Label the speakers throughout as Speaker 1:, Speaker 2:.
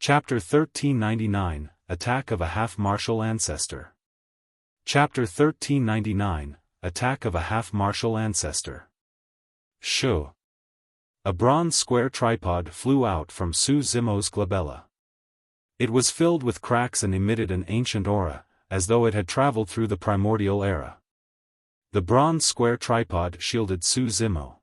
Speaker 1: Chapter 1399, Attack of a Half-Martial Ancestor. Chapter 1399, Attack of a Half-Martial Ancestor. Shoo. A bronze square tripod flew out from Su Zimo's glabella. It was filled with cracks and emitted an ancient aura, as though it had traveled through the primordial era. The bronze square tripod shielded Su Zimo.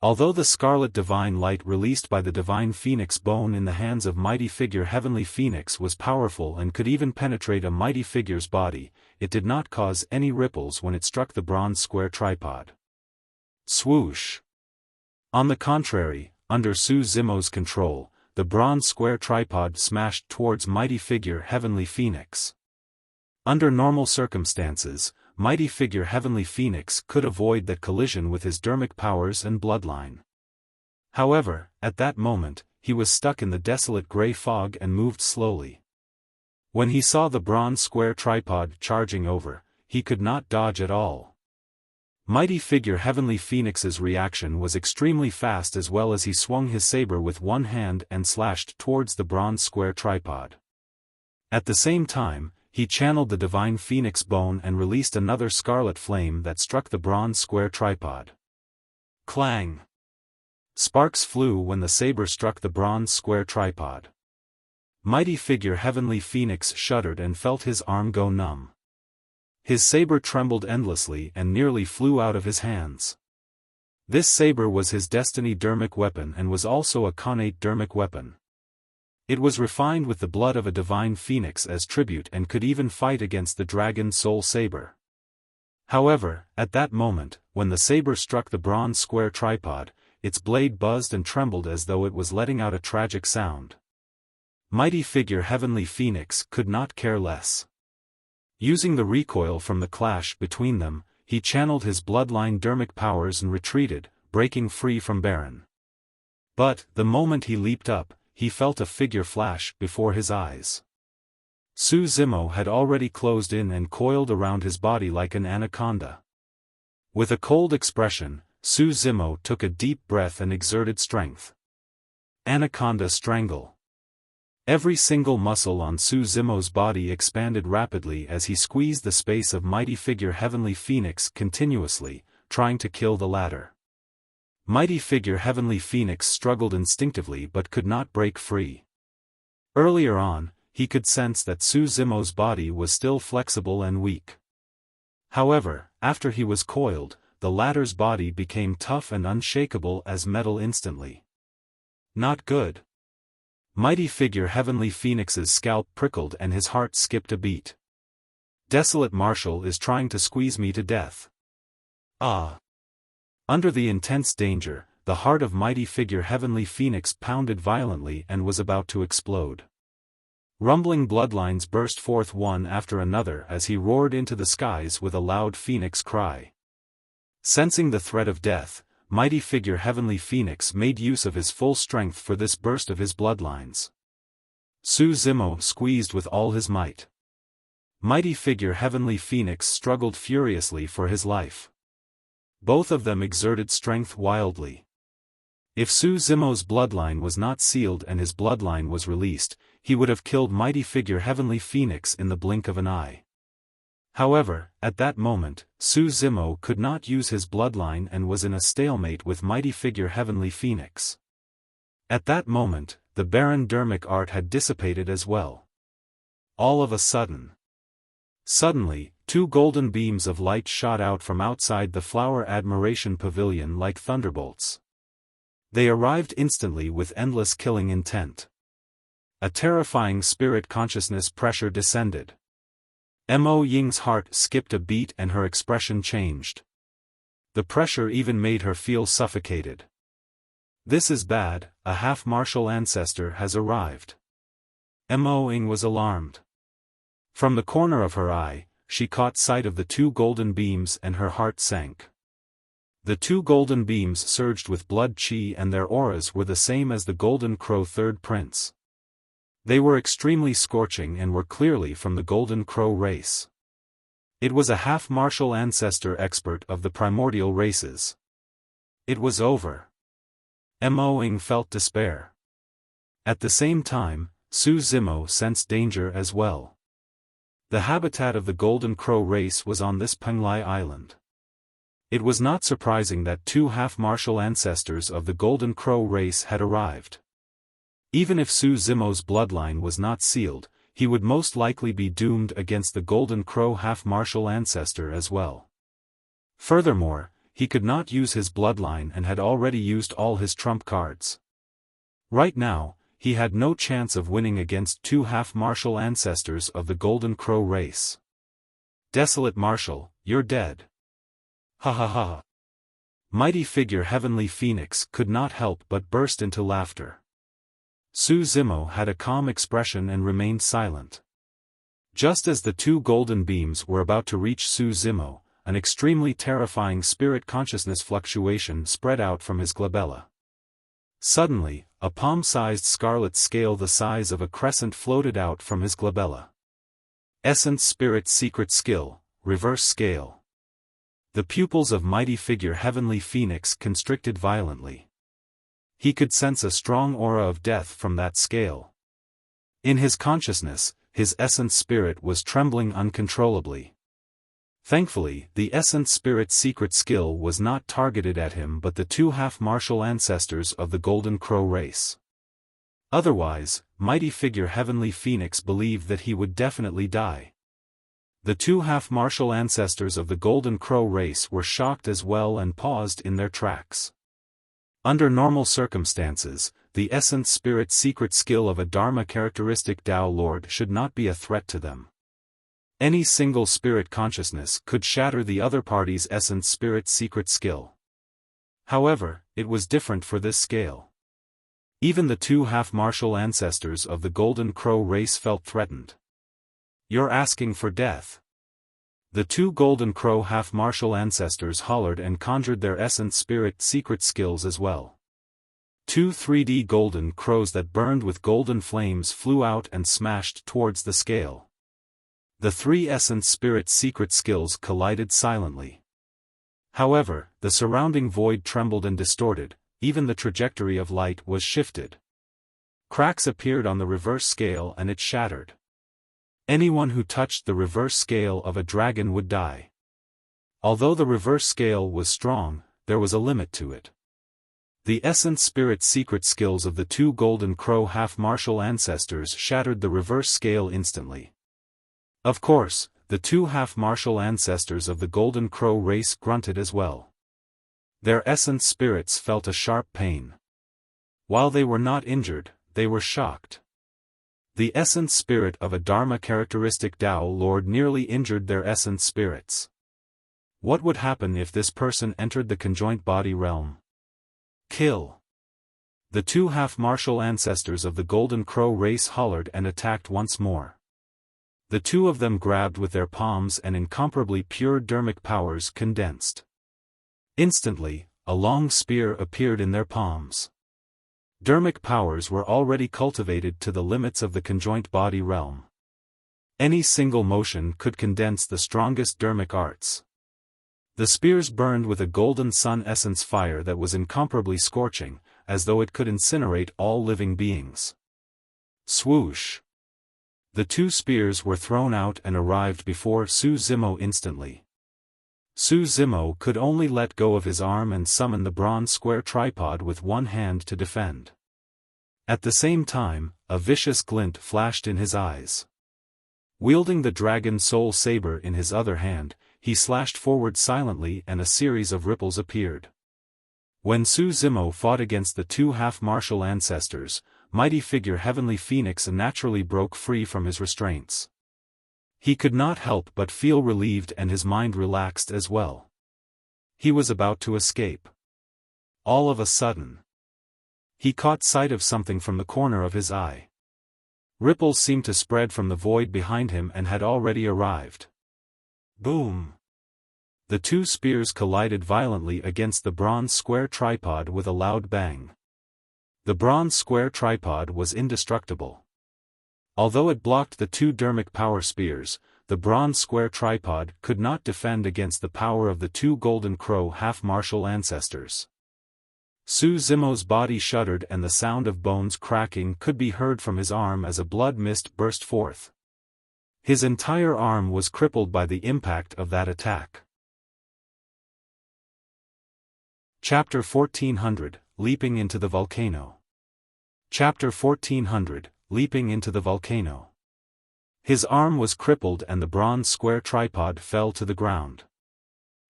Speaker 1: Although the scarlet divine light released by the divine phoenix bone in the hands of mighty figure Heavenly Phoenix was powerful and could even penetrate a mighty figure's body, it did not cause any ripples when it struck the bronze square tripod. Swoosh! On the contrary, under Su Zimo's control, the bronze square tripod smashed towards mighty figure Heavenly Phoenix. Under normal circumstances, mighty figure Heavenly Phoenix could avoid that collision with his dermic powers and bloodline. However, at that moment, he was stuck in the desolate gray fog and moved slowly. When he saw the bronze square tripod charging over, he could not dodge at all. Mighty figure Heavenly Phoenix's reaction was extremely fast, as well as he swung his saber with one hand and slashed towards the bronze square tripod. At the same time, he channeled the divine phoenix bone and released another scarlet flame that struck the bronze square tripod. Clang! Sparks flew when the saber struck the bronze square tripod. Mighty figure Heavenly Phoenix shuddered and felt his arm go numb. His saber trembled endlessly and nearly flew out of his hands. This saber was his destiny dermic weapon and was also a connate dermic weapon. It was refined with the blood of a divine phoenix as tribute and could even fight against the dragon soul saber. However, at that moment, when the saber struck the bronze square tripod, its blade buzzed and trembled as though it was letting out a tragic sound. Mighty figure Heavenly Phoenix could not care less. Using the recoil from the clash between them, he channeled his bloodline dermic powers and retreated, breaking free from Baron. But, the moment he leaped up, he felt a figure flash before his eyes. Su Zimo had already closed in and coiled around his body like an anaconda. With a cold expression, Su Zimo took a deep breath and exerted strength. Anaconda strangle. Every single muscle on Su Zimo's body expanded rapidly as he squeezed the space of mighty figure Heavenly Phoenix continuously, trying to kill the latter. Mighty figure Heavenly Phoenix struggled instinctively but could not break free. Earlier on, he could sense that Su Zimo's body was still flexible and weak. However, after he was coiled, the latter's body became tough and unshakable as metal instantly. Not good. Mighty figure Heavenly Phoenix's scalp prickled and his heart skipped a beat. Desolate Marshal is trying to squeeze me to death. Ah! Under the intense danger, the heart of mighty figure Heavenly Phoenix pounded violently and was about to explode. Rumbling bloodlines burst forth one after another as he roared into the skies with a loud phoenix cry. Sensing the threat of death, mighty figure Heavenly Phoenix made use of his full strength for this burst of his bloodlines. Su Zimo squeezed with all his might. Mighty figure Heavenly Phoenix struggled furiously for his life. Both of them exerted strength wildly. If Su Zimo's bloodline was not sealed and his bloodline was released, he would have killed mighty figure Heavenly Phoenix in the blink of an eye. However, at that moment, Su Zimo could not use his bloodline and was in a stalemate with mighty figure Heavenly Phoenix. At that moment, the barren dermic art had dissipated as well. All of a sudden. Suddenly, two golden beams of light shot out from outside the Flower Admiration Pavilion like thunderbolts. They arrived instantly with endless killing intent. A terrifying spirit consciousness pressure descended. Mo Ying's heart skipped a beat and her expression changed. The pressure even made her feel suffocated. This is bad, a half-martial ancestor has arrived. Mo Ying was alarmed. From the corner of her eye, she caught sight of the two golden beams and her heart sank. The two golden beams surged with blood chi and their auras were the same as the Golden Crow Third Prince. They were extremely scorching and were clearly from the Golden Crow race. It was a half-martial ancestor expert of the primordial races. It was over. Mo Ying felt despair. At the same time, Su Zimo sensed danger as well. The habitat of the Golden Crow race was on this Penglai island. It was not surprising that 2 half-martial ancestors of the Golden Crow race had arrived. Even if Su Zimo's bloodline was not sealed, he would most likely be doomed against the Golden Crow half-martial ancestor as well. Furthermore, he could not use his bloodline and had already used all his trump cards. Right now, he had no chance of winning against 2 half-martial ancestors of the Golden Crow race. Desolate Marshal, you're dead. Ha ha ha. Mighty figure Heavenly Phoenix could not help but burst into laughter. Su Zimo had a calm expression and remained silent. Just as the 2 golden beams were about to reach Su Zimo, an extremely terrifying spirit consciousness fluctuation spread out from his glabella. Suddenly, a palm-sized scarlet scale the size of a crescent floated out from his glabella. Essence Spirit Secret Skill, Reverse Scale. The pupils of mighty figure Heavenly Phoenix constricted violently. He could sense a strong aura of death from that scale. In his consciousness, his essence spirit was trembling uncontrollably. Thankfully, the Essence Spirit Secret Skill was not targeted at him but the 2 half-martial ancestors of the Golden Crow race. Otherwise, mighty figure Heavenly Phoenix believed that he would definitely die. The 2 half-martial ancestors of the Golden Crow race were shocked as well and paused in their tracks. Under normal circumstances, the Essence Spirit Secret Skill of a Dharma characteristic Tao Lord should not be a threat to them. Any single spirit consciousness could shatter the other party's Essence Spirit Secret Skill. However, it was different for this scale. Even the 2 half-martial ancestors of the Golden Crow race felt threatened. You're asking for death. The 2 Golden Crow half-martial ancestors hollered and conjured their Essence Spirit Secret Skills as well. 2 3D golden crows that burned with golden flames flew out and smashed towards the scale. The 3 Essence Spirit Secret Skills collided silently. However, the surrounding void trembled and distorted, even the trajectory of light was shifted. Cracks appeared on the reverse scale and it shattered. Anyone who touched the reverse scale of a dragon would die. Although the reverse scale was strong, there was a limit to it. The Essence Spirit Secret Skills of the 2 Golden Crow half-martial ancestors shattered the reverse scale instantly. Of course, the 2 half-martial ancestors of the Golden Crow race grunted as well. Their essence spirits felt a sharp pain. While they were not injured, they were shocked. The essence spirit of a Dharma characteristic Tao Lord nearly injured their essence spirits. What would happen if this person entered the conjoint body realm? Kill. The 2 half-martial ancestors of the Golden Crow race hollered and attacked once more. The 2 of them grabbed with their palms and incomparably pure dermic powers condensed. Instantly, a long spear appeared in their palms. Dermic powers were already cultivated to the limits of the conjoint body realm. Any single motion could condense the strongest dermic arts. The spears burned with a golden sun essence fire that was incomparably scorching, as though it could incinerate all living beings. Swoosh! The 2 spears were thrown out and arrived before Su Zimo instantly. Su Zimo could only let go of his arm and summon the bronze square tripod with one hand to defend. At the same time, a vicious glint flashed in his eyes. Wielding the dragon soul saber in his other hand, he slashed forward silently and a series of ripples appeared. When Su Zimo fought against the 2 half-martial ancestors, mighty figure Heavenly Phoenix naturally broke free from his restraints. He could not help but feel relieved and his mind relaxed as well. He was about to escape. All of a sudden, he caught sight of something from the corner of his eye. Ripples seemed to spread from the void behind him and had already arrived. Boom! The 2 spears collided violently against the bronze square tripod with a loud bang. The bronze square tripod was indestructible. Although it blocked the 2 dermic power spears, the bronze square tripod could not defend against the power of the 2 Golden Crow half-martial ancestors. Su Zimo's body shuddered and the sound of bones cracking could be heard from his arm as a blood mist burst forth. His entire arm was crippled by the impact of that attack. Chapter 1400, Leaping into the Volcano. Chapter 1400, Leaping into the Volcano. His arm was crippled and the bronze square tripod fell to the ground.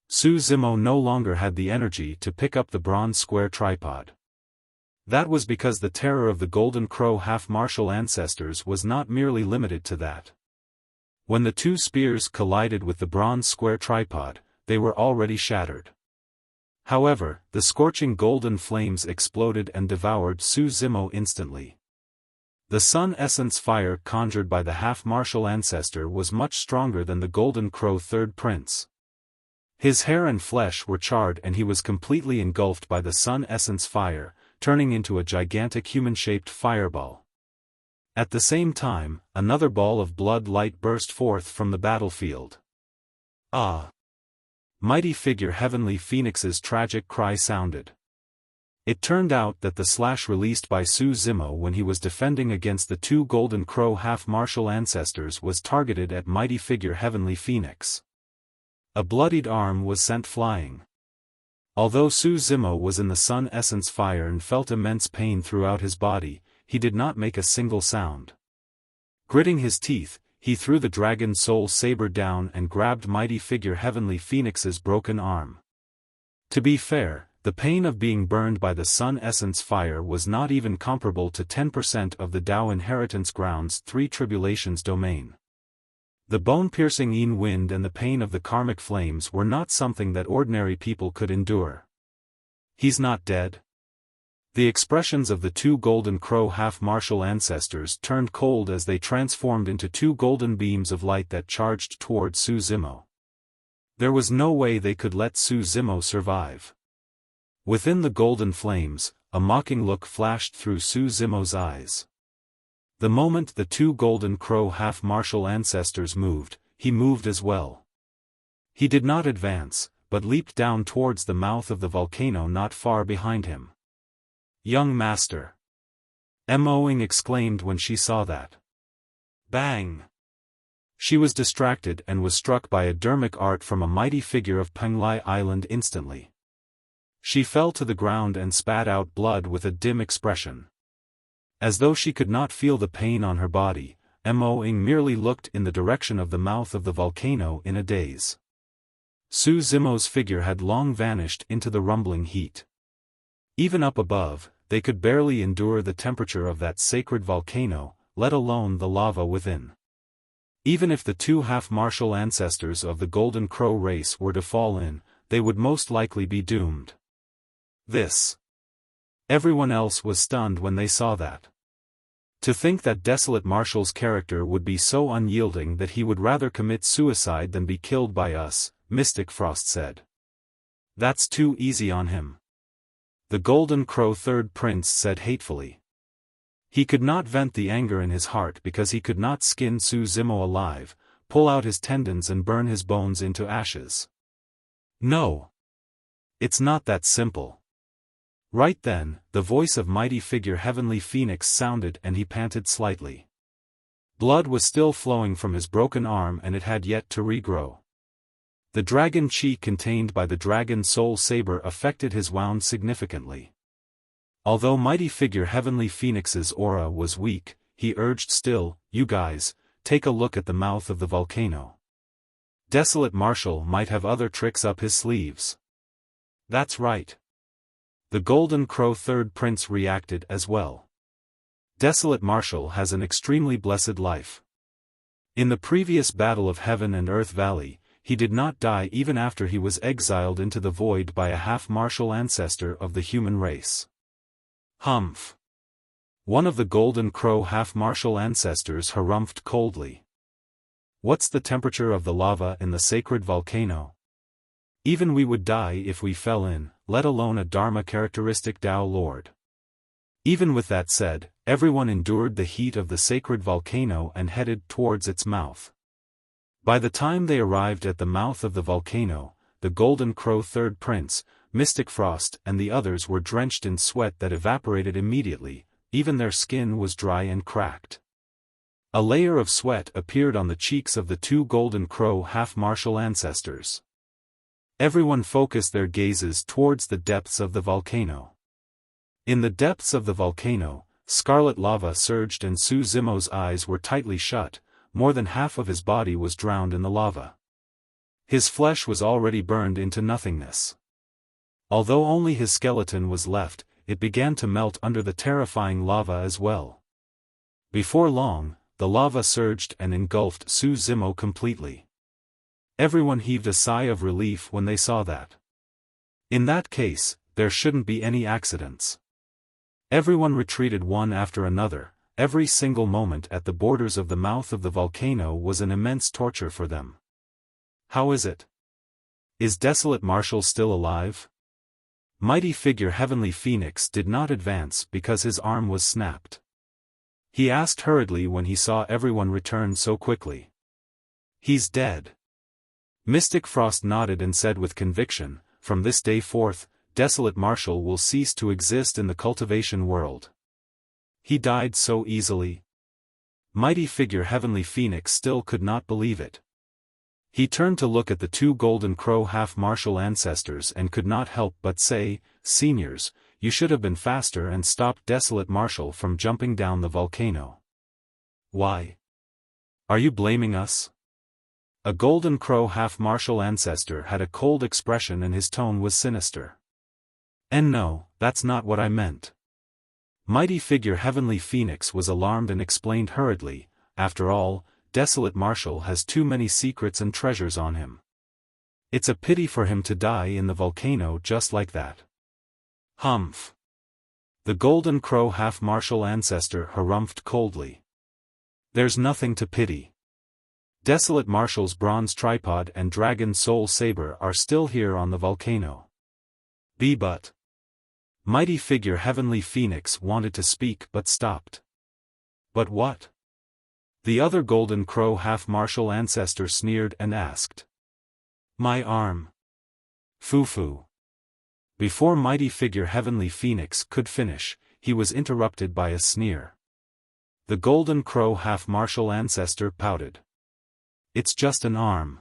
Speaker 1: Su Zimo no longer had the energy to pick up the bronze square tripod. That was because the terror of the Golden Crow half-martial ancestors was not merely limited to that. When the two spears collided with the bronze square tripod, they were already shattered. However, the scorching golden flames exploded and devoured Su Zimo instantly. The sun essence fire conjured by the half-martial ancestor was much stronger than the Golden Crow third prince. His hair and flesh were charred and he was completely engulfed by the sun essence fire, turning into a gigantic human-shaped fireball. At the same time, another ball of blood light burst forth from the battlefield. Ah! Mighty figure Heavenly Phoenix's tragic cry sounded. It turned out that the slash released by Su Zimo when he was defending against the two Golden Crow half-martial ancestors was targeted at mighty figure Heavenly Phoenix. A bloodied arm was sent flying. Although Su Zimo was in the sun essence fire and felt immense pain throughout his body, he did not make a single sound. Gritting his teeth, he threw the dragon soul saber down and grabbed mighty figure Heavenly Phoenix's broken arm. To be fair, the pain of being burned by the sun essence fire was not even comparable to 10% of the Tao Inheritance Ground's 3 Tribulations domain. The bone-piercing Yin wind and the pain of the karmic flames were not something that ordinary people could endure. He's not dead? The expressions of the two Golden Crow half-martial ancestors turned cold as they transformed into two golden beams of light that charged toward Su Zimo. There was no way they could let Su Zimo survive. Within the golden flames, a mocking look flashed through Su Zimo's eyes. The moment the two Golden Crow half-martial ancestors moved, he moved as well. He did not advance, but leaped down towards the mouth of the volcano not far behind him. "Young master!" Moing exclaimed when she saw that. Bang! She was distracted and was struck by a dermic art from a mighty figure of Penglai Island instantly. She fell to the ground and spat out blood with a dim expression. As though she could not feel the pain on her body, Moing merely looked in the direction of the mouth of the volcano in a daze. Su Zimo's figure had long vanished into the rumbling heat. Even up above, they could barely endure the temperature of that sacred volcano, let alone the lava within. Even if the two half-martial ancestors of the Golden Crow race were to fall in, they would most likely be doomed. Everyone else was stunned when they saw that. To think that Desolate Marshal's character would be so unyielding that he would rather commit suicide than be killed by us, Mystic Frost said. That's too easy on him. The Golden Crow third prince said hatefully. He could not vent the anger in his heart because he could not skin Su Zimo alive, pull out his tendons and burn his bones into ashes. No. It's not that simple. Right then, the voice of mighty figure Heavenly Phoenix sounded and he panted slightly. Blood was still flowing from his broken arm and it had yet to regrow. The dragon chi contained by the dragon soul saber affected his wound significantly. Although mighty figure Heavenly Phoenix's aura was weak, he urged still, "You guys, take a look at the mouth of the volcano. Desolate Marshal might have other tricks up his sleeves." That's right. The Golden Crow third prince reacted as well. Desolate Marshal has an extremely blessed life. In the previous battle of Heaven and Earth Valley, he did not die even after he was exiled into the void by a half-martial ancestor of the human race. Humph. One of the Golden Crow half-martial ancestors harumphed coldly. What's the temperature of the lava in the sacred volcano? Even we would die if we fell in, let alone a Dharma characteristic Tao Lord. Even with that said, everyone endured the heat of the sacred volcano and headed towards its mouth. By the time they arrived at the mouth of the volcano, the Golden Crow third prince, Mystic Frost and the others were drenched in sweat that evaporated immediately, even their skin was dry and cracked. A layer of sweat appeared on the cheeks of the two Golden Crow half-martial ancestors. Everyone focused their gazes towards the depths of the volcano. In the depths of the volcano, scarlet lava surged and Su Zimo's eyes were tightly shut. More than half of his body was drowned in the lava. His flesh was already burned into nothingness. Although only his skeleton was left, it began to melt under the terrifying lava as well. Before long, the lava surged and engulfed Su Zimo completely. Everyone heaved a sigh of relief when they saw that. In that case, there shouldn't be any accidents. Everyone retreated one after another. Every single moment at the borders of the mouth of the volcano was an immense torture for them. How is it? Is Desolate Marshal still alive? Mighty Figure Heavenly Phoenix did not advance because his arm was snapped. He asked hurriedly when he saw everyone return so quickly. He's dead. Mystic Frost nodded and said with conviction, from this day forth, Desolate Marshal will cease to exist in the cultivation world. He died so easily. Mighty Figure Heavenly Phoenix still could not believe it. He turned to look at the two Golden Crow half-martial ancestors and could not help but say, "Seniors, you should have been faster and stopped Desolate Marshal from jumping down the volcano." "Why? Are you blaming us?" A Golden Crow half-martial ancestor had a cold expression and his tone was sinister. "And no, that's not what I meant." Mighty Figure Heavenly Phoenix was alarmed and explained hurriedly, after all, Desolate Marshal has too many secrets and treasures on him. It's a pity for him to die in the volcano just like that. Humph. The Golden Crow half-martial ancestor harumphed coldly. There's nothing to pity. Desolate Marshal's bronze tripod and dragon soul saber are still here on the volcano. But. Mighty Figure Heavenly Phoenix wanted to speak but stopped. But what? The other Golden Crow half-martial ancestor sneered and asked. My arm. Foo-foo. Before Mighty Figure Heavenly Phoenix could finish, he was interrupted by a sneer. The Golden Crow half-martial ancestor pouted. It's just an arm.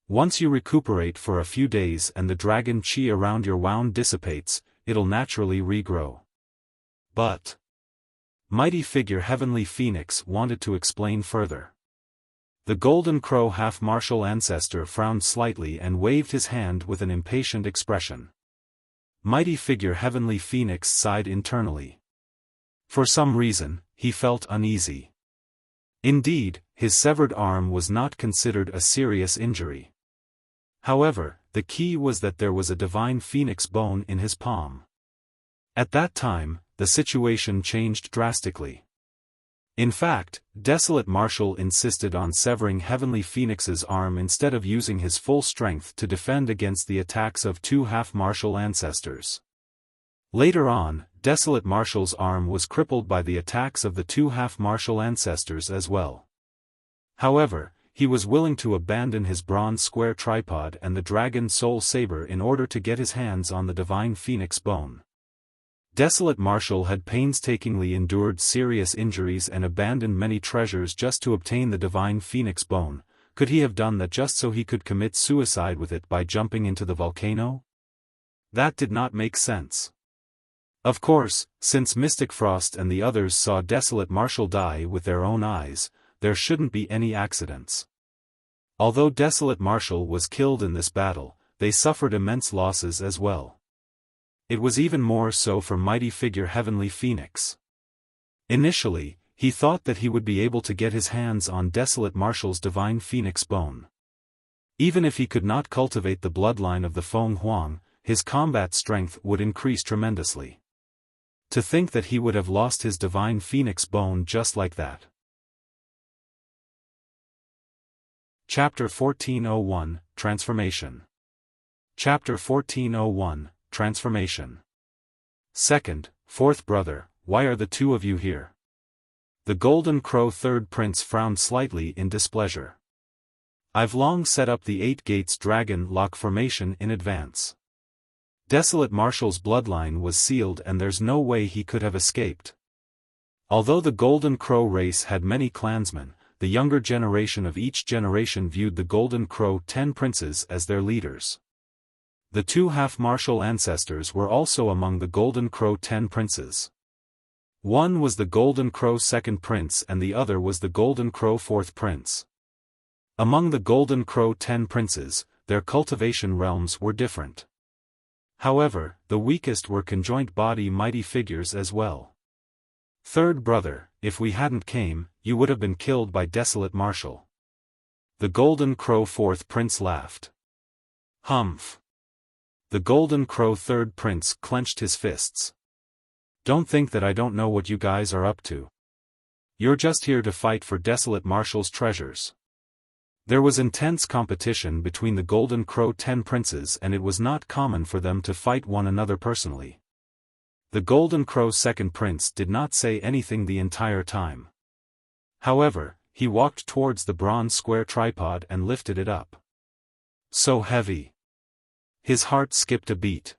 Speaker 1: Once you recuperate for a few days and the dragon chi around your wound dissipates, it'll naturally regrow. But. Mighty Figure Heavenly Phoenix wanted to explain further. The Golden Crow half-martial ancestor frowned slightly and waved his hand with an impatient expression. Mighty Figure Heavenly Phoenix sighed internally. For some reason, he felt uneasy. Indeed, his severed arm was not considered a serious injury. However, the key was that there was a divine phoenix bone in his palm. At that time, the situation changed drastically. In fact, Desolate Marshal insisted on severing Heavenly Phoenix's arm instead of using his full strength to defend against the attacks of two half-martial ancestors. Later on, Desolate Marshal's arm was crippled by the attacks of the two half-martial ancestors as well. However, he was willing to abandon his bronze square tripod and the dragon soul saber in order to get his hands on the divine phoenix bone. Desolate Marshal had painstakingly endured serious injuries and abandoned many treasures just to obtain the divine phoenix bone. Could he have done that just so he could commit suicide with it by jumping into the volcano? That did not make sense. Of course, since Mystic Frost and the others saw Desolate Marshal die with their own eyes, there shouldn't be any accidents. Although Desolate Marshal was killed in this battle, they suffered immense losses as well. It was even more so for Mighty Figure Heavenly Phoenix. Initially, he thought that he would be able to get his hands on Desolate Marshal's divine phoenix bone. Even if he could not cultivate the bloodline of the Feng Huang, his combat strength would increase tremendously. To think that he would have lost his divine phoenix bone just like that. Chapter 1401, Transformation. Chapter 1401, Transformation. Second, fourth brother, why are the two of you here? The Golden Crow third prince frowned slightly in displeasure. I've long set up the 8 gates dragon lock formation in advance. Desolate Marshal's bloodline was sealed and there's no way he could have escaped. Although the Golden Crow race had many clansmen, the younger generation of each generation viewed the Golden Crow 10 princes as their leaders. The two half-martial ancestors were also among the Golden Crow 10 princes. One was the Golden Crow 2nd prince and the other was the Golden Crow 4th prince. Among the Golden Crow 10 princes, their cultivation realms were different. However, the weakest were conjoint body mighty figures as well. Third brother, if we hadn't came, you would have been killed by Desolate Marshal. The Golden Crow 4th prince laughed. Humph. The Golden Crow 3rd prince clenched his fists. Don't think that I don't know what you guys are up to. You're just here to fight for Desolate Marshal's treasures. There was intense competition between the Golden Crow 10 princes and it was not common for them to fight one another personally. The Golden Crow 2nd prince did not say anything the entire time. However, he walked towards the bronze square tripod and lifted it up. So heavy. His heart skipped a beat.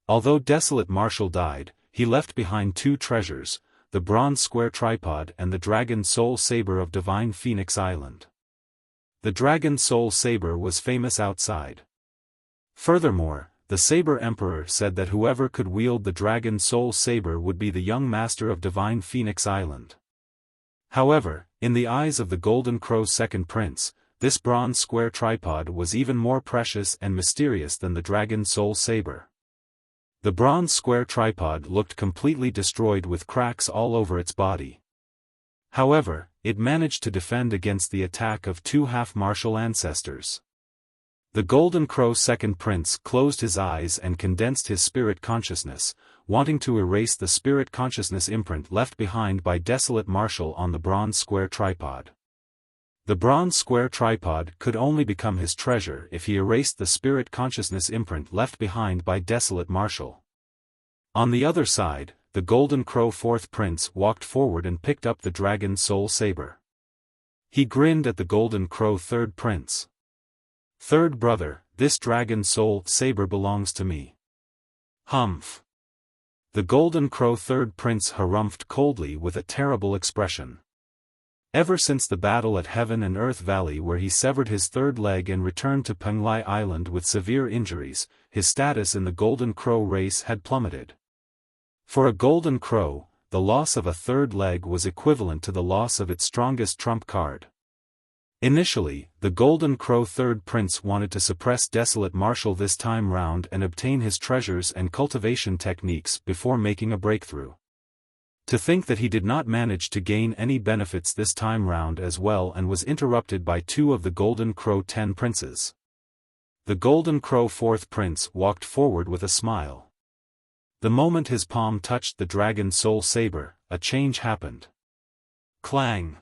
Speaker 1: Although Desolate Marshal died, he left behind two treasures, the bronze square tripod and the Dragon Soul Saber of Divine Phoenix Island. The Dragon Soul Saber was famous outside. Furthermore, the Saber Emperor said that whoever could wield the Dragon Soul Saber would be the young master of Divine Phoenix Island. However, in the eyes of the Golden Crow 2nd prince, this bronze square tripod was even more precious and mysterious than the Dragon Soul Saber. The bronze square tripod looked completely destroyed with cracks all over its body. However, it managed to defend against the attack of two half-martial ancestors. The Golden Crow 2nd prince closed his eyes and condensed his spirit consciousness, wanting to erase the spirit consciousness imprint left behind by Desolate Marshal on the bronze square tripod. The bronze square tripod could only become his treasure if he erased the spirit consciousness imprint left behind by Desolate Marshal. On the other side, the Golden Crow 4th prince walked forward and picked up the Dragon Soul Saber. He grinned at the Golden Crow 3rd prince. Third brother, this Dragon Soul Saber belongs to me. Humph. The Golden Crow 3rd prince harumphed coldly with a terrible expression. Ever since the battle at Heaven and Earth Valley where he severed his third leg and returned to Penglai Island with severe injuries, his status in the Golden Crow race had plummeted. For a Golden Crow, the loss of a third leg was equivalent to the loss of its strongest trump card. Initially, the Golden Crow 3rd prince wanted to suppress Desolate Marshal this time round and obtain his treasures and cultivation techniques before making a breakthrough. To think that he did not manage to gain any benefits this time round as well and was interrupted by two of the Golden Crow 10 princes. The Golden Crow 4th prince walked forward with a smile. The moment his palm touched the Dragon Soul Saber, a change happened. Clang!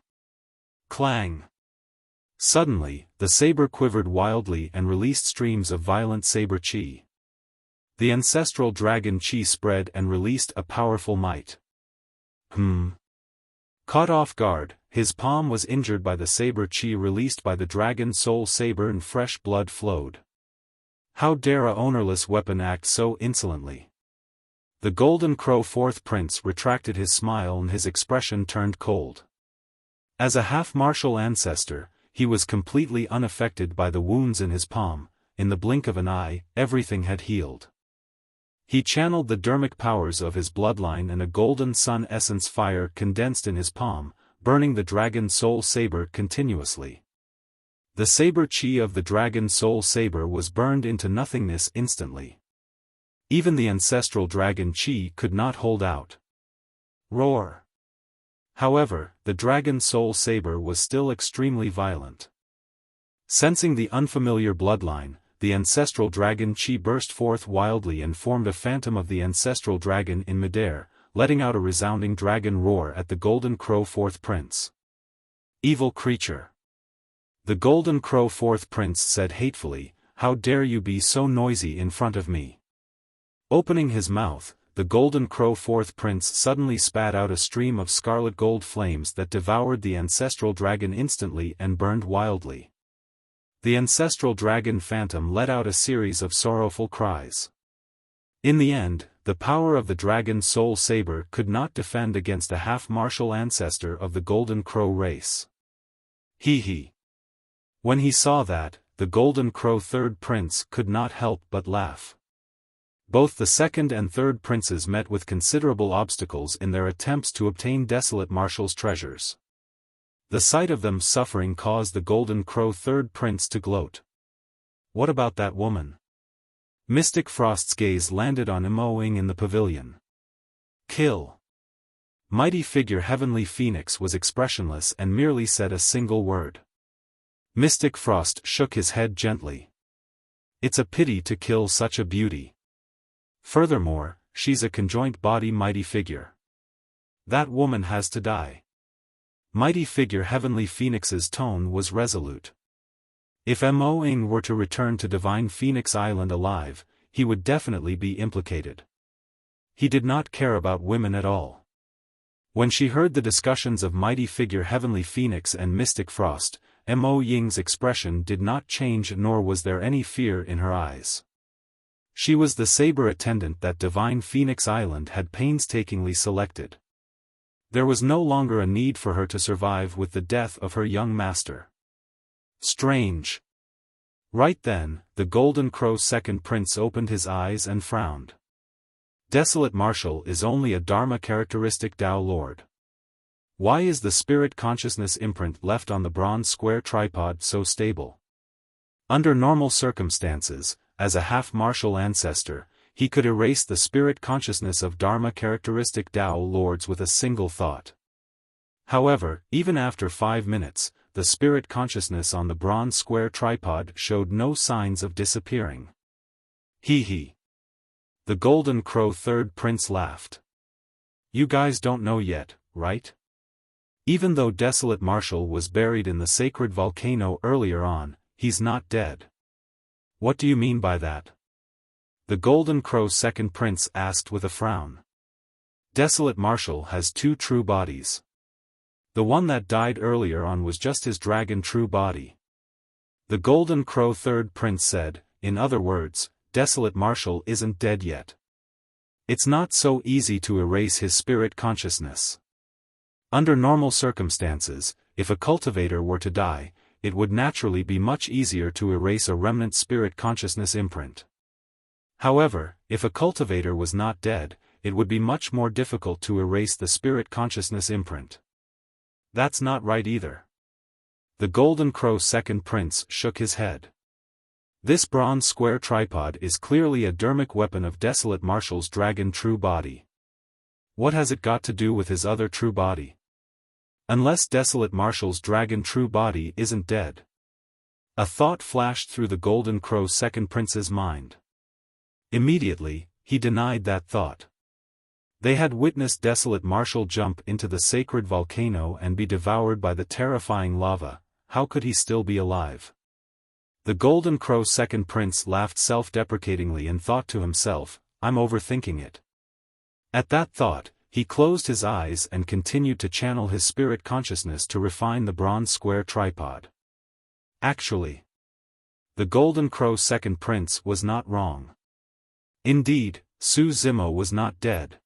Speaker 1: Clang! Suddenly, the saber quivered wildly and released streams of violent saber chi. The ancestral dragon chi spread and released a powerful might. Caught off guard, his palm was injured by the saber chi released by the Dragon Soul Saber and fresh blood flowed. How dare a ownerless weapon act so insolently? The Golden Crow 4th prince retracted his smile and his expression turned cold. As a half-martial ancestor, he was completely unaffected by the wounds in his palm. In the blink of an eye, everything had healed. He channeled the dermic powers of his bloodline and a golden sun essence fire condensed in his palm, burning the Dragon Soul Saber continuously. The saber chi of the Dragon Soul Saber was burned into nothingness instantly. Even the ancestral dragon chi could not hold out. Roar! However, the Dragon Soul Saber was still extremely violent. Sensing the unfamiliar bloodline, the ancestral dragon chi burst forth wildly and formed a phantom of the ancestral dragon in midair, letting out a resounding dragon roar at the Golden Crow 4th prince. Evil creature! The Golden Crow 4th prince said hatefully, "How dare you be so noisy in front of me?" Opening his mouth, the Golden Crow 4th prince suddenly spat out a stream of scarlet gold flames that devoured the ancestral dragon instantly and burned wildly. The ancestral dragon phantom let out a series of sorrowful cries. In the end, the power of the dragon soul saber could not defend against a half-martial ancestor of the Golden Crow race. He. When he saw that, the Golden Crow third prince could not help but laugh. Both the second and third princes met with considerable obstacles in their attempts to obtain Desolate Marshal's treasures. The sight of them suffering caused the Golden Crow third prince to gloat. What about that woman? Mystic Frost's gaze landed on Imoing in the pavilion. Kill. Mighty figure Heavenly Phoenix was expressionless and merely said a single word. Mystic Frost shook his head gently. It's a pity to kill such a beauty. Furthermore, she's a conjoint body mighty figure. That woman has to die. Mighty figure Heavenly Phoenix's tone was resolute. If Imoing were to return to Divine Phoenix Island alive, he would definitely be implicated. He did not care about women at all. When she heard the discussions of mighty figure Heavenly Phoenix and Mystic Frost, Imoing's expression did not change nor was there any fear in her eyes. She was the saber attendant that Divine Phoenix Island had painstakingly selected. There was no longer a need for her to survive with the death of her young master. Strange. Right then, the Golden Crow second prince opened his eyes and frowned. Desolate Marshal is only a Dharma characteristic Tao Lord. Why is the spirit consciousness imprint left on the bronze square tripod so stable? Under normal circumstances, as a half-martial ancestor, he could erase the spirit consciousness of Dharma characteristic Tao Lords with a single thought. However, even after 5 minutes, the spirit consciousness on the bronze square tripod showed no signs of disappearing. He. The Golden Crow third prince laughed. You guys don't know yet, right? Even though Desolate Marshal was buried in the sacred volcano earlier on, he's not dead. What do you mean by that? The Golden Crow second prince asked with a frown. Desolate Marshal has 2 true bodies. The one that died earlier on was just his dragon true body. The Golden Crow third prince said, in other words, Desolate Marshal isn't dead yet. It's not so easy to erase his spirit consciousness. Under normal circumstances, if a cultivator were to die, it would naturally be much easier to erase a remnant spirit consciousness imprint. However, if a cultivator was not dead, it would be much more difficult to erase the spirit consciousness imprint. That's not right either. The Golden Crow second prince shook his head. This bronze square tripod is clearly a dermic weapon of Desolate Marshal's dragon true body. What has it got to do with his other true body? Unless Desolate Marshal's dragon true body isn't dead. A thought flashed through the Golden Crow second prince's mind. Immediately, he denied that thought. They had witnessed Desolate Marshal jump into the sacred volcano and be devoured by the terrifying lava. How could he still be alive? The Golden Crow second prince laughed self-deprecatingly and thought to himself, I'm overthinking it. At that thought, he closed his eyes and continued to channel his spirit consciousness to refine the bronze square tripod. Actually, the Golden Crow second prince was not wrong. Indeed, Su Zimo was not dead.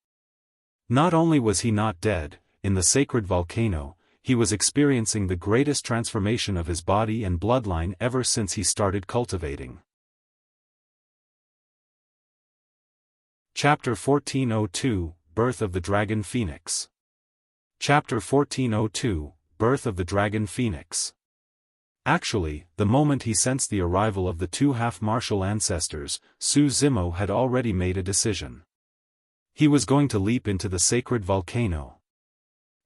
Speaker 1: Not only was he not dead, in the sacred volcano, he was experiencing the greatest transformation of his body and bloodline ever since he started cultivating. Chapter 1402, Birth of the Dragon Phoenix. Chapter 1402, Birth of the Dragon Phoenix. Actually, the moment he sensed the arrival of the 2 half-martial ancestors, Su Zimo had already made a decision. He was going to leap into the sacred volcano.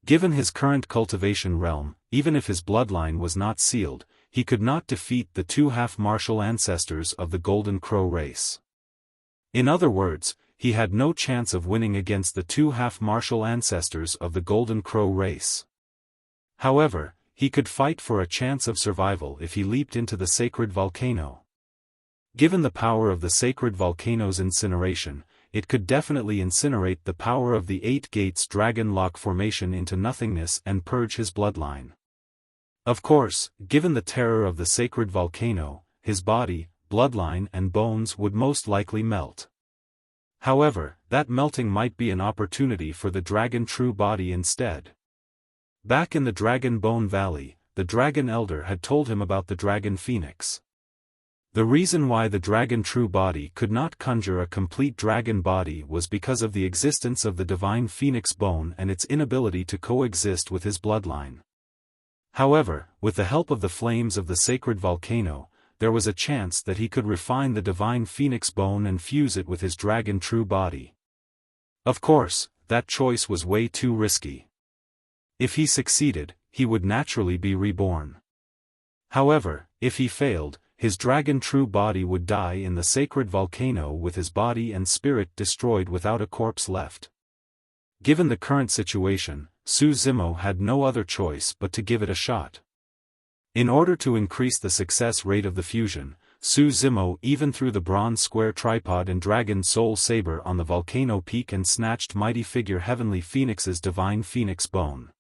Speaker 1: Given his current cultivation realm, even if his bloodline was not sealed, he could not defeat the 2 half-martial ancestors of the Golden Crow race. In other words, he had no chance of winning against the 2 half-martial ancestors of the Golden Crow race. However, he could fight for a chance of survival if he leaped into the sacred volcano. Given the power of the sacred volcano's incineration, it could definitely incinerate the power of the 8 Gates Dragon Lock formation into nothingness and purge his bloodline. Of course, given the terror of the sacred volcano, his body, bloodline and bones would most likely melt. However, that melting might be an opportunity for the dragon true body instead. Back in the Dragon Bone Valley, the Dragon Elder had told him about the Dragon Phoenix. The reason why the dragon true body could not conjure a complete dragon body was because of the existence of the divine phoenix bone and its inability to coexist with his bloodline. However, with the help of the flames of the sacred volcano, there was a chance that he could refine the divine phoenix bone and fuse it with his dragon true body. Of course, that choice was way too risky. If he succeeded, he would naturally be reborn. However, if he failed, his dragon true body would die in the sacred volcano with his body and spirit destroyed without a corpse left. Given the current situation, Su Zimo had no other choice but to give it a shot. In order to increase the success rate of the fusion, Su Zimo even threw the bronze square tripod and dragon soul saber on the volcano peak and snatched mighty figure Heavenly Phoenix's divine phoenix bone.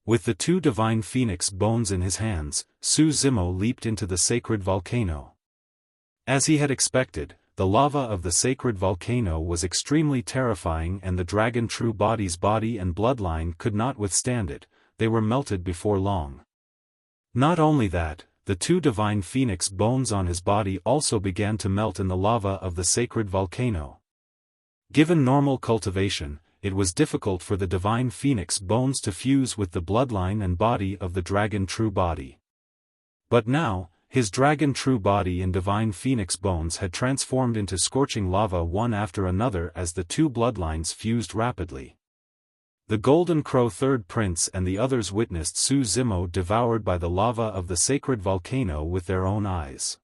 Speaker 1: With the two divine phoenix bones in his hands, Su Zimo leaped into the sacred volcano. As he had expected, the lava of the sacred volcano was extremely terrifying and the dragon true body's body and bloodline could not withstand it, they were melted before long. Not only that, the two divine phoenix bones on his body also began to melt in the lava of the sacred volcano. Given normal cultivation, it was difficult for the divine phoenix bones to fuse with the bloodline and body of the dragon true body. But now, his dragon true body and divine phoenix bones had transformed into scorching lava one after another as the two bloodlines fused rapidly. The Golden Crow Third Prince and the others witnessed Su Zimo devoured by the lava of the sacred volcano with their own eyes.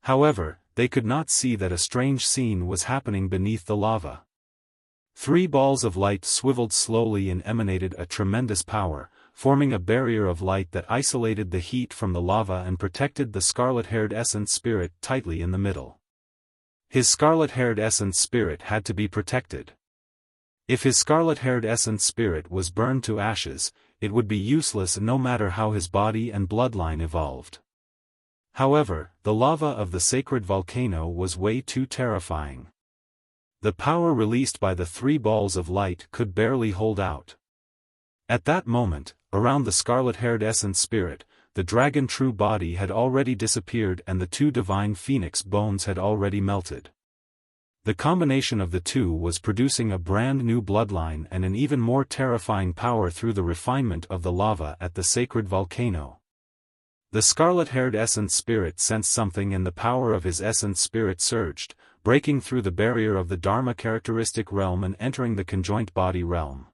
Speaker 1: However, they could not see that a strange scene was happening beneath the lava. Three balls of light swiveled slowly and emanated a tremendous power, forming a barrier of light that isolated the heat from the lava and protected the scarlet-haired essence spirit tightly in the middle. His scarlet-haired essence spirit had to be protected. If his scarlet-haired essence spirit was burned to ashes, it would be useless no matter how his body and bloodline evolved. However, the lava of the sacred volcano was way too terrifying. The power released by the three balls of light could barely hold out. At that moment, around the scarlet-haired essence spirit, the dragon true body had already disappeared and the two divine phoenix bones had already melted. The combination of the two was producing a brand new bloodline and an even more terrifying power through the refinement of the lava at the sacred volcano. The scarlet-haired essence spirit sensed something and the power of his essence spirit surged, breaking through the barrier of the Dharma characteristic realm and entering the conjoint body realm.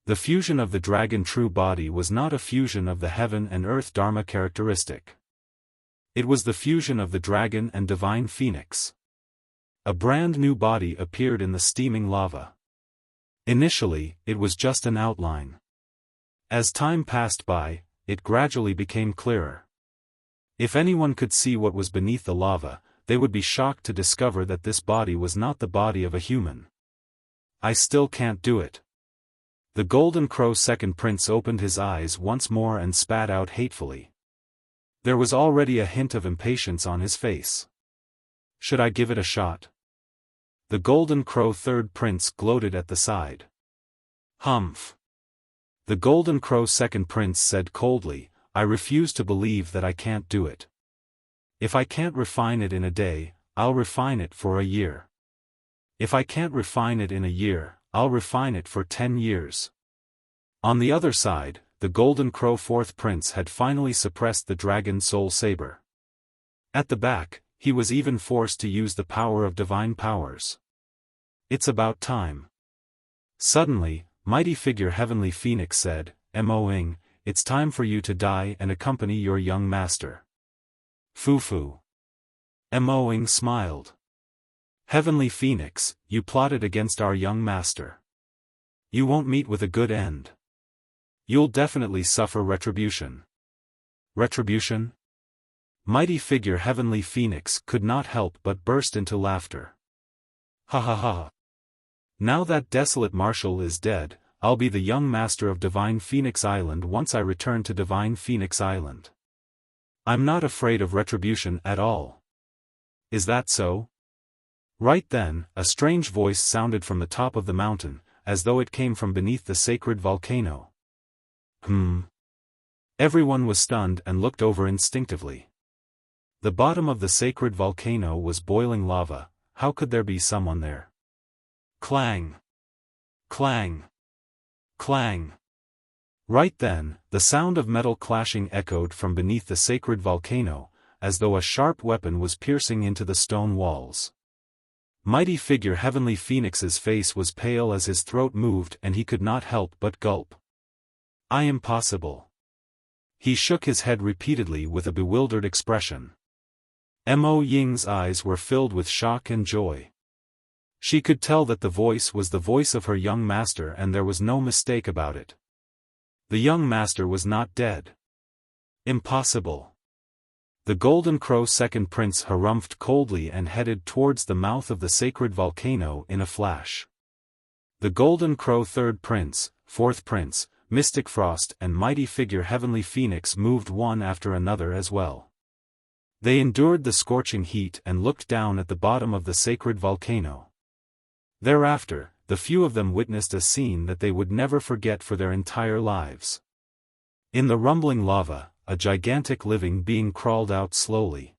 Speaker 1: The fusion of the dragon true body was not a fusion of the heaven and earth Dharma characteristic. It was the fusion of the dragon and divine phoenix. A brand new body appeared in the steaming lava. Initially, it was just an outline. As time passed by, it gradually became clearer. If anyone could see what was beneath the lava, they would be shocked to discover that this body was not the body of a human. I still can't do it. The Golden Crow Second Prince opened his eyes once more and spat out hatefully. There was already a hint of impatience on his face. Should I give it a shot? The Golden Crow Third Prince gloated at the side. Humph. The Golden Crow Second Prince said coldly, I refuse to believe that I can't do it. If I can't refine it in a day, I'll refine it for a year. If I can't refine it in a year, I'll refine it for 10 years. On the other side, the Golden Crow Fourth Prince had finally suppressed the Dragon Soul Saber. At the back, he was even forced to use the power of divine powers. It's about time. Suddenly, mighty figure Heavenly Phoenix said, Moing, it's time for you to die and accompany your young master. Fufu. Moing smiled. Heavenly Phoenix, you plotted against our young master. You won't meet with a good end. You'll definitely suffer retribution. Retribution? Mighty figure Heavenly Phoenix could not help but burst into laughter. Ha ha ha. Now that Desolate Marshal is dead, I'll be the young master of Divine Phoenix Island once I return to Divine Phoenix Island. I'm not afraid of retribution at all. Is that so? Right then, a strange voice sounded from the top of the mountain, as though it came from beneath the sacred volcano. Everyone was stunned and looked over instinctively. The bottom of the sacred volcano was boiling lava. How could there be someone there? Clang! Clang! Clang! Right then, the sound of metal clashing echoed from beneath the sacred volcano, as though a sharp weapon was piercing into the stone walls. Mighty figure Heavenly Phoenix's face was pale as his throat moved and he could not help but gulp. Impossible. He shook his head repeatedly with a bewildered expression. Mo Ying's eyes were filled with shock and joy. She could tell that the voice was the voice of her young master and there was no mistake about it. The young master was not dead. Impossible. The Golden Crow second prince harumphed coldly and headed towards the mouth of the sacred volcano in a flash. The Golden Crow third prince, fourth prince, Mystic Frost and mighty figure Heavenly Phoenix moved one after another as well. They endured the scorching heat and looked down at the bottom of the sacred volcano. Thereafter, the few of them witnessed a scene that they would never forget for their entire lives. In the rumbling lava, a gigantic living being crawled out slowly.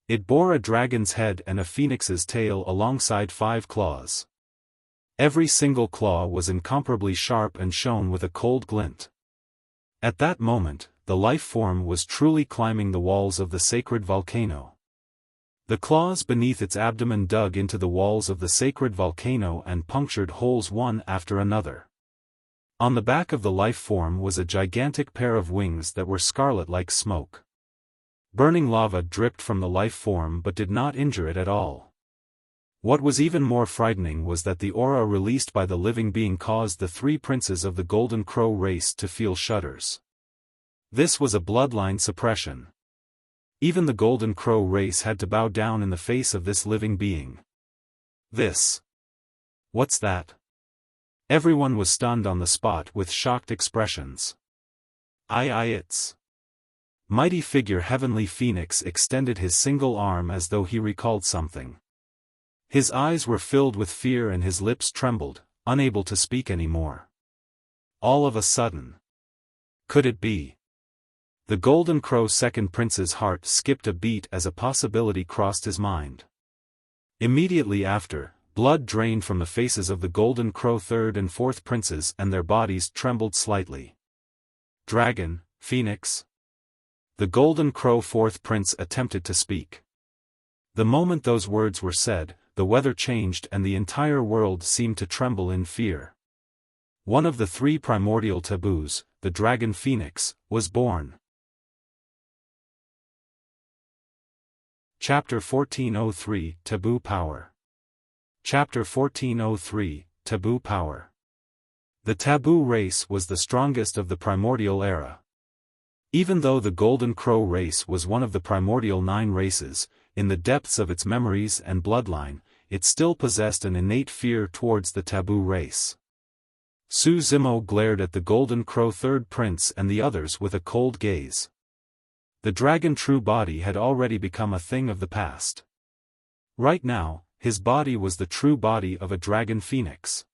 Speaker 1: It bore a dragon's head and a phoenix's tail alongside 5 claws. Every single claw was incomparably sharp and shone with a cold glint. At that moment, the life form was truly climbing the walls of the sacred volcano. The claws beneath its abdomen dug into the walls of the sacred volcano and punctured holes one after another. On the back of the life form was a gigantic pair of wings that were scarlet like smoke. Burning lava dripped from the life form but did not injure it at all. What was even more frightening was that the aura released by the living being caused the 3 princes of the Golden Crow race to feel shudders. This was a bloodline suppression. Even the Golden Crow race had to bow down in the face of this living being. What's that? Everyone was stunned on the spot with shocked expressions. It's. Mighty figure Heavenly Phoenix extended his single arm as though he recalled something. His eyes were filled with fear and his lips trembled, unable to speak anymore. All of a sudden. Could it be? The Golden Crow second prince's heart skipped a beat as a possibility crossed his mind. Immediately after, blood drained from the faces of the Golden Crow third and fourth princes and their bodies trembled slightly. Dragon, Phoenix. The Golden Crow fourth prince attempted to speak. The moment those words were said, the weather changed and the entire world seemed to tremble in fear. One of the 3 primordial taboos, the Dragon Phoenix, was born. Chapter 1403, Taboo Power. Chapter 1403, Taboo Power. The Taboo race was the strongest of the primordial era. Even though the Golden Crow race was one of the primordial 9 races, in the depths of its memories and bloodline, it still possessed an innate fear towards the Taboo race. Su Zimo glared at the Golden Crow third prince and the others with a cold gaze. The dragon true body had already become a thing of the past. Right now, his body was the true body of a dragon phoenix.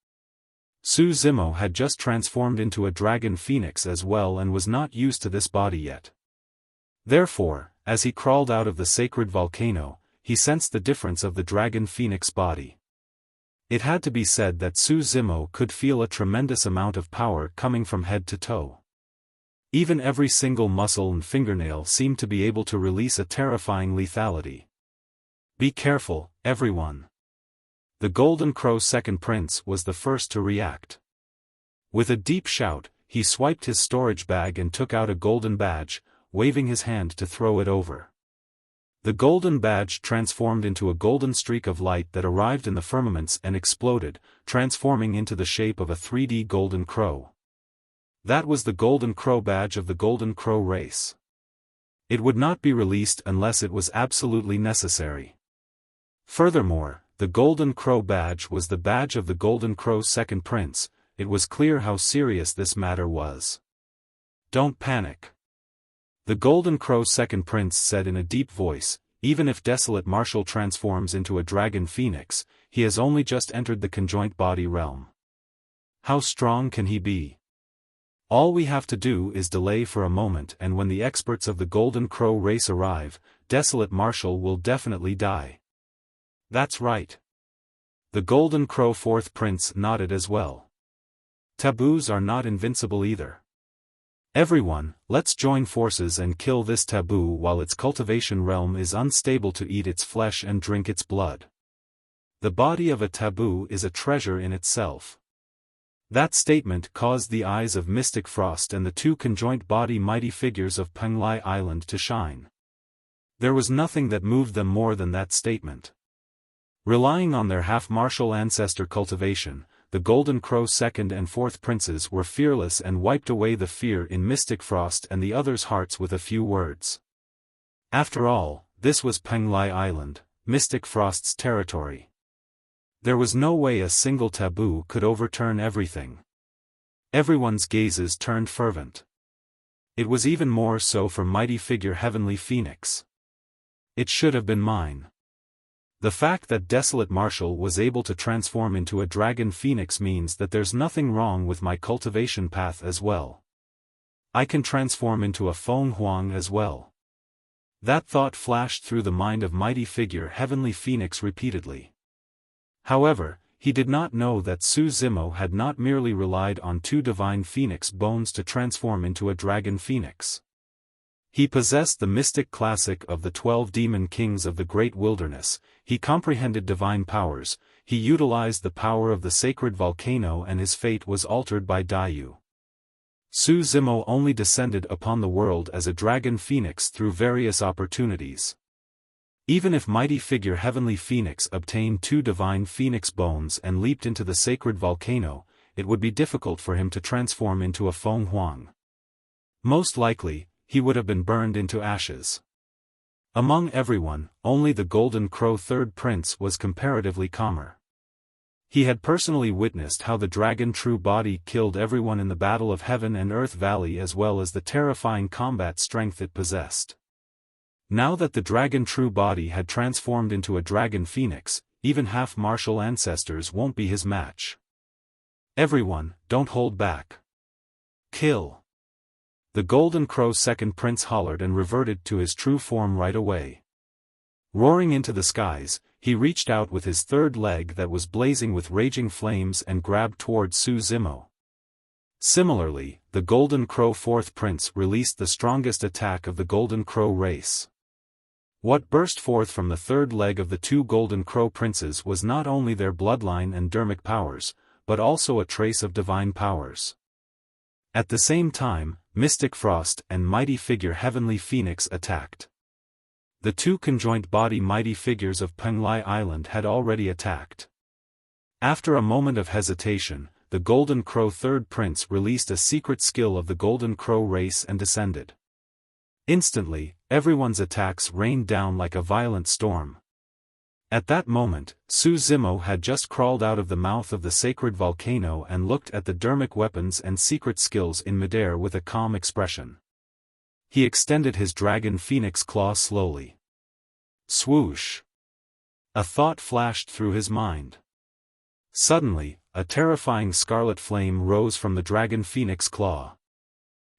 Speaker 1: Su Zimo had just transformed into a dragon phoenix as well and was not used to this body yet. Therefore, as he crawled out of the sacred volcano, he sensed the difference of the dragon phoenix body. It had to be said that Su Zimo could feel a tremendous amount of power coming from head to toe. Even every single muscle and fingernail seemed to be able to release a terrifying lethality. Be careful, everyone. The Golden Crow second prince was the first to react. With a deep shout, he swiped his storage bag and took out a golden badge, waving his hand to throw it over. The golden badge transformed into a golden streak of light that arrived in the firmaments and exploded, transforming into the shape of a 3D golden crow. That was the Golden Crow badge of the Golden Crow race. It would not be released unless it was absolutely necessary. Furthermore, the Golden Crow badge was the badge of the Golden Crow second prince. It was clear how serious this matter was. Don't panic. The Golden Crow second prince said in a deep voice, even if Desolate Martial transforms into a dragon phoenix, he has only just entered the conjoint body realm. How strong can he be? All we have to do is delay for a moment, and when the experts of the Golden Crow race arrive, Desolate Martial will definitely die. That's right. The Golden Crow fourth prince nodded as well. Taboos are not invincible either. Everyone, let's join forces and kill this taboo while its cultivation realm is unstable to eat its flesh and drink its blood. The body of a taboo is a treasure in itself. That statement caused the eyes of Mystic Frost and the two conjoint body mighty figures of Penglai Island to shine. There was nothing that moved them more than that statement. Relying on their half-martial ancestor cultivation, the Golden Crow second and fourth princes were fearless and wiped away the fear in Mystic Frost and the others' hearts with a few words. After all, this was Penglai Island, Mystic Frost's territory. There was no way a single taboo could overturn everything. Everyone's gazes turned fervent. It was even more so for mighty figure Heavenly Phoenix. It should have been mine. The fact that Desolate Martial was able to transform into a dragon phoenix means that there's nothing wrong with my cultivation path as well. I can transform into a Feng Huang as well. That thought flashed through the mind of mighty figure Heavenly Phoenix repeatedly. However, he did not know that Su Zimo had not merely relied on two divine phoenix bones to transform into a dragon phoenix. He possessed the mystic classic of the 12 demon kings of the great wilderness, he comprehended divine powers, he utilized the power of the sacred volcano, and his fate was altered by Dayu. Su Zimo only descended upon the world as a dragon phoenix through various opportunities. Even if mighty figure Heavenly Phoenix obtained two divine phoenix bones and leaped into the sacred volcano, it would be difficult for him to transform into a Feng Huang. Most likely, he would have been burned into ashes. Among everyone, only the Golden Crow third prince was comparatively calmer. He had personally witnessed how the dragon true body killed everyone in the Battle of Heaven and Earth Valley, as well as the terrifying combat strength it possessed. Now that the dragon true body had transformed into a dragon phoenix, even half-martial ancestors won't be his match. Everyone, don't hold back. Kill. The Golden Crow second prince hollered and reverted to his true form right away. Roaring into the skies, he reached out with his third leg that was blazing with raging flames and grabbed toward Su Zimo. Similarly, the Golden Crow fourth prince released the strongest attack of the Golden Crow race. What burst forth from the third leg of the two Golden Crow princes was not only their bloodline and dermic powers, but also a trace of divine powers. At the same time, Mystic Frost and mighty figure Heavenly Phoenix attacked. The two conjoint body mighty figures of Penglai Island had already attacked. After a moment of hesitation, the Golden Crow third prince released a secret skill of the Golden Crow race and descended. Instantly, everyone's attacks rained down like a violent storm. At that moment, Su Zimo had just crawled out of the mouth of the sacred volcano and looked at the dermic weapons and secret skills in midair with a calm expression. He extended his dragon phoenix claw slowly. Swoosh! A thought flashed through his mind. Suddenly, a terrifying scarlet flame rose from the dragon phoenix claw.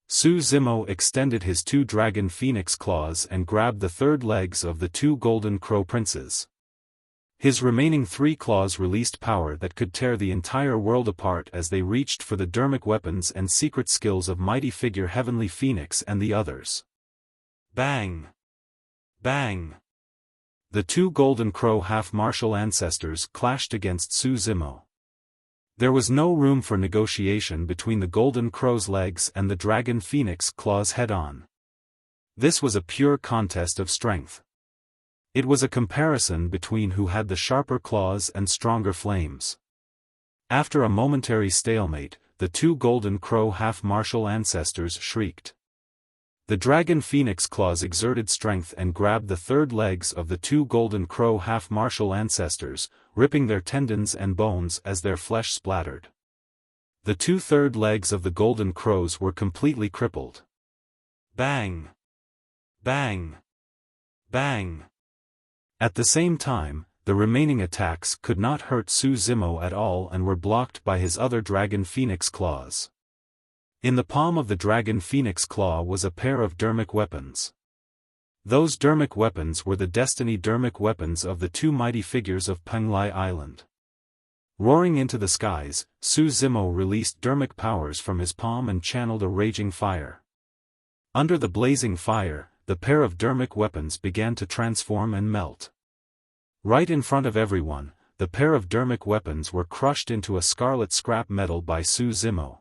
Speaker 1: Su Zimo extended his two dragon phoenix claws and grabbed the third legs of the two Golden Crow princes. His remaining three claws released power that could tear the entire world apart as they reached for the dermic weapons and secret skills of mighty figure Heavenly Phoenix and the others. Bang! Bang! The two Golden Crow half-martial ancestors clashed against Su Zimo. There was no room for negotiation between the Golden Crow's legs and the Dragon Phoenix claws head-on. This was a pure contest of strength. It was a comparison between who had the sharper claws and stronger flames. After a momentary stalemate, the two Golden Crow half-martial ancestors shrieked. The Dragon Phoenix claws exerted strength and grabbed the third legs of the two Golden Crow half-martial ancestors, ripping their tendons and bones as their flesh splattered. The two third legs of the Golden Crows were completely crippled. Bang! Bang! Bang! At the same time, the remaining attacks could not hurt Su Zimo at all and were blocked by his other Dragon Phoenix claws. In the palm of the Dragon Phoenix claw was a pair of dermic weapons. Those dermic weapons were the Destiny dermic weapons of the two mighty figures of Penglai Island. Roaring into the skies, Su Zimo released dermic powers from his palm and channeled a raging fire. Under the blazing fire, the pair of dermic weapons began to transform and melt. Right in front of everyone, the pair of dermic weapons were crushed into a scarlet scrap metal by Su Zimo.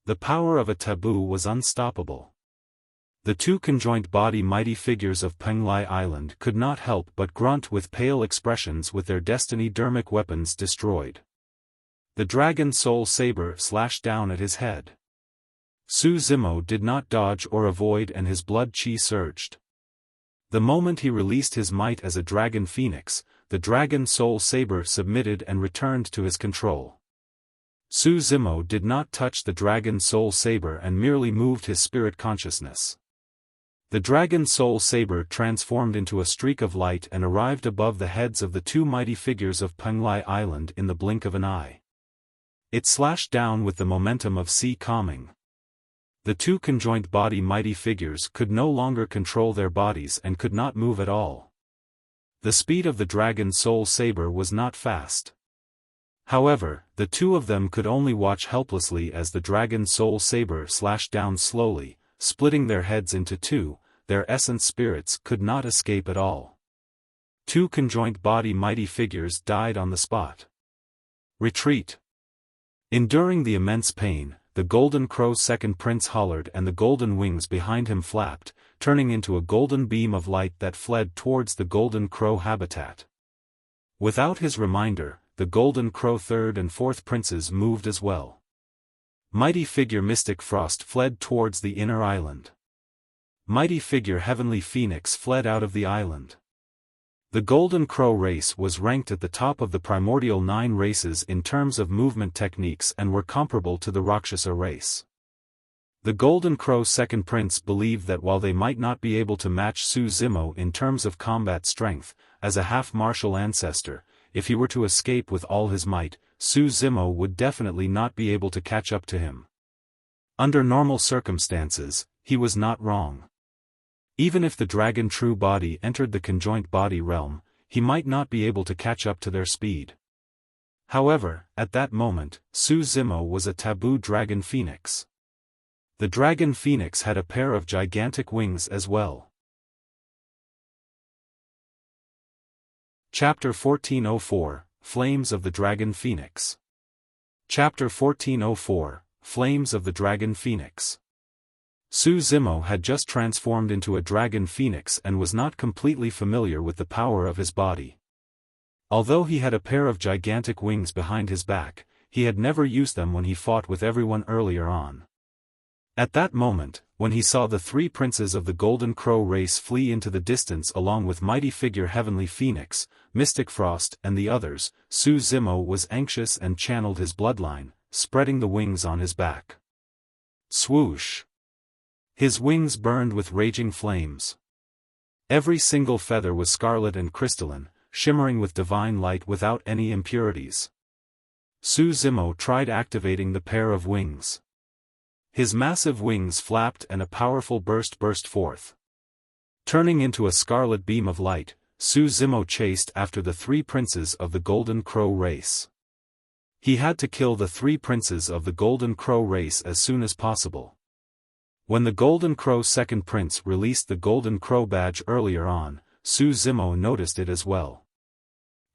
Speaker 1: The power of a taboo was unstoppable. The two conjoined body mighty figures of Penglai Island could not help but grunt with pale expressions with their Destiny dermic weapons destroyed. The Dragon Soul Saber slashed down at his head. Su Zimo did not dodge or avoid and his blood chi surged. The moment he released his might as a Dragon Phoenix, the Dragon Soul Saber submitted and returned to his control. Su Zimo did not touch the Dragon Soul Saber and merely moved his spirit consciousness. The Dragon Soul Saber transformed into a streak of light and arrived above the heads of the two mighty figures of Penglai Island in the blink of an eye. It slashed down with the momentum of sea calming. The two conjoined body mighty figures could no longer control their bodies and could not move at all. The speed of the Dragon Soul Saber was not fast. However, the two of them could only watch helplessly as the Dragon Soul Saber slashed down slowly, splitting their heads into two. Their essence spirits could not escape at all. Two conjoined body mighty figures died on the spot. Retreat. Enduring the immense pain, the Golden Crow's second prince hollered and the golden wings behind him flapped, turning into a golden beam of light that fled towards the Golden Crow habitat. Without his reminder, the Golden Crow third and fourth princes moved as well. Mighty figure Mystic Frost fled towards the inner island. Mighty figure Heavenly Phoenix fled out of the island. The Golden Crow race was ranked at the top of the primordial 9 races in terms of movement techniques and were comparable to the Rakshasa race. The Golden Crow's second prince believed that while they might not be able to match Su Zimo in terms of combat strength, as a half-martial ancestor, if he were to escape with all his might, Su Zimo would definitely not be able to catch up to him. Under normal circumstances, he was not wrong. Even if the Dragon True Body entered the conjoint body realm, he might not be able to catch up to their speed. However, at that moment, Su Zimo was a taboo Dragon Phoenix. The Dragon Phoenix had a pair of gigantic wings as well. Chapter 1404, Flames of the Dragon Phoenix. Chapter 1404, Flames of the Dragon Phoenix. Su Zimo had just transformed into a Dragon Phoenix and was not completely familiar with the power of his body. Although he had a pair of gigantic wings behind his back, he had never used them when he fought with everyone earlier on. At that moment, when he saw the 3 princes of the Golden Crow race flee into the distance along with mighty figure Heavenly Phoenix, Mystic Frost and the others, Su Zimo was anxious and channeled his bloodline, spreading the wings on his back. Swoosh! His wings burned with raging flames. Every single feather was scarlet and crystalline, shimmering with divine light without any impurities. Su Zimo tried activating the pair of wings. His massive wings flapped and a powerful burst forth. Turning into a scarlet beam of light, Su Zimo chased after the 3 princes of the Golden Crow race. He had to kill the 3 princes of the Golden Crow race as soon as possible. When the Golden Crow's second prince released the Golden Crow badge earlier on, Su Zimo noticed it as well.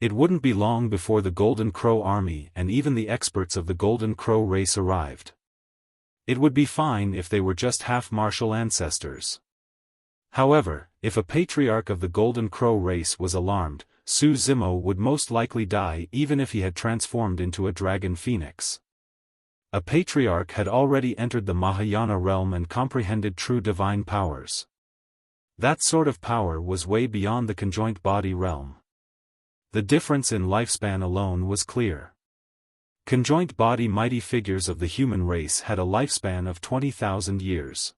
Speaker 1: It wouldn't be long before the Golden Crow army and even the experts of the Golden Crow race arrived. It would be fine if they were just half-martial ancestors. However, if a Patriarch of the Golden Crow race was alarmed, Su Zimo would most likely die even if he had transformed into a Dragon Phoenix. A Patriarch had already entered the Mahayana realm and comprehended true divine powers. That sort of power was way beyond the conjoint body realm. The difference in lifespan alone was clear. Conjoint body mighty figures of the human race had a lifespan of 20,000 years.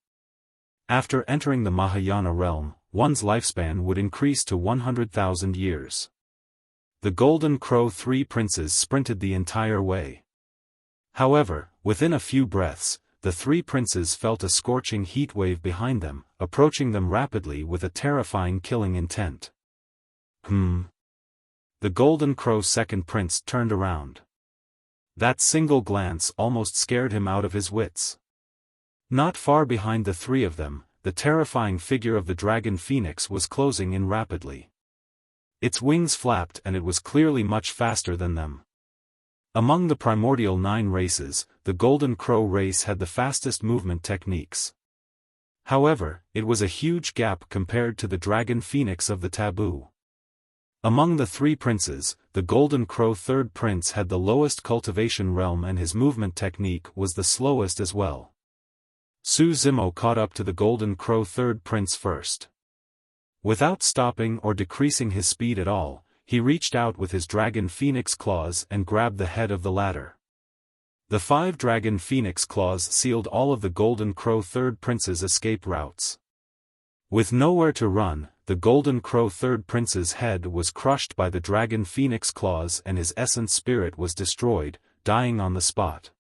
Speaker 1: After entering the Mahayana realm, one's lifespan would increase to 100,000 years. The Golden Crow 3 princes sprinted the entire way. However, within a few breaths, the 3 princes felt a scorching heat wave behind them, approaching them rapidly with a terrifying killing intent. The Golden Crow 2nd prince turned around. That single glance almost scared him out of his wits. Not far behind the 3 of them, the terrifying figure of the dragon phoenix was closing in rapidly. Its wings flapped and it was clearly much faster than them. Among the primordial 9 races, the Golden Crow race had the fastest movement techniques. However, it was a huge gap compared to the dragon phoenix of the Taboo. Among the 3 princes, the Golden Crow 3rd prince had the lowest cultivation realm and his movement technique was the slowest as well. Su Zimo caught up to the Golden Crow 3rd prince first. Without stopping or decreasing his speed at all, he reached out with his dragon phoenix claws and grabbed the head of the latter. The 5 dragon phoenix claws sealed all of the Golden Crow 3rd prince's escape routes. With nowhere to run, the Golden Crow 3rd prince's head was crushed by the dragon phoenix claws and his essence spirit was destroyed, dying on the spot.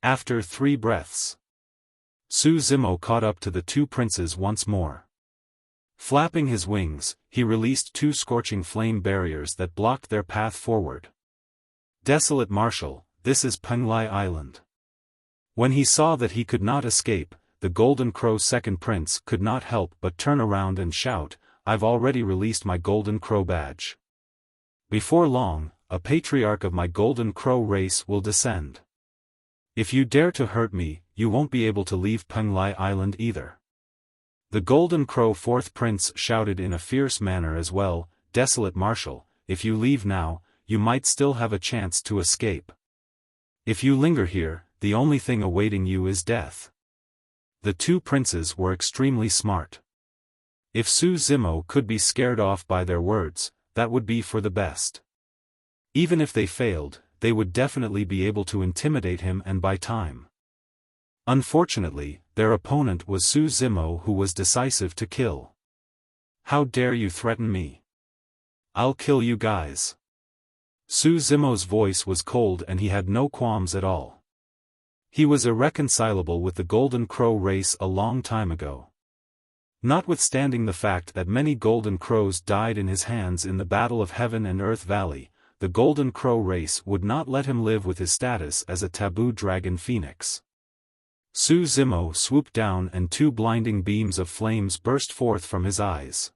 Speaker 1: After 3 breaths, Su Zimo caught up to the 2 princes once more. Flapping his wings, he released 2 scorching flame barriers that blocked their path forward. Desolate Marshal, this is Penglai Island. When he saw that he could not escape, the Golden Crow 2nd prince could not help but turn around and shout, I've already released my Golden Crow badge. Before long, a Patriarch of my Golden Crow race will descend. If you dare to hurt me, you won't be able to leave Penglai Island either. The Golden Crow 4th prince shouted in a fierce manner as well, Desolate Marshal, if you leave now, you might still have a chance to escape. If you linger here, the only thing awaiting you is death. The 2 princes were extremely smart. If Su Zimo could be scared off by their words, that would be for the best. Even if they failed, they would definitely be able to intimidate him and buy time. Unfortunately, their opponent was Su Zimo, who was decisive to kill. How dare you threaten me? I'll kill you guys. Su Zimo's voice was cold and he had no qualms at all. He was irreconcilable with the Golden Crow race a long time ago. Notwithstanding the fact that many Golden Crows died in his hands in the Battle of Heaven and Earth Valley, the Golden Crow race would not let him live with his status as a taboo dragon phoenix. Su Zimo swooped down and 2 blinding beams of flames burst forth from his eyes.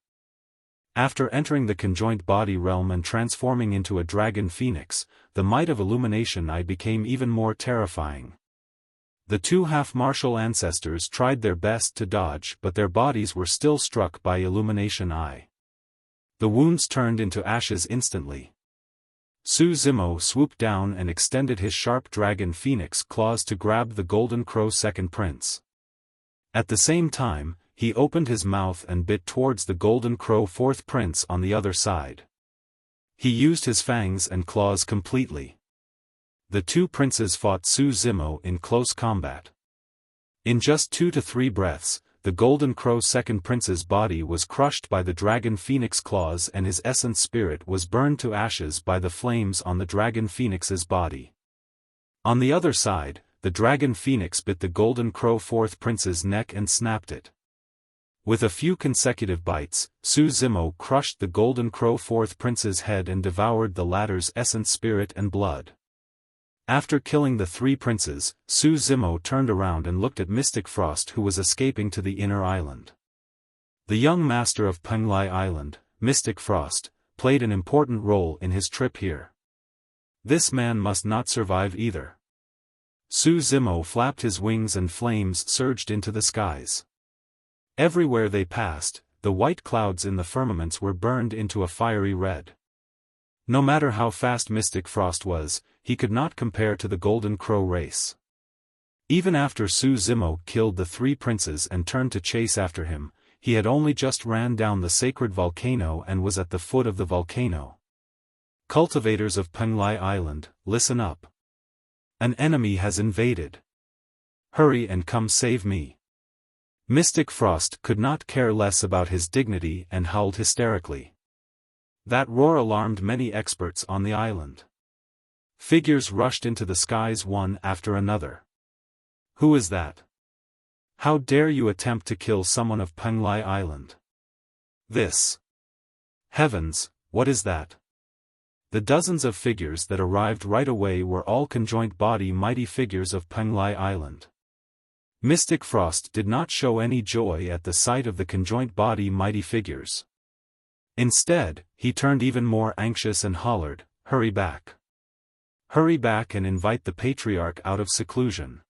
Speaker 1: After entering the conjoint body realm and transforming into a dragon phoenix, the might of Illumination Eye became even more terrifying. The 2 half-martial ancestors tried their best to dodge but their bodies were still struck by Illumination Eye. The wounds turned into ashes instantly. Su Zimo swooped down and extended his sharp dragon phoenix claws to grab the Golden Crow 2nd prince. At the same time, he opened his mouth and bit towards the Golden Crow 4th prince on the other side. He used his fangs and claws completely. The 2 princes fought Su Zimo in close combat. In just 2 to 3 breaths, the Golden Crow 2nd prince's body was crushed by the dragon phoenix claws and his essence spirit was burned to ashes by the flames on the dragon phoenix's body. On the other side, the dragon phoenix bit the Golden Crow 4th prince's neck and snapped it. With a few consecutive bites, Su Zimo crushed the Golden Crow 4th prince's head and devoured the latter's essence spirit and blood. After killing the 3 princes, Su Zimo turned around and looked at Mystic Frost, who was escaping to the inner island. The young master of Penglai Island, Mystic Frost, played an important role in his trip here. This man must not survive either. Su Zimo flapped his wings and flames surged into the skies. Everywhere they passed, the white clouds in the firmaments were burned into a fiery red. No matter how fast Mystic Frost was, he could not compare to the Golden Crow race. Even after Su Zimo killed the 3 princes and turned to chase after him, he had only just ran down the sacred volcano and was at the foot of the volcano. Cultivators of Penglai Island, listen up. An enemy has invaded. Hurry and come save me. Mystic Frost could not care less about his dignity and howled hysterically. That roar alarmed many experts on the island. Figures rushed into the skies one after another. Who is that? How dare you attempt to kill someone of Penglai Island? This. Heavens, what is that? The dozens of figures that arrived right away were all conjoined body mighty figures of Penglai Island. Mystic Frost did not show any joy at the sight of the conjoined body mighty figures. Instead, he turned even more anxious and hollered, "Hurry back! Hurry back and invite the Patriarch out of seclusion."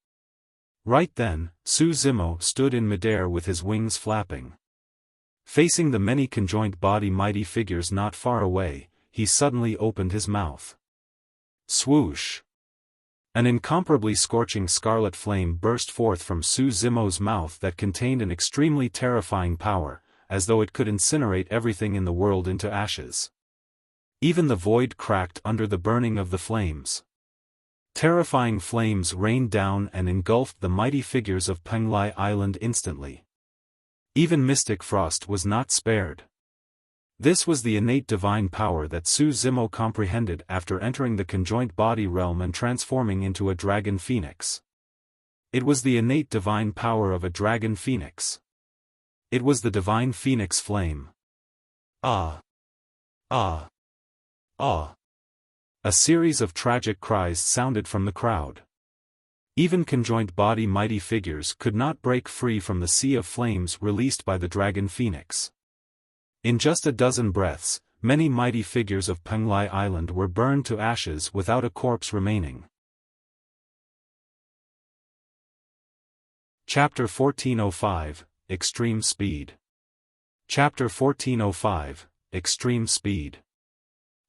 Speaker 1: Right then, Su Zimo stood in midair with his wings flapping. Facing the many conjoined body mighty figures not far away, he suddenly opened his mouth. Swoosh! An incomparably scorching scarlet flame burst forth from Su Zimo's mouth that contained an extremely terrifying power, as though it could incinerate everything in the world into ashes. Even the void cracked under the burning of the flames. Terrifying flames rained down and engulfed the mighty figures of Penglai Island instantly. Even Mystic Frost was not spared. This was the innate divine power that Su Zimo comprehended after entering the conjoined body realm and transforming into a dragon phoenix. It was the innate divine power of a dragon phoenix. It was the divine phoenix flame. Ah! Ah! Ah! A series of tragic cries sounded from the crowd. Even conjoined body mighty figures could not break free from the sea of flames released by the dragon phoenix. In just a dozen breaths, many mighty figures of Penglai Island were burned to ashes without a corpse remaining. Chapter 1405, Extreme Speed. Chapter 1405, Extreme Speed.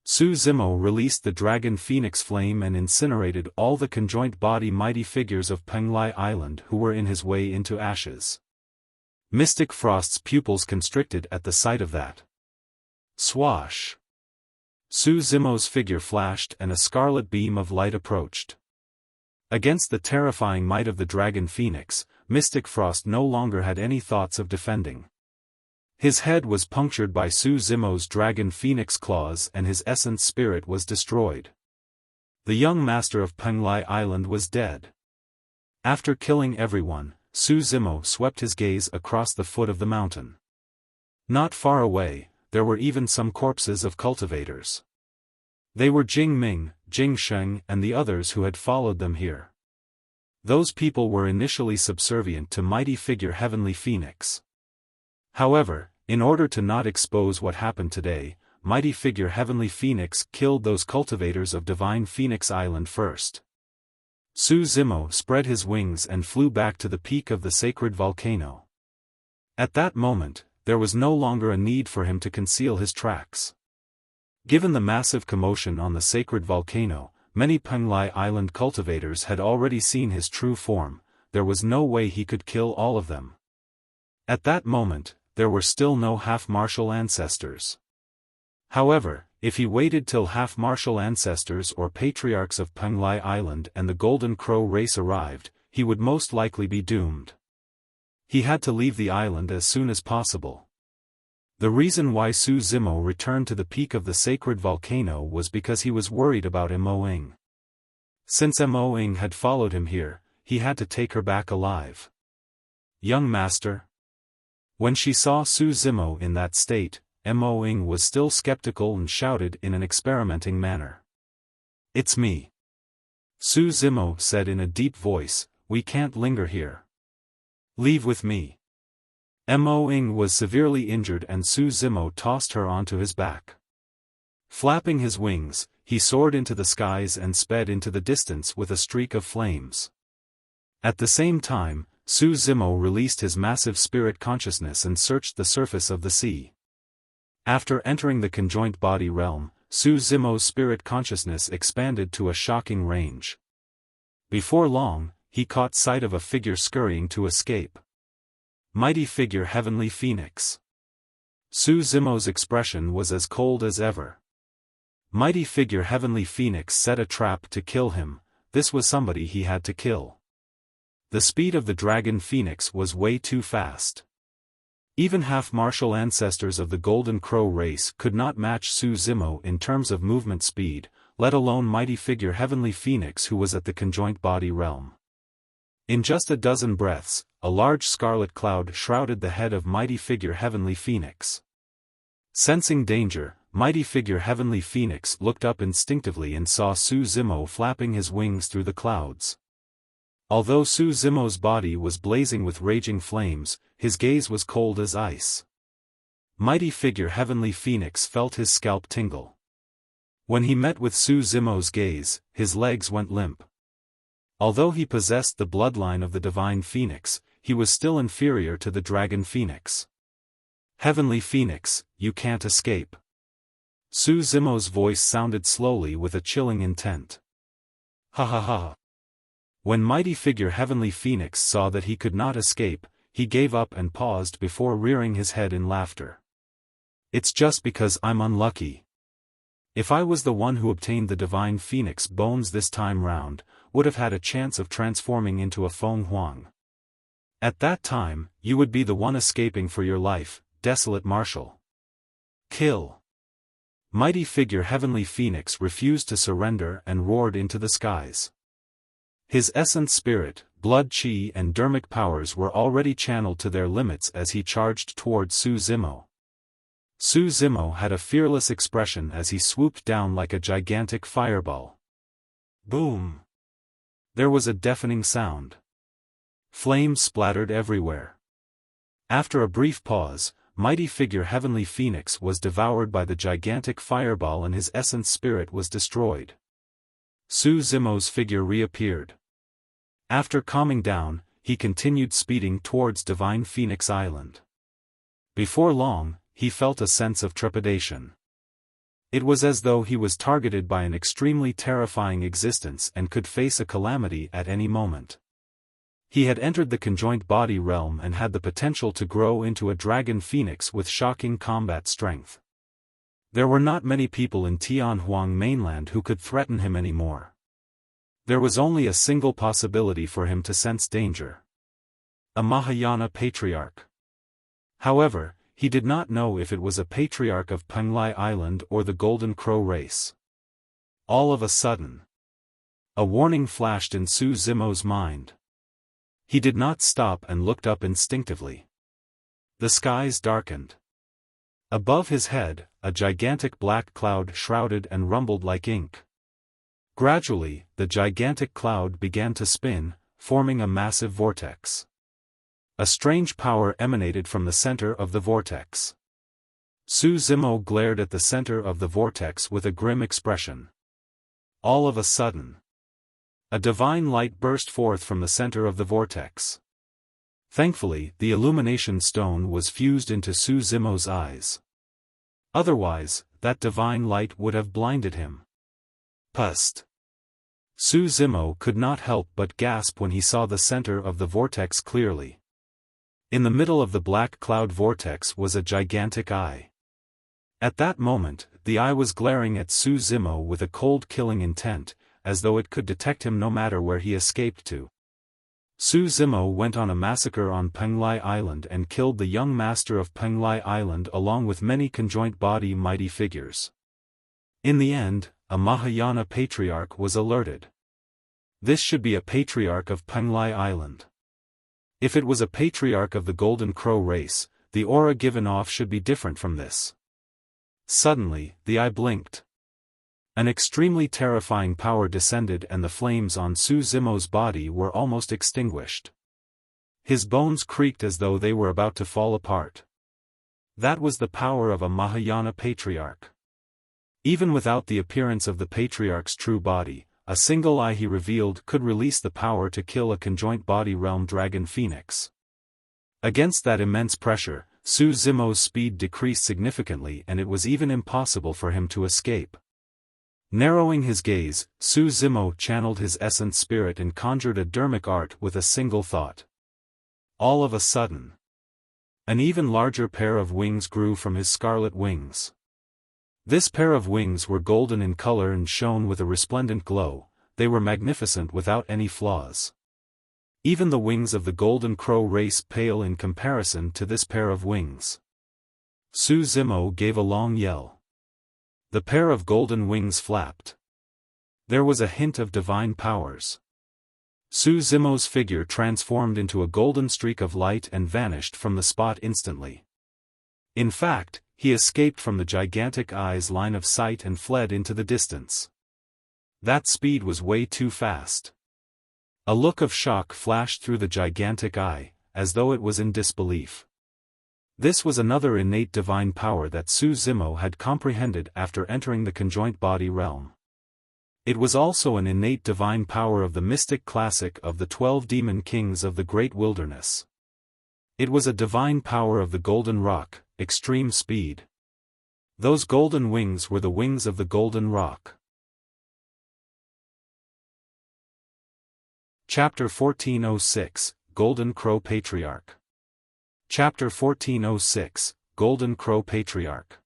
Speaker 1: Su Zimo released the dragon phoenix flame and incinerated all the conjoined body mighty figures of Penglai Island who were in his way into ashes. Mystic Frost's pupils constricted at the sight of that. Swash! Su Zimo's figure flashed and a scarlet beam of light approached. Against the terrifying might of the dragon phoenix, Mystic Frost no longer had any thoughts of defending. His head was punctured by Su Zimo's dragon phoenix claws and his essence spirit was destroyed. The young master of Penglai Island was dead. After killing everyone, Su Zimo swept his gaze across the foot of the mountain. Not far away, there were even some corpses of cultivators. They were Jing Ming, Jing Sheng and the others who had followed them here. Those people were initially subservient to mighty figure Heavenly Phoenix. However, in order to not expose what happened today, mighty figure Heavenly Phoenix killed those cultivators of Divine Phoenix Island first. Su Zimo spread his wings and flew back to the peak of the sacred volcano. At that moment, there was no longer a need for him to conceal his tracks. Given the massive commotion on the sacred volcano, many Penglai Island cultivators had already seen his true form, there was no way he could kill all of them. At that moment, there were still no half-martial ancestors. However, if he waited till half-martial ancestors or patriarchs of Penglai Island and the Golden Crow race arrived, he would most likely be doomed. He had to leave the island as soon as possible. The reason why Su Zimo returned to the peak of the sacred volcano was because he was worried about Mo Ing. Since Mo Ing had followed him here, he had to take her back alive. Young master. When she saw Su Zimo in that state, Mo Ing was still skeptical and shouted in an experimenting manner. "It's me." Su Zimo said in a deep voice, "We can't linger here. Leave with me." Mo Ing was severely injured and Su Zimo tossed her onto his back. Flapping his wings, he soared into the skies and sped into the distance with a streak of flames. At the same time, Su Zimo released his massive spirit consciousness and searched the surface of the sea. After entering the conjoined body realm, Su Zimo's spirit consciousness expanded to a shocking range. Before long, he caught sight of a figure scurrying to escape. Mighty figure Heavenly Phoenix. Su Zimo's expression was as cold as ever. Mighty figure Heavenly Phoenix set a trap to kill him. This was somebody he had to kill. The speed of the Dragon Phoenix was way too fast. Even half-martial ancestors of the Golden Crow race could not match Su Zimo in terms of movement speed, let alone mighty figure Heavenly Phoenix who was at the conjoint body realm. In just a dozen breaths, a large scarlet cloud shrouded the head of mighty figure Heavenly Phoenix. Sensing danger, mighty figure Heavenly Phoenix looked up instinctively and saw Su Zimo flapping his wings through the clouds. Although Su Zimo's body was blazing with raging flames, his gaze was cold as ice. Mighty figure Heavenly Phoenix felt his scalp tingle. When he met with Su Zimo's gaze, his legs went limp. Although he possessed the bloodline of the Divine Phoenix, he was still inferior to the Dragon Phoenix. Heavenly Phoenix, you can't escape. Su Zimo's voice sounded slowly with a chilling intent. Ha ha ha. When mighty figure Heavenly Phoenix saw that he could not escape, he gave up and paused before rearing his head in laughter. It's just because I'm unlucky. If I was the one who obtained the Divine Phoenix bones this time round, would have had a chance of transforming into a Feng Huang. At that time, you would be the one escaping for your life, Desolate Marshal. Kill. Mighty figure Heavenly Phoenix refused to surrender and roared into the skies. His essence spirit, blood chi and dermic powers were already channeled to their limits as he charged toward Su Zimo. Su Zimo had a fearless expression as he swooped down like a gigantic fireball. Boom! There was a deafening sound. Flames splattered everywhere. After a brief pause, mighty figure Heavenly Phoenix was devoured by the gigantic fireball and his essence spirit was destroyed. Su Zimo's figure reappeared. After calming down, he continued speeding towards Divine Phoenix Island. Before long, he felt a sense of trepidation. It was as though he was targeted by an extremely terrifying existence and could face a calamity at any moment. He had entered the conjoint body realm and had the potential to grow into a dragon phoenix with shocking combat strength. There were not many people in Tianhuang mainland who could threaten him anymore. There was only a single possibility for him to sense danger. A Mahayana Patriarch. However, he did not know if it was a Patriarch of Penglai Island or the Golden Crow race. All of a sudden, a warning flashed in Su Zimo's mind. He did not stop and looked up instinctively. The skies darkened. Above his head, a gigantic black cloud shrouded and rumbled like ink. Gradually, the gigantic cloud began to spin, forming a massive vortex. A strange power emanated from the center of the vortex. Su Zimo glared at the center of the vortex with a grim expression. All of a sudden, a divine light burst forth from the center of the vortex. Thankfully, the illumination stone was fused into Su Zimo's eyes. Otherwise, that divine light would have blinded him. Pust. Su Zimo could not help but gasp when he saw the center of the vortex clearly. In the middle of the black cloud vortex was a gigantic eye. At that moment, the eye was glaring at Su Zimo with a cold killing intent, as though it could detect him no matter where he escaped to. Su Zimo went on a massacre on Penglai Island and killed the young master of Penglai Island along with many conjoint body mighty figures. In the end, a Mahayana Patriarch was alerted. This should be a Patriarch of Penglai Island. If it was a Patriarch of the Golden Crow race, the aura given off should be different from this. Suddenly, the eye blinked. An extremely terrifying power descended and the flames on Su Zimo's body were almost extinguished. His bones creaked as though they were about to fall apart. That was the power of a Mahayana Patriarch. Even without the appearance of the Patriarch's true body, a single eye he revealed could release the power to kill a conjoint body realm dragon phoenix. Against that immense pressure, Su Zimo's speed decreased significantly and it was even impossible for him to escape. Narrowing his gaze, Su Zimo channeled his essence spirit and conjured a dermic art with a single thought. All of a sudden, an even larger pair of wings grew from his scarlet wings. This pair of wings were golden in color and shone with a resplendent glow, they were magnificent without any flaws. Even the wings of the Golden Crow race pale in comparison to this pair of wings. Su Zimo gave a long yell. The pair of golden wings flapped. There was a hint of divine powers. Su Zimo's figure transformed into a golden streak of light and vanished from the spot instantly. In fact, he escaped from the gigantic eye's line of sight and fled into the distance. That speed was way too fast. A look of shock flashed through the gigantic eye, as though it was in disbelief. This was another innate divine power that Su Zimo had comprehended after entering the conjoint body realm. It was also an innate divine power of the mystic classic of the 12 demon kings of the great wilderness. It was a divine power of the golden rock, extreme speed. Those golden wings were the wings of the golden rock. Chapter 1406, Golden Crow Patriarch. Chapter 1406, Golden Crow Patriarch.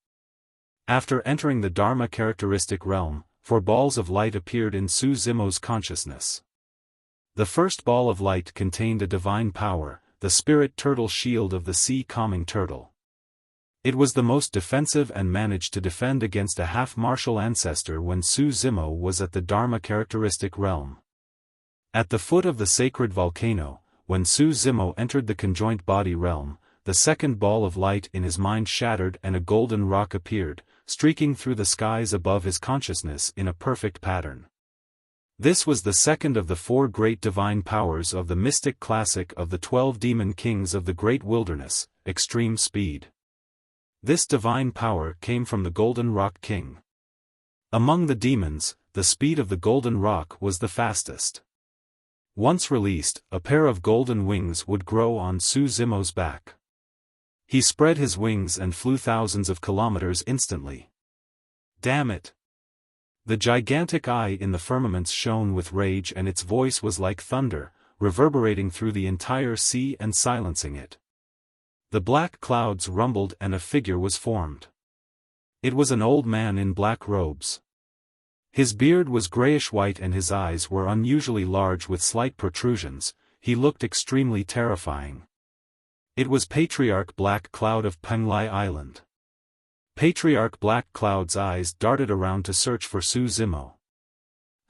Speaker 1: After entering the Dharma characteristic realm, 4 balls of light appeared in Su Zimo's consciousness. The first ball of light contained a divine power, the spirit turtle shield of the sea calming turtle. It was the most defensive and managed to defend against a half-martial ancestor when Su Zimo was at the Dharma characteristic realm. At the foot of the sacred volcano, when Su Zimo entered the conjoint body realm, the second ball of light in his mind shattered and a golden rock appeared, streaking through the skies above his consciousness in a perfect pattern. This was the second of the 4 great divine powers of the mystic classic of the 12 demon kings of the great wilderness, extreme speed. This divine power came from the Golden Rock King. Among the demons, the speed of the Golden Rock was the fastest. Once released, a pair of golden wings would grow on Su Zimo's back. He spread his wings and flew thousands of kilometers instantly. Damn it! The gigantic eye in the firmaments shone with rage and its voice was like thunder, reverberating through the entire sea and silencing it. The black clouds rumbled and a figure was formed. It was an old man in black robes. His beard was grayish-white and his eyes were unusually large with slight protrusions. He looked extremely terrifying. It was Patriarch Black Cloud of Penglai Island. Patriarch Black Cloud's eyes darted around to search for Su Zimo.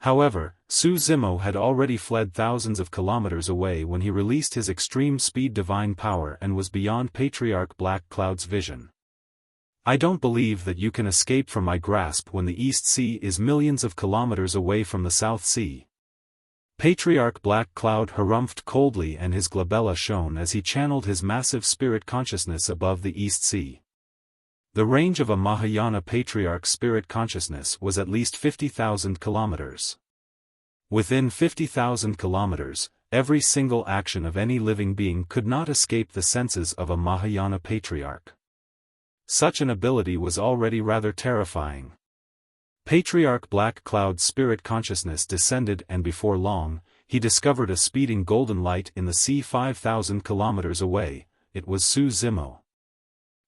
Speaker 1: However, Su Zimo had already fled thousands of kilometers away when he released his extreme speed divine power and was beyond Patriarch Black Cloud's vision. I don't believe that you can escape from my grasp when the East Sea is millions of kilometers away from the South Sea. Patriarch Black Cloud harumphed coldly and his glabella shone as he channeled his massive spirit consciousness above the East Sea. The range of a Mahayana Patriarch spirit consciousness was at least 50,000 kilometers. Within 50,000 kilometers, every single action of any living being could not escape the senses of a Mahayana Patriarch. Such an ability was already rather terrifying. Patriarch Black Cloud's spirit consciousness descended and before long, he discovered a speeding golden light in the sea 5,000 kilometers away. It was Su Zimo.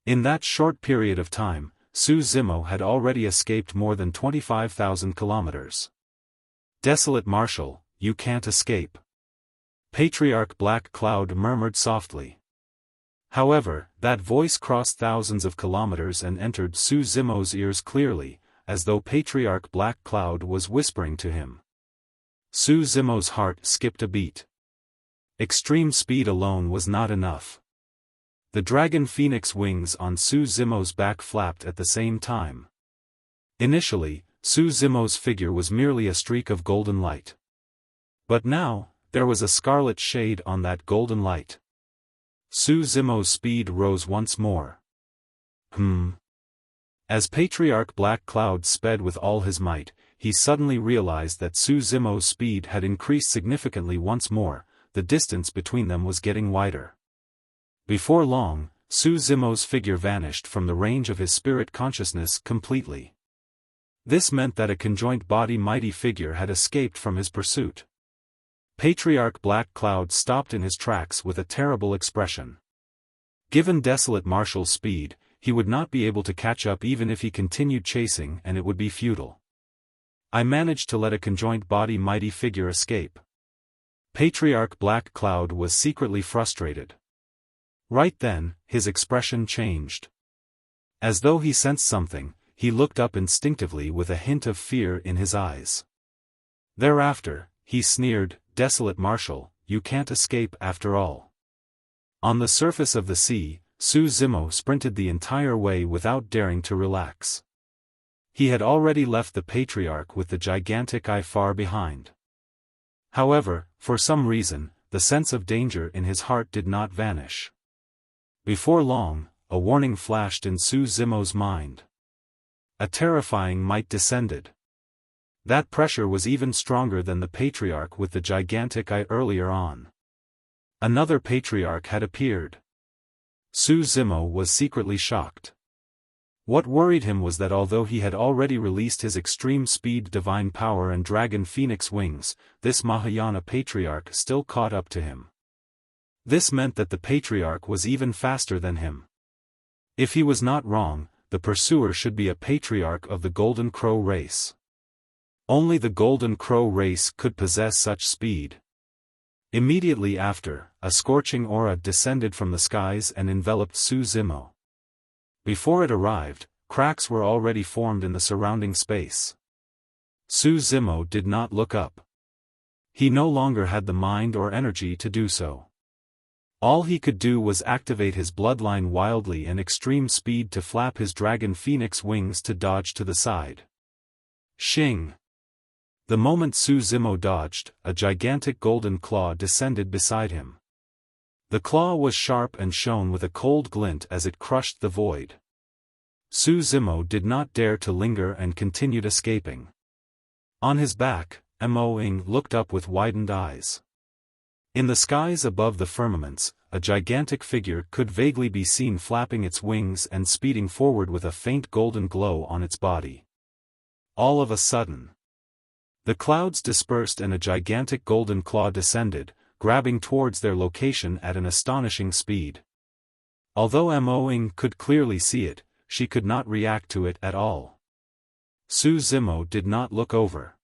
Speaker 1: In that short period of time, Su Zimo had already escaped more than 25,000 kilometers. Desolate Marshal, you can't escape. Patriarch Black Cloud murmured softly. However, that voice crossed thousands of kilometers and entered Su Zimo's ears clearly, as though Patriarch Black Cloud was whispering to him. Su Zimo's heart skipped a beat. Extreme speed alone was not enough. The dragon phoenix wings on Su Zimo's back flapped at the same time. Initially, Su Zimo's figure was merely a streak of golden light. But now, there was a scarlet shade on that golden light. Su Zimo's speed rose once more. As Patriarch Black Cloud sped with all his might, he suddenly realized that Su Zimo's speed had increased significantly once more. The distance between them was getting wider. Before long, Su Zimo's figure vanished from the range of his spirit consciousness completely. This meant that a conjoint body mighty figure had escaped from his pursuit. Patriarch Black Cloud stopped in his tracks with a terrible expression. Given Desolate Marshal's speed, he would not be able to catch up even if he continued chasing, and it would be futile. I managed to let a conjoint body mighty figure escape. Patriarch Black Cloud was secretly frustrated. Right then, his expression changed. As though he sensed something, he looked up instinctively with a hint of fear in his eyes. Thereafter, he sneered, "Desolate Marshal, you can't escape after all." On the surface of the sea, Su Zimo sprinted the entire way without daring to relax. He had already left the Patriarch with the gigantic eye far behind. However, for some reason, the sense of danger in his heart did not vanish. Before long, a warning flashed in Su Zimo's mind. A terrifying might descended. That pressure was even stronger than the Patriarch with the gigantic eye earlier on. Another Patriarch had appeared. Su Zimo was secretly shocked. What worried him was that although he had already released his extreme speed divine power and dragon phoenix wings, this Mahayana Patriarch still caught up to him. This meant that the Patriarch was even faster than him. If he was not wrong, the pursuer should be a Patriarch of the Golden Crow race. Only the Golden Crow race could possess such speed. Immediately after, a scorching aura descended from the skies and enveloped Su Zimo. Before it arrived, cracks were already formed in the surrounding space. Su Zimo did not look up. He no longer had the mind or energy to do so. All he could do was activate his bloodline wildly and extreme speed to flap his dragon phoenix wings to dodge to the side. Shing! The moment Su Zimo dodged, a gigantic golden claw descended beside him. The claw was sharp and shone with a cold glint as it crushed the void. Su Zimo did not dare to linger and continued escaping. On his back, Mo-ing looked up with widened eyes. In the skies above the firmaments, a gigantic figure could vaguely be seen flapping its wings and speeding forward with a faint golden glow on its body. All of a sudden, the clouds dispersed and a gigantic golden claw descended, grabbing towards their location at an astonishing speed. Although Mo-ing could clearly see it, she could not react to it at all. Su Zimo did not look over.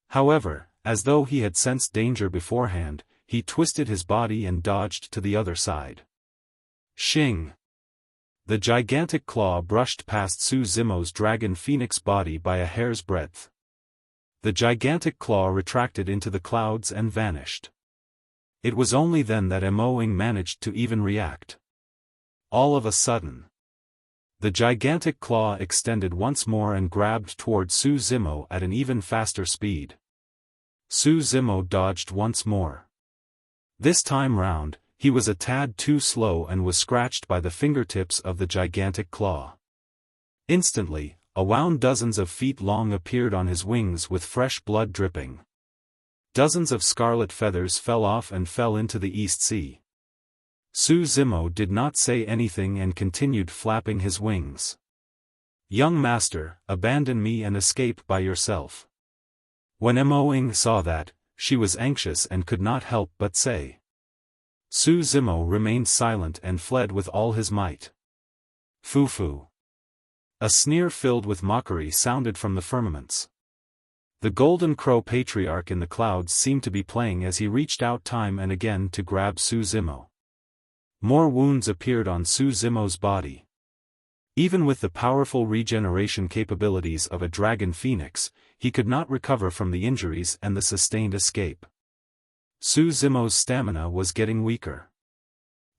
Speaker 1: However, as though he had sensed danger beforehand, he twisted his body and dodged to the other side. Shing! The gigantic claw brushed past Su Zimo's dragon phoenix body by a hair's breadth. The gigantic claw retracted into the clouds and vanished. It was only then that Mo-ing managed to even react. All of a sudden, the gigantic claw extended once more and grabbed toward Su Zimo at an even faster speed. Su Zimo dodged once more. This time round, he was a tad too slow and was scratched by the fingertips of the gigantic claw. Instantly, a wound dozens of feet long appeared on his wings with fresh blood dripping. Dozens of scarlet feathers fell off and fell into the East Sea. Su Zimo did not say anything and continued flapping his wings. "Young master, abandon me and escape by yourself." When Mo-ing saw that, she was anxious and could not help but say. Su Zimo remained silent and fled with all his might. Foo-foo. A sneer filled with mockery sounded from the firmaments. The Golden Crow Patriarch in the clouds seemed to be playing as he reached out time and again to grab Su Zimo. More wounds appeared on Su Zimo's body. Even with the powerful regeneration capabilities of a dragon phoenix, he could not recover from the injuries and the sustained escape. Su Zimo's stamina was getting weaker.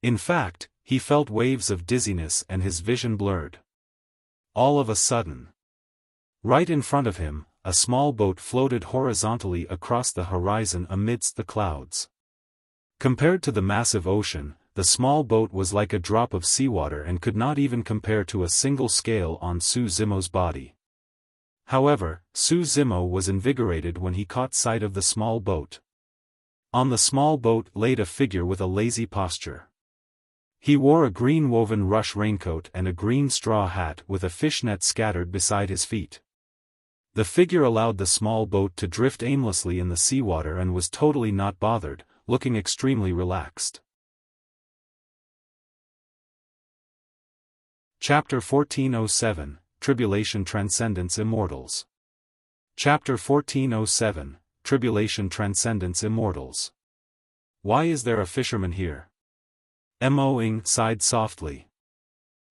Speaker 1: In fact, he felt waves of dizziness and his vision blurred. All of a sudden, right in front of him, a small boat floated horizontally across the horizon amidst the clouds. Compared to the massive ocean, the small boat was like a drop of seawater and could not even compare to a single scale on Su Zimo's body. However, Su Zimo was invigorated when he caught sight of the small boat. On the small boat laid a figure with a lazy posture. He wore a green woven rush raincoat and a green straw hat with a fishnet scattered beside his feet. The figure allowed the small boat to drift aimlessly in the seawater and was totally not bothered, looking extremely relaxed. Chapter 1407, Tribulation Transcendence Immortals. Chapter 1407, Tribulation Transcendence Immortals. Why is there a fisherman here? Mo-ing sighed softly.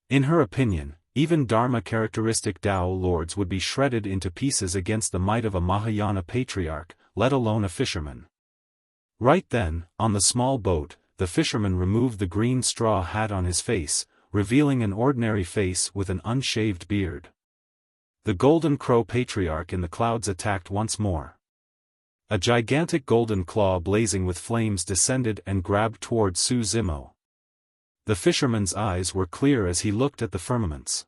Speaker 1: In her opinion, even Dharma-characteristic Tao lords would be shredded into pieces against the might of a Mahayana patriarch, let alone a fisherman. Right then, on the small boat, the fisherman removed the green straw hat on his face, revealing an ordinary face with an unshaved beard. The Golden Crow Patriarch in the clouds attacked once more. A gigantic golden claw blazing with flames descended and grabbed toward Su Zimo. The fisherman's eyes were clear as he looked at the firmaments.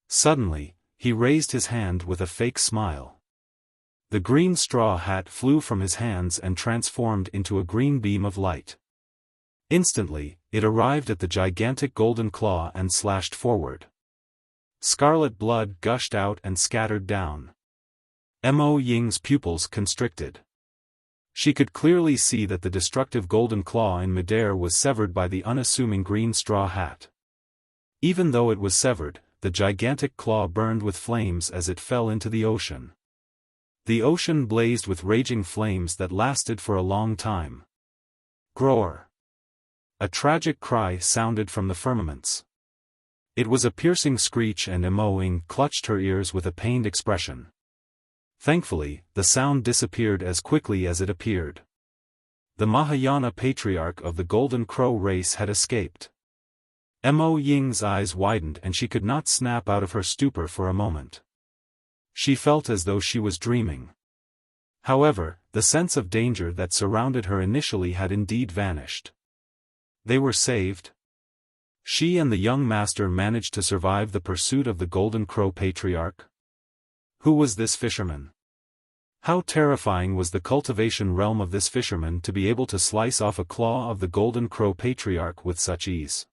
Speaker 1: Suddenly, he raised his hand with a fake smile. The green straw hat flew from his hands and transformed into a green beam of light. Instantly, it arrived at the gigantic golden claw and slashed forward. Scarlet blood gushed out and scattered down. Mo Ying's pupils constricted. She could clearly see that the destructive golden claw in midair was severed by the unassuming green straw hat. Even though it was severed, the gigantic claw burned with flames as it fell into the ocean. The ocean blazed with raging flames that lasted for a long time. Groar! A tragic cry sounded from the firmaments. It was a piercing screech and Mo Ying clutched her ears with a pained expression. Thankfully, the sound disappeared as quickly as it appeared. The Mahayana patriarch of the Golden Crow race had escaped. Mo Ying's eyes widened and she could not snap out of her stupor for a moment. She felt as though she was dreaming. However, the sense of danger that surrounded her initially had indeed vanished. They were saved. She and the young master managed to survive the pursuit of the Golden Crow Patriarch. Who was this fisherman? How terrifying was the cultivation realm of this fisherman to be able to slice off a claw of the Golden Crow Patriarch with such ease.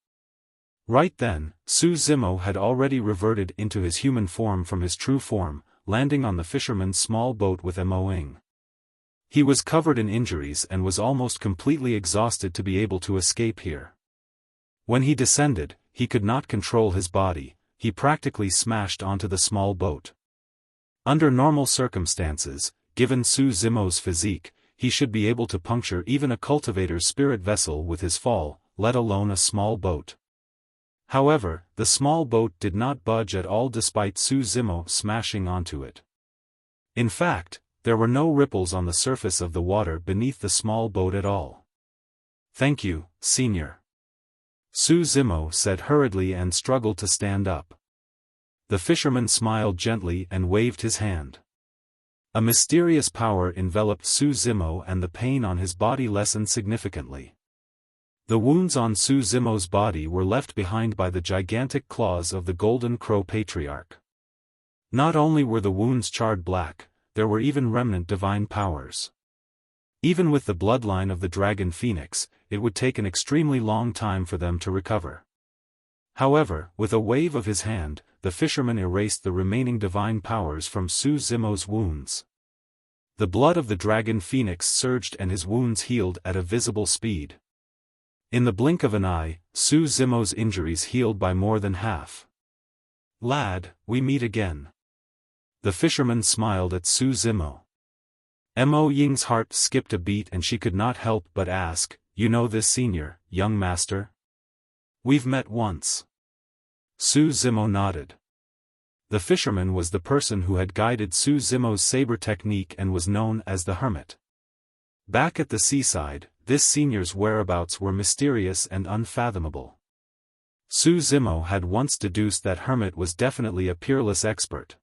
Speaker 1: Right then, Su Zimo had already reverted into his human form from his true form, landing on the fisherman's small boat with Mo Ying. He was covered in injuries and was almost completely exhausted to be able to escape here. When he descended, he could not control his body, he practically smashed onto the small boat. Under normal circumstances, given Su Zimo's physique, he should be able to puncture even a cultivator's spirit vessel with his fall, let alone a small boat. However, the small boat did not budge at all despite Su Zimo smashing onto it. In fact, there were no ripples on the surface of the water beneath the small boat at all. "Thank you, Senior," Su Zimo said hurriedly and struggled to stand up. The fisherman smiled gently and waved his hand. A mysterious power enveloped Su Zimo and the pain on his body lessened significantly. The wounds on Su Zimo's body were left behind by the gigantic claws of the Golden Crow Patriarch. Not only were the wounds charred black, there were even remnant divine powers. Even with the bloodline of the Dragon Phoenix, it would take an extremely long time for them to recover. However, with a wave of his hand, the fisherman erased the remaining divine powers from Su Zimo's wounds. The blood of the Dragon Phoenix surged and his wounds healed at a visible speed. In the blink of an eye, Su Zimo's injuries healed by more than half. "Lad, we meet again." The fisherman smiled at Su Zimo. Mo Ying's heart skipped a beat and she could not help but ask, "You know this senior, young master? We've met once." Su Zimo nodded. The fisherman was the person who had guided Su Zimo's saber technique and was known as the Hermit. Back at the seaside, this senior's whereabouts were mysterious and unfathomable. Su Zimo had once deduced that Hermit was definitely a peerless expert.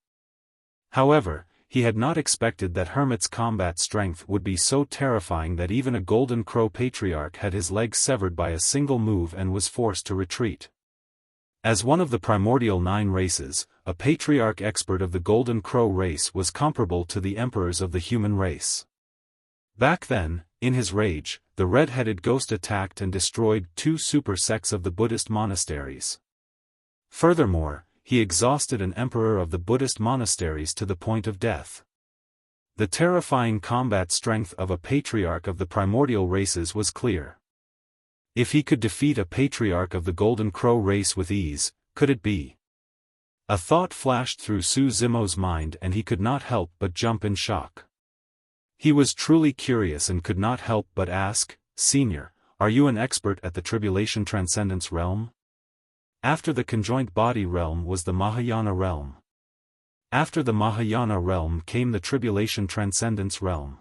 Speaker 1: However, he had not expected that Hermit's combat strength would be so terrifying that even a Golden Crow Patriarch had his legs severed by a single move and was forced to retreat. As one of the primordial 9 races, a Patriarch expert of the Golden Crow race was comparable to the emperors of the human race. Back then, in his rage, the red-headed ghost attacked and destroyed 2 super sects of the Buddhist monasteries. Furthermore, he exhausted an emperor of the Buddhist monasteries to the point of death. The terrifying combat strength of a patriarch of the primordial races was clear. If he could defeat a patriarch of the Golden Crow race with ease, could it be? A thought flashed through Su Zimo's mind and he could not help but jump in shock. He was truly curious and could not help but ask, Senior, are you an expert at the Tribulation Transcendence realm? After the conjoined body realm was the Mahayana realm. After the Mahayana realm came the Tribulation Transcendence realm.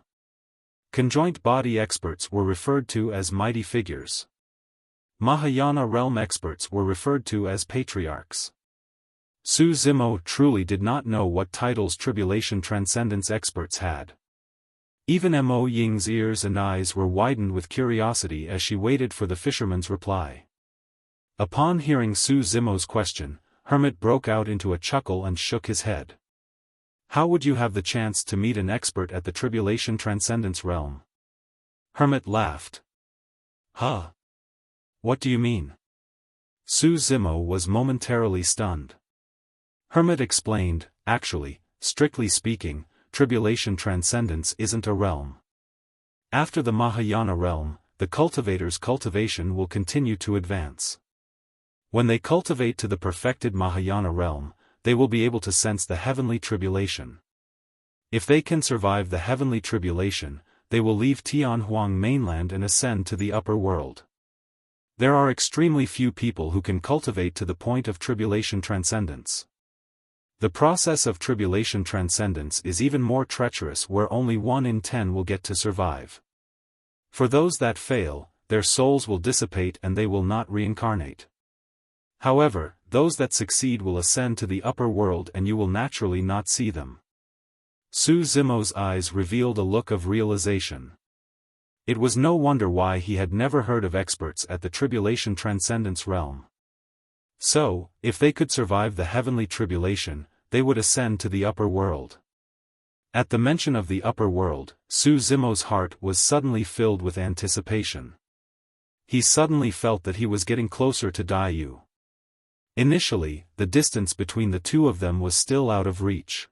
Speaker 1: Conjoined body experts were referred to as mighty figures. Mahayana realm experts were referred to as patriarchs. Su Zimo truly did not know what titles Tribulation Transcendence experts had. Even Mo Ying's ears and eyes were widened with curiosity as she waited for the fisherman's reply. Upon hearing Su Zimo's question, Hermit broke out into a chuckle and shook his head. How would you have the chance to meet an expert at the Tribulation Transcendence realm? Hermit laughed. Huh? What do you mean? Su Zimo was momentarily stunned. Hermit explained, actually, strictly speaking, Tribulation Transcendence isn't a realm. After the Mahayana realm, the cultivator's cultivation will continue to advance. When they cultivate to the perfected Mahayana realm, they will be able to sense the heavenly tribulation. If they can survive the heavenly tribulation, they will leave Tianhuang mainland and ascend to the upper world. There are extremely few people who can cultivate to the point of Tribulation Transcendence. The process of Tribulation Transcendence is even more treacherous, where only 1 in 10 will get to survive. For those that fail, their souls will dissipate and they will not reincarnate. However, those that succeed will ascend to the upper world and you will naturally not see them. Su Zimo's eyes revealed a look of realization. It was no wonder why he had never heard of experts at the Tribulation Transcendence realm. So, if they could survive the heavenly tribulation, they would ascend to the upper world. At the mention of the upper world, Su Zimo's heart was suddenly filled with anticipation. He suddenly felt that he was getting closer to Daiyu. Initially, the distance between the two of them was still out of reach.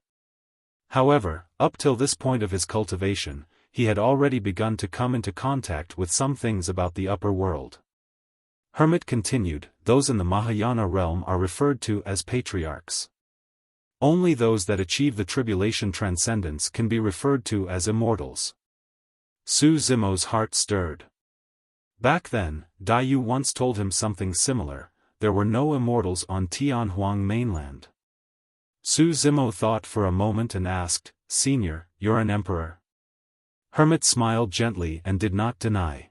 Speaker 1: However, up till this point of his cultivation, he had already begun to come into contact with some things about the upper world. Hermit continued, those in the Mahayana realm are referred to as patriarchs. Only those that achieve the Tribulation Transcendence can be referred to as immortals. Su Zimo's heart stirred. Back then, Daiyu once told him something similar. There were no immortals on Tianhuang mainland. Su Zimo thought for a moment and asked, Senior, you're an emperor? Hermit smiled gently and did not deny.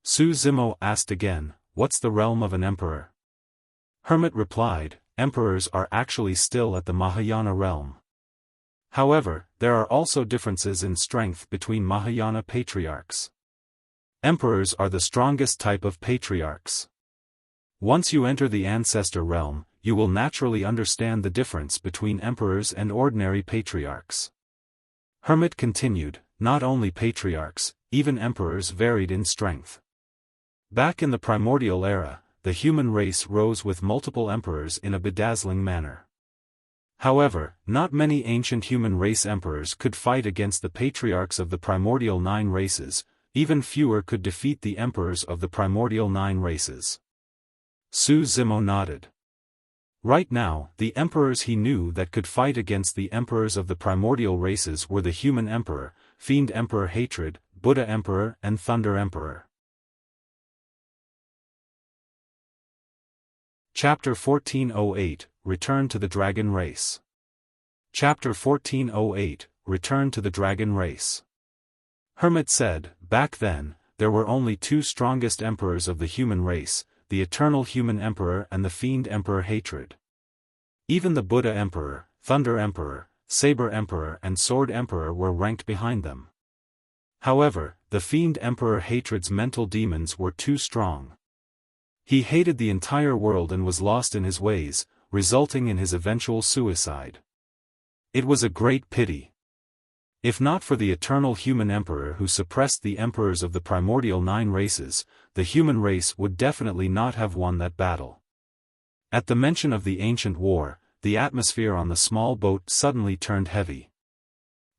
Speaker 1: Su Zimo asked again, what's the realm of an emperor? Hermit replied, emperors are actually still at the Mahayana realm. However, there are also differences in strength between Mahayana patriarchs. Emperors are the strongest type of patriarchs. Once you enter the Ancestor realm, you will naturally understand the difference between emperors and ordinary patriarchs. Hermit continued, not only patriarchs, even emperors varied in strength. Back in the primordial era, the human race rose with multiple emperors in a bedazzling manner. However, not many ancient human race emperors could fight against the patriarchs of the primordial 9 races, even fewer could defeat the emperors of the primordial 9 races. Su Zimo nodded. Right now, the emperors he knew that could fight against the emperors of the primordial races were the Human Emperor, Fiend Emperor Hatred, Buddha Emperor and Thunder Emperor. Chapter 1408, Return to the Dragon Race. Chapter 1408, Return to the Dragon Race. Hermit said, back then, there were only 2 strongest emperors of the human race, the Eternal Human Emperor and the Fiend Emperor Hatred. Even the Buddha Emperor, Thunder Emperor, Saber Emperor and Sword Emperor were ranked behind them. However, the Fiend Emperor Hatred's mental demons were too strong. He hated the entire world and was lost in his ways, resulting in his eventual suicide. It was a great pity. If not for the Eternal Human Emperor who suppressed the emperors of the primordial 9 races, the human race would definitely not have won that battle. At the mention of the ancient war, the atmosphere on the small boat suddenly turned heavy.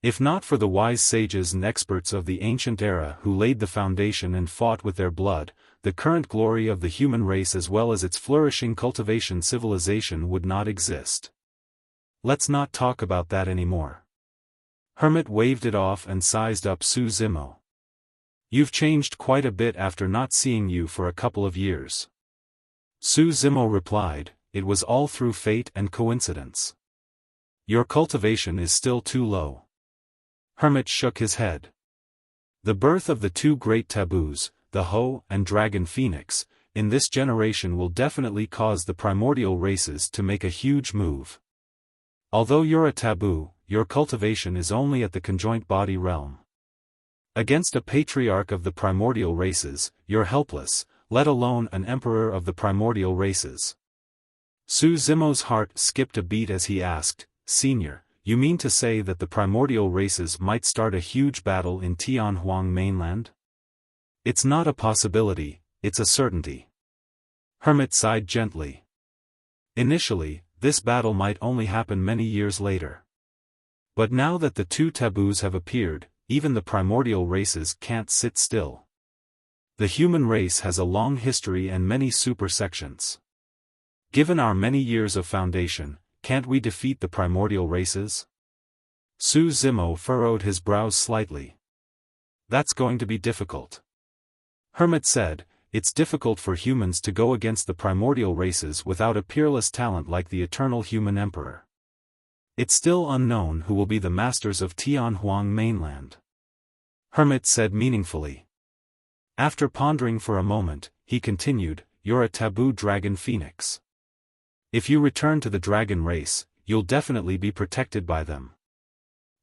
Speaker 1: If not for the wise sages and experts of the ancient era who laid the foundation and fought with their blood, the current glory of the human race as well as its flourishing cultivation civilization would not exist. Let's not talk about that anymore. Hermit waved it off and sized up Su Zimo. You've changed quite a bit after not seeing you for a couple of years. Su Zimo replied, it was all through fate and coincidence. Your cultivation is still too low. Hermit shook his head. The birth of the two great taboos, the Ho and Dragon Phoenix, in this generation will definitely cause the primordial races to make a huge move. Although you're a taboo, your cultivation is only at the conjoint body realm. Against a patriarch of the primordial races, you're helpless, let alone an emperor of the primordial races. Su Zimo's heart skipped a beat as he asked, Senior, you mean to say that the primordial races might start a huge battle in Tianhuang mainland? It's not a possibility, it's a certainty. Hermit sighed gently. Initially, this battle might only happen many years later. But now that the two taboos have appeared, even the primordial races can't sit still. The human race has a long history and many super-sections. Given our many years of foundation, can't we defeat the primordial races? Su Zimo furrowed his brows slightly. That's going to be difficult. Hermit said, it's difficult for humans to go against the primordial races without a peerless talent like the eternal human emperor. It's still unknown who will be the masters of Tianhuang mainland. Hermit said meaningfully. After pondering for a moment, he continued, you're a taboo dragon phoenix. If you return to the dragon race, you'll definitely be protected by them.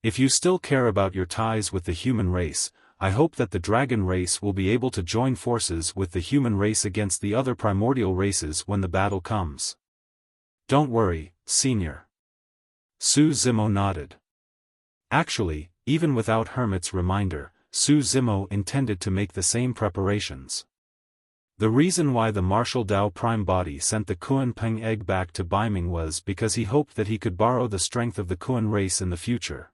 Speaker 1: If you still care about your ties with the human race, I hope that the dragon race will be able to join forces with the human race against the other primordial races when the battle comes. Don't worry, Senior. Su Zimo nodded. Actually, even without Hermit's reminder, Su Zimo intended to make the same preparations. The reason why the Martial Dao Prime Body sent the Kuan Peng egg back to Baiming was because he hoped that he could borrow the strength of the Kuan race in the future.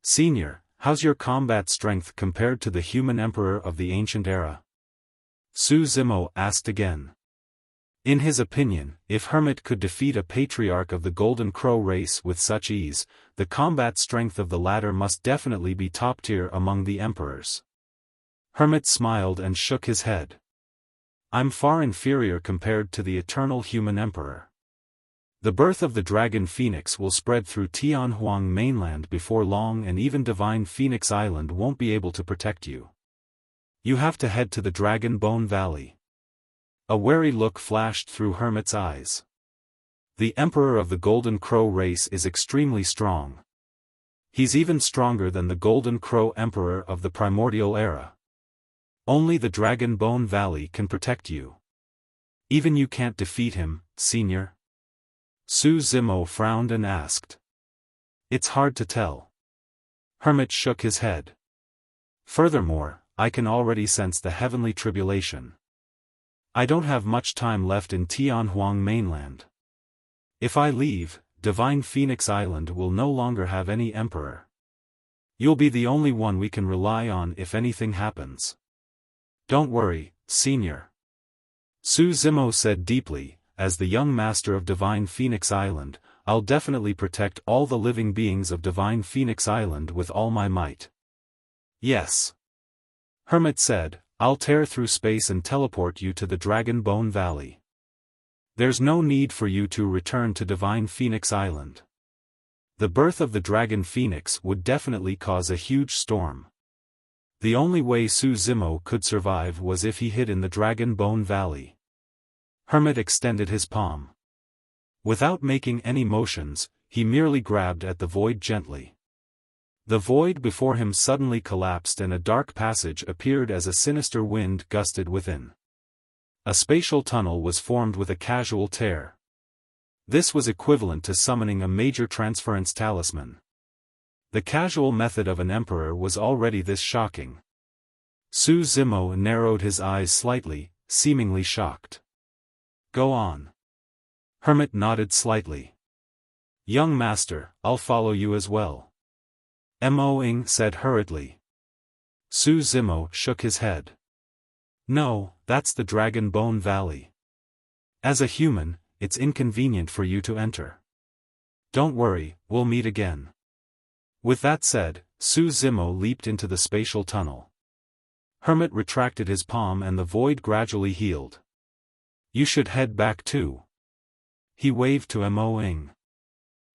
Speaker 1: Senior, how's your combat strength compared to the human emperor of the ancient era? Su Zimo asked again. In his opinion, if Hermit could defeat a patriarch of the Golden Crow race with such ease, the combat strength of the latter must definitely be top tier among the emperors. Hermit smiled and shook his head. I'm far inferior compared to the eternal human emperor. The birth of the Dragon Phoenix will spread through Tianhuang mainland before long, and even Divine Phoenix Island won't be able to protect you. You have to head to the Dragon Bone Valley. A wary look flashed through Hermit's eyes. The Emperor of the Golden Crow race is extremely strong. He's even stronger than the Golden Crow Emperor of the Primordial Era. Only the Dragon Bone Valley can protect you. Even you can't defeat him, Senior? Su Zimo frowned and asked. It's hard to tell. Hermit shook his head. Furthermore, I can already sense the heavenly tribulation. I don't have much time left in Tianhuang mainland. If I leave, Divine Phoenix Island will no longer have any emperor. You'll be the only one we can rely on if anything happens. Don't worry, Senior. Su Zimo said deeply, as the young master of Divine Phoenix Island, I'll definitely protect all the living beings of Divine Phoenix Island with all my might. Yes. Hermit said, I'll tear through space and teleport you to the Dragon Bone Valley. There's no need for you to return to Divine Phoenix Island. The birth of the Dragon Phoenix would definitely cause a huge storm. The only way Su Zimo could survive was if he hid in the Dragon Bone Valley. Hermit extended his palm. Without making any motions, he merely grabbed at the void gently. The void before him suddenly collapsed and a dark passage appeared as a sinister wind gusted within. A spatial tunnel was formed with a casual tear. This was equivalent to summoning a major transference talisman. The casual method of an emperor was already this shocking. Su Zimo narrowed his eyes slightly, seemingly shocked. Go on. Hermit nodded slightly. Young master, I'll follow you as well. Mo-ing said hurriedly. Su Zimo shook his head. No, that's the Dragon Bone Valley. As a human, it's inconvenient for you to enter. Don't worry, we'll meet again. With that said, Su Zimo leaped into the spatial tunnel. Hermit retracted his palm and the void gradually healed. You should head back too. He waved to Mo Ing.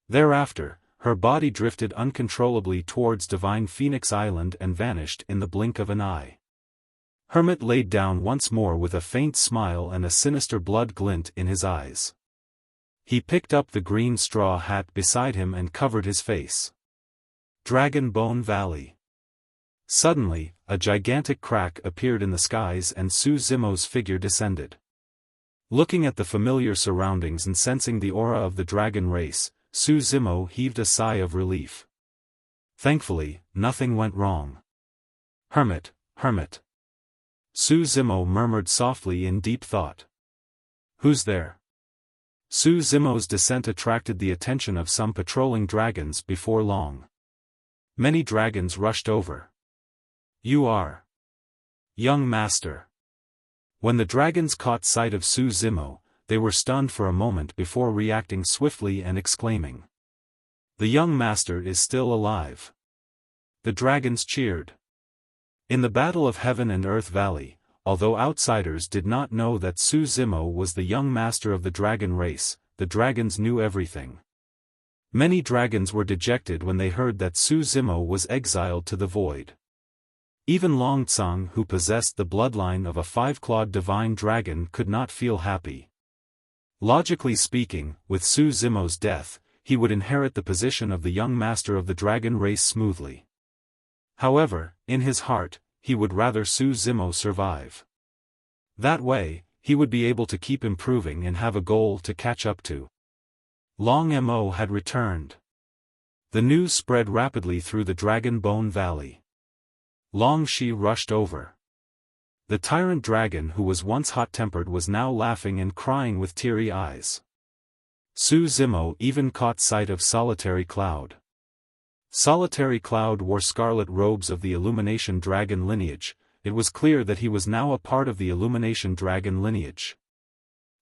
Speaker 1: Thereafter, her body drifted uncontrollably towards Divine Phoenix Island and vanished in the blink of an eye. Hermit laid down once more with a faint smile and a sinister blood glint in his eyes. He picked up the green straw hat beside him and covered his face. Dragon Bone Valley. Suddenly, a gigantic crack appeared in the skies and Su Zimo's figure descended. Looking at the familiar surroundings and sensing the aura of the dragon race, Su Zimo heaved a sigh of relief. Thankfully, nothing went wrong. Hermit, Hermit. Su Zimo murmured softly in deep thought. Who's there? Su Zimo's descent attracted the attention of some patrolling dragons before long. Many dragons rushed over. You are. Young Master. When the dragons caught sight of Su Zimo, they were stunned for a moment before reacting swiftly and exclaiming. The young master is still alive. The dragons cheered. In the Battle of Heaven and Earth Valley, although outsiders did not know that Su Zimo was the young master of the dragon race, the dragons knew everything. Many dragons were dejected when they heard that Su Zimo was exiled to the void. Even Long Tsang, who possessed the bloodline of a five-clawed divine dragon, could not feel happy. Logically speaking, with Su Zimo's death, he would inherit the position of the young master of the dragon race smoothly. However, in his heart, he would rather Su Zimo survive. That way, he would be able to keep improving and have a goal to catch up to. Long Mo had returned. The news spread rapidly through the Dragon Bone Valley. Long Shi rushed over. The tyrant dragon who was once hot-tempered was now laughing and crying with teary eyes. Su Zimo even caught sight of Solitary Cloud. Solitary Cloud wore scarlet robes of the Illumination Dragon lineage. It was clear that he was now a part of the Illumination Dragon lineage.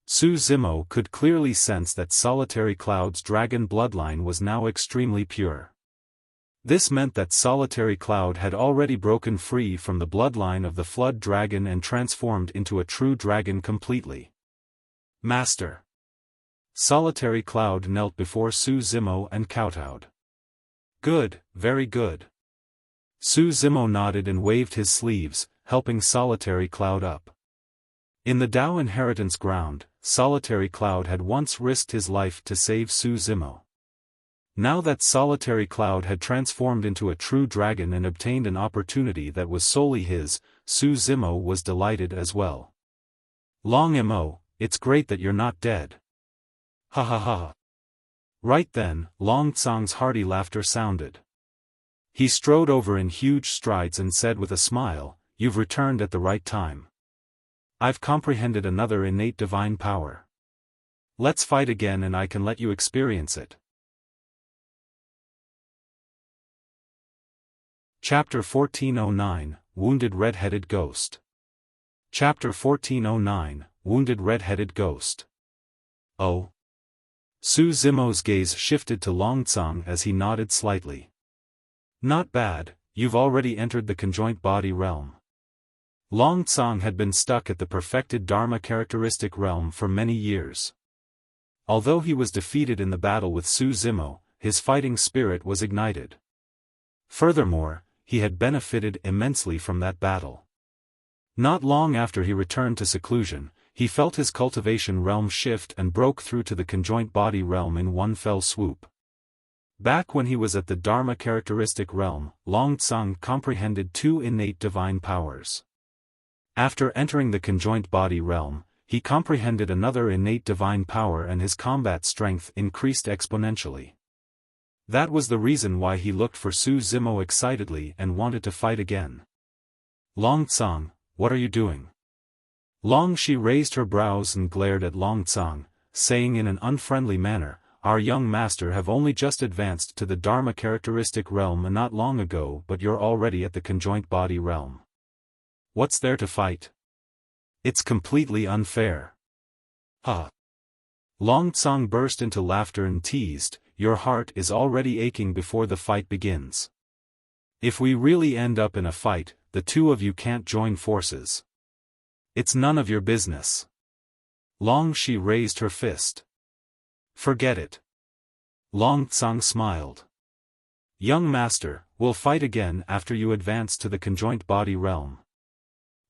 Speaker 1: Su Zimo could clearly sense that Solitary Cloud's dragon bloodline was now extremely pure. This meant that Solitary Cloud had already broken free from the bloodline of the Flood Dragon and transformed into a true dragon completely. Master. Solitary Cloud knelt before Su Zimo and kowtowed. Good, very good. Su Zimo nodded and waved his sleeves, helping Solitary Cloud up. In the Dao Inheritance Ground, Solitary Cloud had once risked his life to save Su Zimo. Now that Solitary Cloud had transformed into a true dragon and obtained an opportunity that was solely his, Su Zimo was delighted as well. Long Mo, it's great that you're not dead. Ha ha ha. Right then, Long Tsang's hearty laughter sounded. He strode over in huge strides and said with a smile, "You've returned at the right time. I've comprehended another innate divine power. Let's fight again and I can let you experience it." Chapter 1409, Wounded Red-Headed Ghost. Chapter 1409, Wounded Red-Headed Ghost. Oh. Su Zimo's gaze shifted to Long Tsang as he nodded slightly. Not bad, you've already entered the conjoint body realm. Long Tsang had been stuck at the perfected Dharma characteristic realm for many years. Although he was defeated in the battle with Su Zimo, his fighting spirit was ignited. Furthermore, he had benefited immensely from that battle. Not long after he returned to seclusion, he felt his cultivation realm shift and broke through to the conjoint body realm in one fell swoop. Back when he was at the Dharma characteristic realm, Long Tsang comprehended two innate divine powers. After entering the conjoint body realm, he comprehended another innate divine power and his combat strength increased exponentially. That was the reason why he looked for Su Zimo excitedly and wanted to fight again. Long Tsang, what are you doing? Long Shi raised her brows and glared at Long Tsang, saying in an unfriendly manner, "Our young master have only just advanced to the Dharma characteristic realm not long ago, but you're already at the conjoint body realm. What's there to fight? It's completely unfair." Ha! Long Tsang burst into laughter and teased, "Your heart is already aching before the fight begins. If we really end up in a fight, the two of you can't join forces. It's none of your business. Long Shi raised her fist. Forget it. Long Tsang smiled. Young master, we'll fight again after you advance to the conjoint body realm.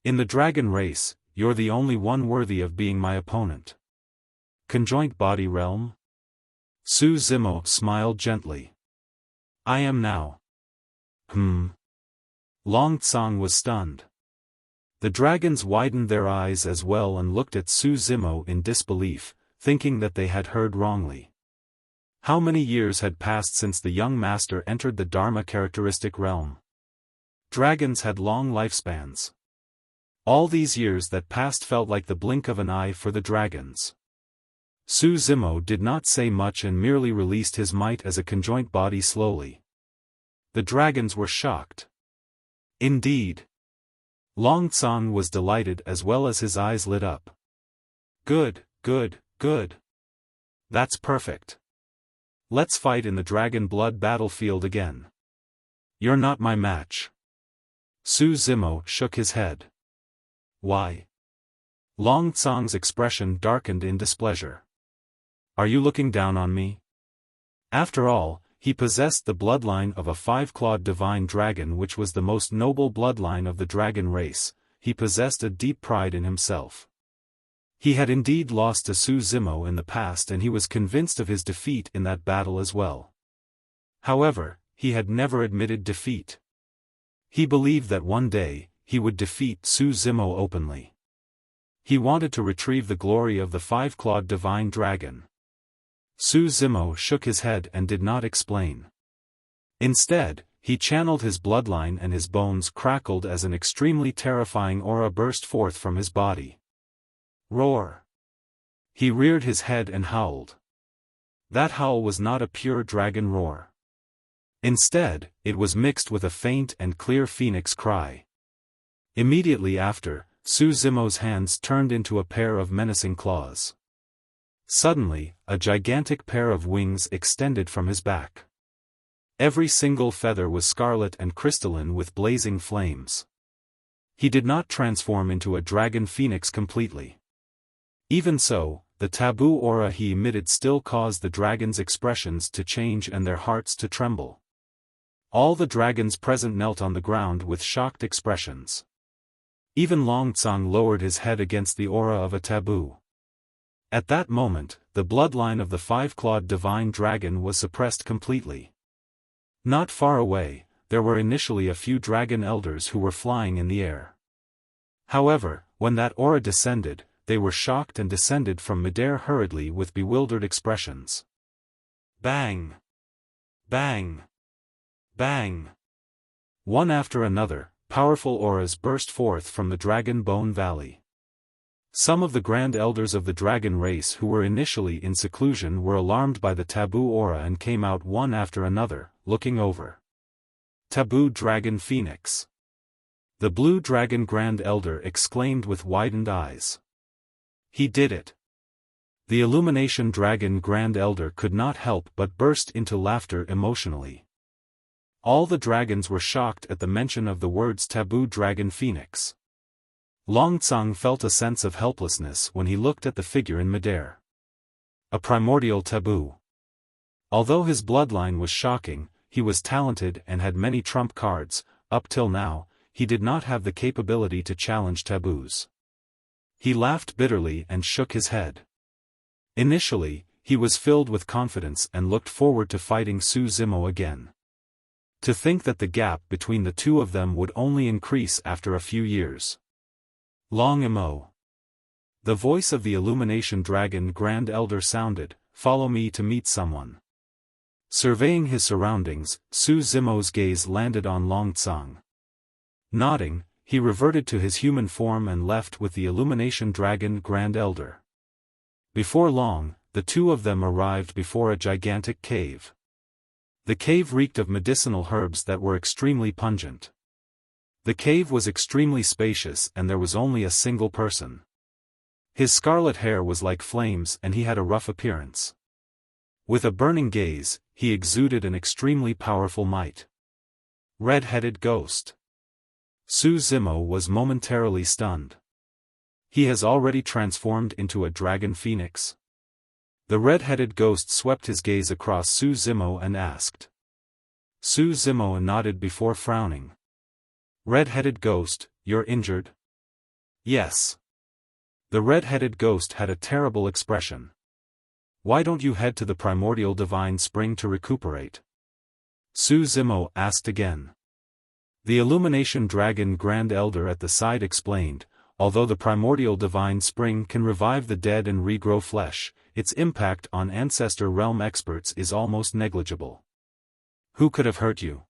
Speaker 1: In the dragon race, you're the only one worthy of being my opponent. Conjoint body realm? Su Zimo smiled gently. I am now. Long Tsang was stunned. The dragons widened their eyes as well and looked at Su Zimo in disbelief, thinking that they had heard wrongly. How many years had passed since the young master entered the Dharma characteristic realm? Dragons had long lifespans. All these years that passed felt like the blink of an eye for the dragons. Su Zimo did not say much and merely released his might as a conjoint body slowly. The dragons were shocked. Indeed. Long Tsang was delighted as well as his eyes lit up. Good, good, good. That's perfect. Let's fight in the dragon blood battlefield again. You're not my match. Su Zimo shook his head. Why? Long Tsang's expression darkened in displeasure. Are you looking down on me? After all, he possessed the bloodline of a five-clawed divine dragon, which was the most noble bloodline of the dragon race. He possessed a deep pride in himself. He had indeed lost to Su Zimo in the past and he was convinced of his defeat in that battle as well. However, he had never admitted defeat. He believed that one day, he would defeat Su Zimo openly. He wanted to retrieve the glory of the five-clawed divine dragon. Su Zimo shook his head and did not explain. Instead, he channeled his bloodline and his bones crackled as an extremely terrifying aura burst forth from his body. Roar! He reared his head and howled. That howl was not a pure dragon roar. Instead, it was mixed with a faint and clear phoenix cry. Immediately after, Su Zimo's hands turned into a pair of menacing claws. Suddenly, a gigantic pair of wings extended from his back. Every single feather was scarlet and crystalline with blazing flames. He did not transform into a dragon phoenix completely. Even so, the taboo aura he emitted still caused the dragon's expressions to change and their hearts to tremble. All the dragons present knelt on the ground with shocked expressions. Even Long Tsang lowered his head against the aura of a taboo. At that moment, the bloodline of the five-clawed divine dragon was suppressed completely. Not far away, there were initially a few dragon elders who were flying in the air. However, when that aura descended, they were shocked and descended from midair hurriedly with bewildered expressions. Bang! Bang! Bang! One after another, powerful auras burst forth from the Dragon Bone Valley. Some of the Grand Elders of the dragon race who were initially in seclusion were alarmed by the taboo aura and came out one after another, looking over. Taboo Dragon Phoenix. The Blue Dragon Grand Elder exclaimed with widened eyes. He did it. The Illumination Dragon Grand Elder could not help but burst into laughter emotionally. All the dragons were shocked at the mention of the words Taboo Dragon Phoenix. Long Tsang felt a sense of helplessness when he looked at the figure in midair. A primordial taboo. Although his bloodline was shocking, he was talented and had many trump cards. Up till now, he did not have the capability to challenge taboos. He laughed bitterly and shook his head. Initially, he was filled with confidence and looked forward to fighting Su Zimo again. To think that the gap between the two of them would only increase after a few years. Long Imo. The voice of the Illumination Dragon Grand Elder sounded, "Follow me to meet someone." Surveying his surroundings, Su Zimo's gaze landed on Long Tsang. Nodding, he reverted to his human form and left with the Illumination Dragon Grand Elder. Before long, the two of them arrived before a gigantic cave. The cave reeked of medicinal herbs that were extremely pungent. The cave was extremely spacious and there was only a single person. His scarlet hair was like flames and he had a rough appearance. With a burning gaze, he exuded an extremely powerful might. Red-headed ghost. Su Zimo was momentarily stunned. He has already transformed into a dragon phoenix? The red-headed ghost swept his gaze across Su Zimo and asked. Su Zimo nodded before frowning. Red-headed ghost, you're injured? Yes. The red-headed ghost had a terrible expression. Why don't you head to the primordial divine spring to recuperate? Su Zimo asked again. The Illumination Dragon Grand Elder at the side explained, although the primordial divine spring can revive the dead and regrow flesh, its impact on Ancestor realm experts is almost negligible. Who could have hurt you?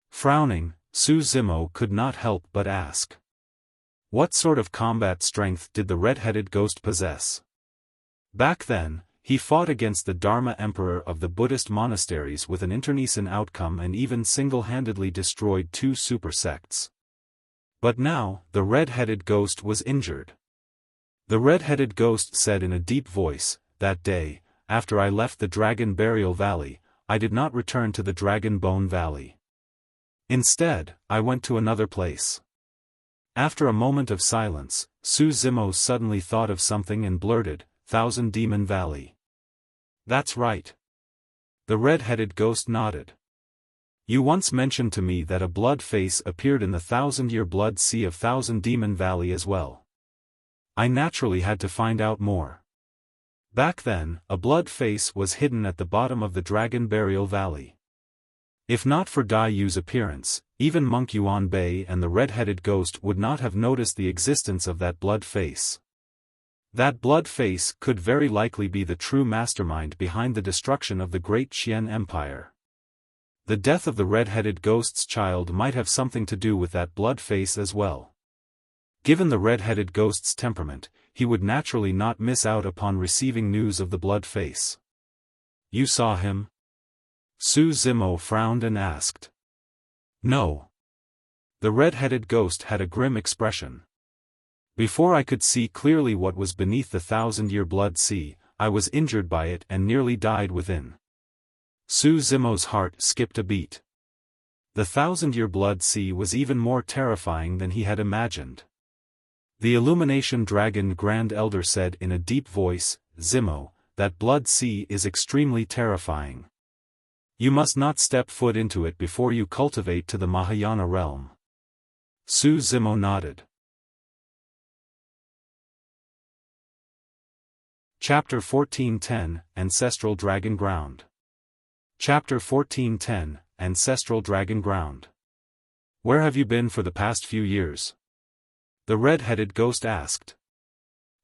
Speaker 1: Frowning, Su Zimo could not help but ask. What sort of combat strength did the red-headed ghost possess? Back then, he fought against the Dharma Emperor of the Buddhist monasteries with an internecine outcome and even single-handedly destroyed 2 super sects. But now, the red-headed ghost was injured. The red-headed ghost said in a deep voice, that day, after I left the Dragon Burial Valley, I did not return to the Dragon Bone Valley. Instead, I went to another place. After a moment of silence, Su Zimo suddenly thought of something and blurted, Thousand Demon Valley. That's right. The red-headed ghost nodded. You once mentioned to me that a blood face appeared in the 1,000-year blood sea of Thousand Demon Valley as well. I naturally had to find out more. Back then, a blood face was hidden at the bottom of the Dragon Burial Valley. If not for Dai Yu's appearance, even Monk Yuan Bei and the red-headed ghost would not have noticed the existence of that blood face. That blood face could very likely be the true mastermind behind the destruction of the great Qian Empire. The death of the red-headed ghost's child might have something to do with that blood face as well. Given the red-headed ghost's temperament, he would naturally not miss out upon receiving news of the blood face. You saw him? Su Zimo frowned and asked. No. The red-headed ghost had a grim expression. Before I could see clearly what was beneath the 1,000-year blood sea, I was injured by it and nearly died within. Su Zimo's heart skipped a beat. The 1,000-year blood sea was even more terrifying than he had imagined. The Illumination Dragon Grand Elder said in a deep voice, Zimo, that blood sea is extremely terrifying. You must not step foot into it before you cultivate to the Mahayana realm. Su Zimo nodded. Chapter 1410, Ancestral Dragon Ground. Chapter 1410, Ancestral Dragon Ground. Where have you been for the past few years? The red-headed ghost asked.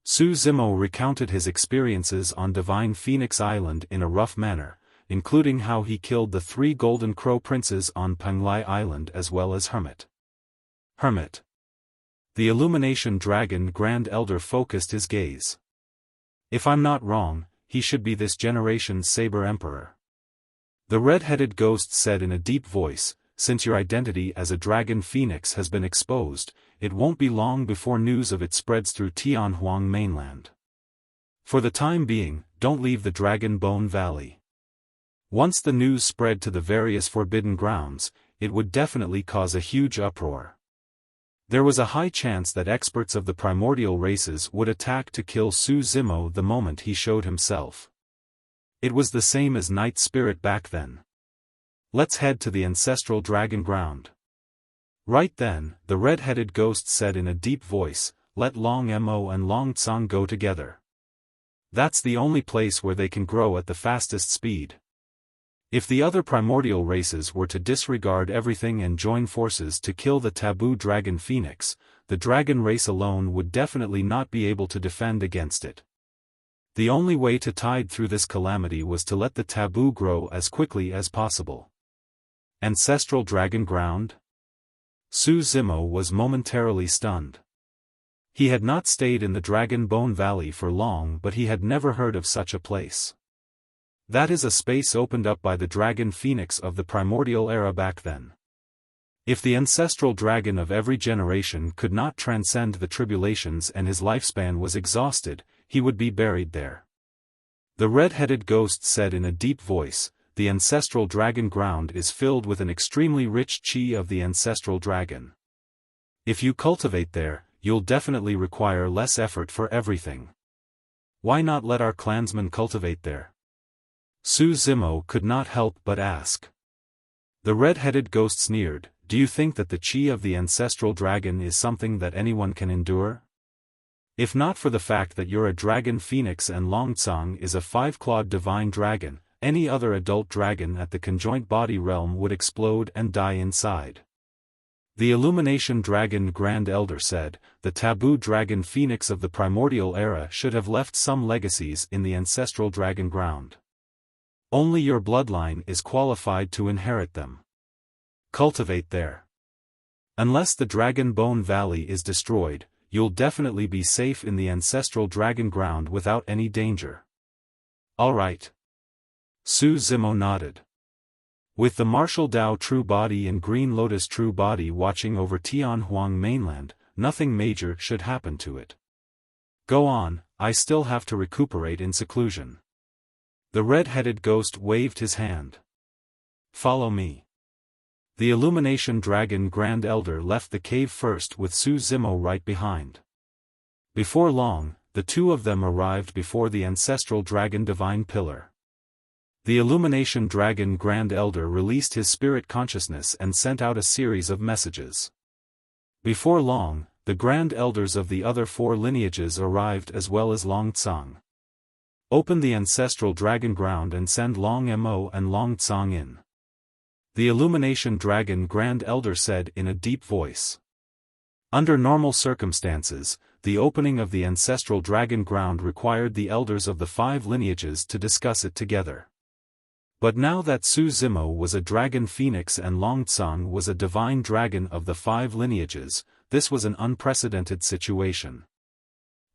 Speaker 1: Su Zimo recounted his experiences on Divine Phoenix Island in a rough manner, including how he killed the 3 Golden Crow Princes on Penglai Island as well as Hermit. Hermit. The Illumination Dragon Grand Elder focused his gaze. If I'm not wrong, he should be this generation's Saber Emperor. The red-headed ghost said in a deep voice, since your identity as a dragon phoenix has been exposed, it won't be long before news of it spreads through Tianhuang mainland. For the time being, don't leave the Dragon Bone Valley. Once the news spread to the various forbidden grounds, it would definitely cause a huge uproar. There was a high chance that experts of the primordial races would attack to kill Su Zimo the moment he showed himself. It was the same as Night Spirit back then. Let's head to the Ancestral Dragon Ground. Right then, the red-headed ghost said in a deep voice, let Long Mo and Long Tsang go together. That's the only place where they can grow at the fastest speed. If the other primordial races were to disregard everything and join forces to kill the Taboo Dragon Phoenix, the dragon race alone would definitely not be able to defend against it. The only way to tide through this calamity was to let the Taboo grow as quickly as possible. Ancestral Dragon Ground? Su Zimo was momentarily stunned. He had not stayed in the Dragon Bone Valley for long, but he had never heard of such a place. That is a space opened up by the Dragon Phoenix of the primordial era back then. If the ancestral dragon of every generation could not transcend the tribulations and his lifespan was exhausted, he would be buried there. The red-headed ghost said in a deep voice, the ancestral dragon ground is filled with an extremely rich chi of the ancestral dragon. If you cultivate there, you'll definitely require less effort for everything. Why not let our clansmen cultivate there? Su Zimo could not help but ask. The red-headed ghost sneered, do you think that the chi of the ancestral dragon is something that anyone can endure? If not for the fact that you're a dragon phoenix and Longtsang is a five-clawed divine dragon, any other adult dragon at the conjoint body realm would explode and die inside. The Illumination Dragon Grand Elder said, the Taboo Dragon Phoenix of the primordial era should have left some legacies in the ancestral dragon ground. Only your bloodline is qualified to inherit them. Cultivate there. Unless the Dragon Bone Valley is destroyed, you'll definitely be safe in the ancestral dragon ground without any danger. Alright. Su Zimo nodded. With the Martial Dao True Body and Green Lotus True Body watching over Tianhuang mainland, nothing major should happen to it. Go on, I still have to recuperate in seclusion. The red-headed ghost waved his hand. Follow me. The Illumination Dragon Grand Elder left the cave first with Su Zimo right behind. Before long, the two of them arrived before the ancestral dragon divine pillar. The Illumination Dragon Grand Elder released his spirit consciousness and sent out a series of messages. Before long, the Grand Elders of the other four lineages arrived as well as Longtsang. Open the ancestral dragon ground and send Long Mo and Longtsang in. The Illumination Dragon Grand Elder said in a deep voice. Under normal circumstances, the opening of the ancestral dragon ground required the elders of the five lineages to discuss it together. But now that Su Zimo was a dragon phoenix and Longtsang was a divine dragon of the five lineages, this was an unprecedented situation.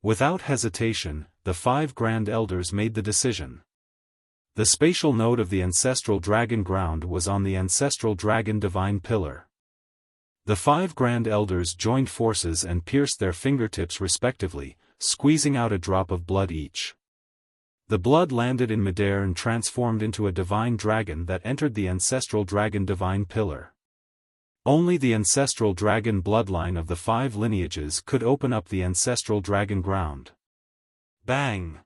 Speaker 1: Without hesitation, the five grand elders made the decision. The spatial node of the ancestral dragon ground was on the ancestral dragon divine pillar. The five grand elders joined forces and pierced their fingertips respectively, squeezing out a drop of blood each. The blood landed in midair and transformed into a divine dragon that entered the ancestral dragon divine pillar. Only the ancestral dragon bloodline of the five lineages could open up the ancestral dragon ground. Bang!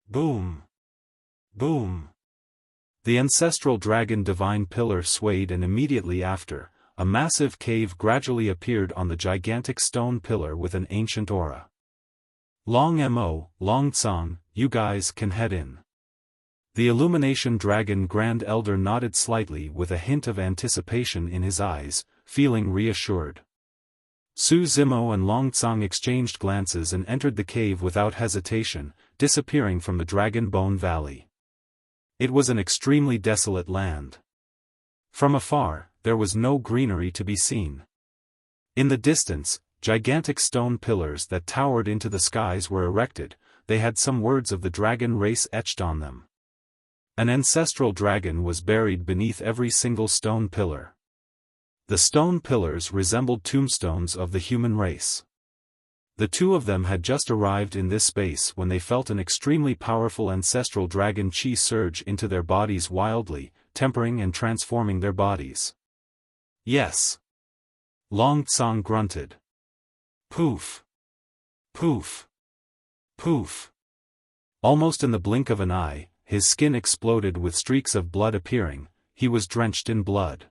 Speaker 1: Boom! Boom! The ancestral dragon divine pillar swayed and immediately after, a massive cave gradually appeared on the gigantic stone pillar with an ancient aura. Long Mo, Longtsang, you guys can head in. The Illumination Dragon Grand Elder nodded slightly with a hint of anticipation in his eyes, feeling reassured. Su Zimo and Longtsang exchanged glances and entered the cave without hesitation, disappearing from the Dragon Bone Valley. It was an extremely desolate land. From afar, there was no greenery to be seen. In the distance, gigantic stone pillars that towered into the skies were erected, they had some words of the dragon race etched on them. An ancestral dragon was buried beneath every single stone pillar. The stone pillars resembled tombstones of the human race. The two of them had just arrived in this space when they felt an extremely powerful ancestral dragon chi surge into their bodies wildly, tempering and transforming their bodies. Yes. Longtsang grunted. Poof. Poof. Poof. Almost in the blink of an eye, his skin exploded with streaks of blood appearing, he was drenched in blood.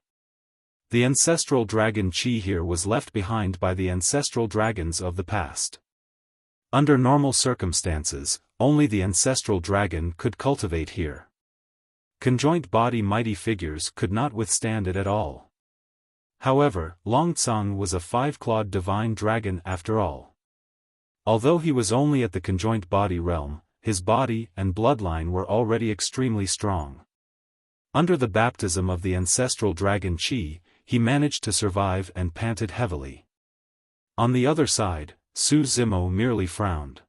Speaker 1: The ancestral dragon chi here was left behind by the ancestral dragons of the past. Under normal circumstances, only the ancestral dragon could cultivate here. Conjoint body mighty figures could not withstand it at all. However, Longtsang was a five-clawed divine dragon after all. Although he was only at the conjoint body realm, his body and bloodline were already extremely strong. Under the baptism of the ancestral dragon chi, he managed to survive and panted heavily. On the other side, Su Zimo merely frowned.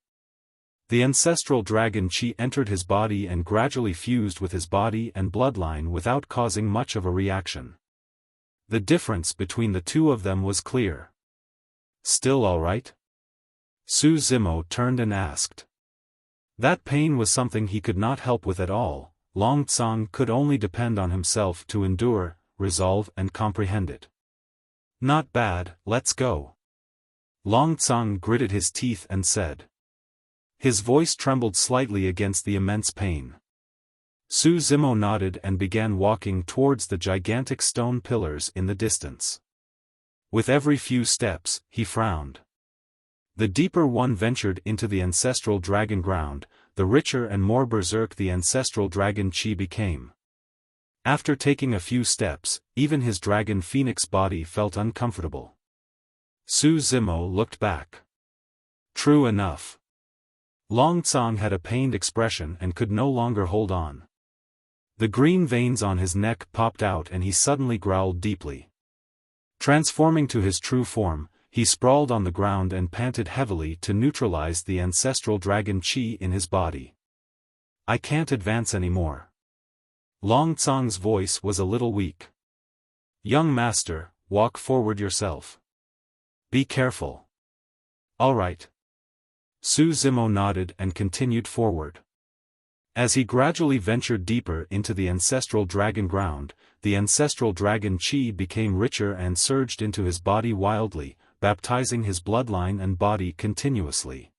Speaker 1: The ancestral dragon chi entered his body and gradually fused with his body and bloodline without causing much of a reaction. The difference between the two of them was clear. Still all right? Su Zimo turned and asked. That pain was something he could not help with at all, Longtsang could only depend on himself to endure, resolve and comprehend it. Not bad, let's go. Long Tsang gritted his teeth and said. His voice trembled slightly against the immense pain. Su Zimo nodded and began walking towards the gigantic stone pillars in the distance. With every few steps, he frowned. The deeper one ventured into the ancestral dragon ground, the richer and more berserk the ancestral dragon chi became. After taking a few steps, even his dragon phoenix body felt uncomfortable. Su Zimo looked back. True enough. Long Tsang had a pained expression and could no longer hold on. The green veins on his neck popped out and he suddenly growled deeply. Transforming to his true form, he sprawled on the ground and panted heavily to neutralize the ancestral dragon chi in his body. I can't advance anymore. Long Tsang's voice was a little weak. Young master, walk forward yourself. Be careful. All right. Su Zimo nodded and continued forward. As he gradually ventured deeper into the ancestral dragon ground, the ancestral dragon chi became richer and surged into his body wildly, baptizing his bloodline and body continuously.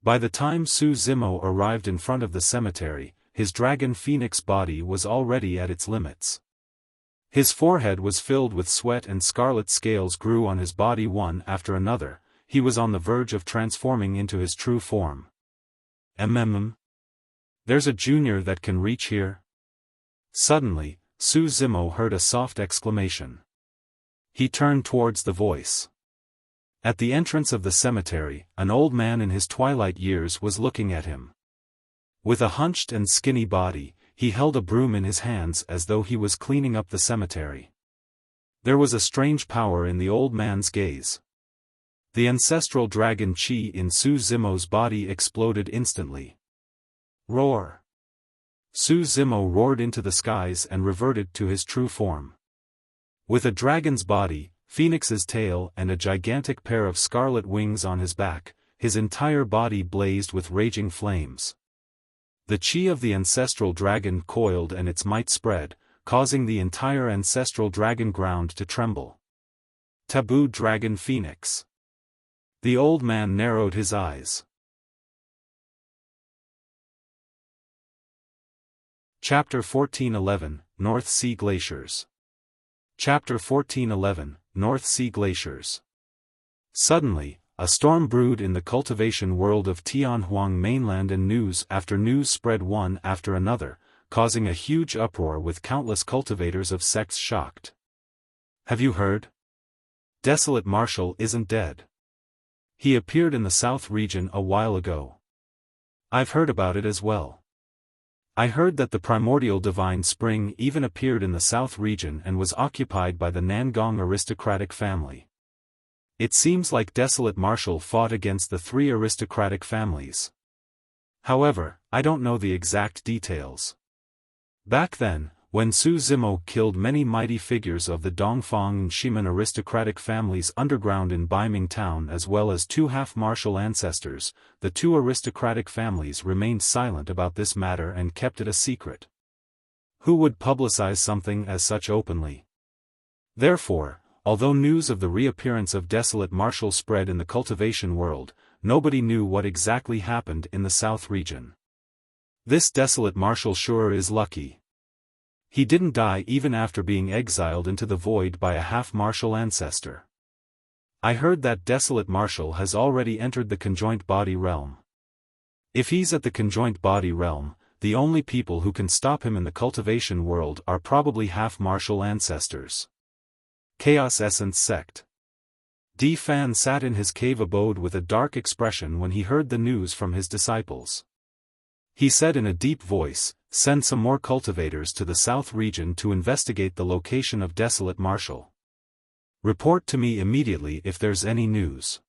Speaker 1: By the time Su Zimo arrived in front of the cemetery, his dragon phoenix body was already at its limits. His forehead was filled with sweat and scarlet scales grew on his body one after another. He was on the verge of transforming into his true form. There's a junior that can reach here? Suddenly, Su Zimo heard a soft exclamation. He turned towards the voice. At the entrance of the cemetery, an old man in his twilight years was looking at him. With a hunched and skinny body, he held a broom in his hands as though he was cleaning up the cemetery. There was a strange power in the old man's gaze. The ancestral dragon chi in Su Zimo's body exploded instantly. Roar! Su Zimo roared into the skies and reverted to his true form. With a dragon's body, phoenix's tail and a gigantic pair of scarlet wings on his back, his entire body blazed with raging flames. The chi of the ancestral dragon coiled and its might spread, causing the entire ancestral dragon ground to tremble. Taboo Dragon Phoenix. The old man narrowed his eyes. Chapter 1411, North Sea Glaciers. Chapter 1411, North Sea Glaciers. Suddenly, a storm brewed in the cultivation world of Tianhuang mainland and news after news spread one after another, causing a huge uproar with countless cultivators of sects shocked. Have you heard? Desolate Marshal isn't dead. He appeared in the south region a while ago. I've heard about it as well. I heard that the primordial divine spring even appeared in the south region and was occupied by the Nangong aristocratic family. It seems like Desolate Marshal fought against the three aristocratic families. However, I don't know the exact details. Back then, when Su Zimo killed many mighty figures of the Dongfang and Shiman aristocratic families underground in Baiming town as well as two half-martial ancestors, the two aristocratic families remained silent about this matter and kept it a secret. Who would publicize something as such openly? Therefore, although news of the reappearance of Desolate Marshal spread in the cultivation world, nobody knew what exactly happened in the south region. This Desolate Marshal sure is lucky. He didn't die even after being exiled into the void by a half-martial ancestor. I heard that Desolate Marshal has already entered the conjoint body realm. If he's at the conjoint body realm, the only people who can stop him in the cultivation world are probably half-martial ancestors. Chaos Essence Sect. Di Fan sat in his cave abode with a dark expression when he heard the news from his disciples. He said in a deep voice, "Send some more cultivators to the south region to investigate the location of Desolate Marshal. Report to me immediately if there's any news."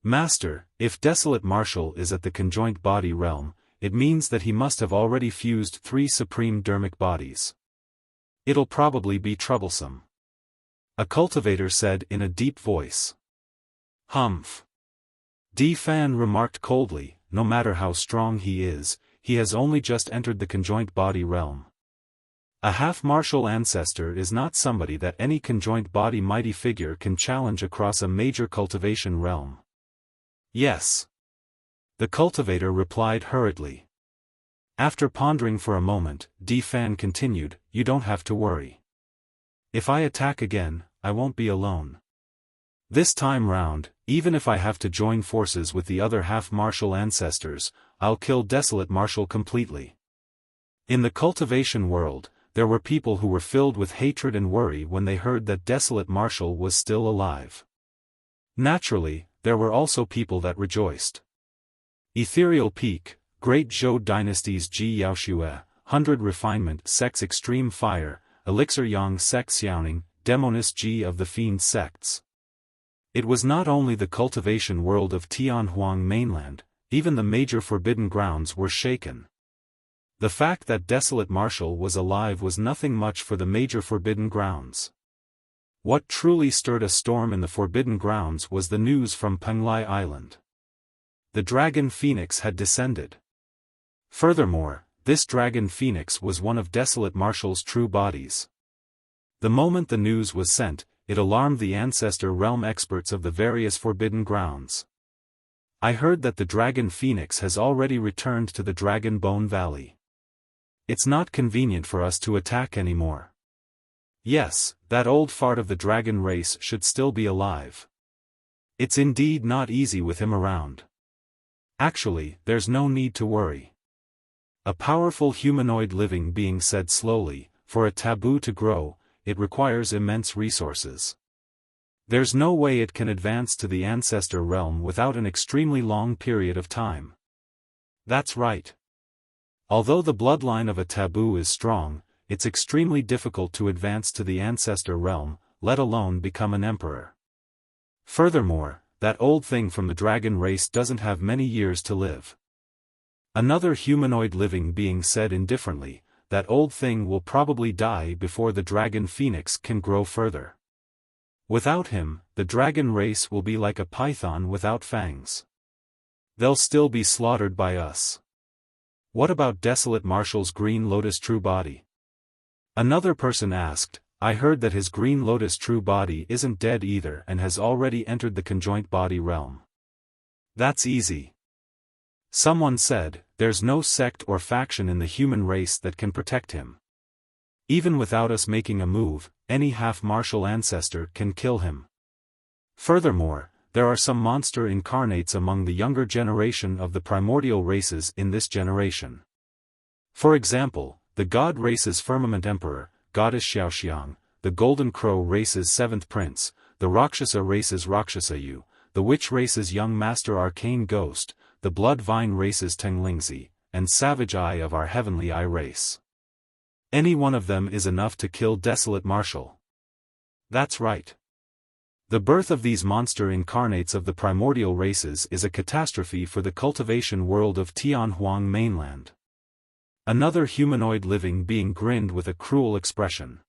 Speaker 1: Master, if Desolate Marshal is at the conjoint body realm, it means that he must have already fused 3 supreme dermic bodies. It'll probably be troublesome. A cultivator said in a deep voice. Humph. Di Fan remarked coldly, no matter how strong he is, he has only just entered the conjoint body realm. A half-martial ancestor is not somebody that any conjoint body mighty figure can challenge across a major cultivation realm. Yes. The cultivator replied hurriedly. After pondering for a moment, Fan continued, you don't have to worry. If I attack again, I won't be alone. This time round, even if I have to join forces with the other half-martial ancestors, I'll kill Desolate Martial completely. In the cultivation world, there were people who were filled with hatred and worry when they heard that Desolate Martial was still alive. Naturally, there were also people that rejoiced. Ethereal Peak, Great Zhou Dynasty's Ji Yaoxue, 100 Refinement Sects Extreme Fire, Elixir Yang Sect Xiaoning, Demoness Ji of the Fiend Sects. It was not only the cultivation world of Tianhuang mainland, even the major forbidden grounds were shaken. The fact that Desolate Martial was alive was nothing much for the major forbidden grounds. What truly stirred a storm in the forbidden grounds was the news from Penglai Island. The dragon phoenix had descended. Furthermore, this dragon phoenix was one of Desolate Martial's true bodies. The moment the news was sent, it alarmed the Ancestor realm experts of the various forbidden grounds. I heard that the dragon phoenix has already returned to the Dragon Bone Valley. It's not convenient for us to attack anymore. Yes, that old fart of the dragon race should still be alive. It's indeed not easy with him around. Actually, there's no need to worry. A powerful humanoid living being said slowly, for a taboo to grow, it requires immense resources. There's no way it can advance to the Ancestor realm without an extremely long period of time. That's right. Although the bloodline of a taboo is strong, it's extremely difficult to advance to the Ancestor realm, let alone become an emperor. Furthermore, that old thing from the dragon race doesn't have many years to live. Another humanoid living being said indifferently, that old thing will probably die before the dragon phoenix can grow further. Without him, the dragon race will be like a python without fangs. They'll still be slaughtered by us. What about Desolate Martial's Green Lotus true body? Another person asked, I heard that his Green Lotus true body isn't dead either and has already entered the conjoint body realm. That's easy. Someone said, there's no sect or faction in the human race that can protect him. Even without us making a move, any half-martial ancestor can kill him. Furthermore, there are some monster incarnates among the younger generation of the primordial races in this generation. For example, the God race's Firmament Emperor, Goddess Xiaoxiang, the Golden Crow race's 7th Prince, the Rakshasa race's Rakshasa, the Witch race's Young Master Arcane Ghost, the Blood Vine race's Teng Lingzi, and Savage Eye of our Heavenly Eye race. Any one of them is enough to kill Desolate Martial. That's right. The birth of these monster incarnates of the primordial races is a catastrophe for the cultivation world of Tianhuang mainland. Another humanoid living being grinned with a cruel expression.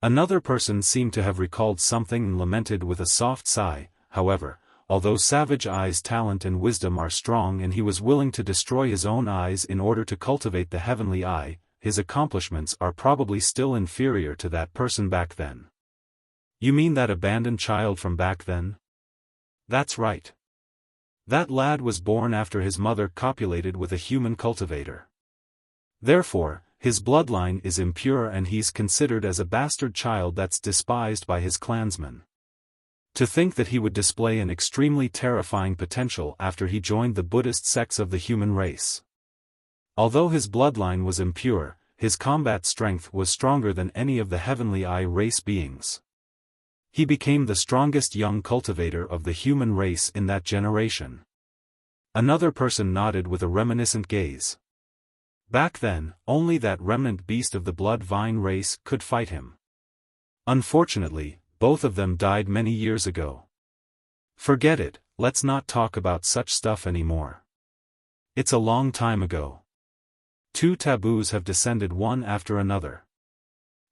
Speaker 1: Another person seemed to have recalled something and lamented with a soft sigh, however, although Savage Eye's talent and wisdom are strong and he was willing to destroy his own eyes in order to cultivate the heavenly eye, his accomplishments are probably still inferior to that person back then. You mean that abandoned child from back then? That's right. That lad was born after his mother copulated with a human cultivator. Therefore, his bloodline is impure and he's considered as a bastard child that's despised by his clansmen. To think that he would display an extremely terrifying potential after he joined the Buddhist sects of the human race. Although his bloodline was impure, his combat strength was stronger than any of the Heavenly Eye race beings. He became the strongest young cultivator of the human race in that generation. Another person nodded with a reminiscent gaze. Back then, only that remnant beast of the Blood Vine race could fight him. Unfortunately, both of them died many years ago. Forget it, let's not talk about such stuff anymore. It's a long time ago. 2 taboos have descended one after another.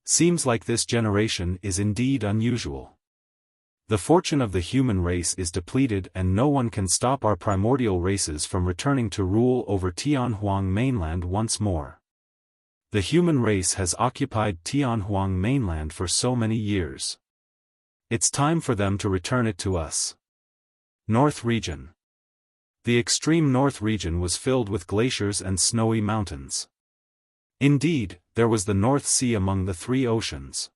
Speaker 1: Seems like this generation is indeed unusual. The fortune of the human race is depleted and no one can stop our primordial races from returning to rule over Tianhuang mainland once more. The human race has occupied Tianhuang mainland for so many years. It's time for them to return it to us. North Region. The extreme north region was filled with glaciers and snowy mountains. Indeed, there was the North Sea among the three oceans.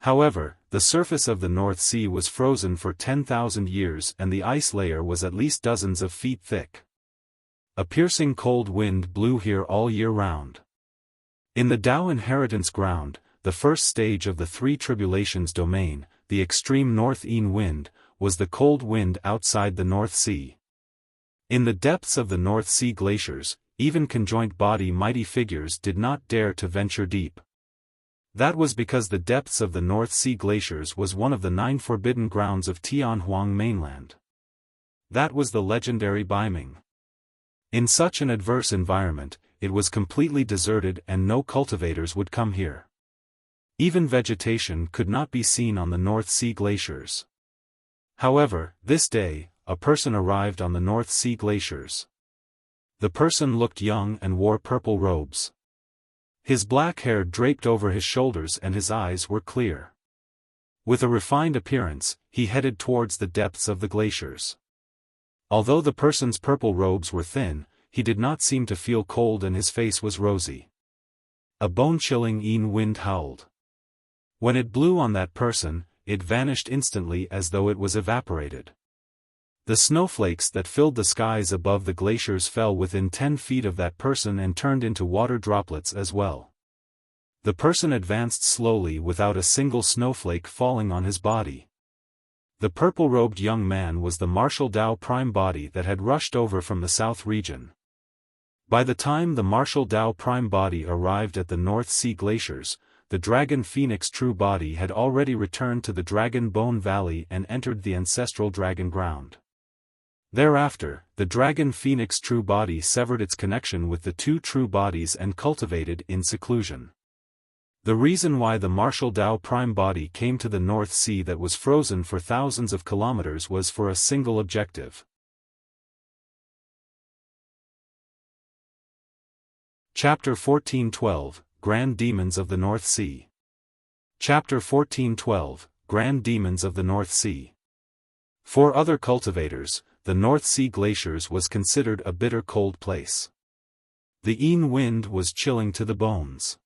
Speaker 1: However, the surface of the North Sea was frozen for 10,000 years and the ice layer was at least dozens of feet thick. A piercing cold wind blew here all year round. In the Tao Inheritance Ground, the first stage of the three Tribulations domain, the extreme north-east wind, was the cold wind outside the North Sea. In the depths of the North Sea glaciers, even conjoint body mighty figures did not dare to venture deep. That was because the depths of the North Sea glaciers was one of the 9 forbidden grounds of Tianhuang mainland. That was the legendary Baiming. In such an adverse environment, it was completely deserted and no cultivators would come here. Even vegetation could not be seen on the North Sea glaciers. However, this day, a person arrived on the North Sea glaciers. The person looked young and wore purple robes. His black hair draped over his shoulders and his eyes were clear. With a refined appearance, he headed towards the depths of the glaciers. Although the person's purple robes were thin, he did not seem to feel cold and his face was rosy. A bone-chilling wind howled. When it blew on that person, it vanished instantly as though it was evaporated. The snowflakes that filled the skies above the glaciers fell within 10 feet of that person and turned into water droplets as well. The person advanced slowly without a single snowflake falling on his body. The purple-robed young man was the martial Tao prime body that had rushed over from the south region. By the time the martial Tao prime body arrived at the North Sea glaciers, the Dragon Phoenix true body had already returned to the Dragon Bone Valley and entered the ancestral dragon ground. Thereafter, the Dragon Phoenix true body severed its connection with the two true bodies and cultivated in seclusion. The reason why the martial Tao prime body came to the North Sea that was frozen for thousands of kilometers was for a single objective. Chapter 1412, Grand Demons of the North Sea. Chapter 1412, Grand Demons of the North Sea. For other cultivators, the North Sea glaciers was considered a bitter cold place. The wind was chilling to the bones.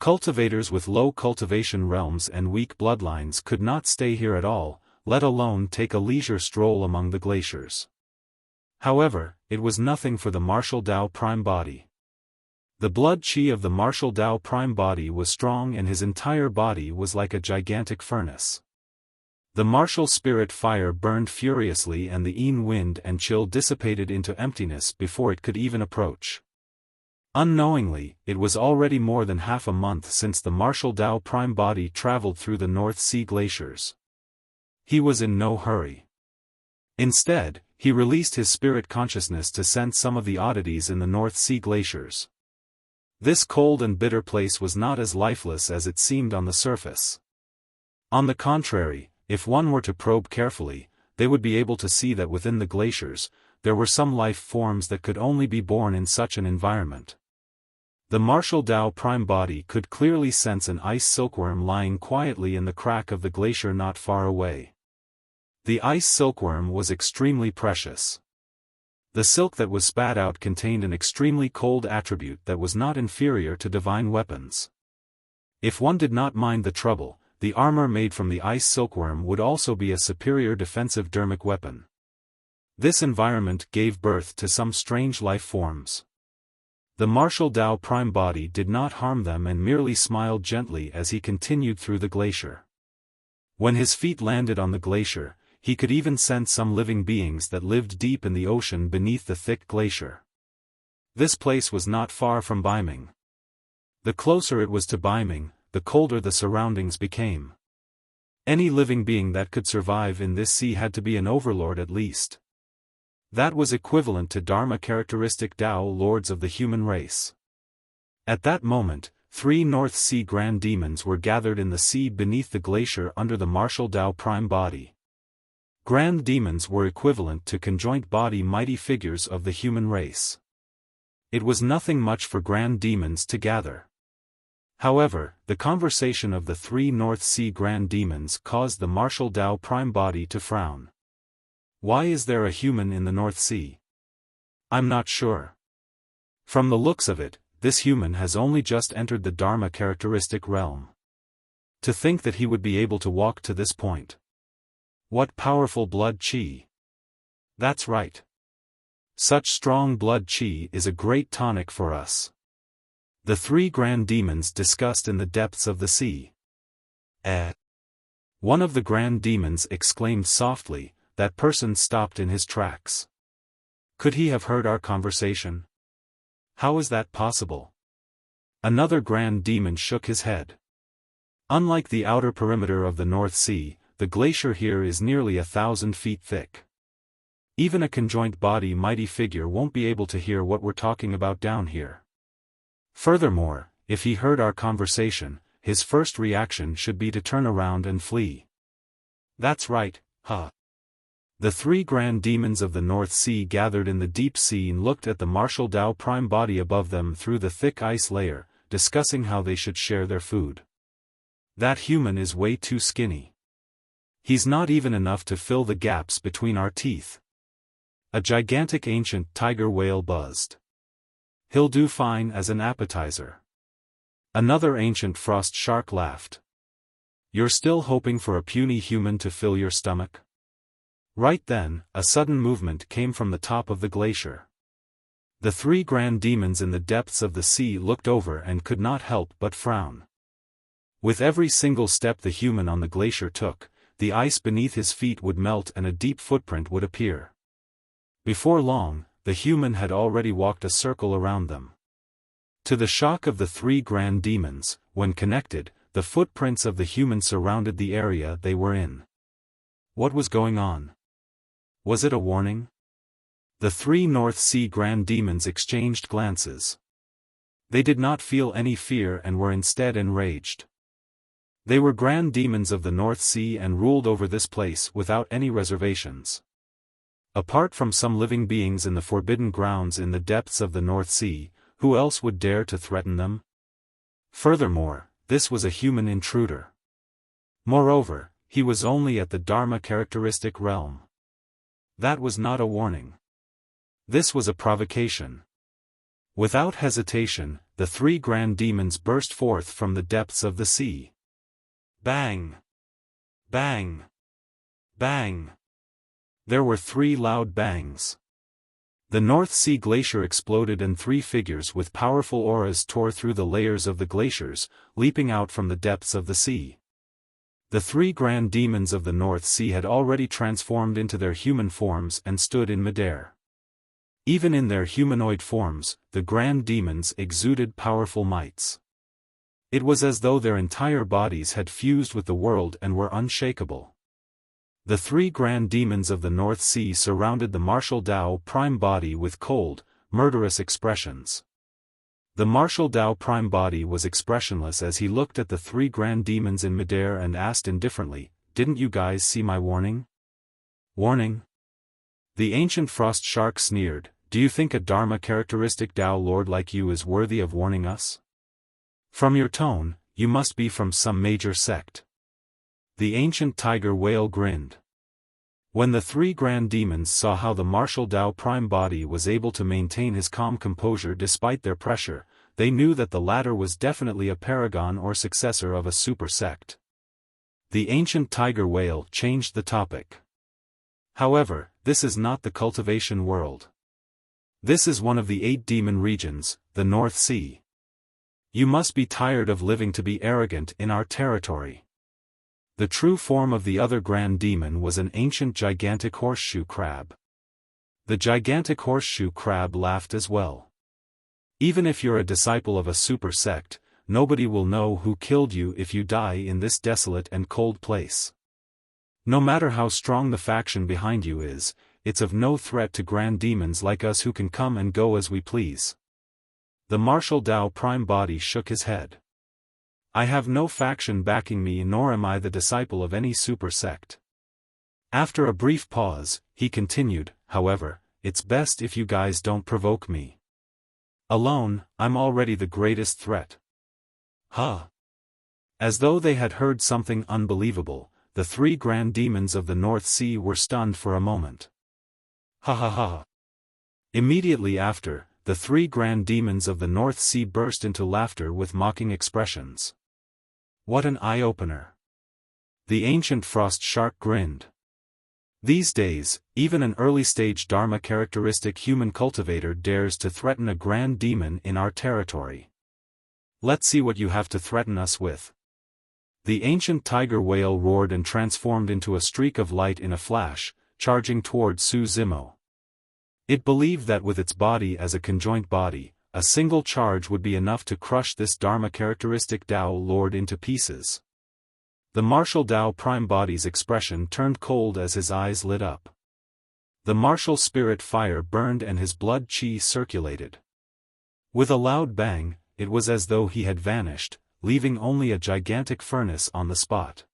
Speaker 1: Cultivators with low cultivation realms and weak bloodlines could not stay here at all, let alone take a leisure stroll among the glaciers. However, it was nothing for the martial Tao prime body. The blood chi of the martial Tao prime body was strong and his entire body was like a gigantic furnace. The martial spirit fire burned furiously and the wind and chill dissipated into emptiness before it could even approach. Unknowingly, it was already more than half a month since the martial Tao prime body traveled through the North Sea glaciers. He was in no hurry. Instead, he released his spirit consciousness to sense some of the oddities in the North Sea glaciers. This cold and bitter place was not as lifeless as it seemed on the surface. On the contrary, if one were to probe carefully, they would be able to see that within the glaciers, there were some life forms that could only be born in such an environment. The martial Tao prime body could clearly sense an ice silkworm lying quietly in the crack of the glacier not far away. The ice silkworm was extremely precious. The silk that was spat out contained an extremely cold attribute that was not inferior to divine weapons. If one did not mind the trouble, the armor made from the ice silkworm would also be a superior defensive dermic weapon. This environment gave birth to some strange life forms. The martial Tao prime body did not harm them and merely smiled gently as he continued through the glacier. When his feet landed on the glacier, he could even sense some living beings that lived deep in the ocean beneath the thick glacier. This place was not far from Baiming. The closer it was to Baiming, the colder the surroundings became. Any living being that could survive in this sea had to be an overlord at least. That was equivalent to Dharma characteristic Tao lords of the human race. At that moment, 3 North Sea grand demons were gathered in the sea beneath the glacier under the martial Tao prime body. Grand demons were equivalent to conjoint body mighty figures of the human race. It was nothing much for grand demons to gather. However, the conversation of the 3 North Sea grand demons caused the martial Tao prime body to frown. Why is there a human in the North Sea? I'm not sure. From the looks of it, this human has only just entered the Dharma characteristic realm. To think that he would be able to walk to this point. What powerful blood chi. That's right. Such strong blood chi is a great tonic for us. The 3 grand demons discussed in the depths of the sea. One of the grand demons exclaimed softly. That person stopped in his tracks. Could he have heard our conversation? How is that possible? Another grand demon shook his head. Unlike the outer perimeter of the North Sea, the glacier here is nearly 1,000 feet thick. Even a conjoint body mighty figure won't be able to hear what we're talking about down here. Furthermore, if he heard our conversation, his first reaction should be to turn around and flee. That's right, huh? The 3 grand demons of the North Sea gathered in the deep sea and looked at the martial Tao prime body above them through the thick ice layer, discussing how they should share their food. That human is way too skinny. He's not even enough to fill the gaps between our teeth. A gigantic ancient tiger whale buzzed. He'll do fine as an appetizer. Another ancient frost shark laughed. You're still hoping for a puny human to fill your stomach? Right then, a sudden movement came from the top of the glacier. The 3 grand demons in the depths of the sea looked over and could not help but frown. With every single step the human on the glacier took, the ice beneath his feet would melt and a deep footprint would appear. Before long, the human had already walked a circle around them. To the shock of the 3 grand demons, when connected, the footprints of the human surrounded the area they were in. What was going on? Was it a warning? The 3 North Sea grand demons exchanged glances. They did not feel any fear and were instead enraged. They were grand demons of the North Sea and ruled over this place without any reservations. Apart from some living beings in the forbidden grounds in the depths of the North Sea, who else would dare to threaten them? Furthermore, this was a human intruder. Moreover, he was only at the Dharma characteristic realm. That was not a warning. This was a provocation. Without hesitation, the 3 grand demons burst forth from the depths of the sea. Bang! Bang! Bang! There were 3 loud bangs. The North Sea glacier exploded and 3 figures with powerful auras tore through the layers of the glaciers, leaping out from the depths of the sea. The 3 grand demons of the North Sea had already transformed into their human forms and stood in midair. Even in their humanoid forms, the grand demons exuded powerful mights. It was as though their entire bodies had fused with the world and were unshakable. The 3 grand demons of the North Sea surrounded the martial Tao prime body with cold, murderous expressions. The martial Tao prime body was expressionless as he looked at the 3 grand demons in midair and asked indifferently, "Didn't you guys see my warning?" Warning? The ancient frost shark sneered, "Do you think a Dharma characteristic Tao lord like you is worthy of warning us? From your tone, you must be from some major sect." The ancient tiger whale grinned. When the 3 grand demons saw how the martial Tao prime body was able to maintain his calm composure despite their pressure, they knew that the latter was definitely a paragon or successor of a super sect. The ancient tiger whale changed the topic. However, this is not the cultivation world. This is one of the 8 demon regions, the North Sea. You must be tired of living to be arrogant in our territory. The true form of the other grand demon was an ancient gigantic horseshoe crab. The gigantic horseshoe crab laughed as well. Even if you're a disciple of a super sect, nobody will know who killed you if you die in this desolate and cold place. No matter how strong the faction behind you is, it's of no threat to grand demons like us who can come and go as we please. The martial Tao prime body shook his head. I have no faction backing me nor am I the disciple of any super sect. After a brief pause, he continued, however, it's best if you guys don't provoke me. Alone, I'm already the greatest threat. Huh. As though they had heard something unbelievable, the three grand demons of the North Sea were stunned for a moment. Ha ha ha. Immediately after, the three grand demons of the North Sea burst into laughter with mocking expressions. What an eye-opener. The ancient frost shark grinned. These days, even an early-stage Dharma-characteristic human cultivator dares to threaten a grand demon in our territory. Let's see what you have to threaten us with. The ancient tiger whale roared and transformed into a streak of light in a flash, charging toward Su Zimo. It believed that with its body as a conjoint body, a single charge would be enough to crush this Dharma-characteristic Tao Lord into pieces. The martial Tao Prime Body's expression turned cold as his eyes lit up. The martial spirit fire burned and his blood chi circulated. With a loud bang, it was as though he had vanished, leaving only a gigantic furnace on the spot.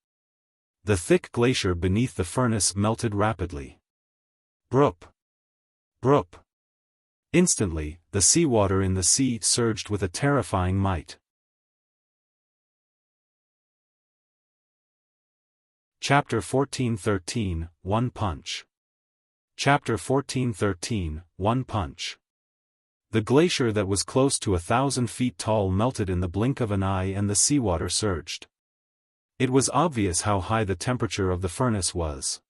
Speaker 1: The thick glacier beneath the furnace melted rapidly. Broop! Broop! Instantly, the seawater in the sea surged with a terrifying might. Chapter 1413, One Punch. Chapter 1413, One Punch. The glacier that was close to 1,000 feet tall melted in the blink of an eye and the seawater surged. It was obvious how high the temperature of the furnace was.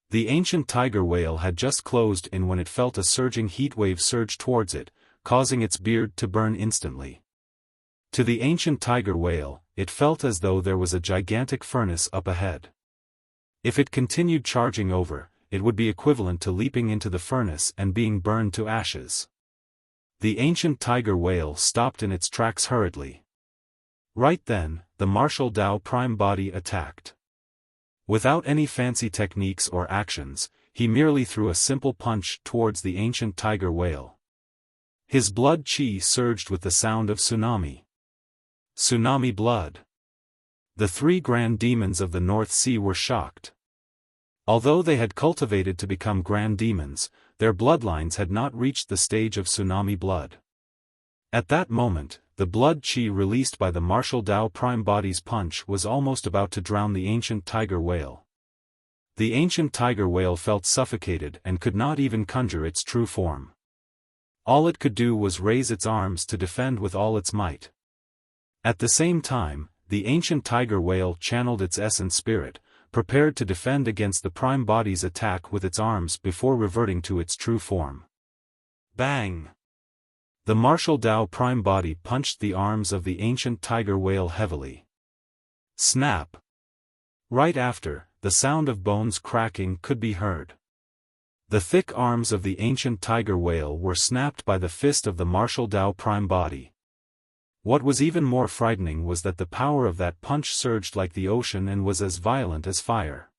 Speaker 1: The ancient tiger whale had just closed in when it felt a surging heat wave surge towards it, causing its beard to burn instantly. To the ancient tiger whale, it felt as though there was a gigantic furnace up ahead. If it continued charging over, it would be equivalent to leaping into the furnace and being burned to ashes. The ancient tiger whale stopped in its tracks hurriedly. Right then, the martial Tao Prime Body attacked. Without any fancy techniques or actions, he merely threw a simple punch towards the ancient tiger whale. His blood chi surged with the sound of tsunami. Tsunami blood. The three grand demons of the North Sea were shocked. Although they had cultivated to become grand demons, their bloodlines had not reached the stage of tsunami blood. At that moment, the blood chi released by the martial Tao Prime Body's punch was almost about to drown the ancient tiger whale. The ancient tiger whale felt suffocated and could not even conjure its true form. All it could do was raise its arms to defend with all its might. At the same time, the ancient tiger whale channeled its essence spirit, prepared to defend against the Prime Body's attack with its arms before reverting to its true form. Bang! The martial Tao Prime Body punched the arms of the ancient tiger whale heavily. Snap! Right after, the sound of bones cracking could be heard. The thick arms of the ancient tiger whale were snapped by the fist of the martial Tao Prime Body. What was even more frightening was that the power of that punch surged like the ocean and was as violent as fire.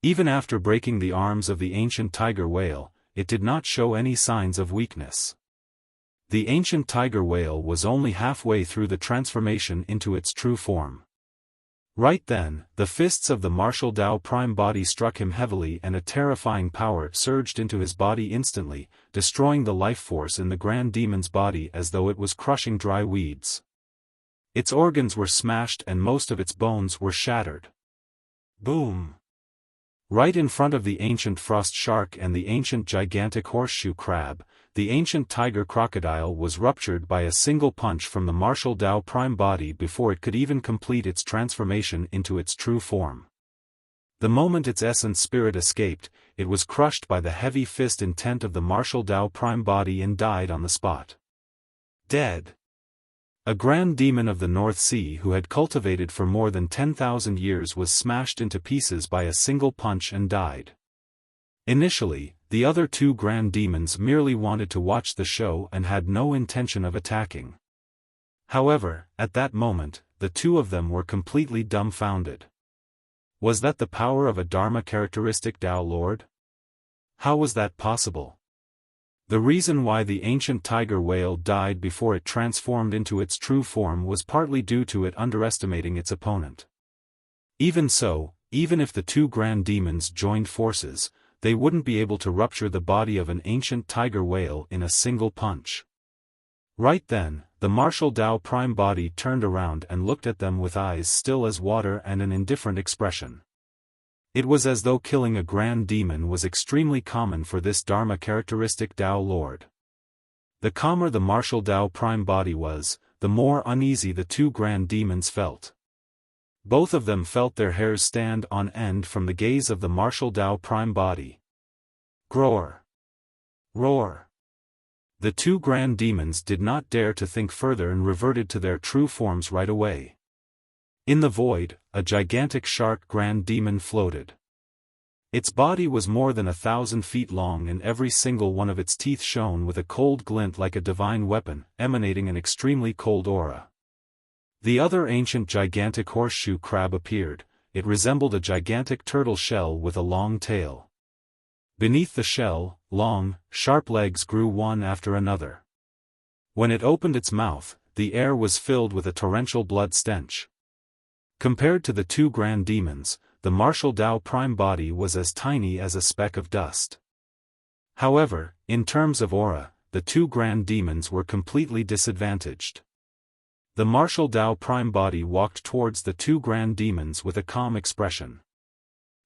Speaker 1: Even after breaking the arms of the ancient tiger whale, it did not show any signs of weakness. The ancient tiger whale was only halfway through the transformation into its true form. Right then, the fists of the martial Tao Prime Body struck him heavily and a terrifying power surged into his body instantly, destroying the life force in the grand demon's body as though it was crushing dry weeds. Its organs were smashed and most of its bones were shattered. Boom! Right in front of the ancient frost shark and the ancient gigantic horseshoe crab, the ancient tiger crocodile was ruptured by a single punch from the martial Tao Prime Body before it could even complete its transformation into its true form. The moment its essence spirit escaped, it was crushed by the heavy fist intent of the martial Tao Prime Body and died on the spot. Dead. A grand demon of the North Sea who had cultivated for more than 10,000 years was smashed into pieces by a single punch and died. Initially, the other two grand demons merely wanted to watch the show and had no intention of attacking. However, at that moment, the two of them were completely dumbfounded. Was that the power of a Dharma characteristic Tao Lord? How was that possible? The reason why the ancient tiger whale died before it transformed into its true form was partly due to it underestimating its opponent. Even so, even if the two grand demons joined forces, they wouldn't be able to rupture the body of an ancient tiger whale in a single punch. Right then, the martial Tao Prime body turned around and looked at them with eyes still as water and an indifferent expression. It was as though killing a grand demon was extremely common for this Dharma characteristic Tao Lord. The calmer the martial Tao Prime body was, the more uneasy the two grand demons felt. Both of them felt their hairs stand on end from the gaze of the martial Tao Prime body. Groar! Roar! The two grand demons did not dare to think further and reverted to their true forms right away. In the void, a gigantic shark grand demon floated. Its body was more than 1,000 feet long and every single one of its teeth shone with a cold glint like a divine weapon, emanating an extremely cold aura. The other ancient gigantic horseshoe crab appeared. It resembled a gigantic turtle shell with a long tail. Beneath the shell, long, sharp legs grew one after another. When it opened its mouth, the air was filled with a torrential blood stench. Compared to the two grand demons, the martial Tao Prime body was as tiny as a speck of dust. However, in terms of aura, the two grand demons were completely disadvantaged. The martial Tao Prime body walked towards the two grand demons with a calm expression.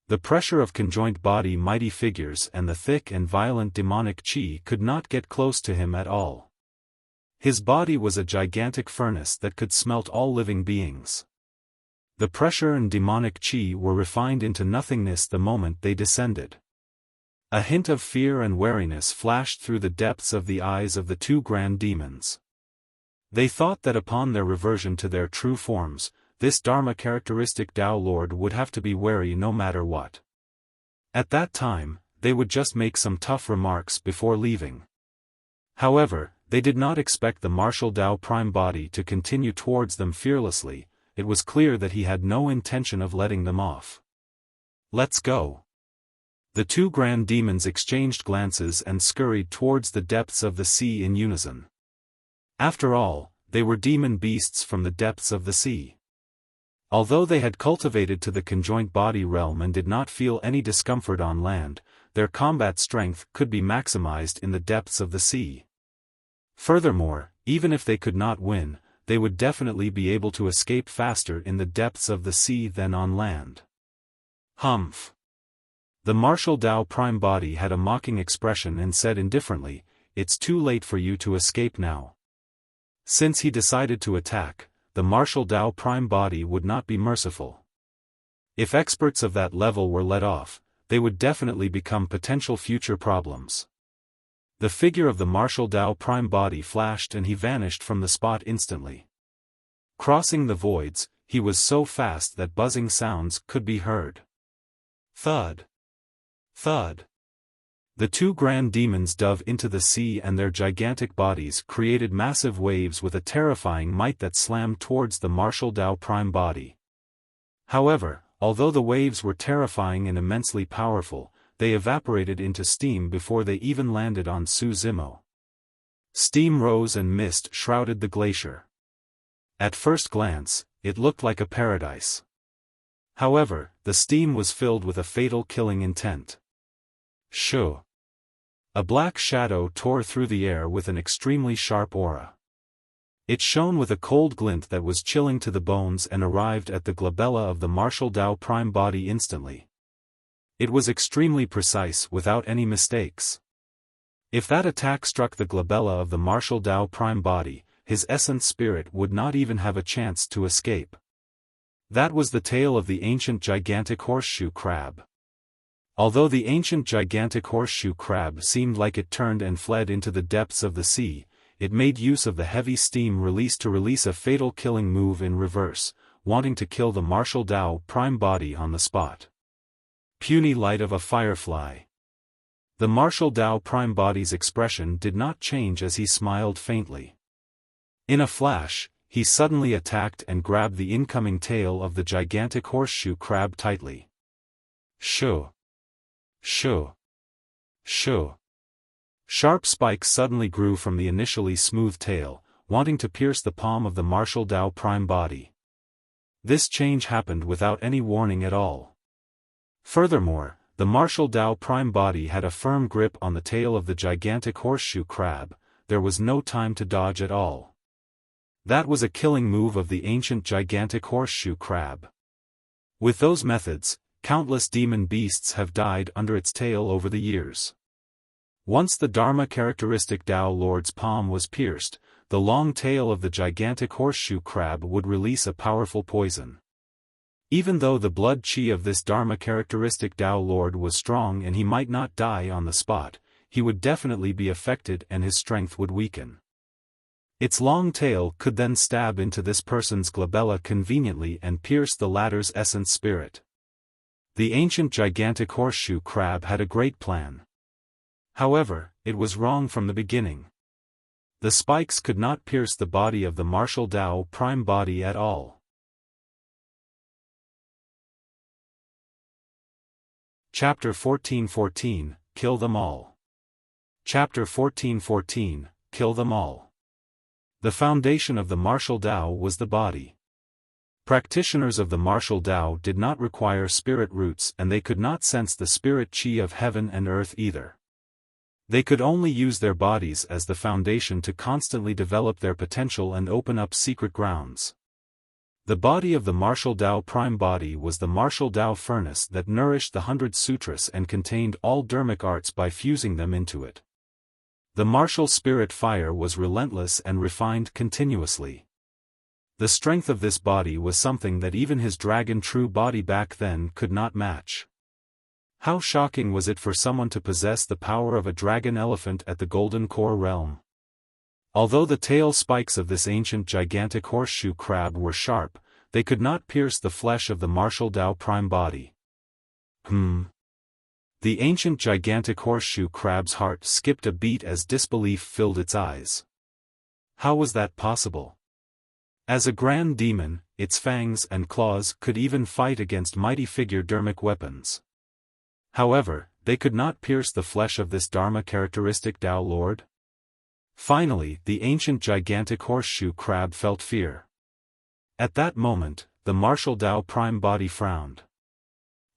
Speaker 1: The pressure of conjoined body mighty figures and the thick and violent demonic chi could not get close to him at all. His body was a gigantic furnace that could smelt all living beings. The pressure and demonic chi were refined into nothingness the moment they descended. A hint of fear and wariness flashed through the depths of the eyes of the two grand demons. They thought that upon their reversion to their true forms, this Dharma characteristic Tao Lord would have to be wary no matter what. At that time, they would just make some tough remarks before leaving. However, they did not expect the martial Tao Prime body to continue towards them fearlessly. It was clear that he had no intention of letting them off. Let's go. The two grand demons exchanged glances and scurried towards the depths of the sea in unison. After all, they were demon beasts from the depths of the sea. Although they had cultivated to the conjoint body realm and did not feel any discomfort on land, their combat strength could be maximized in the depths of the sea. Furthermore, even if they could not win, they would definitely be able to escape faster in the depths of the sea than on land. Humph! The martial Tao Prime body had a mocking expression and said indifferently, "It's too late for you to escape now." Since he decided to attack, the martial Tao Prime body would not be merciful. If experts of that level were let off, they would definitely become potential future problems. The figure of the martial Tao Prime body flashed and he vanished from the spot instantly. Crossing the voids, he was so fast that buzzing sounds could be heard. Thud! Thud! The two grand demons dove into the sea and their gigantic bodies created massive waves with a terrifying might that slammed towards the martial Tao Prime body. However, although the waves were terrifying and immensely powerful, they evaporated into steam before they even landed on Suzimo. Steam rose and mist shrouded the glacier. At first glance, it looked like a paradise. However, the steam was filled with a fatal killing intent. Shoo! A black shadow tore through the air with an extremely sharp aura. It shone with a cold glint that was chilling to the bones and arrived at the glabella of the martial Tao Prime body instantly. It was extremely precise without any mistakes. If that attack struck the glabella of the martial Tao Prime body, his essence spirit would not even have a chance to escape. That was the tail of the ancient gigantic horseshoe crab. Although the ancient gigantic horseshoe crab seemed like it turned and fled into the depths of the sea, it made use of the heavy steam released to release a fatal killing move in reverse, wanting to kill the martial Tao Prime body on the spot. Puny light of a firefly. The martial Tao Prime body's expression did not change as he smiled faintly. In a flash, he suddenly attacked and grabbed the incoming tail of the gigantic horseshoe crab tightly. Shoo! Shoo! Shoo! Sharp spikes suddenly grew from the initially smooth tail, wanting to pierce the palm of the martial Tao Prime body. This change happened without any warning at all. Furthermore, the martial Tao Prime body had a firm grip on the tail of the gigantic horseshoe crab. there was no time to dodge at all. That was a killing move of the ancient gigantic horseshoe crab. With those methods, countless demon beasts have died under its tail over the years. Once the Dharma characteristic Tao Lord's palm was pierced, the long tail of the gigantic horseshoe crab would release a powerful poison. Even though the blood chi of this Dharma characteristic Tao Lord was strong and he might not die on the spot, he would definitely be affected and his strength would weaken. Its long tail could then stab into this person's glabella conveniently and pierce the latter's essence spirit. The ancient gigantic horseshoe crab had a great plan. However, it was wrong from the beginning. The spikes could not pierce the body of the martial Tao prime body at all. Chapter 14:14, Kill Them All. Chapter 14:14, Kill Them All. The foundation of the martial Tao was the body. Practitioners of the martial Tao did not require spirit roots and they could not sense the spirit chi of heaven and earth either. They could only use their bodies as the foundation to constantly develop their potential and open up secret grounds. The body of the martial Tao prime body was the martial Tao furnace that nourished the 100 sutras and contained all dharmic arts by fusing them into it. The martial spirit fire was relentless and refined continuously. The strength of this body was something that even his dragon true body back then could not match. How shocking was it for someone to possess the power of a dragon elephant at the Golden Core realm? Although the tail spikes of this ancient gigantic horseshoe crab were sharp, they could not pierce the flesh of the martial Tao prime body. The ancient gigantic horseshoe crab's heart skipped a beat as disbelief filled its eyes. How was that possible? As a grand demon, its fangs and claws could even fight against mighty figure dharmic weapons. However, they could not pierce the flesh of this Dharma characteristic Tao Lord. Finally, the ancient gigantic horseshoe crab felt fear. At that moment, the martial Tao prime body frowned.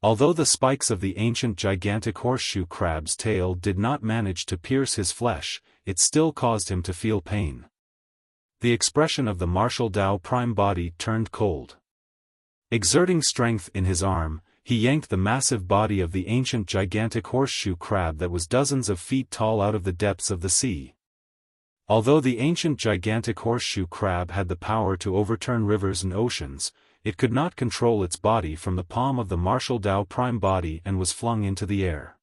Speaker 1: Although the spikes of the ancient gigantic horseshoe crab's tail did not manage to pierce his flesh, it still caused him to feel pain. The expression of the martial Tao prime body turned cold. Exerting strength in his arm, he yanked the massive body of the ancient gigantic horseshoe crab that was dozens of feet tall out of the depths of the sea. Although the ancient gigantic horseshoe crab had the power to overturn rivers and oceans, it could not control its body from the palm of the martial Tao prime body and was flung into the air.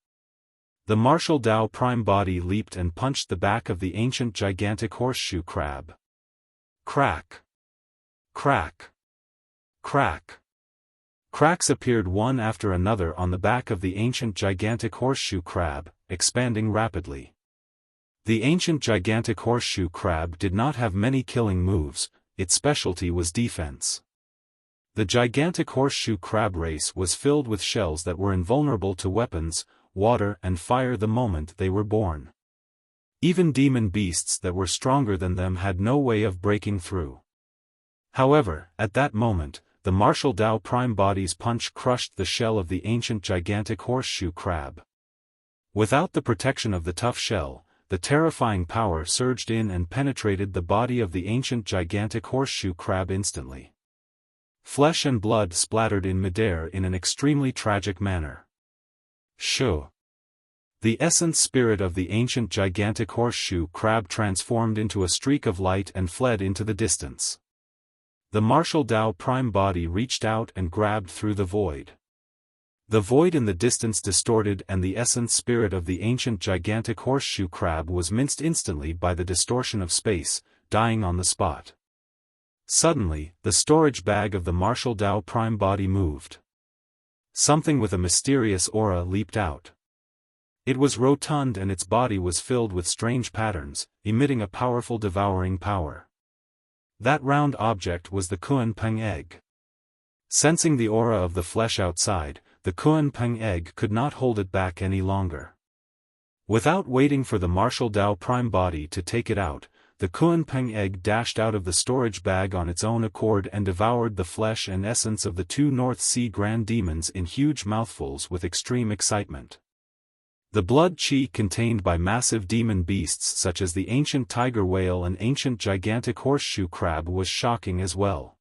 Speaker 1: The martial Tao prime body leaped and punched the back of the ancient gigantic horseshoe crab. Crack! Crack! Crack! Cracks appeared one after another on the back of the ancient gigantic horseshoe crab, expanding rapidly. The ancient gigantic horseshoe crab did not have many killing moves, its specialty was defense. The gigantic horseshoe crab race was filled with shells that were invulnerable to weapons, water and fire the moment they were born. Even demon beasts that were stronger than them had no way of breaking through. However, at that moment, the martial Tao prime body's punch crushed the shell of the ancient gigantic horseshoe crab. Without the protection of the tough shell, the terrifying power surged in and penetrated the body of the ancient gigantic horseshoe crab instantly. Flesh and blood splattered in midair in an extremely tragic manner. Shoo! The essence spirit of the ancient gigantic horseshoe crab transformed into a streak of light and fled into the distance. The martial Tao prime body reached out and grabbed through the void. The void in the distance distorted and the essence spirit of the ancient gigantic horseshoe crab was minced instantly by the distortion of space, dying on the spot. Suddenly, the storage bag of the martial Tao prime body moved. Something with a mysterious aura leaped out. It was rotund and its body was filled with strange patterns, emitting a powerful devouring power. That round object was the Kuan Peng egg. Sensing the aura of the flesh outside, the Kuan Peng egg could not hold it back any longer. Without waiting for the martial Tao prime body to take it out, the Kuan Peng egg dashed out of the storage bag on its own accord and devoured the flesh and essence of the two North Sea Grand Demons in huge mouthfuls with extreme excitement. The blood chi contained by massive demon beasts such as the ancient tiger whale and ancient gigantic horseshoe crab was shocking as well.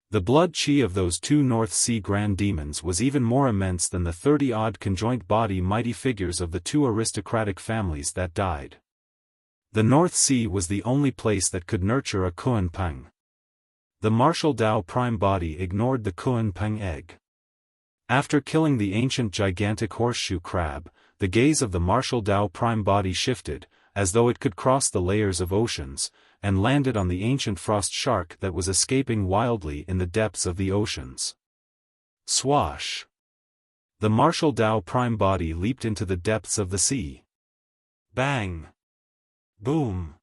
Speaker 1: The blood chi of those two North Sea grand demons was even more immense than the 30-odd conjoint body mighty figures of the two aristocratic families that died. The North Sea was the only place that could nurture a Kuan Peng. The martial Dao prime body ignored the Kuan Peng egg. After killing the ancient gigantic horseshoe crab, the gaze of the martial Dao prime body shifted, as though it could cross the layers of oceans, and landed on the ancient frost shark that was escaping wildly in the depths of the oceans. Swash! The martial Dao prime body leaped into the depths of the sea. Bang! Boom!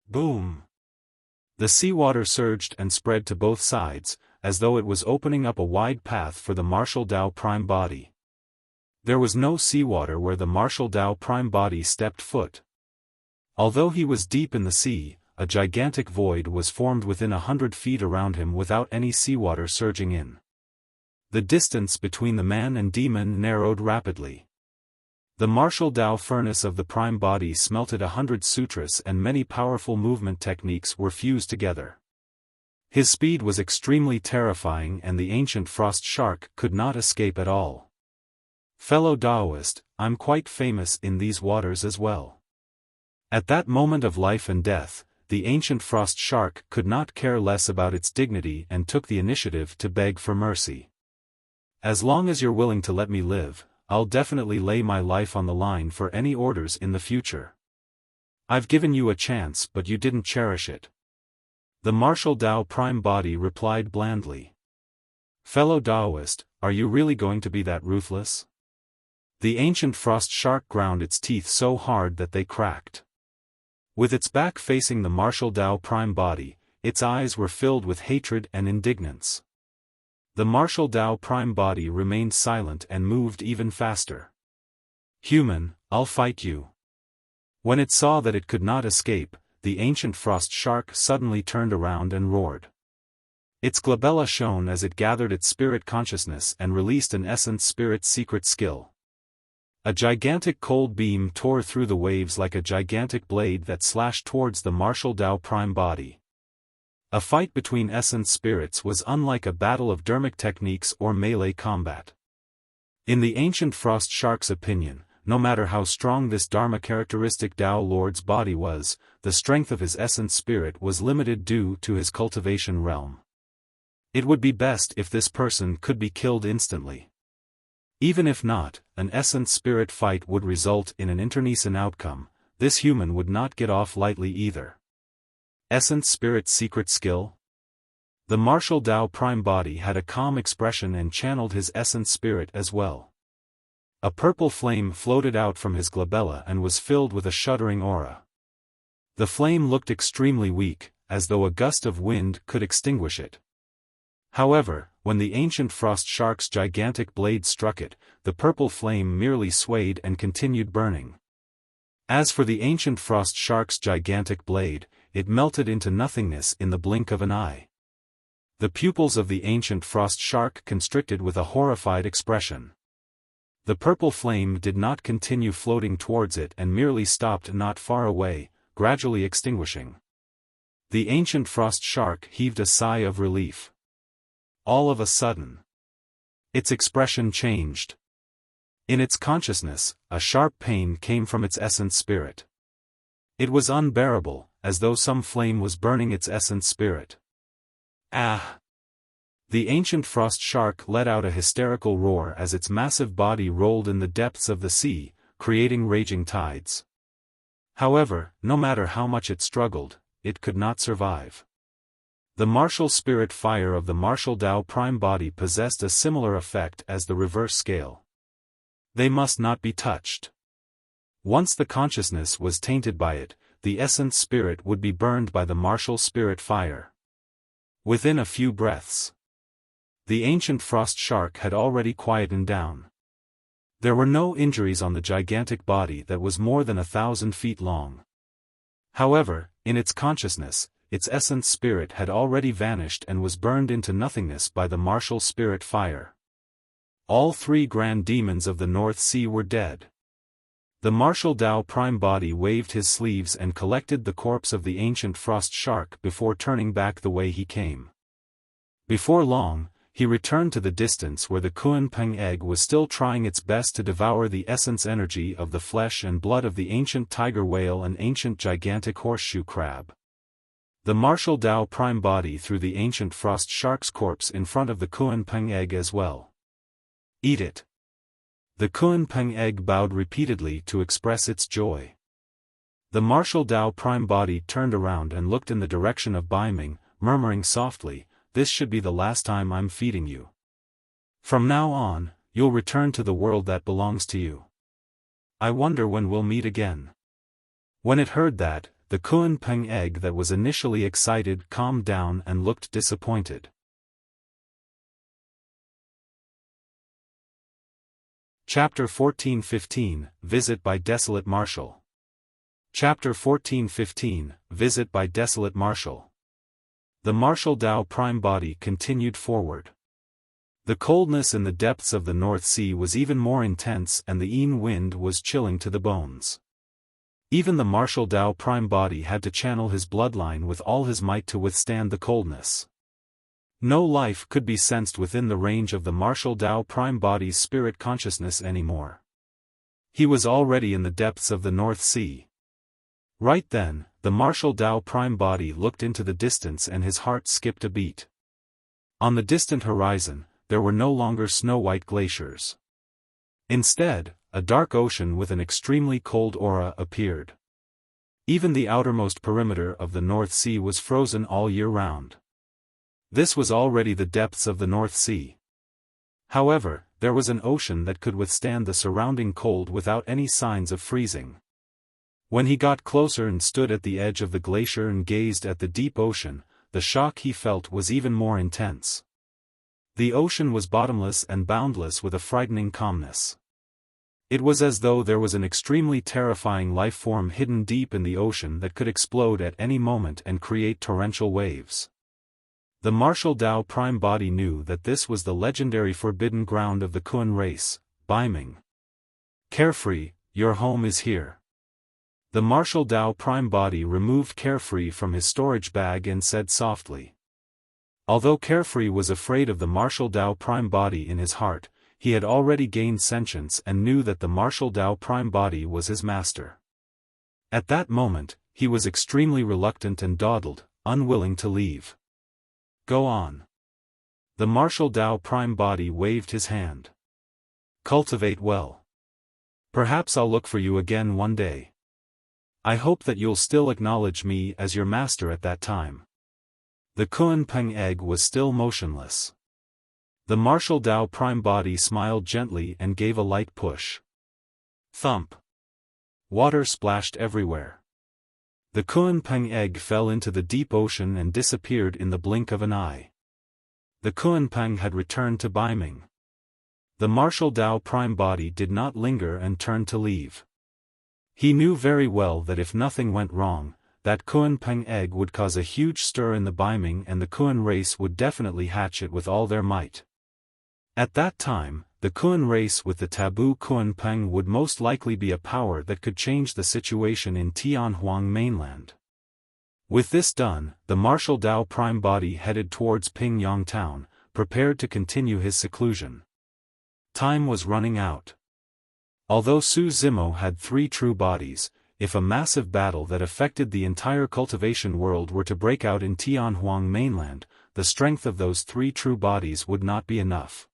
Speaker 1: Boom! The seawater surged and spread to both sides, as though it was opening up a wide path for the martial Dao prime body. There was no seawater where the martial Dao prime body stepped foot. Although he was deep in the sea, a gigantic void was formed within 100 feet around him without any seawater surging in. The distance between the man and demon narrowed rapidly. The martial Dao furnace of the prime body smelted 100 sutras and many powerful movement techniques were fused together. His speed was extremely terrifying and the ancient frost shark could not escape at all. Fellow Daoist, I'm quite famous in these waters as well. At that moment of life and death, the ancient frost shark could not care less about its dignity and took the initiative to beg for mercy. As long as you're willing to let me live, I'll definitely lay my life on the line for any orders in the future. I've given you a chance but you didn't cherish it. The martial Dao prime body replied blandly. Fellow Daoist, are you really going to be that ruthless? The ancient frost shark ground its teeth so hard that they cracked. With its back facing the martial Dao prime body, its eyes were filled with hatred and indignance. The martial Dao prime body remained silent and moved even faster. Human, I'll fight you. When it saw that it could not escape, the ancient frost shark suddenly turned around and roared. Its glabella shone as it gathered its spirit consciousness and released an essence spirit secret skill. A gigantic cold beam tore through the waves like a gigantic blade that slashed towards the martial Dao prime body. A fight between essence spirits was unlike a battle of dermic techniques or melee combat. In the ancient frost shark's opinion, no matter how strong this Dharma characteristic Dao Lord's body was, the strength of his essence spirit was limited due to his cultivation realm. It would be best if this person could be killed instantly. Even if not, an essence spirit fight would result in an internecine outcome, this human would not get off lightly either. Essence spirit secret skill? The martial Dao prime body had a calm expression and channeled his essence spirit as well. A purple flame floated out from his glabella and was filled with a shuddering aura. The flame looked extremely weak, as though a gust of wind could extinguish it. However, when the ancient frost shark's gigantic blade struck it, the purple flame merely swayed and continued burning. As for the ancient frost shark's gigantic blade, it melted into nothingness in the blink of an eye. The pupils of the ancient frost shark constricted with a horrified expression. The purple flame did not continue floating towards it and merely stopped not far away, gradually extinguishing. The ancient frost shark heaved a sigh of relief. All of a sudden, its expression changed. In its consciousness, a sharp pain came from its essence spirit. It was unbearable, as though some flame was burning its essence spirit. Ah! The ancient frost shark let out a hysterical roar as its massive body rolled in the depths of the sea, creating raging tides. However, no matter how much it struggled, it could not survive. The martial spirit fire of the martial Dao prime body possessed a similar effect as the reverse scale. They must not be touched. Once the consciousness was tainted by it, the essence spirit would be burned by the martial spirit fire. Within a few breaths, the ancient frost shark had already quietened down. There were no injuries on the gigantic body that was more than 1,000 feet long. However, in its consciousness, its essence spirit had already vanished and was burned into nothingness by the martial spirit fire. All three grand demons of the North Sea were dead. The martial Tao Prime Body waved his sleeves and collected the corpse of the ancient frost shark before turning back the way he came. Before long, he returned to the distance where the Kuan Peng egg was still trying its best to devour the essence energy of the flesh and blood of the ancient tiger whale and ancient gigantic horseshoe crab. The martial Tao Prime Body threw the ancient frost shark's corpse in front of the Kuan Peng egg as well. Eat it. The Kuan Peng egg bowed repeatedly to express its joy. The martial Tao Prime Body turned around and looked in the direction of Bai Ming, murmuring softly, "This should be the last time I'm feeding you. From now on, you'll return to the world that belongs to you. I wonder when we'll meet again." When it heard that, the Kuan Peng egg that was initially excited calmed down and looked disappointed. Chapter 14-15, Visit by Desolate Marshal. Chapter 14-15, Visit by Desolate Marshal. The martial Tao Prime Body continued forward. The coldness in the depths of the North Sea was even more intense and the Yin wind was chilling to the bones. Even the martial Tao Prime Body had to channel his bloodline with all his might to withstand the coldness. No life could be sensed within the range of the martial Tao Prime Body's spirit consciousness anymore. He was already in the depths of the North Sea. Right then, the martial Tao Prime Body looked into the distance and his heart skipped a beat. On the distant horizon, there were no longer snow-white glaciers. Instead, a dark ocean with an extremely cold aura appeared. Even the outermost perimeter of the North Sea was frozen all year round. This was already the depths of the North Sea. However, there was an ocean that could withstand the surrounding cold without any signs of freezing. When he got closer and stood at the edge of the glacier and gazed at the deep ocean, the shock he felt was even more intense. The ocean was bottomless and boundless with a frightening calmness. It was as though there was an extremely terrifying life form hidden deep in the ocean that could explode at any moment and create torrential waves. The martial Tao Prime Body knew that this was the legendary forbidden ground of the Kuan race, Bai Ming. "Carefree, your home is here." The martial Tao Prime Body removed Carefree from his storage bag and said softly. Although Carefree was afraid of the martial Tao Prime Body in his heart, he had already gained sentience and knew that the martial Tao Prime Body was his master. At that moment, he was extremely reluctant and dawdled, unwilling to leave. "Go on." The martial Tao Prime Body waved his hand. "Cultivate well. Perhaps I'll look for you again one day. I hope that you'll still acknowledge me as your master at that time." The Kuan Peng egg was still motionless. The martial Tao Prime Body smiled gently and gave a light push. Thump. Water splashed everywhere. The Kuan Peng egg fell into the deep ocean and disappeared in the blink of an eye. The Kuan Peng had returned to Bai Ming. The martial Tao Prime Body did not linger and turned to leave. He knew very well that if nothing went wrong, that Kuan Peng egg would cause a huge stir in the Bai Ming and the Kuan race would definitely hatch it with all their might. At that time, the Kuan race with the Taboo Kuan Peng would most likely be a power that could change the situation in Tianhuang mainland. With this done, the martial Tao Prime Body headed towards Pingyang town, prepared to continue his seclusion. Time was running out. Although Su Zimo had 3 true bodies, if a massive battle that affected the entire cultivation world were to break out in Tianhuang mainland, the strength of those 3 true bodies would not be enough.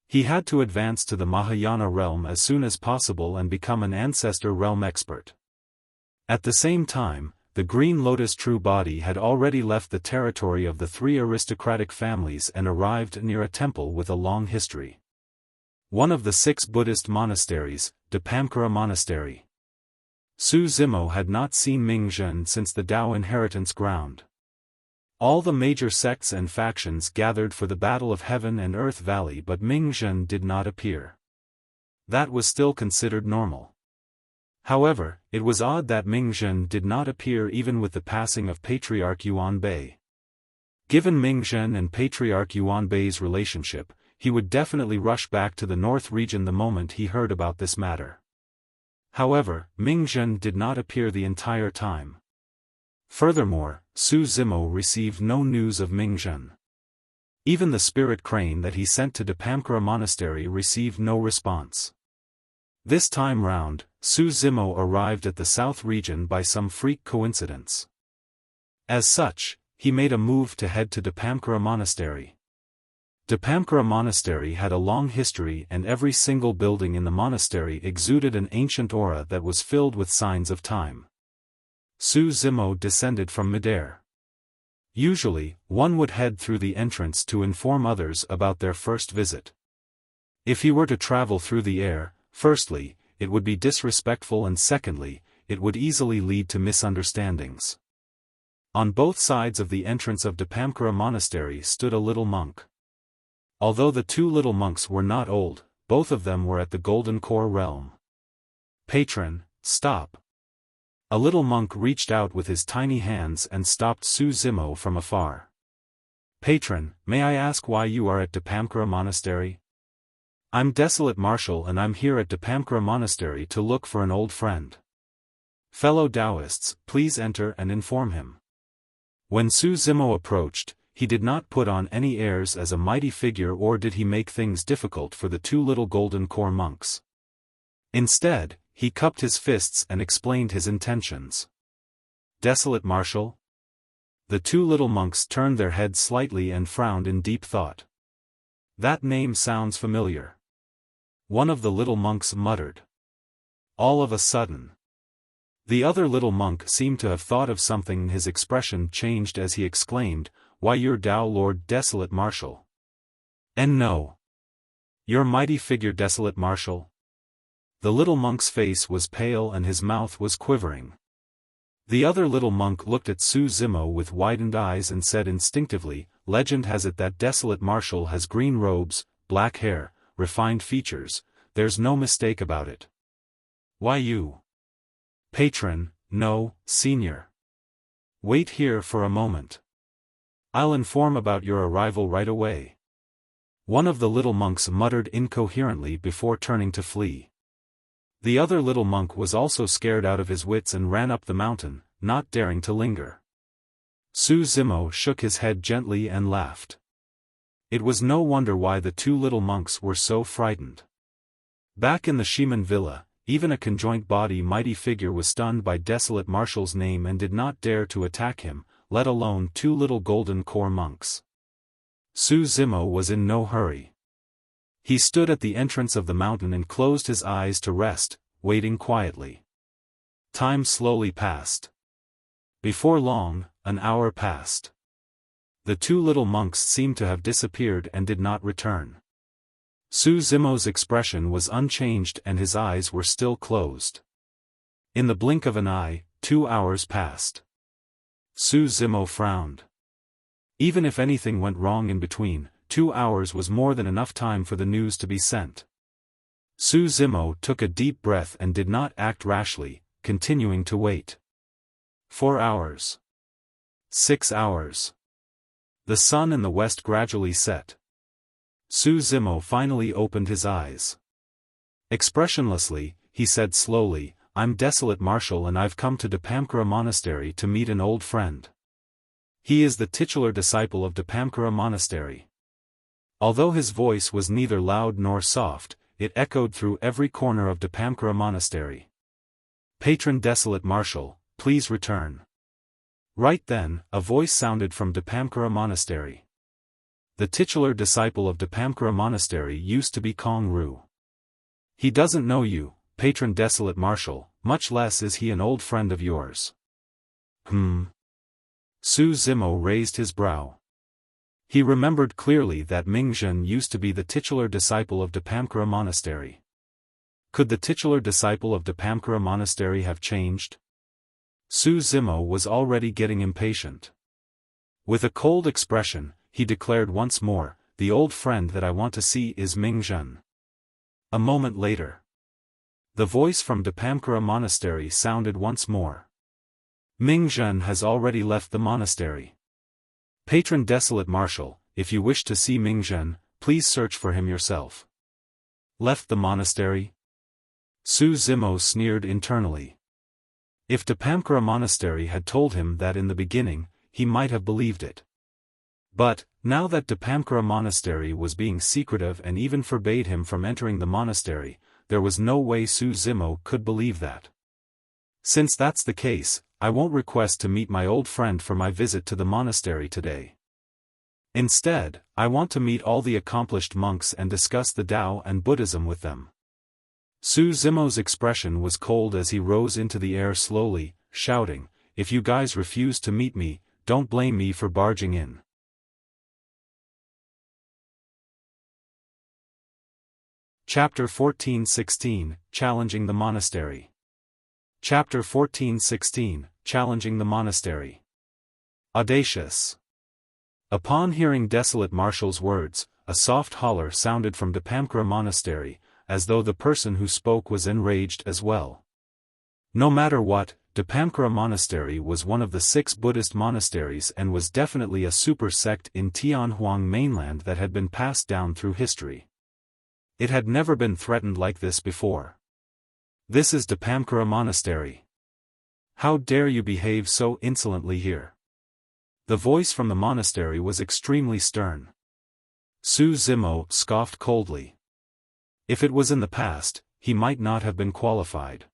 Speaker 1: He had to advance to the Mahayana realm as soon as possible and become an Ancestor realm expert. At the same time, the Green Lotus true body had already left the territory of the 3 aristocratic families and arrived near a temple with a long history. One of the 6 Buddhist monasteries, Dapamkara Monastery. Su Zimo had not seen Mingzhen since the Dao inheritance ground. All the major sects and factions gathered for the Battle of Heaven and Earth Valley, but Mingzhen did not appear. That was still considered normal. However, it was odd that Mingzhen did not appear even with the passing of Patriarch Yuan Bei. Given Mingzhen and Patriarch Yuan Bei's relationship, he would definitely rush back to the north region the moment he heard about this matter. However, Mingzhen did not appear the entire time. Furthermore, Su Zimo received no news of Mingzhen. Even the spirit crane that he sent to Dapamkara Monastery received no response. This time round, Su Zimo arrived at the south region by some freak coincidence. As such, he made a move to head to Dapamkara Monastery. Dapamkara Monastery had a long history, and every single building in the monastery exuded an ancient aura that was filled with signs of time. Su Zimo descended from midair. Usually, one would head through the entrance to inform others about their first visit. If he were to travel through the air, firstly, it would be disrespectful, and secondly, it would easily lead to misunderstandings. On both sides of the entrance of Dapamkara Monastery stood a little monk. Although the two little monks were not old, both of them were at the Golden Core realm. "Patron, stop." A little monk reached out with his tiny hands and stopped Su Zimo from afar. "Patron, may I ask why you are at Dapamkara Monastery?" "I'm Desolate Marshal, and I'm here at Dapamkara Monastery to look for an old friend." "Fellow Taoists, please enter and inform him." When Su Zimo approached, he did not put on any airs as a mighty figure, or did he make things difficult for the two little Golden Core monks. Instead, he cupped his fists and explained his intentions. "Desolate Marshal?" The two little monks turned their heads slightly and frowned in deep thought. "That name sounds familiar." One of the little monks muttered. All of a sudden, the other little monk seemed to have thought of something. His expression changed as he exclaimed, "Why, you're Tao Lord Desolate Marshal." "And no. Your mighty figure Desolate Marshal?" The little monk's face was pale and his mouth was quivering. The other little monk looked at Su Zimo with widened eyes and said instinctively, "Legend has it that Desolate Marshal has green robes, black hair, refined features, there's no mistake about it." "Why you?" "Patron, no, Senior. Wait here for a moment. I'll inform about your arrival right away." One of the little monks muttered incoherently before turning to flee. The other little monk was also scared out of his wits and ran up the mountain, not daring to linger. Su Zimo shook his head gently and laughed. It was no wonder why the two little monks were so frightened. Back in the Shiman villa, even a conjoint body mighty figure was stunned by Desolate Marshal's name and did not dare to attack him, let alone two little Golden Core monks. Su Zimo was in no hurry. He stood at the entrance of the mountain and closed his eyes to rest, waiting quietly. Time slowly passed. Before long, an hour passed. The two little monks seemed to have disappeared and did not return. Su Zimo's expression was unchanged and his eyes were still closed. In the blink of an eye, 2 hours passed. Su Zimo frowned. Even if anything went wrong in between, 2 hours was more than enough time for the news to be sent. Su Zimo took a deep breath and did not act rashly, continuing to wait. 4 hours. 6 hours. The sun in the west gradually set. Su Zimo finally opened his eyes. Expressionlessly, he said slowly, "I'm Desolate Marshal and I've come to Dapamkara Monastery to meet an old friend. He is the titular disciple of Dapamkara Monastery." Although his voice was neither loud nor soft, it echoed through every corner of Dapamkara Monastery. "Patron Desolate Marshal, please return." Right then, a voice sounded from Dapamkara Monastery. The titular disciple of Dapamkara Monastery used to be Kong Ru. "He doesn't know you, Patron Desolate Marshal, much less is he an old friend of yours." Su Zimo raised his brow. He remembered clearly that Mingzhen used to be the titular disciple of Dapamkara Monastery. Could the titular disciple of Dapamkara Monastery have changed? Su Zimo was already getting impatient. With a cold expression, he declared once more, "The old friend that I want to see is Mingzhen." A moment later, the voice from Dapamkara Monastery sounded once more. "Mingzhen has already left the monastery. Patron Desolate Marshal, if you wish to see Mingzhen, please search for him yourself." "Left the monastery?" Su Zimo sneered internally. If Dapamkara Monastery had told him that in the beginning, he might have believed it. But, now that Dapamkara Monastery was being secretive and even forbade him from entering the monastery, there was no way Su Zimo could believe that. Since that's the case, I won't request to meet my old friend for my visit to the monastery today. Instead, I want to meet all the accomplished monks and discuss the Tao and Buddhism with them. Su Zimo's expression was cold as he rose into the air slowly, shouting, "If you guys refuse to meet me, don't blame me for barging in." Chapter 14:16, Challenging the Monastery. Chapter 14:16, Challenging the Monastery. Audacious. Upon hearing Desolate Marshal's words, a soft holler sounded from Dapamkara Monastery, as though the person who spoke was enraged as well. No matter what, Dapamkara Monastery was one of the 6 Buddhist monasteries and was definitely a super sect in Tianhuang mainland that had been passed down through history. It had never been threatened like this before. This is Dapamkara Monastery. How dare you behave so insolently here? The voice from the monastery was extremely stern. Su Zimo scoffed coldly. If it was in the past, he might not have been qualified.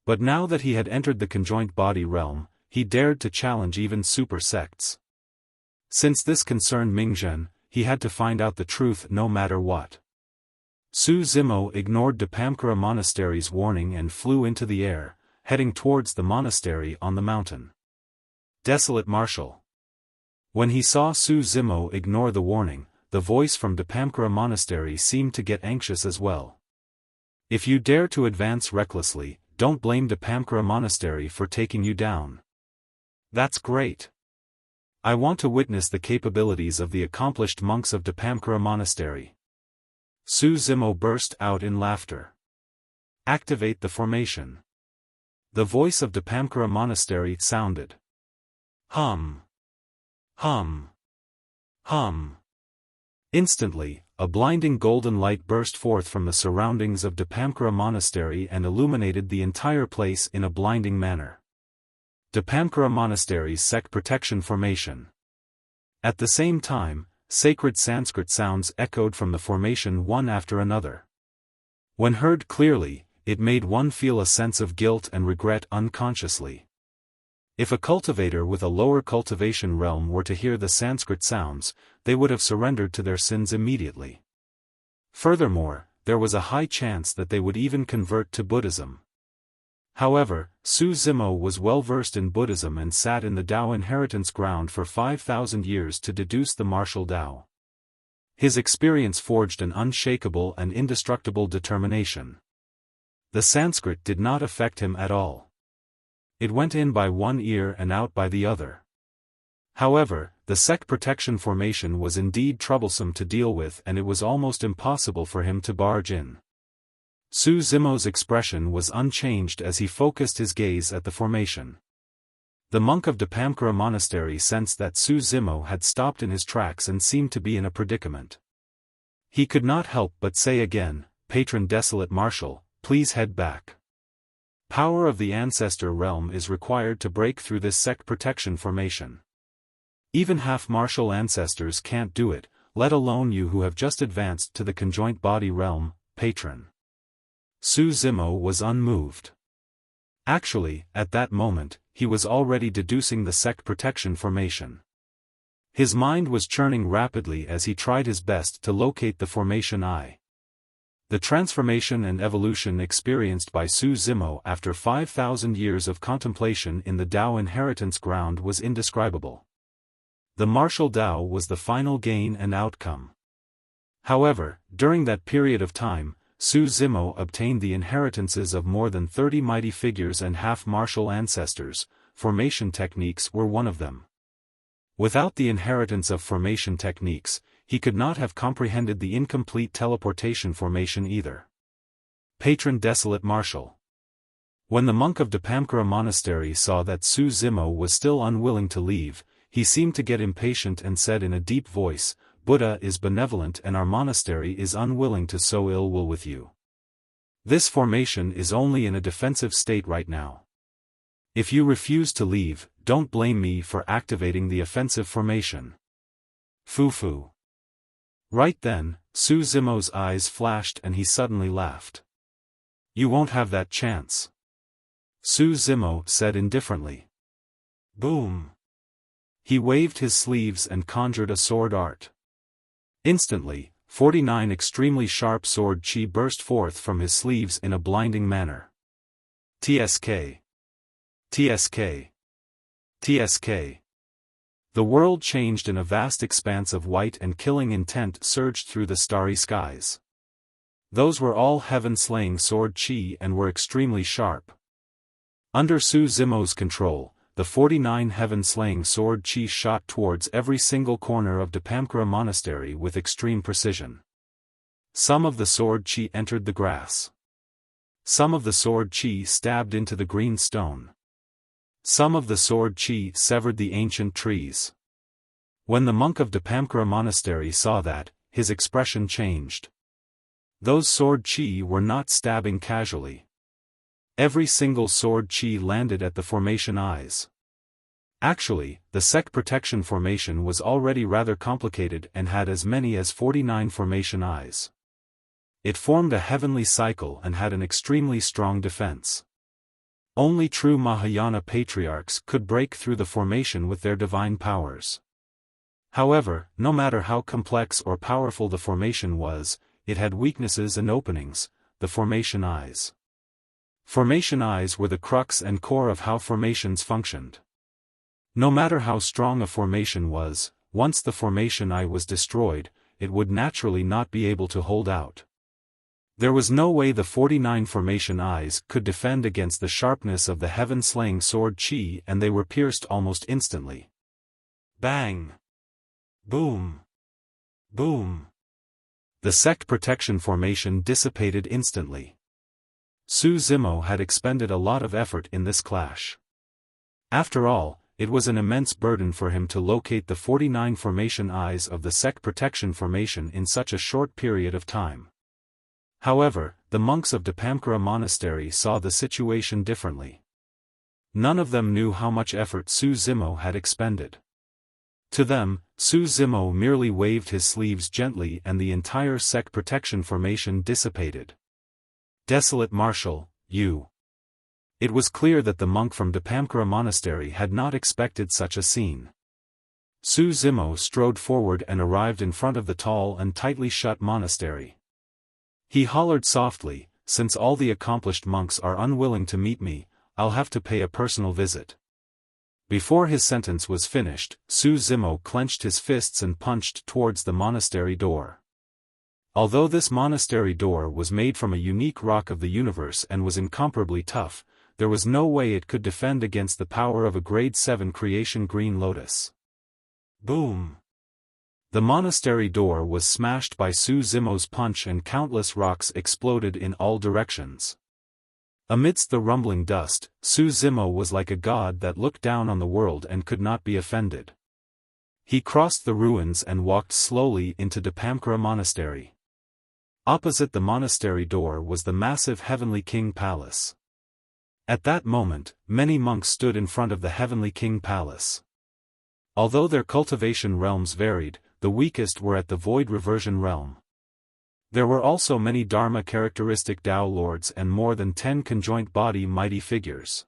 Speaker 1: But now that he had entered the conjoined body realm, he dared to challenge even super sects. Since this concerned Mingzhen, he had to find out the truth no matter what. Su Zimo ignored Dapamkara Monastery's warning and flew into the air, heading towards the monastery on the mountain. Desolate Marshal. When he saw Su Zimo ignore the warning, the voice from Dapamkara Monastery seemed to get anxious as well. If you dare to advance recklessly, don't blame Dapamkara Monastery for taking you down. That's great. I want to witness the capabilities of the accomplished monks of Dapamkara Monastery. Su Zimo burst out in laughter. Activate the formation. The voice of Dapamkara Monastery sounded. Hum. Hum. Hum. Instantly, a blinding golden light burst forth from the surroundings of Dapamkara Monastery and illuminated the entire place in a blinding manner. Dapamkara Monastery's sect protection formation. At the same time, sacred Sanskrit sounds echoed from the formation one after another. When heard clearly, it made one feel a sense of guilt and regret unconsciously. If a cultivator with a lower cultivation realm were to hear the Sanskrit sounds, they would have surrendered to their sins immediately. Furthermore, there was a high chance that they would even convert to Buddhism. However, Su Zimo was well versed in Buddhism and sat in the Tao inheritance ground for 5,000 years to deduce the martial Tao. His experience forged an unshakable and indestructible determination. The Sanskrit did not affect him at all. It went in by one ear and out by the other. However, the sect protection formation was indeed troublesome to deal with and it was almost impossible for him to barge in. Su Zimo's expression was unchanged as he focused his gaze at the formation. The monk of Dapamkara Monastery sensed that Su Zimo had stopped in his tracks and seemed to be in a predicament. He could not help but say again, "Patron Desolate Marshal, please head back. Power of the Ancestor realm is required to break through this sect protection formation. Even half-martial ancestors can't do it, let alone you who have just advanced to the conjoint body realm, Patron." Su Zimo was unmoved. Actually, at that moment, he was already deducing the sect protection formation. His mind was churning rapidly as he tried his best to locate the formation I. The transformation and evolution experienced by Su Zimo after 5,000 years of contemplation in the Tao inheritance ground was indescribable. The martial Tao was the final gain and outcome. However, during that period of time, Su Zimo obtained the inheritances of more than 30 mighty figures and half-martial ancestors. Formation techniques were one of them. Without the inheritance of formation techniques, he could not have comprehended the incomplete teleportation formation either. Patron Desolate Marshal. When the monk of Dapamkara Monastery saw that Su Zimo was still unwilling to leave, he seemed to get impatient and said in a deep voice, "Buddha is benevolent and our monastery is unwilling to sow ill will with you. This formation is only in a defensive state right now. If you refuse to leave, don't blame me for activating the offensive formation. Foo-foo. Right then, Su Zimo's eyes flashed and he suddenly laughed. You won't have that chance. Su Zimo said indifferently. Boom. He waved his sleeves and conjured a sword art. Instantly, 49 extremely sharp sword chi burst forth from his sleeves in a blinding manner. TSK. TSK. TSK. The world changed in a vast expanse of white and killing intent surged through the starry skies. Those were all heaven-slaying sword chi and were extremely sharp. Under Su Zimo's control, the 49 heaven-slaying sword chi shot towards every single corner of Dapamkara Monastery with extreme precision. Some of the sword chi entered the grass. Some of the sword chi stabbed into the green stone. Some of the sword chi severed the ancient trees. When the monk of Dapamkara Monastery saw that, his expression changed. Those sword chi were not stabbing casually. Every single sword chi landed at the formation eyes. Actually, the sect protection formation was already rather complicated and had as many as 49 formation eyes. It formed a heavenly cycle and had an extremely strong defense. Only true Mahayana patriarchs could break through the formation with their divine powers. However, no matter how complex or powerful the formation was, it had weaknesses and openings, the formation eyes. Formation eyes were the crux and core of how formations functioned. No matter how strong a formation was, once the formation eye was destroyed, it would naturally not be able to hold out. There was no way the 49 formation eyes could defend against the sharpness of the heaven-slaying sword chi, and they were pierced almost instantly. Bang! Boom! Boom! The sect protection formation dissipated instantly. Su Zimo had expended a lot of effort in this clash. After all, it was an immense burden for him to locate the 49 formation eyes of the sect protection formation in such a short period of time. However, the monks of Dapamkara Monastery saw the situation differently. None of them knew how much effort Su Zimo had expended. To them, Su Zimo merely waved his sleeves gently and the entire sect protection formation dissipated. Desolate Marshal, you. It was clear that the monk from Dapamkara Monastery had not expected such a scene. Su Zimo strode forward and arrived in front of the tall and tightly shut monastery. He hollered softly, "Since all the accomplished monks are unwilling to meet me, I'll have to pay a personal visit." Before his sentence was finished, Su Zimo clenched his fists and punched towards the monastery door. Although this monastery door was made from a unique rock of the universe and was incomparably tough, there was no way it could defend against the power of a grade 7 creation green lotus. Boom! The monastery door was smashed by Su Zimo's punch and countless rocks exploded in all directions. Amidst the rumbling dust, Su Zimo was like a god that looked down on the world and could not be offended. He crossed the ruins and walked slowly into Dapamkara Monastery. Opposite the monastery door was the massive Heavenly King Palace. At that moment, many monks stood in front of the Heavenly King Palace. Although their cultivation realms varied, the weakest were at the Void Reversion realm. There were also many Dharma characteristic Tao lords and more than 10 conjoint body mighty figures.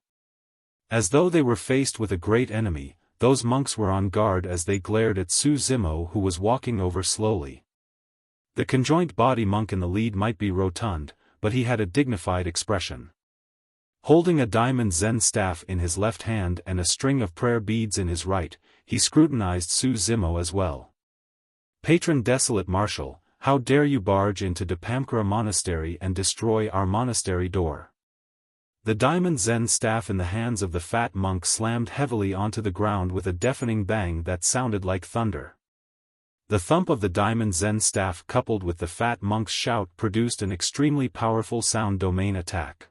Speaker 1: As though they were faced with a great enemy, those monks were on guard as they glared at Su Zimo, who was walking over slowly. The conjoint body monk in the lead might be rotund, but he had a dignified expression. Holding a diamond Zen staff in his left hand and a string of prayer beads in his right, he scrutinized Su Zimo as well. "Patron Desolate Marshal, how dare you barge into Dapamkara Monastery and destroy our monastery door?" The diamond Zen staff in the hands of the fat monk slammed heavily onto the ground with a deafening bang that sounded like thunder. The thump of the diamond Zen staff coupled with the fat monk's shout produced an extremely powerful sound domain attack.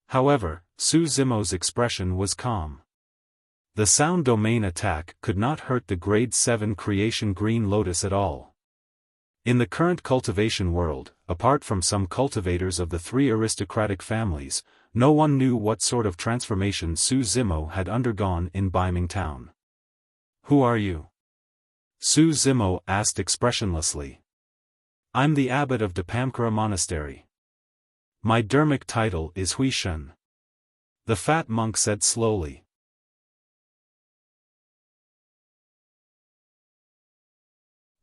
Speaker 1: However, Su Zimo's expression was calm. The sound domain attack could not hurt the grade 7 creation green lotus at all. In the current cultivation world, apart from some cultivators of the three aristocratic families, no one knew what sort of transformation Su Zimo had undergone in Beiming town. "Who are you?" Su Zimo asked expressionlessly. "I'm the abbot of Dapamkara Monastery. My dermic title is Huishen," the fat monk said slowly.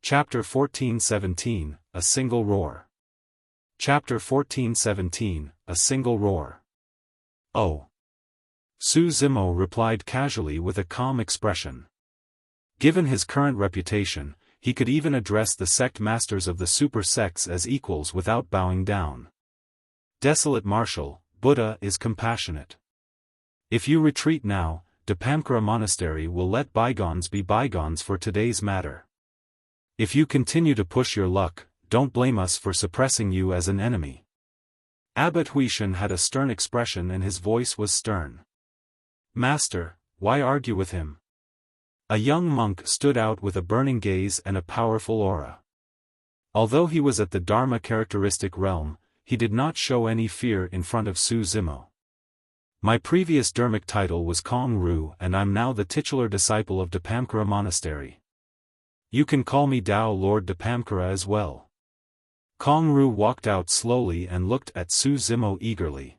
Speaker 1: Chapter 14:17, A Single Roar. Chapter 14:17, A Single Roar. "Oh." Su Zimo replied casually with a calm expression. Given his current reputation, he could even address the sect masters of the super sects as equals without bowing down. "Desolate Marshal, Buddha is compassionate. If you retreat now, Dapamkara Monastery will let bygones be bygones for today's matter. If you continue to push your luck, don't blame us for suppressing you as an enemy." Abbot Huishen had a stern expression and his voice was stern. "Master, why argue with him?" A young monk stood out with a burning gaze and a powerful aura. Although he was at the Dharma characteristic realm, he did not show any fear in front of Su Zimo. "My previous dermic title was Kong Ru and I'm now the titular disciple of Dapamkara Monastery. You can call me Tao Lord Dapamkara as well." Kong Ru walked out slowly and looked at Su Zimo eagerly.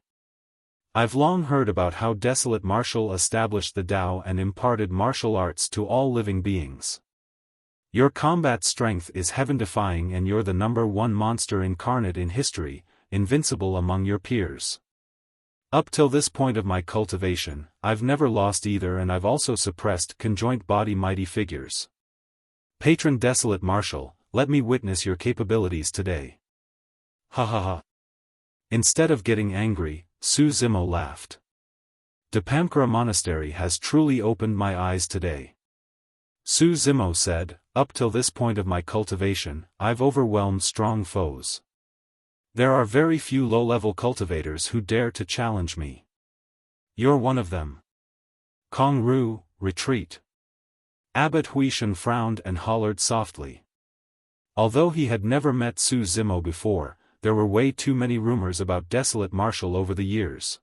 Speaker 1: "I've long heard about how Desolate Marshal established the Tao and imparted martial arts to all living beings. Your combat strength is heaven-defying and you're the #1 monster incarnate in history, invincible among your peers. Up till this point of my cultivation, I've never lost either and I've also suppressed conjoint body mighty figures. Patron Desolate Marshal, let me witness your capabilities today." "Ha ha ha." Instead of getting angry, Su Zimo laughed. "Dapamkara Monastery has truly opened my eyes today." Su Zimo said, "Up till this point of my cultivation, I've overwhelmed strong foes. There are very few low-level cultivators who dare to challenge me. You're one of them. Kong Ru, retreat." Abbot Huishen frowned and hollered softly. Although he had never met Su Zimo before, there were way too many rumors about Desolate Marshal over the years.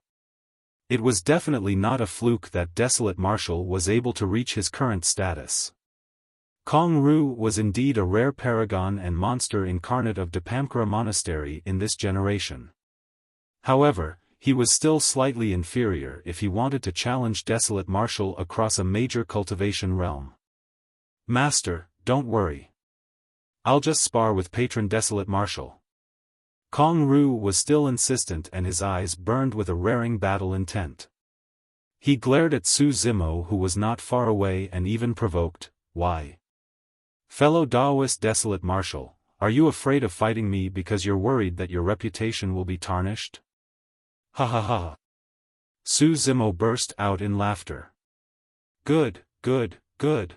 Speaker 1: It was definitely not a fluke that Desolate Marshal was able to reach his current status. Kong Ru was indeed a rare paragon and monster incarnate of Dapamkara Monastery in this generation. However, he was still slightly inferior if he wanted to challenge Desolate Marshal across a major cultivation realm. "Master, don't worry. I'll just spar with Patron Desolate Marshal." Kong Ru was still insistent and his eyes burned with a raring battle intent. He glared at Su Zimo who was not far away and even provoked, "Why? Fellow Taoist Desolate Marshal, are you afraid of fighting me because you're worried that your reputation will be tarnished?" "Ha ha ha." Su Zimo burst out in laughter. "Good, good, good."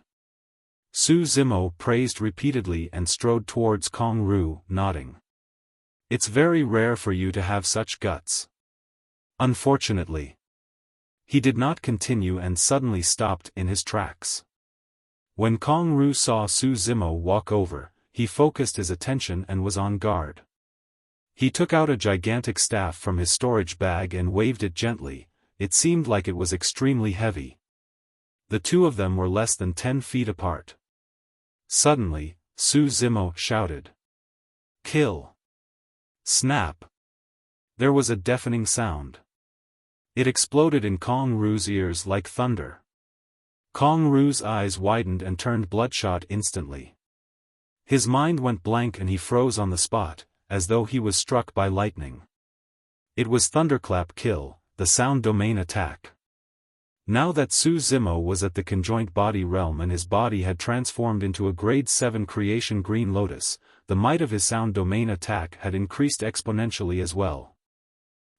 Speaker 1: Su Zimo praised repeatedly and strode towards Kong Ru, nodding. "It's very rare for you to have such guts." "Unfortunately." He did not continue and suddenly stopped in his tracks. When Kong Ru saw Su Zimo walk over, he focused his attention and was on guard. He took out a gigantic staff from his storage bag and waved it gently. It seemed like it was extremely heavy. The two of them were less than 10 feet apart. Suddenly, Su Zimo shouted, "Kill!" Snap! There was a deafening sound. It exploded in Kong Ru's ears like thunder. Kong Ru's eyes widened and turned bloodshot instantly. His mind went blank and he froze on the spot, as though he was struck by lightning. It was Thunderclap Kill, the sound domain attack. Now that Su Zimo was at the conjoint body realm and his body had transformed into a grade 7 creation green lotus, the might of his sound domain attack had increased exponentially as well.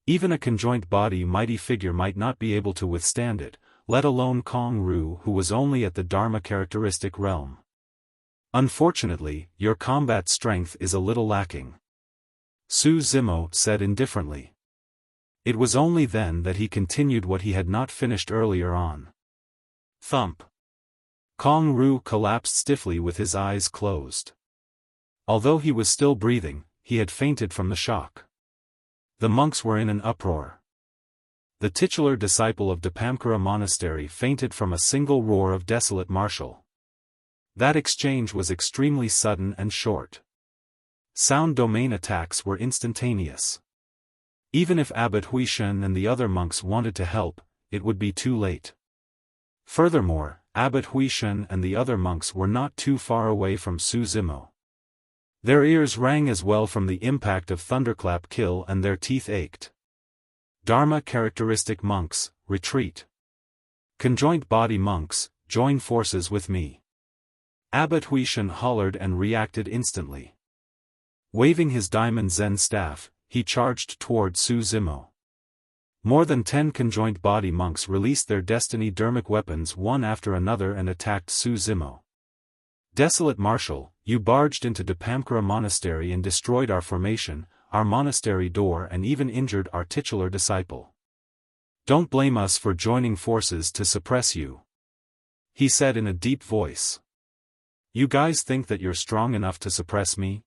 Speaker 1: Even a conjoint body mighty figure might not be able to withstand it, let alone Kong Ru who was only at the Dharma characteristic realm. "Unfortunately, your combat strength is a little lacking," Su Zimo said indifferently. It was only then that he continued what he had not finished earlier on. Thump. Kong Ru collapsed stiffly with his eyes closed. Although he was still breathing, he had fainted from the shock. The monks were in an uproar. The titular disciple of Dapamkara Monastery fainted from a single roar of Desolate martial. That exchange was extremely sudden and short. Sound domain attacks were instantaneous. Even if Abbot Huishan and the other monks wanted to help, it would be too late. Furthermore, Abbot Huishan and the other monks were not too far away from Su Zimo. Their ears rang as well from the impact of Thunderclap kill and their teeth ached. Dharma characteristic monks, retreat. Conjoint body monks, join forces with me. Abbot Huishan hollered and reacted instantly. Waving his diamond Zen staff, he charged toward Su Zimo. More than 10 conjoint body monks released their destiny dermic weapons one after another and attacked Su Zimo. Desolate Marshal, you barged into Dapamkara Monastery and destroyed our formation, our monastery door, and even injured our titular disciple. Don't blame us for joining forces to suppress you, he said in a deep voice. You guys think that you're strong enough to suppress me?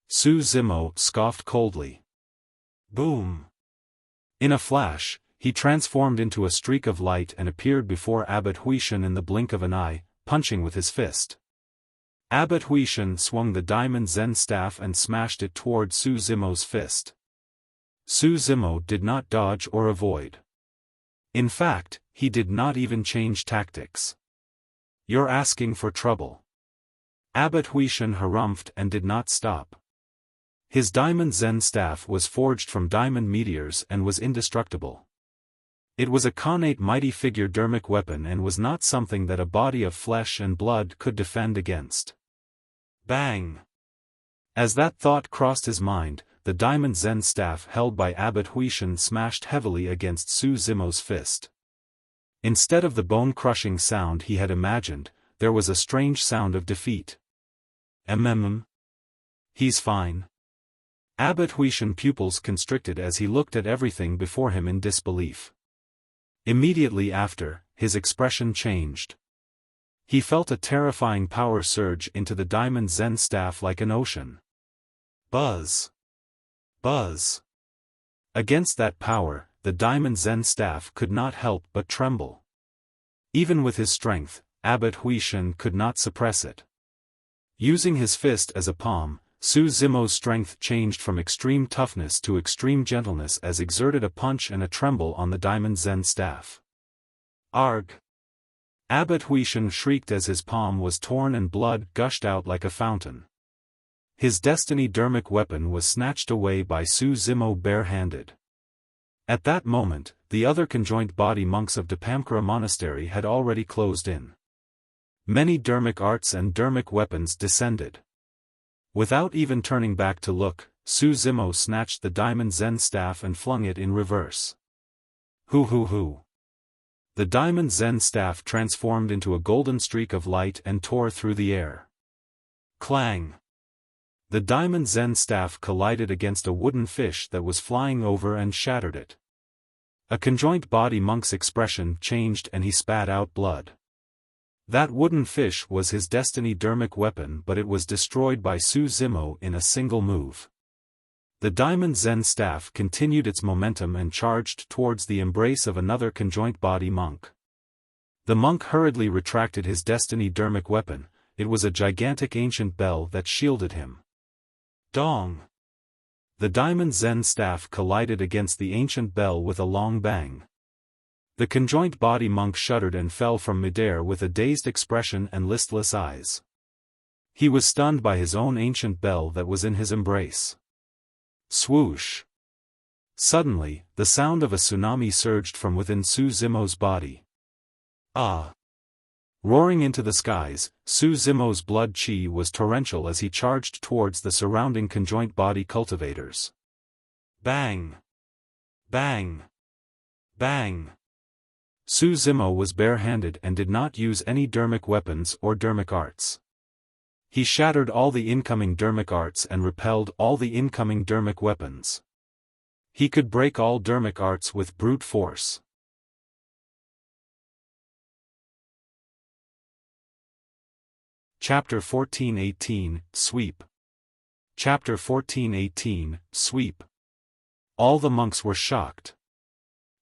Speaker 1: Su Zimo scoffed coldly. Boom! In a flash, he transformed into a streak of light and appeared before Abbot Huishan in the blink of an eye, punching with his fist. Abbot Huishan swung the diamond Zen staff and smashed it toward Su Zimo's fist. Su Zimo did not dodge or avoid. In fact, he did not even change tactics. You're asking for trouble. Abbot Huishan harumphed and did not stop. His diamond Zen staff was forged from diamond meteors and was indestructible. It was a connate mighty figure dermic weapon and was not something that a body of flesh and blood could defend against. Bang! As that thought crossed his mind, the diamond Zen staff held by Abbot Huishan smashed heavily against Su Zimo's fist. Instead of the bone-crushing sound he had imagined, there was a strange sound of defeat. He's fine. Abbot Huishan pupils constricted as he looked at everything before him in disbelief. Immediately after, his expression changed. He felt a terrifying power surge into the diamond Zen staff like an ocean. Buzz! Buzz! Against that power, the diamond Zen staff could not help but tremble. Even with his strength, Abbot Huishan could not suppress it. Using his fist as a palm, Su Zimo's strength changed from extreme toughness to extreme gentleness as exerted a punch and a tremble on the diamond Zen staff. Arg! Abbot Huishan shrieked as his palm was torn and blood gushed out like a fountain. His destiny dermic weapon was snatched away by Su Zimo bare-handed. At that moment, the other conjoint body monks of Dapamkara Monastery had already closed in. Many dermic arts and dermic weapons descended. Without even turning back to look, Su Zimo snatched the diamond Zen staff and flung it in reverse. Hoo! The diamond Zen staff transformed into a golden streak of light and tore through the air. Clang! The diamond Zen staff collided against a wooden fish that was flying over and shattered it. A conjoint body monk's expression changed and he spat out blood. That wooden fish was his destiny dermic weapon, but it was destroyed by Su Zimo in a single move. The diamond Zen staff continued its momentum and charged towards the embrace of another conjoint body monk. The monk hurriedly retracted his destiny dermic weapon. It was a gigantic ancient bell that shielded him. Dong! The diamond Zen staff collided against the ancient bell with a long bang. The conjoint body monk shuddered and fell from midair with a dazed expression and listless eyes. He was stunned by his own ancient bell that was in his embrace. Swoosh! Suddenly, the sound of a tsunami surged from within Su Zimo's body. Ah! Roaring into the skies, Su Zimo's blood chi was torrential as he charged towards the surrounding conjoint body cultivators. Bang! Bang! Bang! Su Zimo was bare-handed and did not use any dermic weapons or dermic arts. He shattered all the incoming dermic arts and repelled all the incoming dermic weapons. He could break all dermic arts with brute force. Chapter 14:18, Sweep. Chapter 14:18, Sweep. All the monks were shocked.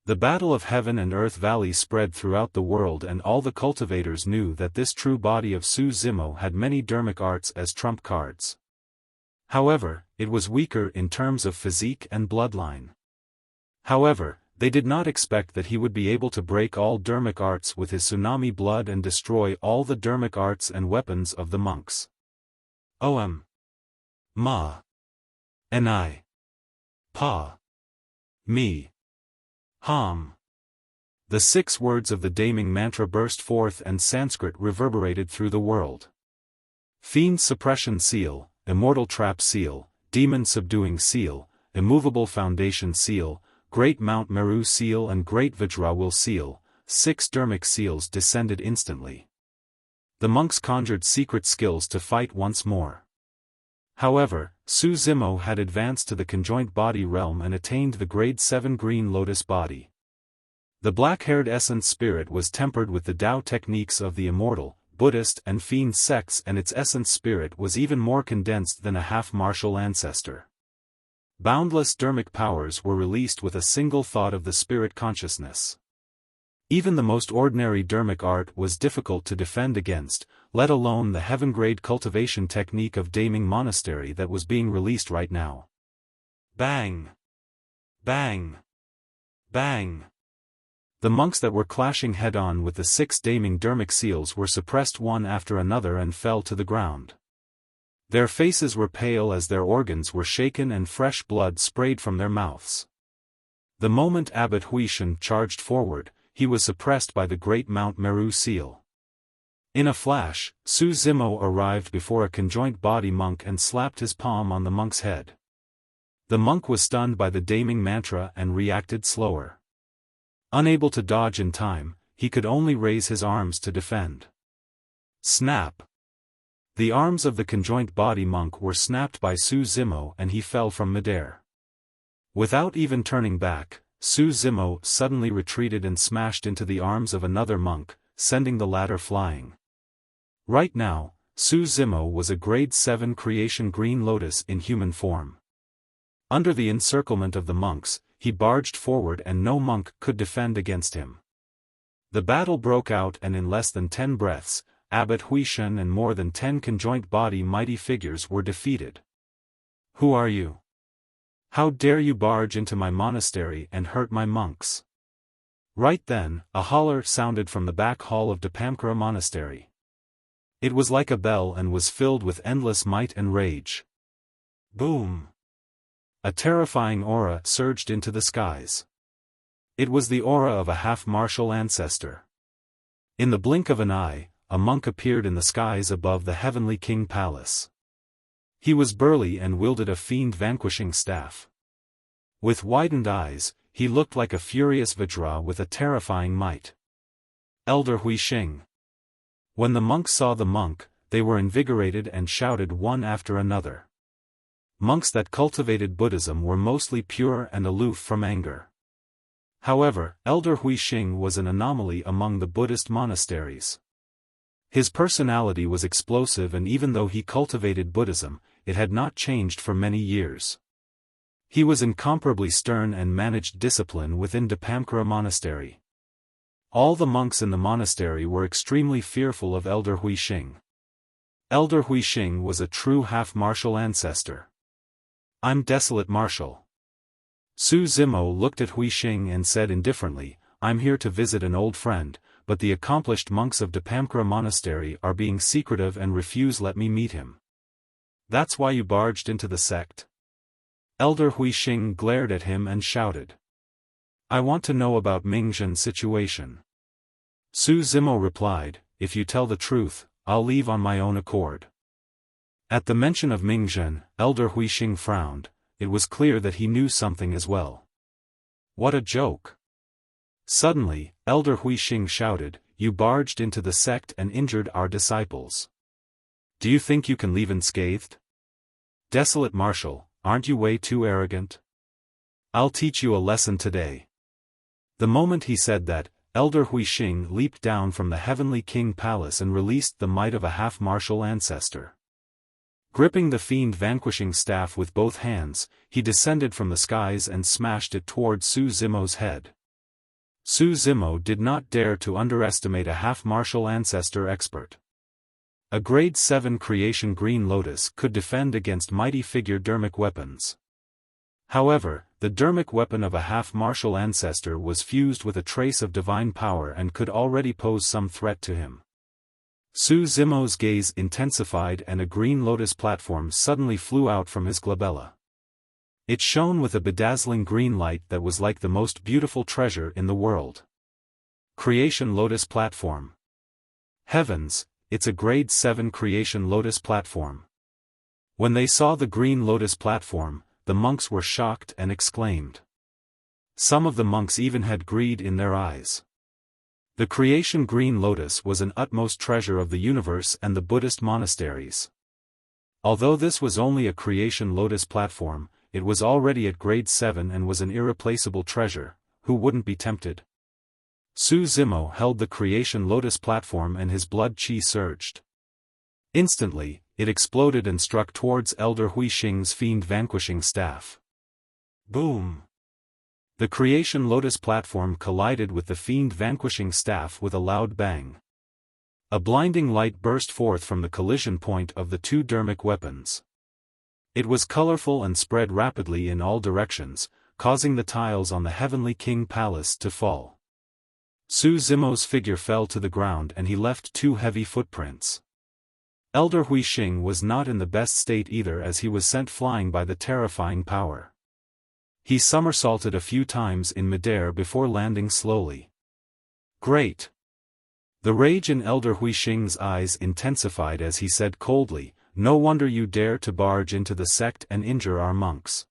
Speaker 1: The battle of Heaven and Earth Valley spread throughout the world, and all the cultivators knew that this true body of Su Zimo had many dermic arts as trump cards. However, it was weaker in terms of physique and bloodline. However, they did not expect that he would be able to break all dermic arts with his tsunami blood and destroy all the dermic arts and weapons of the monks. Om. Ma. Ni. Pa. Mi. Ham. The 6 words of the damning mantra burst forth and Sanskrit reverberated through the world. Fiend Suppression Seal, Immortal Trap Seal, Demon Subduing Seal, Immovable Foundation Seal, Great Mount Meru Seal and Great Vajrawil Seal, 6 dermic seals descended instantly. The monks conjured secret skills to fight once more. However, Su Zimo had advanced to the conjoint body realm and attained the grade 7 green lotus body. The black-haired essence spirit was tempered with the Tao techniques of the Immortal, Buddhist and Fiend sects, and its essence spirit was even more condensed than a half-martial ancestor. Boundless dermic powers were released with a single thought of the spirit consciousness. Even the most ordinary dermic art was difficult to defend against, let alone the heaven-grade cultivation technique of Daming Monastery that was being released right now. Bang! Bang! Bang! The monks that were clashing head-on with the 6 daming dermic seals were suppressed one after another and fell to the ground. Their faces were pale as their organs were shaken and fresh blood sprayed from their mouths. The moment Abbot Huishan charged forward, he was suppressed by the great Mount Meru seal. In a flash, Su Zimo arrived before a conjoint body monk and slapped his palm on the monk's head. The monk was stunned by the damning mantra and reacted slower. Unable to dodge in time, he could only raise his arms to defend. Snap! The arms of the conjoint body monk were snapped by Su Zimo and he fell from midair. Without even turning back, Su Zimo suddenly retreated and smashed into the arms of another monk, sending the latter flying. Right now, Su Zimo was a grade 7 creation green lotus in human form. Under the encirclement of the monks, he barged forward and no monk could defend against him. The battle broke out, and in less than 10 breaths, Abbot Huishan and more than 10 conjoint body mighty figures were defeated. Who are you? How dare you barge into my monastery and hurt my monks? Right then, a holler sounded from the back hall of Dapamkara Monastery. It was like a bell and was filled with endless might and rage. Boom! A terrifying aura surged into the skies. It was the aura of a half-martial ancestor. In the blink of an eye, a monk appeared in the skies above the heavenly king palace. He was burly and wielded a fiend-vanquishing staff. With widened eyes, he looked like a furious Vajra with a terrifying might. Elder Huixing. When the monks saw the monk, they were invigorated and shouted one after another. Monks that cultivated Buddhism were mostly pure and aloof from anger. However, Elder Huixing was an anomaly among the Buddhist monasteries. His personality was explosive, and even though he cultivated Buddhism, it had not changed for many years. He was incomparably stern and managed discipline within Dapamkara Monastery. All the monks in the monastery were extremely fearful of Elder Huixing. Elder Huixing was a true half-martial ancestor. I'm Desolate Martial. Su Zimo looked at Huixing and said indifferently, I'm here to visit an old friend, but the accomplished monks of Dapamkara Monastery are being secretive and refuse let me meet him. That's why you barged into the sect? Elder Huixing glared at him and shouted. I want to know about Mingzhen's situation. Su Zimo replied, if you tell the truth, I'll leave on my own accord. At the mention of Mingzhen, Elder Huixing frowned. It was clear that he knew something as well. What a joke. Suddenly, Elder Huixing shouted, you barged into the sect and injured our disciples. Do you think you can leave unscathed? Desolate Martial, aren't you way too arrogant? I'll teach you a lesson today. The moment he said that, Elder Huixing leaped down from the heavenly king palace and released the might of a half-martial ancestor. Gripping the fiend vanquishing staff with both hands, he descended from the skies and smashed it toward Su Zimo's head. Su Zimo did not dare to underestimate a half-martial ancestor expert. A grade 7 creation Green Lotus could defend against mighty figure dermic weapons. However, the dermic weapon of a half-martial ancestor was fused with a trace of divine power and could already pose some threat to him. Su Zimo's gaze intensified and a Green Lotus platform suddenly flew out from his glabella. It shone with a bedazzling green light that was like the most beautiful treasure in the world. Creation Lotus Platform. Heavens, it's a grade 7 Creation Lotus platform. When they saw the Green Lotus platform, the monks were shocked and exclaimed. Some of the monks even had greed in their eyes. The Creation Green Lotus was an utmost treasure of the universe and the Buddhist monasteries. Although this was only a Creation Lotus platform, it was already at grade 7 and was an irreplaceable treasure. Who wouldn't be tempted? Su Zimo held the Creation Lotus platform and his blood chi surged. Instantly, it exploded and struck towards Elder Hui Xing's fiend vanquishing staff. Boom! The Creation Lotus platform collided with the fiend vanquishing staff with a loud bang. A blinding light burst forth from the collision point of the two dermic weapons. It was colorful and spread rapidly in all directions, causing the tiles on the Heavenly King Palace to fall. Su Zimo's figure fell to the ground and he left 2 heavy footprints. Elder Hui Xing was not in the best state either as he was sent flying by the terrifying power. He somersaulted a few times in midair before landing slowly. Great! The rage in Elder Hui Xing's eyes intensified as he said coldly, "No wonder you dare to barge into the sect and injure our monks.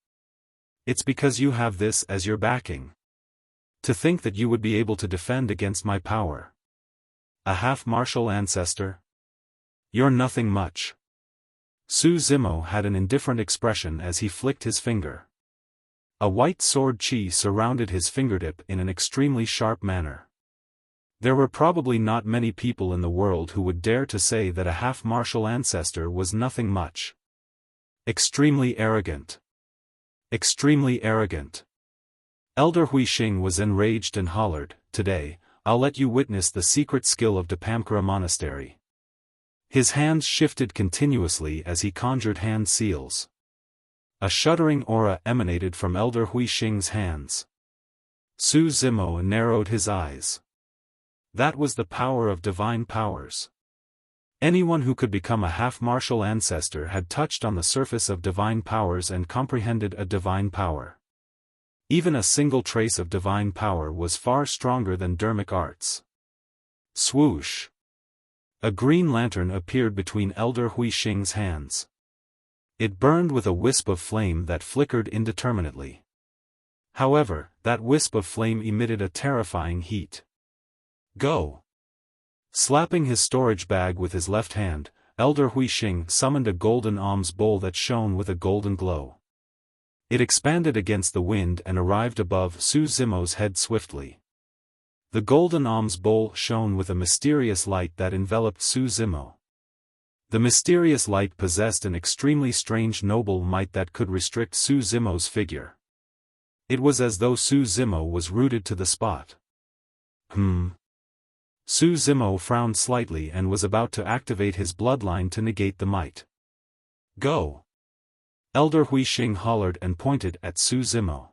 Speaker 1: It's because you have this as your backing. To think that you would be able to defend against my power. A half-martial ancestor? You're nothing much." Su Zimo had an indifferent expression as he flicked his finger. A white sword chi surrounded his fingertip in an extremely sharp manner. There were probably not many people in the world who would dare to say that a half-martial ancestor was nothing much. Extremely arrogant. Extremely arrogant. Elder Hui Xing was enraged and hollered, "Today, I'll let you witness the secret skill of Dapamkara Monastery." His hands shifted continuously as he conjured hand seals. A shuddering aura emanated from Elder Hui Xing's hands. Su Zimo narrowed his eyes. That was the power of divine powers. Anyone who could become a half-martial ancestor had touched on the surface of divine powers and comprehended a divine power. Even a single trace of divine power was far stronger than dermic arts. Swoosh! A green lantern appeared between Elder Hui Xing's hands. It burned with a wisp of flame that flickered indeterminately. However, that wisp of flame emitted a terrifying heat. Go! Slapping his storage bag with his left hand, Elder Hui Xing summoned a golden alms bowl that shone with a golden glow. It expanded against the wind and arrived above Su Zimo's head swiftly. The golden alms bowl shone with a mysterious light that enveloped Su Zimo. The mysterious light possessed an extremely strange noble might that could restrict Su Zimo's figure. It was as though Su Zimo was rooted to the spot. Su Zimo frowned slightly and was about to activate his bloodline to negate the might. Go! Elder Hui Xing hollered and pointed at Su Zimo.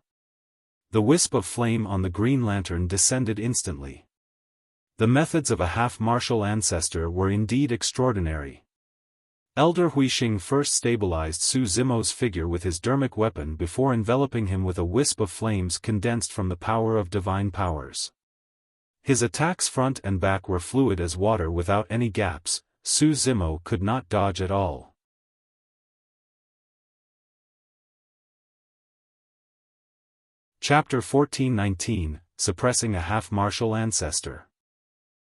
Speaker 1: The wisp of flame on the green lantern descended instantly. The methods of a half-martial ancestor were indeed extraordinary. Elder Hui Xing first stabilized Su Zimo's figure with his dermic weapon before enveloping him with a wisp of flames condensed from the power of divine powers. His attacks front and back were fluid as water without any gaps. Su Zimo could not dodge at all. Chapter 1419, Suppressing a Half-Martial Ancestor.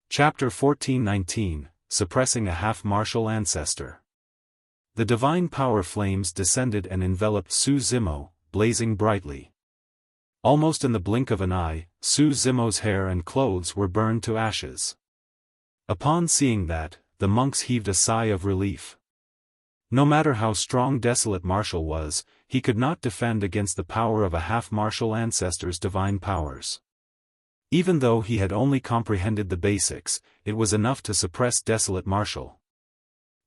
Speaker 1: Chapter 1419, Suppressing a Half-Martial Ancestor. The divine power flames descended and enveloped Su Zimo, blazing brightly. Almost in the blink of an eye, Su Zimo's hair and clothes were burned to ashes. Upon seeing that, the monks heaved a sigh of relief. No matter how strong Desolate Martial was, he could not defend against the power of a half-martial ancestor's divine powers. Even though he had only comprehended the basics, it was enough to suppress Desolate Martial.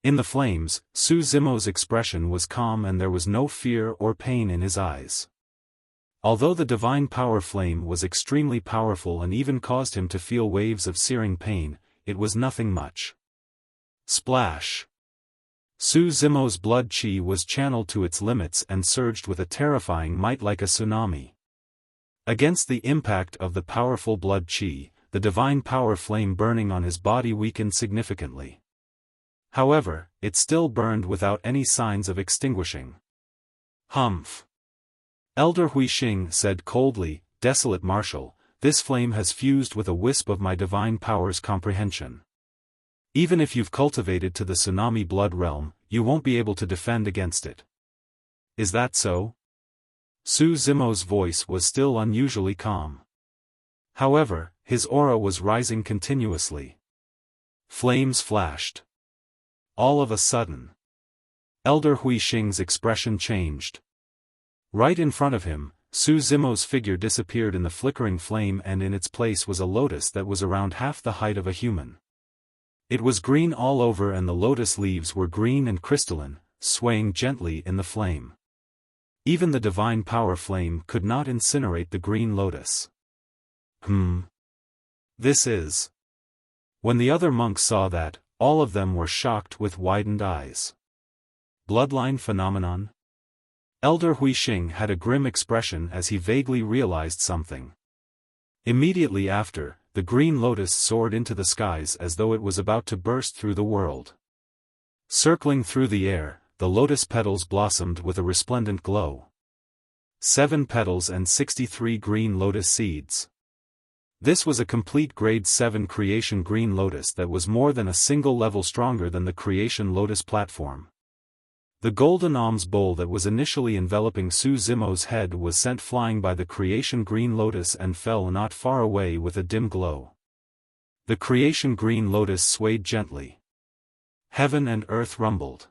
Speaker 1: In the flames, Su Zimo's expression was calm and there was no fear or pain in his eyes. Although the divine power flame was extremely powerful and even caused him to feel waves of searing pain, it was nothing much. Splash! Su Zimo's blood chi was channeled to its limits and surged with a terrifying might like a tsunami. Against the impact of the powerful blood chi, the divine power flame burning on his body weakened significantly. However, it still burned without any signs of extinguishing. Humph! Elder Huixing said coldly, Desolate Martial, this flame has fused with a wisp of my divine power's comprehension. Even if you've cultivated to the tsunami blood realm, you won't be able to defend against it. Is that so? Su Zimo's voice was still unusually calm. However, his aura was rising continuously. Flames flashed. All of a sudden, Elder Huixing's expression changed. Right in front of him, Su Zimo's figure disappeared in the flickering flame and in its place was a lotus that was around half the height of a human. It was green all over and the lotus leaves were green and crystalline, swaying gently in the flame. Even the divine power flame could not incinerate the green lotus. This is... When the other monks saw that, all of them were shocked with widened eyes. Bloodline phenomenon? Elder Huixing had a grim expression as he vaguely realized something. Immediately after, the green lotus soared into the skies as though it was about to burst through the world. Circling through the air, the lotus petals blossomed with a resplendent glow. 7 petals and 63 green lotus seeds. This was a complete grade 7 creation green lotus that was more than a single level stronger than the creation lotus platform. The golden alms bowl that was initially enveloping Su Zimo's head was sent flying by the creation green lotus and fell not far away with a dim glow. The creation green lotus swayed gently. Heaven and earth rumbled.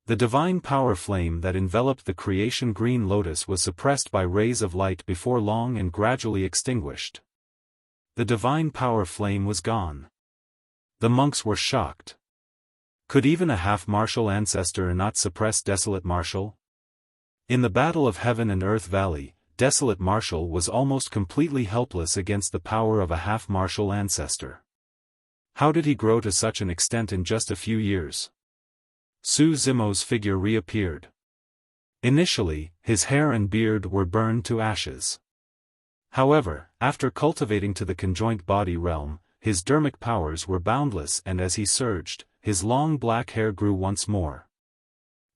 Speaker 1: The divine power flame that enveloped the creation green lotus was suppressed by rays of light before long and gradually extinguished. The divine power flame was gone. The monks were shocked. Could even a half-martial ancestor not suppress Desolate Martial? In the Battle of Heaven and Earth Valley, Desolate Martial was almost completely helpless against the power of a half-martial ancestor. How did he grow to such an extent in just a few years? Su Zimo's figure reappeared. Initially, his hair and beard were burned to ashes. However, after cultivating to the conjoint body realm, his dermic powers were boundless and as he surged, his long black hair grew once more.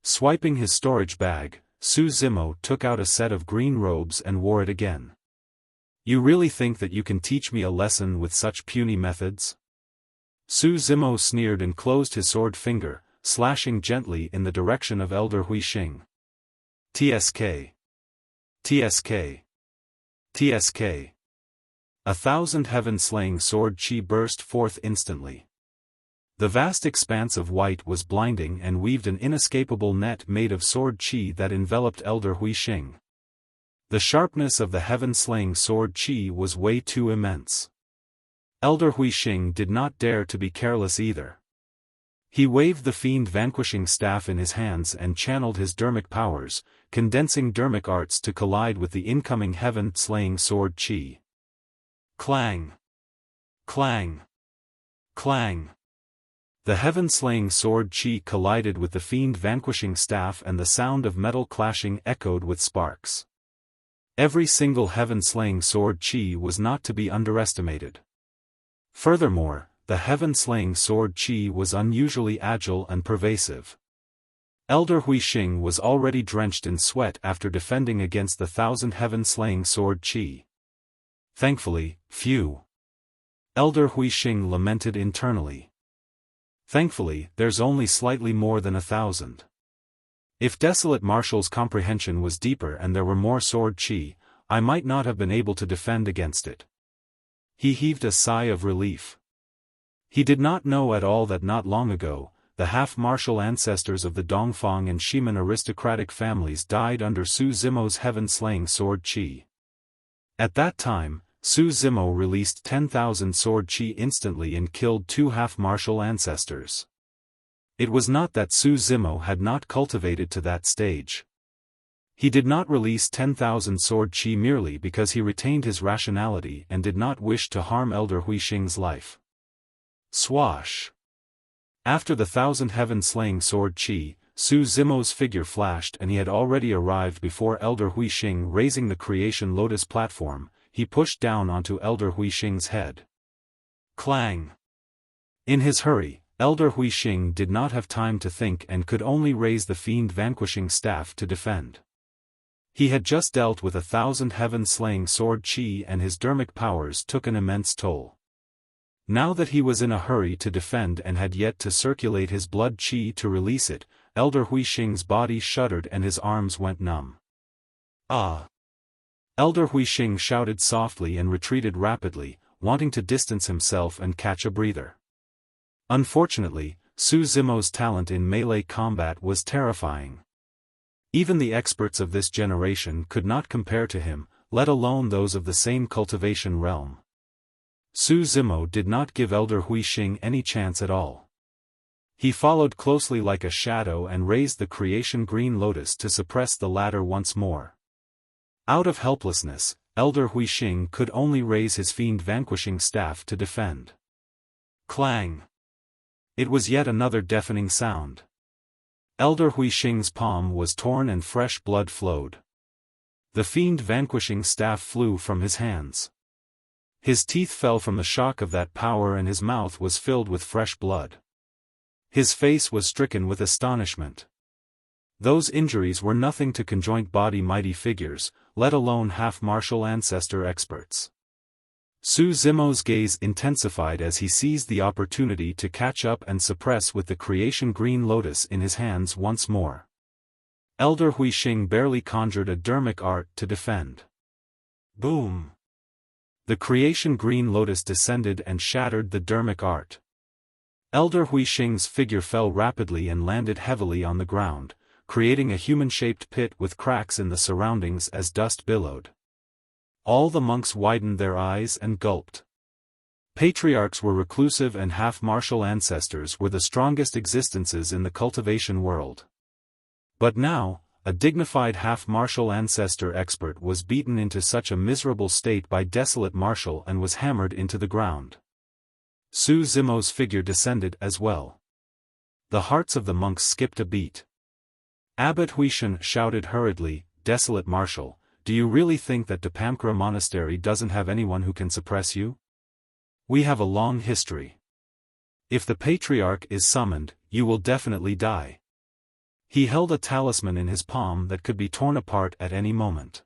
Speaker 1: Swiping his storage bag, Su Zimo took out a set of green robes and wore it again. You really think that you can teach me a lesson with such puny methods? Su Zimo sneered and closed his sword finger, slashing gently in the direction of Elder Huixing. TSK. TSK. TSK. 1,000 heaven-slaying sword chi burst forth instantly. The vast expanse of white was blinding and weaved an inescapable net made of sword chi that enveloped Elder Huixing. The sharpness of the heaven-slaying sword chi was way too immense. Elder Huixing did not dare to be careless either. He waved the fiend-vanquishing staff in his hands and channeled his dermic powers, condensing dermic arts to collide with the incoming heaven-slaying sword chi. Clang! Clang! Clang! The heaven-slaying sword chi collided with the fiend-vanquishing staff and the sound of metal clashing echoed with sparks. Every single heaven-slaying sword chi was not to be underestimated. Furthermore, the heaven-slaying sword chi was unusually agile and pervasive. Elder Huixing was already drenched in sweat after defending against the 1,000 heaven-slaying sword chi. Thankfully, phew. Elder Huixing lamented internally. Thankfully, there's only slightly more than 1,000. If Desolate Martial's comprehension was deeper and there were more sword chi, I might not have been able to defend against it. He heaved a sigh of relief. He did not know at all that not long ago, the half-martial ancestors of the Dongfang and Shiman aristocratic families died under Su Zimo's heaven-slaying sword qi. At that time, Su Zimo released 10,000 sword qi instantly and killed 2 half-martial ancestors. It was not that Su Zimo had not cultivated to that stage. He did not release 10,000 sword qi merely because he retained his rationality and did not wish to harm Elder Huixing's life. Swash! After the 1,000 heaven-slaying sword qi, Su Zimo's figure flashed and he had already arrived before Elder Huixing. Raising the Creation Lotus platform, he pushed down onto Elder Huixing's head. Clang! In his hurry, Elder Huixing did not have time to think and could only raise the Fiend Vanquishing Staff to defend. He had just dealt with 1,000 heaven-slaying sword qi and his dermic powers took an immense toll. Now that he was in a hurry to defend and had yet to circulate his blood qi to release it, Elder Huixing's body shuddered and his arms went numb. Ah! Elder Huixing shouted softly and retreated rapidly, wanting to distance himself and catch a breather. Unfortunately, Su Zimo's talent in melee combat was terrifying. Even the experts of this generation could not compare to him, let alone those of the same cultivation realm. Su Zimo did not give Elder Huixing any chance at all. He followed closely like a shadow and raised the Creation Green Lotus to suppress the latter once more. Out of helplessness, Elder Huixing could only raise his Fiend Vanquishing Staff to defend. Clang! It was yet another deafening sound. Elder Huixing's palm was torn and fresh blood flowed. The Fiend Vanquishing Staff flew from his hands. His teeth fell from the shock of that power and his mouth was filled with fresh blood. His face was stricken with astonishment. Those injuries were nothing to conjoint body mighty figures, let alone half-martial ancestor experts. Su Zimo's gaze intensified as he seized the opportunity to catch up and suppress with the Creation Green Lotus in his hands once more. Elder Huixing barely conjured a dermic art to defend. Boom! The Creation Green Lotus descended and shattered the dermic art. Elder Huixing's figure fell rapidly and landed heavily on the ground, creating a human-shaped pit with cracks in the surroundings as dust billowed. All the monks widened their eyes and gulped. Patriarchs were reclusive and half-martial ancestors were the strongest existences in the cultivation world. But now, a dignified half-martial ancestor expert was beaten into such a miserable state by Desolate Martial and was hammered into the ground. Su Zimo's figure descended as well. The hearts of the monks skipped a beat. Abbot Huishan shouted hurriedly, "Desolate Martial, do you really think that Dapamkara Monastery doesn't have anyone who can suppress you? We have a long history. If the Patriarch is summoned, you will definitely die." He held a talisman in his palm that could be torn apart at any moment.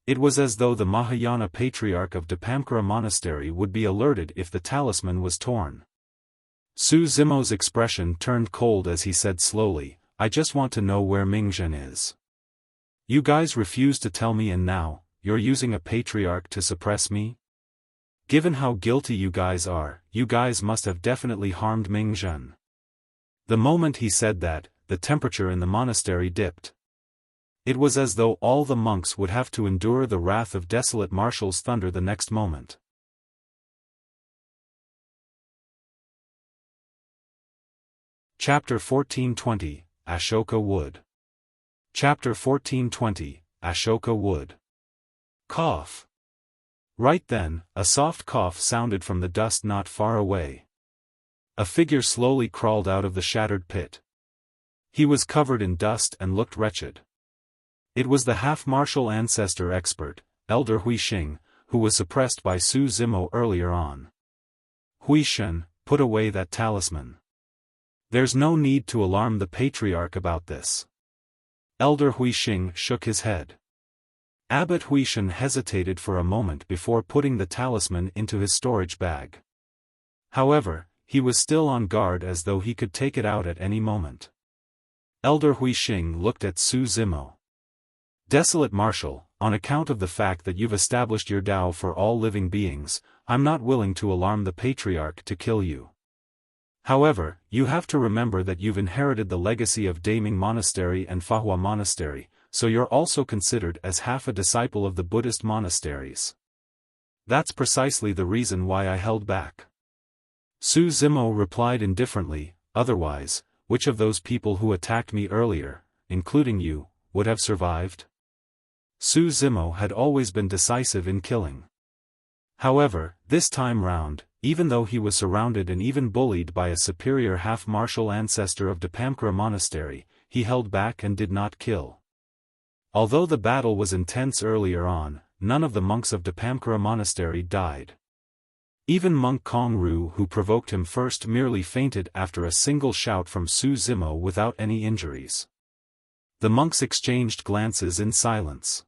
Speaker 1: It was as though the Mahayana Patriarch of Dapamkara Monastery would be alerted if the talisman was torn. Su Zimo's expression turned cold as he said slowly, "I just want to know where Mingzhen is. You guys refuse to tell me and now, you're using a Patriarch to suppress me? Given how guilty you guys are, you guys must have definitely harmed Mingzhen." The moment he said that, the temperature in the monastery dipped. It was as though all the monks would have to endure the wrath of Desolate Martial's thunder the next moment. Chapter 1420, Ashoka Wood. Chapter 1420, Ashoka Wood. Cough. Right then, a soft cough sounded from the dust not far away. A figure slowly crawled out of the shattered pit. He was covered in dust and looked wretched. It was the half-martial ancestor expert, Elder Huixing, who was suppressed by Su Zimo earlier on. "Huixin, put away that talisman. There's no need to alarm the Patriarch about this." Elder Huixing shook his head. Abbot Huixin hesitated for a moment before putting the talisman into his storage bag. However, he was still on guard as though he could take it out at any moment. Elder Huixing looked at Su Zimo. "Desolate Martial, on account of the fact that you've established your Tao for all living beings, I'm not willing to alarm the Patriarch to kill you. However, you have to remember that you've inherited the legacy of Daming Monastery and Fahua Monastery, so you're also considered as half a disciple of the Buddhist monasteries. That's precisely the reason why I held back. Su Zimo replied indifferently, otherwise, which of those people who attacked me earlier, including you, would have survived? Su Zimo had always been decisive in killing. However, this time round, even though he was surrounded and even bullied by a superior half-martial ancestor of Dapamkara Monastery, he held back and did not kill. Although the battle was intense earlier on, none of the monks of Dapamkara Monastery died. Even monk Kong Ru, who provoked him first, merely fainted after a single shout from Su Zimo without any injuries. The monks exchanged glances in silence.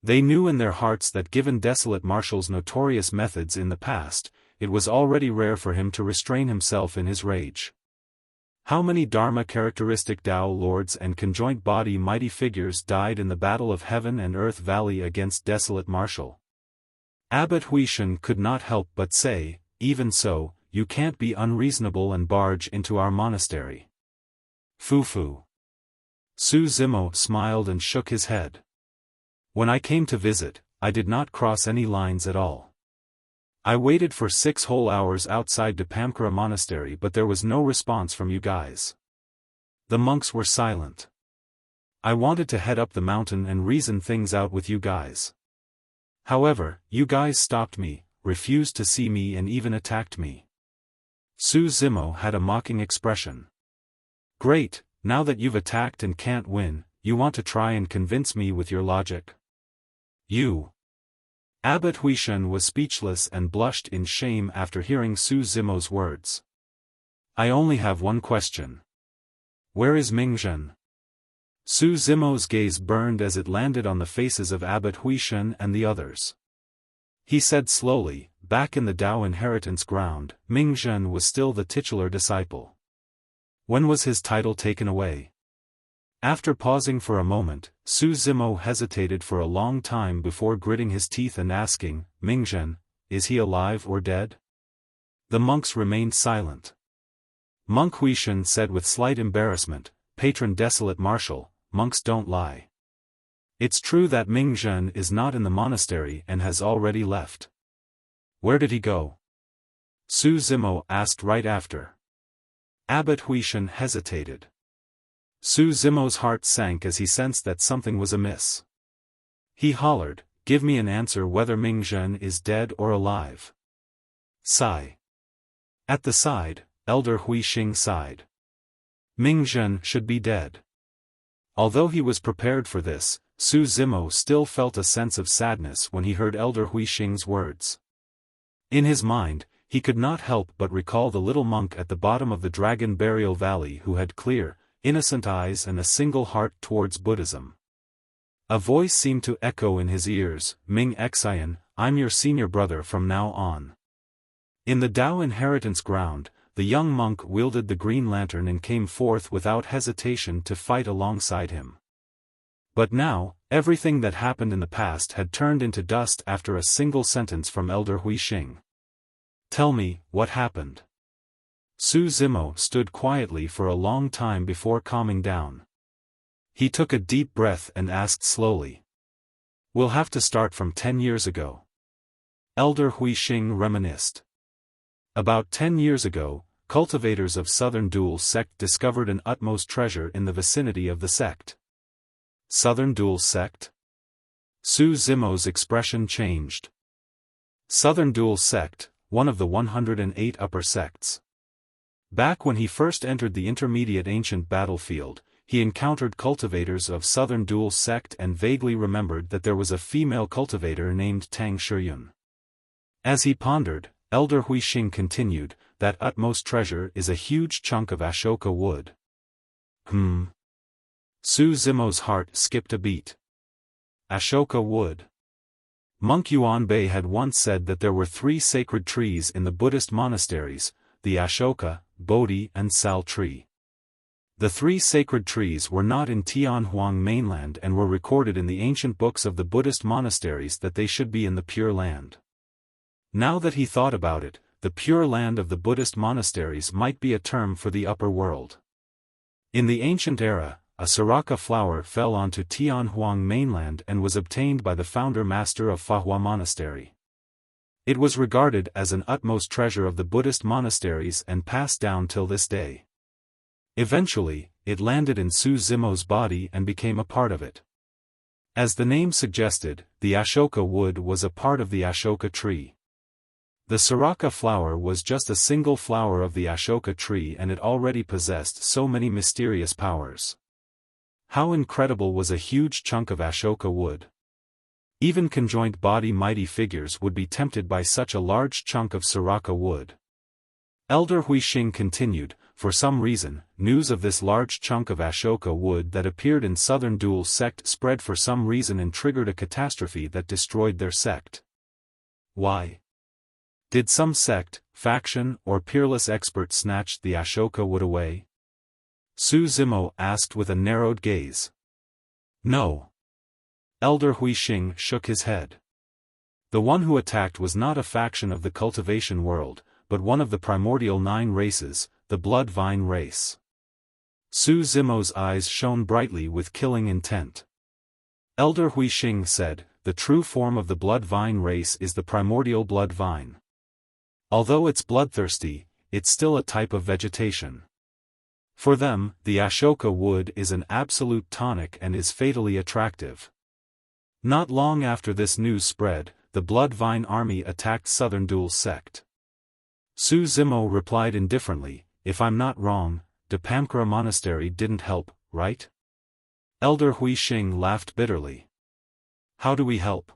Speaker 1: They knew in their hearts that given Desolate Marshal's notorious methods in the past, it was already rare for him to restrain himself in his rage. How many Dharma-characteristic Tao lords and conjoint body mighty figures died in the Battle of Heaven and Earth Valley against Desolate Marshal? Abbot Huishan could not help but say, even so, you can't be unreasonable and barge into our monastery. Fufu. Su Zimo smiled and shook his head. When I came to visit, I did not cross any lines at all. I waited for 6 whole hours outside Dapamkara Monastery, but there was no response from you guys. The monks were silent. I wanted to head up the mountain and reason things out with you guys. However, you guys stopped me, refused to see me and even attacked me. Su Zimo had a mocking expression. Great, now that you've attacked and can't win, you want to try and convince me with your logic? You. Abbot Huishan was speechless and blushed in shame after hearing Su Zimo's words. I only have one question. Where is Mingzhen? Su Zimo's gaze burned as it landed on the faces of Abbot Huishan and the others. He said slowly, back in the Dao inheritance ground, Mingzhen was still the titular disciple. When was his title taken away? After pausing for a moment, Su Zimo hesitated for a long time before gritting his teeth and asking, Mingzhen, is he alive or dead? The monks remained silent. Monk Huishan said with slight embarrassment, Patron Desolate Marshal, monks don't lie. It's true that Mingzhen is not in the monastery and has already left. Where did he go? Su Zimo asked right after. Abbot Huishan hesitated. Su Zimo's heart sank as he sensed that something was amiss. He hollered, give me an answer whether Mingzhen is dead or alive. Sigh. At the side, Elder Huixing sighed. Mingzhen should be dead. Although he was prepared for this, Su Zimo still felt a sense of sadness when he heard Elder Huixing's words. In his mind, he could not help but recall the little monk at the bottom of the Dragon Burial Valley who had clear, innocent eyes and a single heart towards Buddhism. A voice seemed to echo in his ears, Ming Xian, I'm your senior brother from now on. In the Dao inheritance ground, the young monk wielded the green lantern and came forth without hesitation to fight alongside him. But now, everything that happened in the past had turned into dust after a single sentence from Elder Huixing. Tell me, what happened? Su Zimo stood quietly for a long time before calming down. He took a deep breath and asked slowly. We'll have to start from 10 years ago. Elder Huixing reminisced. About 10 years ago, cultivators of Southern Dual Sect discovered an utmost treasure in the vicinity of the sect. Southern Dual Sect? Su Zimo's expression changed. Southern Dual Sect, one of the 108 upper sects. Back when he first entered the intermediate ancient battlefield, he encountered cultivators of Southern Dual Sect and vaguely remembered that there was a female cultivator named Tang Shiyun. As he pondered, Elder Huixing continued, that utmost treasure is a huge chunk of Ashoka wood. Su Zimo's heart skipped a beat. Ashoka wood. Monk Yuanbei had once said that there were 3 sacred trees in the Buddhist monasteries, the Ashoka, Bodhi and Sal tree. The 3 sacred trees were not in Tianhuang mainland and were recorded in the ancient books of the Buddhist monasteries that they should be in the Pure Land. Now that he thought about it, the pure land of the Buddhist monasteries might be a term for the upper world. In the ancient era, a Siraka flower fell onto Tianhuang mainland and was obtained by the founder master of Fahua Monastery. It was regarded as an utmost treasure of the Buddhist monasteries and passed down till this day. Eventually, it landed in Su Zimo's body and became a part of it. As the name suggested, the Ashoka wood was a part of the Ashoka tree. The Siraka flower was just a single flower of the Ashoka tree, and it already possessed so many mysterious powers. How incredible was a huge chunk of Ashoka wood! Even conjoint body mighty figures would be tempted by such a large chunk of Siraka wood. Elder Huixing continued, for some reason, news of this large chunk of Ashoka wood that appeared in Southern Dual sect spread for some reason and triggered a catastrophe that destroyed their sect. Why? Did some sect, faction, or peerless expert snatch the Ashoka wood away? Su Zimo asked with a narrowed gaze. No. Elder Huixing shook his head. The one who attacked was not a faction of the cultivation world, but one of the primordial 9 races, the Blood Vine race. Su Zimo's eyes shone brightly with killing intent. Elder Huixing said, the true form of the Blood Vine race is the primordial blood vine. Although it's bloodthirsty, it's still a type of vegetation. For them, the Ashoka wood is an absolute tonic and is fatally attractive. Not long after this news spread, the Blood Vine army attacked Southern Dual sect. Su Zimo replied indifferently, if I'm not wrong, Dapamkara Monastery didn't help, right? Elder Huixing laughed bitterly. How do we help?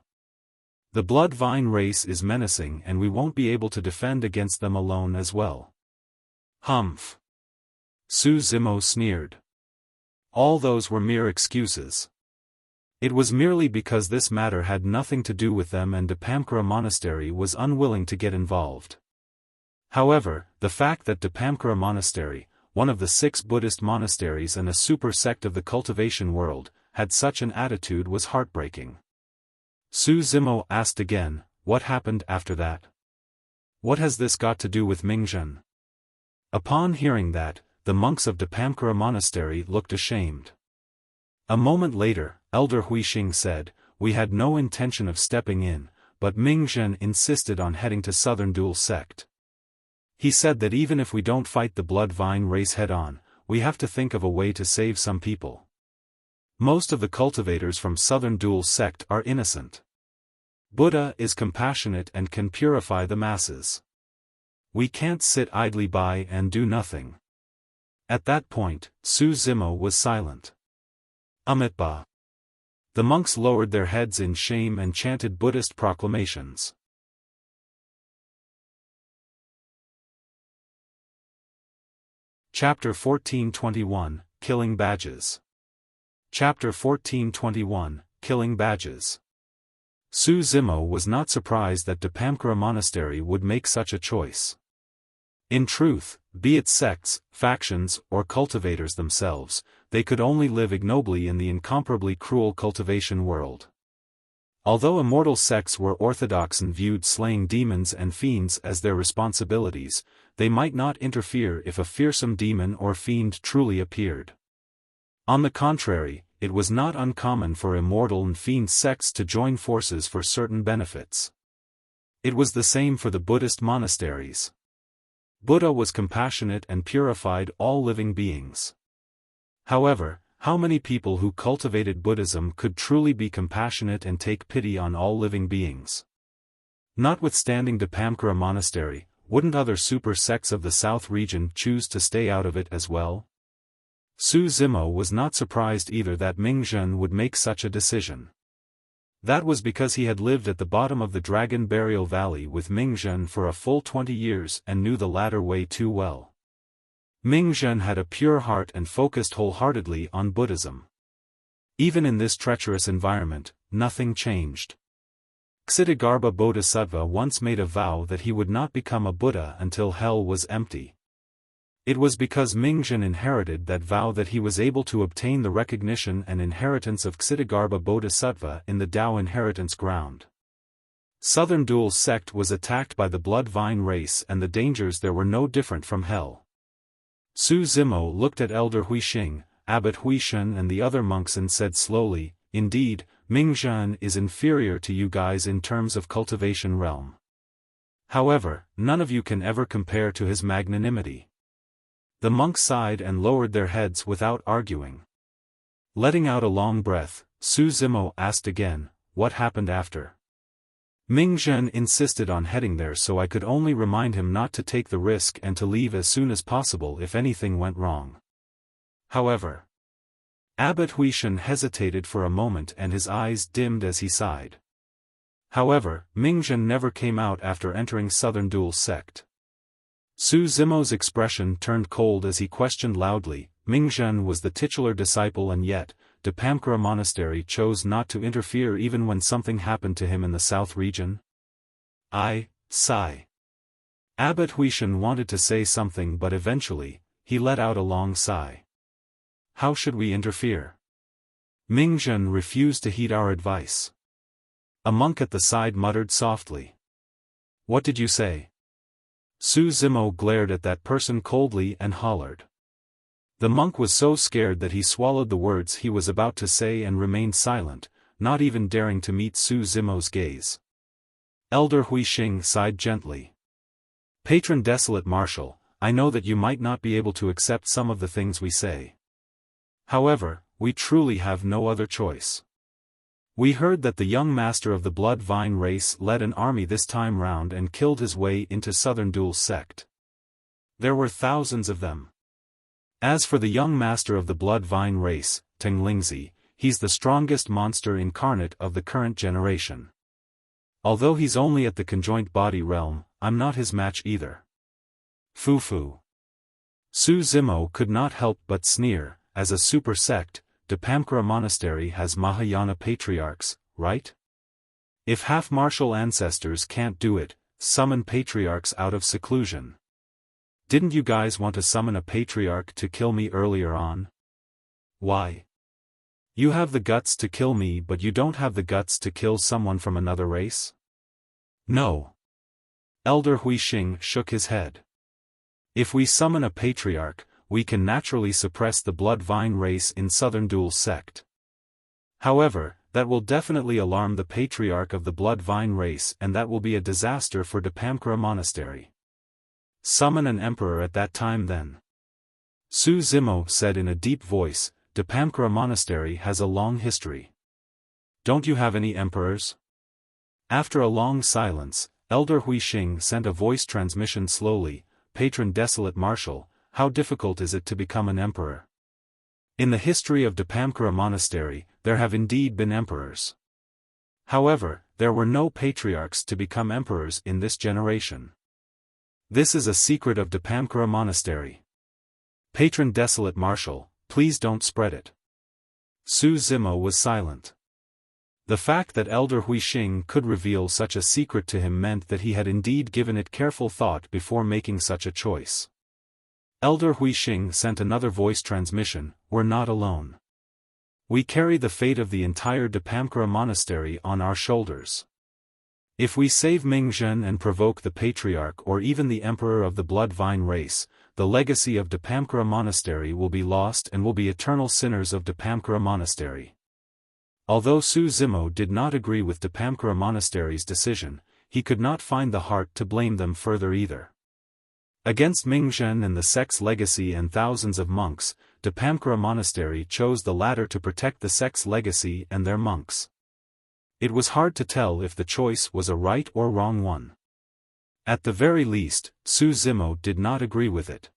Speaker 1: The Blood Vine race is menacing and we won't be able to defend against them alone as well. Humph. Su Zimo sneered. All those were mere excuses. It was merely because this matter had nothing to do with them and Dapamkara Monastery was unwilling to get involved. However, the fact that Dapamkara Monastery, one of the 6 Buddhist monasteries and a super sect of the cultivation world, had such an attitude was heartbreaking. Su Zimo asked again, what happened after that? What has this got to do with Mingzhen? Upon hearing that, the monks of Dapamkara Monastery looked ashamed. A moment later, Elder Huixing said, we had no intention of stepping in, but Mingzhen insisted on heading to Southern Dual sect. He said that even if we don't fight the Blood Vine race head-on, we have to think of a way to save some people. Most of the cultivators from Southern Dual sect are innocent. Buddha is compassionate and can purify the masses. We can't sit idly by and do nothing. At that point, Su Zimo was silent. Amitba. The monks lowered their heads in shame and chanted Buddhist proclamations. Chapter 1421, Killing Badges. Chapter 1421, Killing Badges. Su Zimo was not surprised that Dapamkara Monastery would make such a choice. In truth, be it sects, factions, or cultivators themselves, they could only live ignobly in the incomparably cruel cultivation world. Although immortal sects were orthodox and viewed slaying demons and fiends as their responsibilities, they might not interfere if a fearsome demon or fiend truly appeared. On the contrary, it was not uncommon for immortal and fiend sects to join forces for certain benefits. It was the same for the Buddhist monasteries. Buddha was compassionate and purified all living beings. However, how many people who cultivated Buddhism could truly be compassionate and take pity on all living beings? Notwithstanding Dapamkara Monastery, wouldn't other super sects of the South region choose to stay out of it as well? Su Zimo was not surprised either that Mingzhen would make such a decision. That was because he had lived at the bottom of the Dragon Burial Valley with Mingzhen for a full 20 years and knew the latter way too well. Mingzhen had a pure heart and focused wholeheartedly on Buddhism. Even in this treacherous environment, nothing changed. Ksitigarbha Bodhisattva once made a vow that he would not become a Buddha until hell was empty. It was because Mingzhen inherited that vow that he was able to obtain the recognition and inheritance of Ksitigarbha Bodhisattva in the Tao inheritance ground. Southern Dual sect was attacked by the Blood Vine race and the dangers there were no different from hell. Su Zimo looked at Elder Huixing, Abbot Huishan and the other monks and said slowly, "Indeed, Mingzhen is inferior to you guys in terms of cultivation realm. However, none of you can ever compare to his magnanimity." The monks sighed and lowered their heads without arguing. Letting out a long breath, Su Zimo asked again, "What happened after?" Mingzhen insisted on heading there, so I could only remind him not to take the risk and to leave as soon as possible if anything went wrong. However, Abbot Huishan hesitated for a moment and his eyes dimmed as he sighed. However, Mingzhen never came out after entering Southern Dual sect. Su Zimo's expression turned cold as he questioned loudly. Mingzhen was the titular disciple and yet, Dapamkara Monastery chose not to interfere even when something happened to him in the south region? Sigh. Abbot Huishan wanted to say something but eventually, he let out a long sigh. How should we interfere? Mingzhen refused to heed our advice. A monk at the side muttered softly. What did you say? Su Zimo glared at that person coldly and hollered. The monk was so scared that he swallowed the words he was about to say and remained silent, not even daring to meet Su Zimo's gaze. Elder Huixing sighed gently. Patron Desolate Marshal, I know that you might not be able to accept some of the things we say. However, we truly have no other choice. We heard that the young master of the Blood Vine race led an army this time round and killed his way into Southern Dual sect. There were thousands of them. As for the young master of the Blood Vine race, Teng Lingzi, he's the strongest monster incarnate of the current generation. Although he's only at the conjoint body realm, I'm not his match either. Foo. Su Zimo could not help but sneer. As a super sect, Dapamkara Monastery has Mahayana patriarchs, right? If half-martial ancestors can't do it, summon patriarchs out of seclusion. Didn't you guys want to summon a patriarch to kill me earlier on? Why? You have the guts to kill me but you don't have the guts to kill someone from another race? No. Elder Huixing shook his head. If we summon a patriarch, we can naturally suppress the Blood Vine race in Southern Dual sect. However, that will definitely alarm the patriarch of the Blood Vine race and that will be a disaster for Dapamkara Monastery. Summon an emperor at that time then. Su Zimo said in a deep voice, Dapamkara Monastery has a long history. Don't you have any emperors? After a long silence, Elder Huixing sent a voice transmission slowly, Patron Desolate Marshal, how difficult is it to become an emperor? In the history of Dapamkara Monastery, there have indeed been emperors. However, there were no patriarchs to become emperors in this generation. This is a secret of Dapamkara Monastery. Patron Desolate Marshal, please don't spread it. Su Zimo was silent. The fact that Elder Huixing could reveal such a secret to him meant that he had indeed given it careful thought before making such a choice. Elder Huixing sent another voice transmission, we're not alone. We carry the fate of the entire Dapamkara Monastery on our shoulders. If we save Mingzhen and provoke the Patriarch or even the Emperor of the Blood Vine race, the legacy of Dapamkara Monastery will be lost and will be eternal sinners of Dapamkara Monastery. Although Su Zimo did not agree with Dapamkara Monastery's decision, he could not find the heart to blame them further either. Against Mingzhen and the sect's legacy and thousands of monks, Dapamkara Monastery chose the latter to protect the sect's legacy and their monks. It was hard to tell if the choice was a right or wrong one. At the very least, Su Zimo did not agree with it.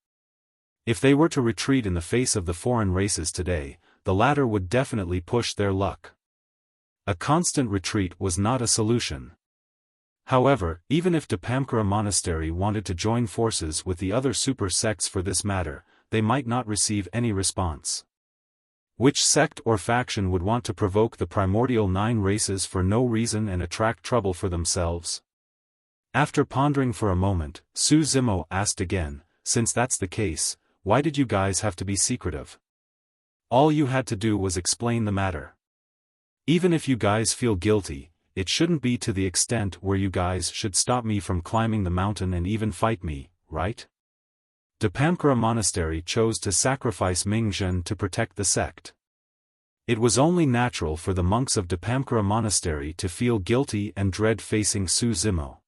Speaker 1: If they were to retreat in the face of the foreign races today, the latter would definitely push their luck. A constant retreat was not a solution. However, even if Dapamkara Monastery wanted to join forces with the other super sects for this matter, they might not receive any response. Which sect or faction would want to provoke the primordial 9 races for no reason and attract trouble for themselves? After pondering for a moment, Su Zimo asked again, since that's the case, why did you guys have to be secretive? All you had to do was explain the matter. Even if you guys feel guilty, it shouldn't be to the extent where you guys should stop me from climbing the mountain and even fight me, right? Dapamkara Monastery chose to sacrifice Mingzhen to protect the sect. It was only natural for the monks of Dapamkara Monastery to feel guilty and dread facing Su Zimo.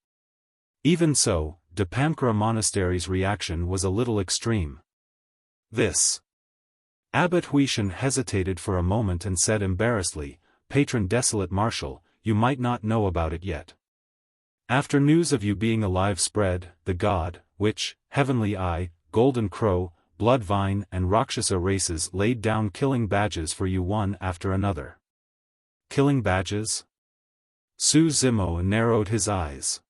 Speaker 1: Even so, Dapamkara Monastery's reaction was a little extreme. This. Abbot Huishan hesitated for a moment and said embarrassedly, "Patron Desolate Marshal, you might not know about it yet. After news of you being alive spread, the God, Witch, Heavenly Eye, Golden Crow, Bloodvine and Rakshasa races laid down killing badges for you one after another." Killing badges? Su Zimo narrowed his eyes.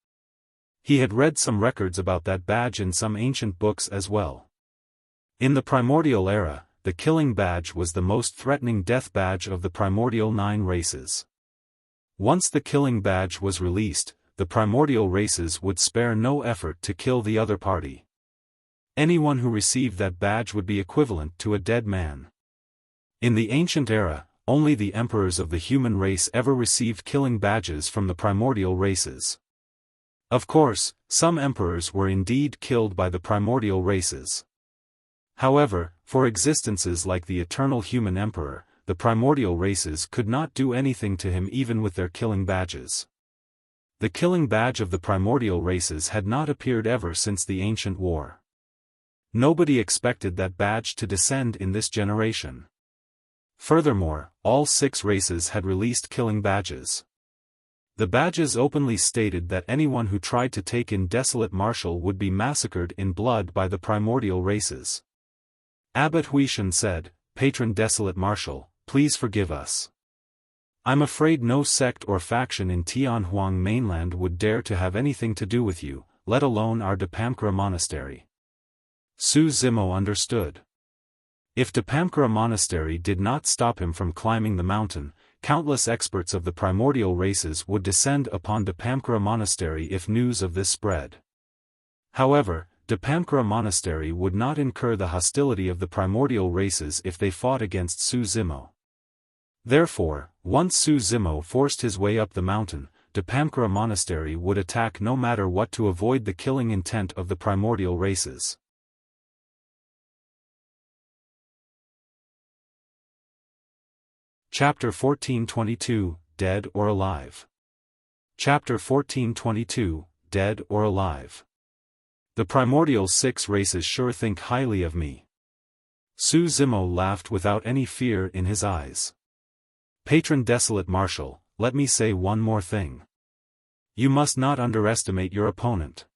Speaker 1: He had read some records about that badge in some ancient books as well. In the primordial era, the killing badge was the most threatening death badge of the primordial 9 races. Once the killing badge was released, the primordial races would spare no effort to kill the other party. Anyone who received that badge would be equivalent to a dead man. In the ancient era, only the emperors of the human race ever received killing badges from the primordial races. Of course, some emperors were indeed killed by the primordial races. However, for existences like the eternal human emperor, the primordial races could not do anything to him even with their killing badges. The killing badge of the primordial races had not appeared ever since the ancient war. Nobody expected that badge to descend in this generation. Furthermore, all 6 races had released killing badges. The badges openly stated that anyone who tried to take in Desolate Marshal would be massacred in blood by the primordial races. Abbot Huishan said, "Patron Desolate Marshal, please forgive us. I'm afraid no sect or faction in Tianhuang mainland would dare to have anything to do with you, let alone our Dapamkara Monastery." Su Zimo understood. If Dapamkara Monastery did not stop him from climbing the mountain, countless experts of the primordial races would descend upon Dapamkara Monastery if news of this spread. However, Dapamkara Monastery would not incur the hostility of the primordial races if they fought against Su Zimo. Therefore, once Su Zimo forced his way up the mountain, Dapamkara Monastery would attack no matter what to avoid the killing intent of the primordial races. Chapter 1422, Dead or Alive. Chapter 1422, Dead or Alive. The primordial 6 races sure think highly of me. Su Zimo laughed without any fear in his eyes. Patron Desolate Marshal, let me say one more thing. You must not underestimate your opponent.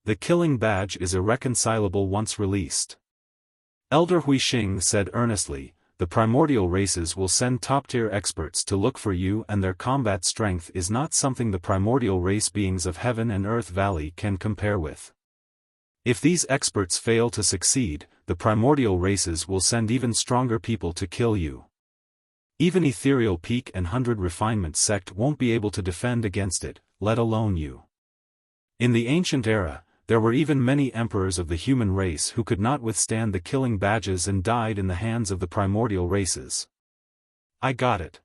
Speaker 1: The killing badge is irreconcilable once released. Elder Huixing said earnestly, the primordial races will send top-tier experts to look for you, and their combat strength is not something the primordial race beings of Heaven and Earth Valley can compare with. If these experts fail to succeed, the primordial races will send even stronger people to kill you. Even Ethereal Peak and 100 Refinement Sect won't be able to defend against it, let alone you. In the ancient era, there were even many emperors of the human race who could not withstand the killing badges and died in the hands of the primordial races. I got it.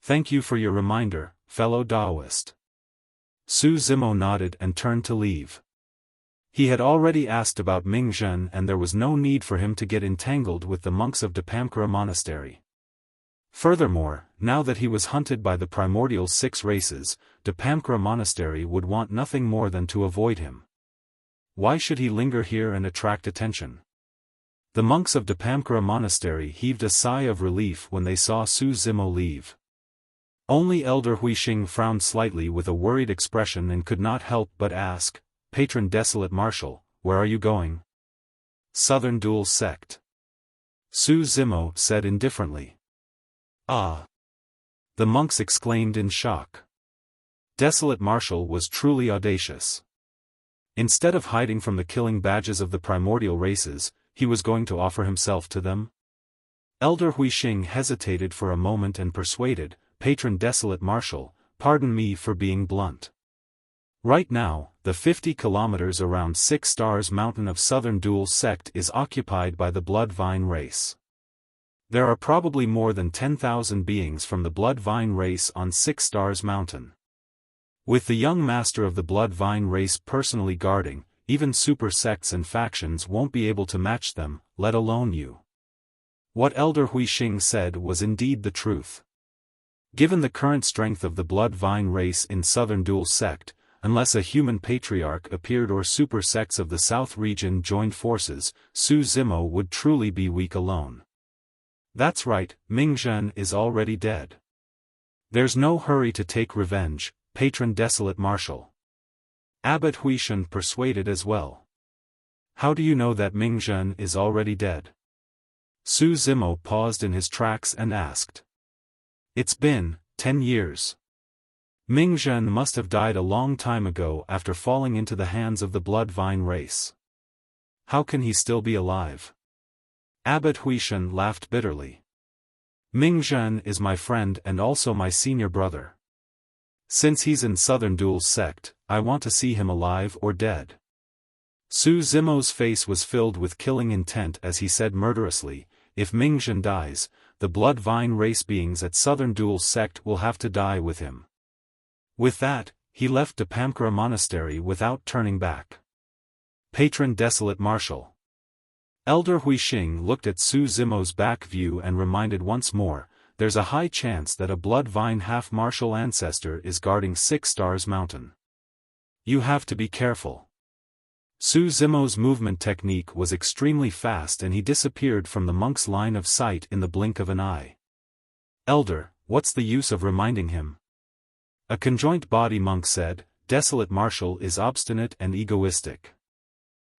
Speaker 1: Thank you for your reminder, fellow Taoist. Su Zimo nodded and turned to leave. He had already asked about Mingzhen and there was no need for him to get entangled with the monks of Dapamkara Monastery. Furthermore, now that he was hunted by the primordial 6 races, Dapamkara Monastery would want nothing more than to avoid him. Why should he linger here and attract attention? The monks of Dapamkara Monastery heaved a sigh of relief when they saw Su Zimo leave. Only Elder Huixing frowned slightly with a worried expression and could not help but ask, Patron Desolate Marshal, where are you going? Southern Dual Sect. Su Zimo said indifferently. Ah! The monks exclaimed in shock. Desolate Marshal was truly audacious. Instead of hiding from the killing badges of the primordial races, he was going to offer himself to them? Elder Huixing hesitated for a moment and persuaded, Patron Desolate Marshal, pardon me for being blunt. Right now, the 50 kilometers around 6 Stars Mountain of Southern Dual Sect is occupied by the Bloodvine race. There are probably more than 10,000 beings from the Blood Vine race on Six Stars Mountain. With the young master of the Blood Vine race personally guarding, even super sects and factions won't be able to match them, let alone you. What Elder Huixing said was indeed the truth. Given the current strength of the Blood Vine race in Southern Dual Sect, unless a human patriarch appeared or super sects of the South region joined forces, Su Zimo would truly be weak alone. That's right, Mingzhen is already dead. There's no hurry to take revenge, Patron Desolate Marshal. Abbot Huishan persuaded as well. How do you know that Mingzhen is already dead? Su Zimo paused in his tracks and asked. It's been 10 years. Mingzhen must have died a long time ago after falling into the hands of the Blood Vine race. How can he still be alive? Abbot Huishan laughed bitterly. Mingzhen is my friend and also my senior brother. Since he's in Southern Dual Sect, I want to see him alive or dead. Su Zimo's face was filled with killing intent as he said murderously, if Mingzhen dies, the Blood Vine race beings at Southern Dual Sect will have to die with him. With that, he left Dapamkara Monastery without turning back. Patron Desolate Marshal. Elder Huixing looked at Su Zimo's back view and reminded once more, there's a high chance that a Blood Vine half-martial ancestor is guarding Six Stars Mountain. You have to be careful. Su Zimo's movement technique was extremely fast and he disappeared from the monk's line of sight in the blink of an eye. Elder, what's the use of reminding him? A conjoint body monk said, Desolate Marshal is obstinate and egoistic.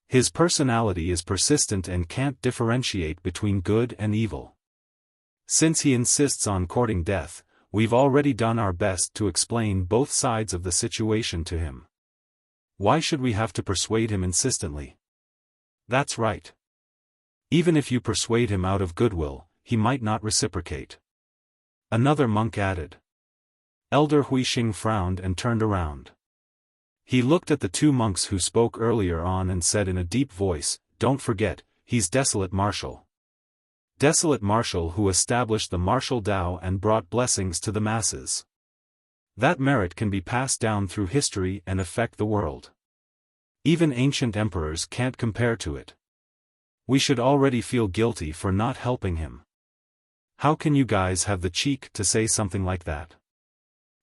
Speaker 1: His personality is persistent and can't differentiate between good and evil. Since he insists on courting death, we've already done our best to explain both sides of the situation to him. Why should we have to persuade him insistently? That's right. Even if you persuade him out of goodwill, he might not reciprocate. Another monk added. Elder Huixing frowned and turned around. He looked at the two monks who spoke earlier on and said in a deep voice, don't forget, he's Desolate Marshal. Desolate Marshal who established the martial Tao and brought blessings to the masses. That merit can be passed down through history and affect the world. Even ancient emperors can't compare to it. We should already feel guilty for not helping him. How can you guys have the cheek to say something like that?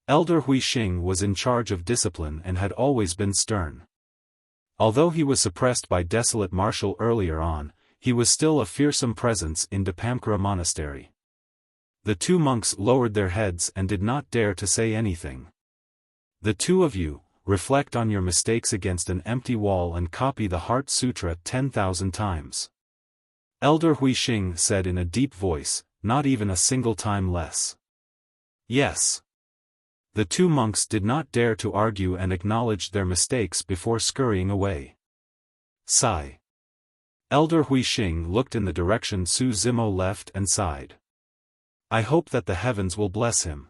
Speaker 1: Elder Huixing was in charge of discipline and had always been stern. Although he was suppressed by Desolate Marshal earlier on, he was still a fearsome presence in Dapamkara Monastery. The two monks lowered their heads and did not dare to say anything. The two of you, reflect on your mistakes against an empty wall and copy the Heart Sutra 10,000 times. Elder Huixing said in a deep voice, not even a single time less. Yes. The two monks did not dare to argue and acknowledged their mistakes before scurrying away. Sigh. Elder Huixing looked in the direction Su Zimo left and sighed. I hope that the heavens will bless him.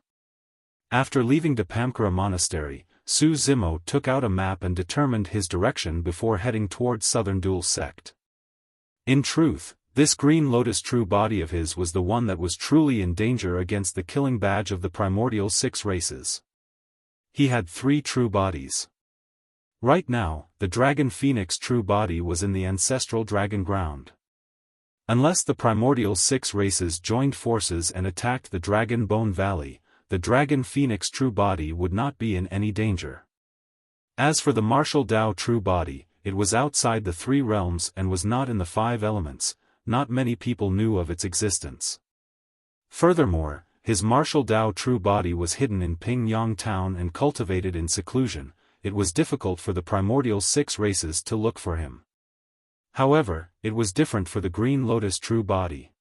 Speaker 1: After leaving Dapamkara Monastery, Su Zimo took out a map and determined his direction before heading towards Southern Dual Sect. In truth, this green lotus true body of his was the one that was truly in danger against the killing badge of the primordial six races. He had 3 true bodies. Right now, the Dragon Phoenix true body was in the Ancestral Dragon Ground. Unless the primordial 6 races joined forces and attacked the Dragon Bone Valley, the Dragon Phoenix true body would not be in any danger. As for the Martial Tao true body, it was outside the 3 realms and was not in the 5 elements, not many people knew of its existence. Furthermore, his Martial Tao true body was hidden in Pingyang Town and cultivated in seclusion, it was difficult for the primordial 6 races to look for him. However, it was different for the Green Lotus true body.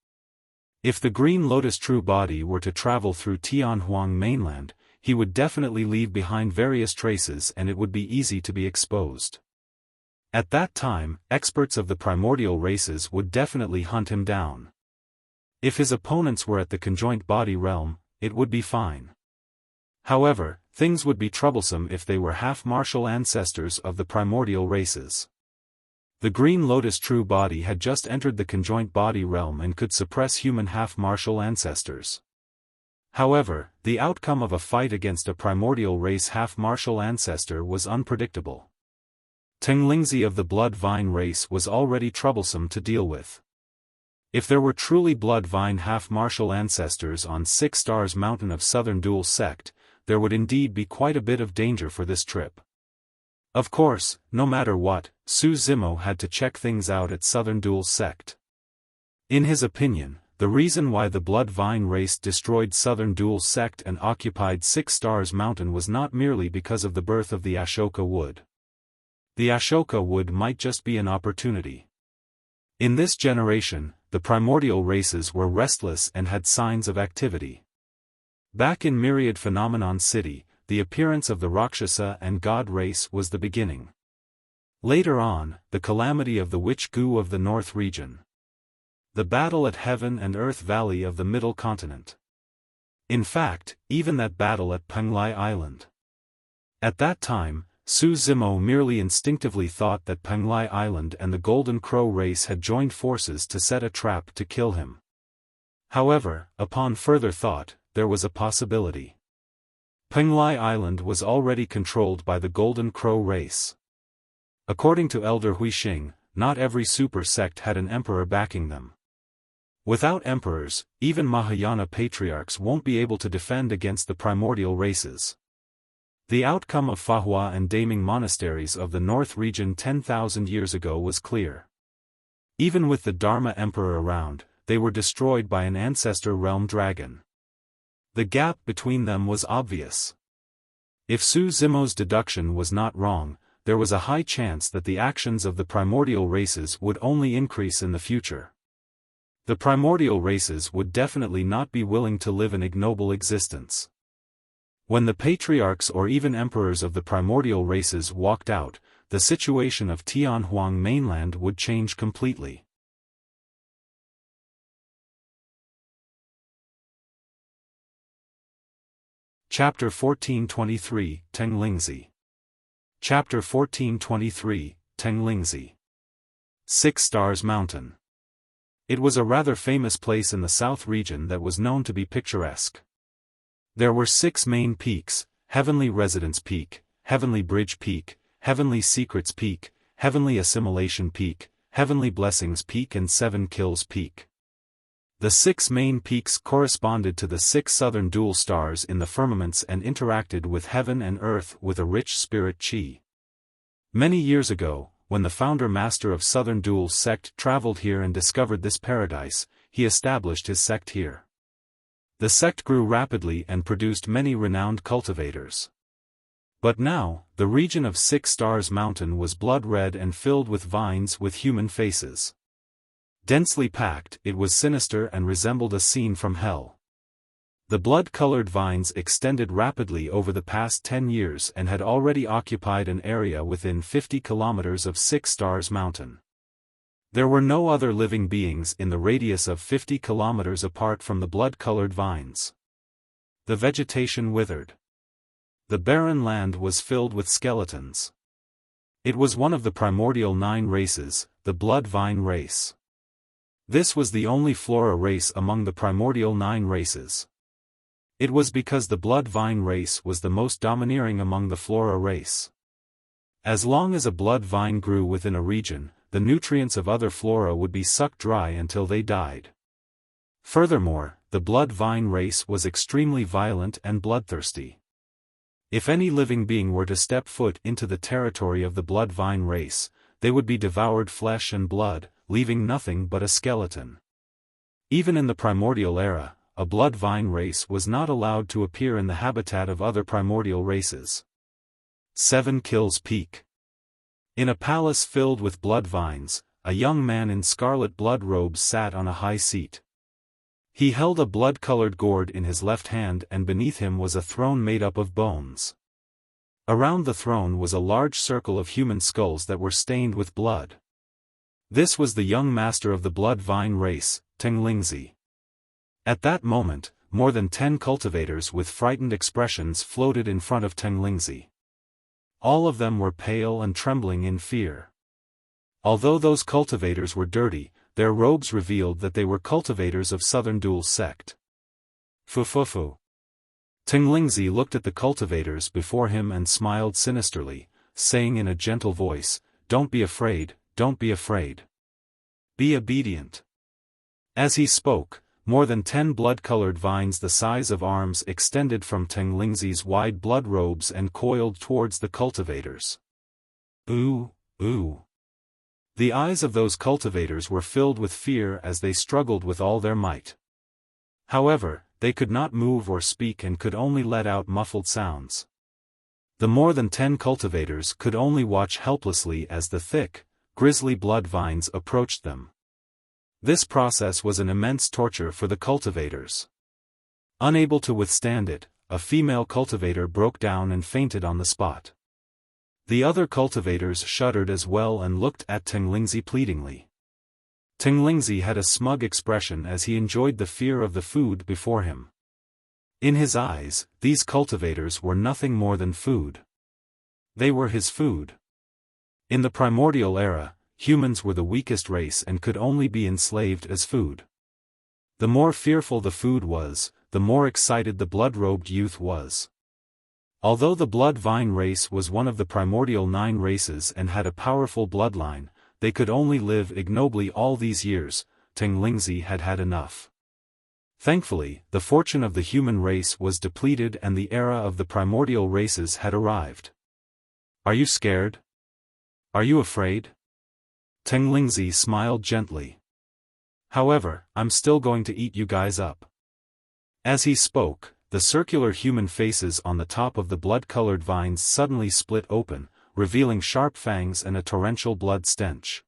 Speaker 1: If the Green Lotus true body were to travel through Tianhuang mainland, he would definitely leave behind various traces and it would be easy to be exposed. At that time, experts of the primordial races would definitely hunt him down. If his opponents were at the conjoint body realm, it would be fine. However, things would be troublesome if they were half-martial ancestors of the primordial races. The Green Lotus true body had just entered the conjoint body realm and could suppress human half-martial ancestors. However, the outcome of a fight against a primordial race half-martial ancestor was unpredictable. Teng Lingzi of the Blood Vine race was already troublesome to deal with. If there were truly Blood Vine half-martial ancestors on 6 Stars Mountain of Southern Dual Sect, there would indeed be quite a bit of danger for this trip. Of course, no matter what, Su Zimo had to check things out at Southern Dual Sect. In his opinion, the reason why the Blood Vine race destroyed Southern Dual Sect and occupied 6 Stars Mountain was not merely because of the birth of the Ashoka wood. The Ashoka wood might just be an opportunity. In this generation, the primordial races were restless and had signs of activity. Back in Myriad Phenomenon City, the appearance of the Rakshasa and God race was the beginning. Later on, the calamity of the Witch Gu of the North region. The battle at Heaven and Earth Valley of the Middle Continent. In fact, even that battle at Penglai Island. At that time, Su Zimo merely instinctively thought that Penglai Island and the Golden Crow race had joined forces to set a trap to kill him. However, upon further thought, there was a possibility. Penglai Island was already controlled by the Golden Crow race. According to Elder Huixing, not every super sect had an emperor backing them. Without emperors, even Mahayana patriarchs won't be able to defend against the primordial races. The outcome of Fahua and Daming monasteries of the North region 10,000 years ago was clear. Even with the Dharma Emperor around, they were destroyed by an Ancestor realm dragon. The gap between them was obvious. If Su Zimo's deduction was not wrong, there was a high chance that the actions of the primordial races would only increase in the future. The primordial races would definitely not be willing to live an ignoble existence. When the patriarchs or even emperors of the primordial races walked out, the situation of Tianhuang mainland would change completely. Chapter 1423, Teng Lingzi. Chapter 1423, Teng Lingzi. 6 Stars Mountain. It was a rather famous place in the south region that was known to be picturesque. There were 6 main peaks: Heavenly Residence Peak, Heavenly Bridge Peak, Heavenly Secrets Peak, Heavenly Assimilation Peak, Heavenly Blessings Peak and 7 Kills Peak. The 6 main peaks corresponded to the 6 southern dual stars in the firmaments and interacted with heaven and earth with a rich spirit chi. Many years ago, when the founder master of Southern Dual Sect traveled here and discovered this paradise, he established his sect here. The sect grew rapidly and produced many renowned cultivators. But now, the region of 6 Stars Mountain was blood-red and filled with vines with human faces. Densely packed, it was sinister and resembled a scene from hell. The blood-colored vines extended rapidly over the past 10 years and had already occupied an area within 50 kilometers of 6 Stars Mountain. There were no other living beings in the radius of 50 kilometers apart from the blood-colored vines. The vegetation withered. The barren land was filled with skeletons. It was one of the primordial 9 races, the Blood Vine race. This was the only flora race among the primordial 9 races. It was because the Blood Vine race was the most domineering among the flora race. As long as a blood vine grew within a region, the nutrients of other flora would be sucked dry until they died. Furthermore, the Blood Vine race was extremely violent and bloodthirsty. If any living being were to step foot into the territory of the Blood Vine race, they would be devoured flesh and blood, leaving nothing but a skeleton. Even in the primordial era, a Blood Vine race was not allowed to appear in the habitat of other primordial races. 7 Kills Peak. In a palace filled with blood vines, a young man in scarlet blood robes sat on a high seat. He held a blood-colored gourd in his left hand and beneath him was a throne made up of bones. Around the throne was a large circle of human skulls that were stained with blood. This was the young master of the Blood Vine race, Teng Lingzi. At that moment, more than 10 cultivators with frightened expressions floated in front of Teng Lingzi. All of them were pale and trembling in fear. Although those cultivators were dirty, their robes revealed that they were cultivators of Southern Duel's sect. Fu. Teng Lingzi looked at the cultivators before him and smiled sinisterly, saying in a gentle voice, "Don't be afraid, don't be afraid. Be obedient." As he spoke, more than 10 blood-colored vines the size of arms extended from Teng Lingzi's wide blood robes and coiled towards the cultivators. Ooh, ooh. The eyes of those cultivators were filled with fear as they struggled with all their might. However, they could not move or speak and could only let out muffled sounds. The more than 10 cultivators could only watch helplessly as the thick, grisly blood vines approached them. This process was an immense torture for the cultivators. Unable to withstand it, a female cultivator broke down and fainted on the spot. The other cultivators shuddered as well and looked at Teng Lingzi pleadingly. Teng Lingzi had a smug expression as he enjoyed the fear of the food before him. In his eyes, these cultivators were nothing more than food. They were his food. In the primordial era, humans were the weakest race and could only be enslaved as food. The more fearful the food was, the more excited the blood-robed youth was. Although the blood vine race was one of the primordial 9 races and had a powerful bloodline, they could only live ignobly all these years. Teng Lingzi had had enough. Thankfully, the fortune of the human race was depleted and the era of the primordial races had arrived. Are you scared? Are you afraid? Teng Lingzi smiled gently. However, I'm still going to eat you guys up. As he spoke, the circular human faces on the top of the blood-colored vines suddenly split open, revealing sharp fangs and a torrential blood stench.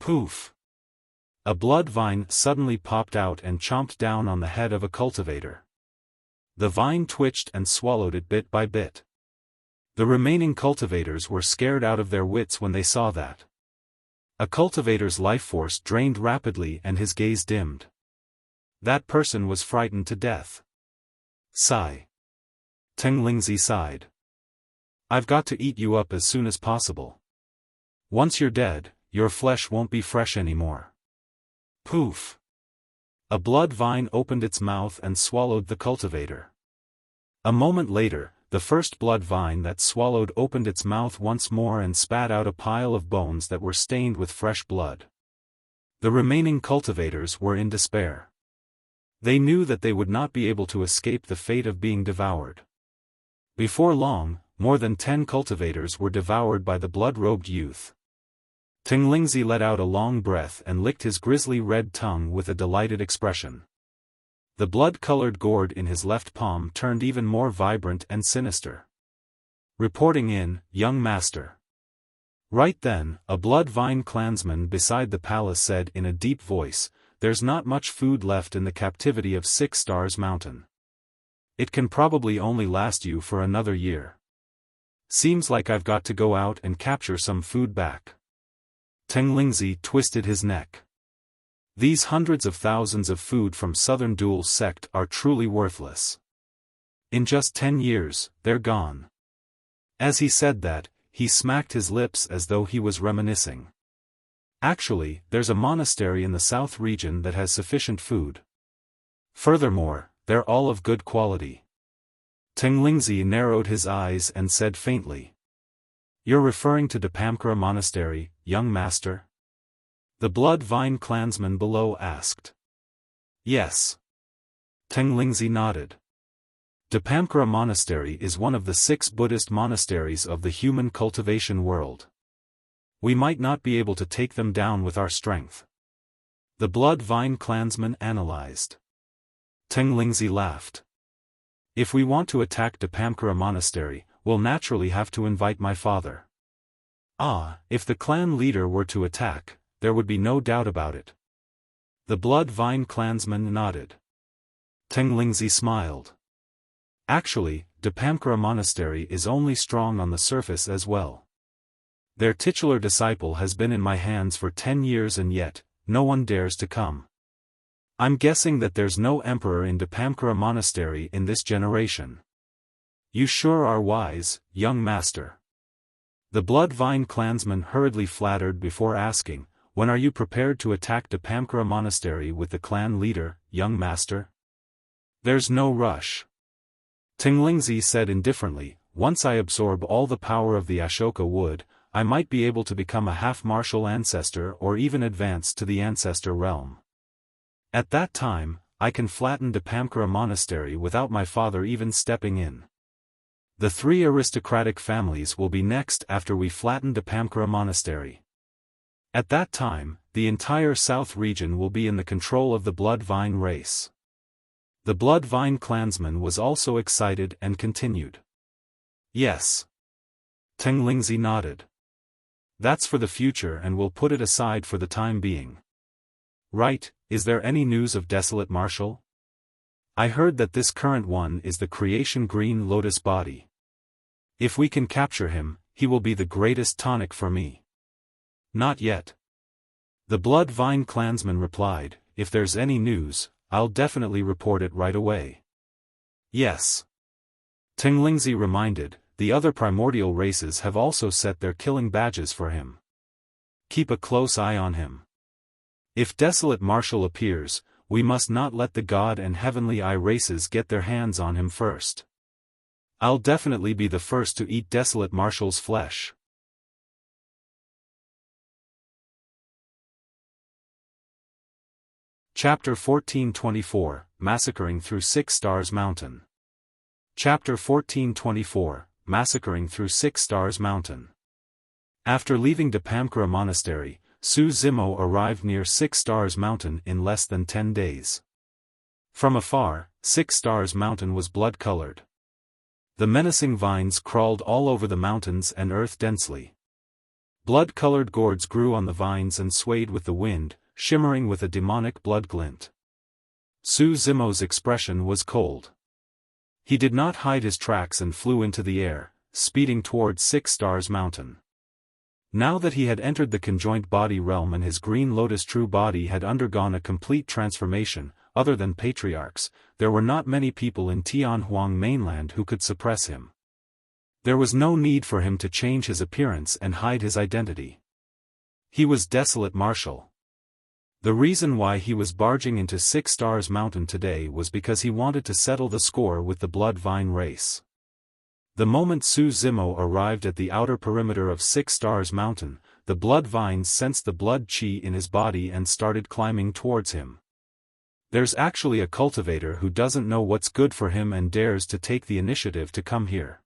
Speaker 1: Poof! A blood vine suddenly popped out and chomped down on the head of a cultivator. The vine twitched and swallowed it bit by bit. The remaining cultivators were scared out of their wits when they saw that. A cultivator's life force drained rapidly and his gaze dimmed. That person was frightened to death. Sigh. Teng Lingzi sighed. I've got to eat you up as soon as possible. Once you're dead, your flesh won't be fresh anymore. Poof. A blood vine opened its mouth and swallowed the cultivator. A moment later, the first blood vine that swallowed opened its mouth once more and spat out a pile of bones that were stained with fresh blood. The remaining cultivators were in despair. They knew that they would not be able to escape the fate of being devoured. Before long, more than 10 cultivators were devoured by the blood-robed youth. Teng Lingzi let out a long breath and licked his grisly red tongue with a delighted expression. The blood-colored gourd in his left palm turned even more vibrant and sinister. Reporting in, young master. Right then, a blood vine clansman beside the palace said in a deep voice, "There's not much food left in the captivity of 6 Stars Mountain. It can probably only last you for another year. Seems like I've got to go out and capture some food back." Teng Lingzi twisted his neck. These hundreds of thousands of food from Southern Duel's sect are truly worthless. In just 10 years, they're gone. As he said that, he smacked his lips as though he was reminiscing. Actually, there's a monastery in the south region that has sufficient food. Furthermore, they're all of good quality. Teng Lingzi narrowed his eyes and said faintly. You're referring to Dapamkara Monastery, young master? The blood vine clansman below asked. Yes. Teng Lingzi nodded. Dapamkara Monastery is one of the 6 Buddhist monasteries of the human cultivation world. We might not be able to take them down with our strength. The blood vine clansman analyzed. Teng Lingzi laughed. If we want to attack Dapamkara Monastery, we'll naturally have to invite my father. Ah, if the clan leader were to attack, there would be no doubt about it. The blood vine clansman nodded. Teng Lingzi smiled. Actually, Dapamkara Monastery is only strong on the surface as well. Their titular disciple has been in my hands for 10 years and yet, no one dares to come. I'm guessing that there's no emperor in Dapamkara Monastery in this generation. You sure are wise, young master. The Blood Vine clansman hurriedly flattered before asking, "When are you prepared to attack Dapamkara Monastery with the clan leader, young master?" "There's no rush," Teng Lingzi said indifferently. "Once I absorb all the power of the Ashoka wood, I might be able to become a half-martial ancestor or even advance to the Ancestor realm. At that time, I can flatten Dapamkara Monastery without my father even stepping in. The 3 aristocratic families will be next after we flatten Dapamkara Monastery. At that time, the entire south region will be in the control of the Blood Vine race." The Blood Vine clansman was also excited and continued. "Yes." Teng Lingzi nodded. "That's for the future and we'll put it aside for the time being. Right, is there any news of Desolate Marshal? I heard that this current one is the creation green lotus body. If we can capture him, he will be the greatest tonic for me." "Not yet." The Blood Vine clansman replied, "If there's any news, I'll definitely report it right away." "Yes." Teng Lingzi reminded, "The other primordial races have also set their killing badges for him. Keep a close eye on him. If Desolate Marshal appears, we must not let the God and Heavenly Eye races get their hands on him first. I'll definitely be the first to eat Desolate Marshal's flesh." Chapter 1424, Massacring through 6 Stars Mountain. Chapter 1424, Massacring through 6 Stars Mountain. After leaving Dapamkara Monastery, Su Zimo arrived near 6 Stars Mountain in less than 10 days. From afar, 6 Stars Mountain was blood-colored. The menacing vines crawled all over the mountains and earth densely. Blood-colored gourds grew on the vines and swayed with the wind, shimmering with a demonic blood glint. Su Zimo's expression was cold. He did not hide his tracks and flew into the air, speeding towards 6 Stars Mountain. Now that he had entered the conjoined body realm and his green lotus true body had undergone a complete transformation, other than patriarchs, there were not many people in Tianhuang mainland who could suppress him. There was no need for him to change his appearance and hide his identity. He was Desolate Marshal. The reason why he was barging into 6 Stars Mountain today was because he wanted to settle the score with the Blood Vine race. The moment Su Zimo arrived at the outer perimeter of 6 Stars Mountain, the Blood Vines sensed the blood chi in his body and started climbing towards him. There's actually a cultivator who doesn't know what's good for him and dares to take the initiative to come here.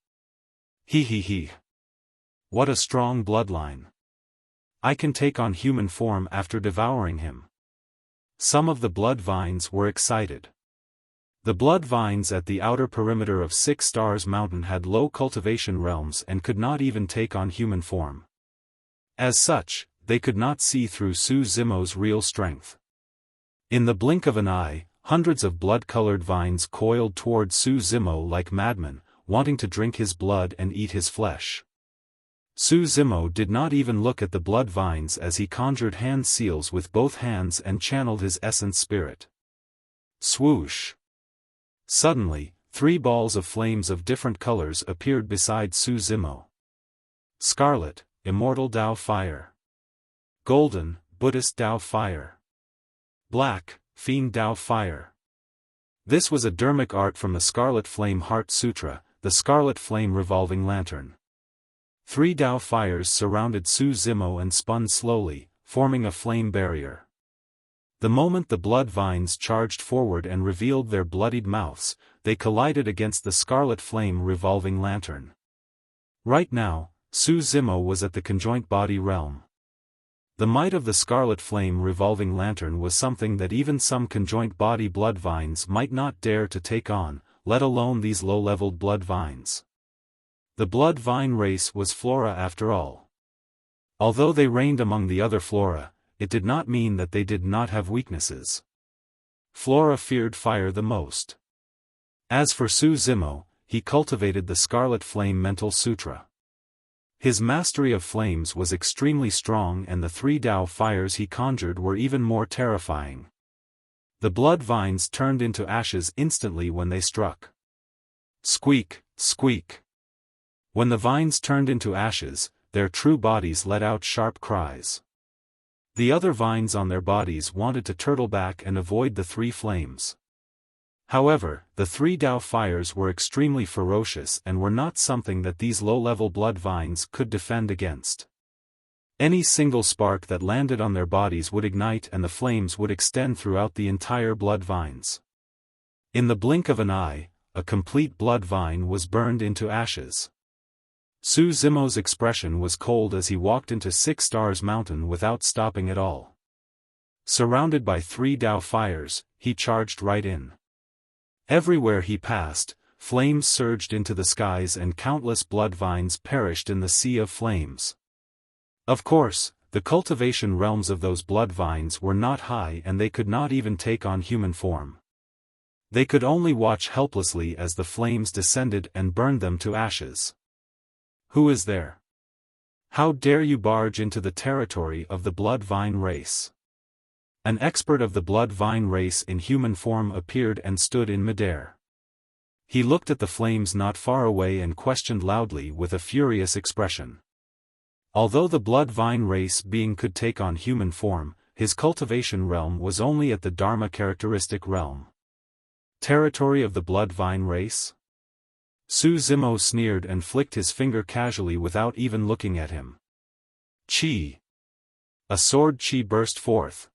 Speaker 1: He. What a strong bloodline. I can take on human form after devouring him. Some of the Blood Vines were excited. The Blood Vines at the outer perimeter of 6 Stars Mountain had low cultivation realms and could not even take on human form. As such, they could not see through Su Zimo's real strength. In the blink of an eye, hundreds of blood-colored vines coiled toward Su Zimo like madmen, wanting to drink his blood and eat his flesh. Su Zimo did not even look at the blood vines as he conjured hand seals with both hands and channeled his essence spirit. Swoosh! Suddenly, 3 balls of flames of different colors appeared beside Su Zimo. Scarlet, Immortal Tao Fire. Golden, Buddhist Tao Fire. Black, Fiend Tao Fire. This was a dermic art from the Scarlet Flame Heart Sutra, the Scarlet Flame Revolving Lantern. 3 Tao fires surrounded Su Zimo and spun slowly, forming a flame barrier. The moment the blood vines charged forward and revealed their bloodied mouths, they collided against the Scarlet Flame Revolving Lantern. Right now, Su Zimo was at the conjoint body realm. The might of the Scarlet Flame Revolving Lantern was something that even some conjoint body blood vines might not dare to take on, let alone these low-leveled blood vines. The blood vine race was flora after all. Although they reigned among the other flora, it did not mean that they did not have weaknesses. Flora feared fire the most. As for Su Zimo, he cultivated the Scarlet Flame Mental Sutra. His mastery of flames was extremely strong and the 3 Tao fires he conjured were even more terrifying. The blood vines turned into ashes instantly when they struck. Squeak, squeak. When the vines turned into ashes, their true bodies let out sharp cries. The other vines on their bodies wanted to turtle back and avoid the three flames. However, the three Dao fires were extremely ferocious and were not something that these low-level blood vines could defend against. Any single spark that landed on their bodies would ignite and the flames would extend throughout the entire blood vines. In the blink of an eye, a complete blood vine was burned into ashes. Su Zimo's expression was cold as he walked into Six Stars Mountain without stopping at all. Surrounded by three Dao fires, he charged right in. Everywhere he passed, flames surged into the skies and countless blood vines perished in the sea of flames. Of course, the cultivation realms of those blood vines were not high and they could not even take on human form. They could only watch helplessly as the flames descended and burned them to ashes. Who is there? How dare you barge into the territory of the blood vine race? An expert of the blood vine race in human form appeared and stood in midair. He looked at the flames not far away and questioned loudly with a furious expression. Although the blood vine race being could take on human form, his cultivation realm was only at the Dharma characteristic realm. Territory of the blood vine race? Su Zimo sneered and flicked his finger casually without even looking at him. Chi! A sword chi burst forth.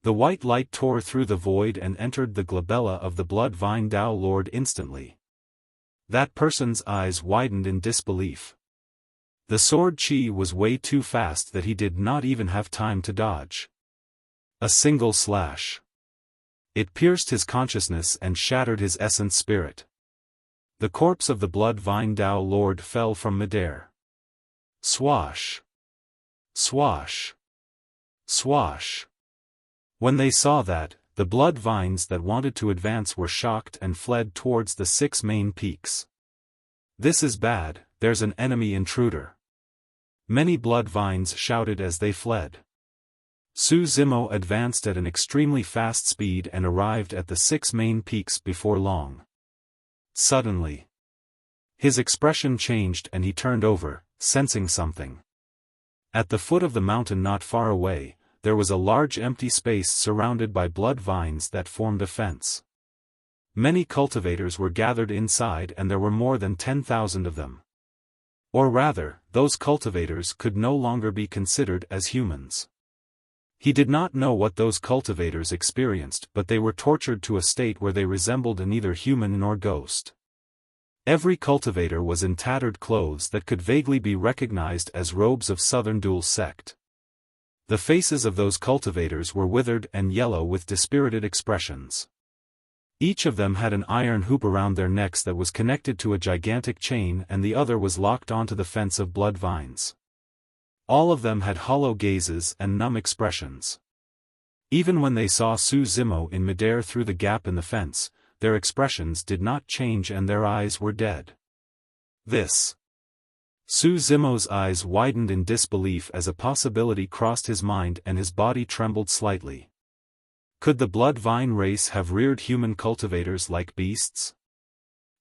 Speaker 1: The white light tore through the void and entered the glabella of the blood vine Dao Lord instantly. That person's eyes widened in disbelief. The sword chi was way too fast that he did not even have time to dodge. A single slash. It pierced his consciousness and shattered his essence spirit. The corpse of the blood vine Dao Lord fell from midair. Swash! Swash! Swash! When they saw that, the blood vines that wanted to advance were shocked and fled towards the 6 main peaks. This is bad, there's an enemy intruder. Many blood vines shouted as they fled. Su Zimo advanced at an extremely fast speed and arrived at the 6 main peaks before long. Suddenly, his expression changed and he turned over, sensing something. At the foot of the mountain not far away, there was a large empty space surrounded by blood vines that formed a fence. Many cultivators were gathered inside and there were more than 10,000 of them. Or rather, those cultivators could no longer be considered as humans. He did not know what those cultivators experienced, but they were tortured to a state where they resembled neither human nor ghost. Every cultivator was in tattered clothes that could vaguely be recognized as robes of Southern Dual sect. The faces of those cultivators were withered and yellow with dispirited expressions. Each of them had an iron hoop around their necks that was connected to a gigantic chain and the other was locked onto the fence of blood vines. All of them had hollow gazes and numb expressions. Even when they saw Su Zimo in midair through the gap in the fence, their expressions did not change and their eyes were dead. This. Su Zimo's eyes widened in disbelief as a possibility crossed his mind and his body trembled slightly. Could the blood vine race have reared human cultivators like beasts?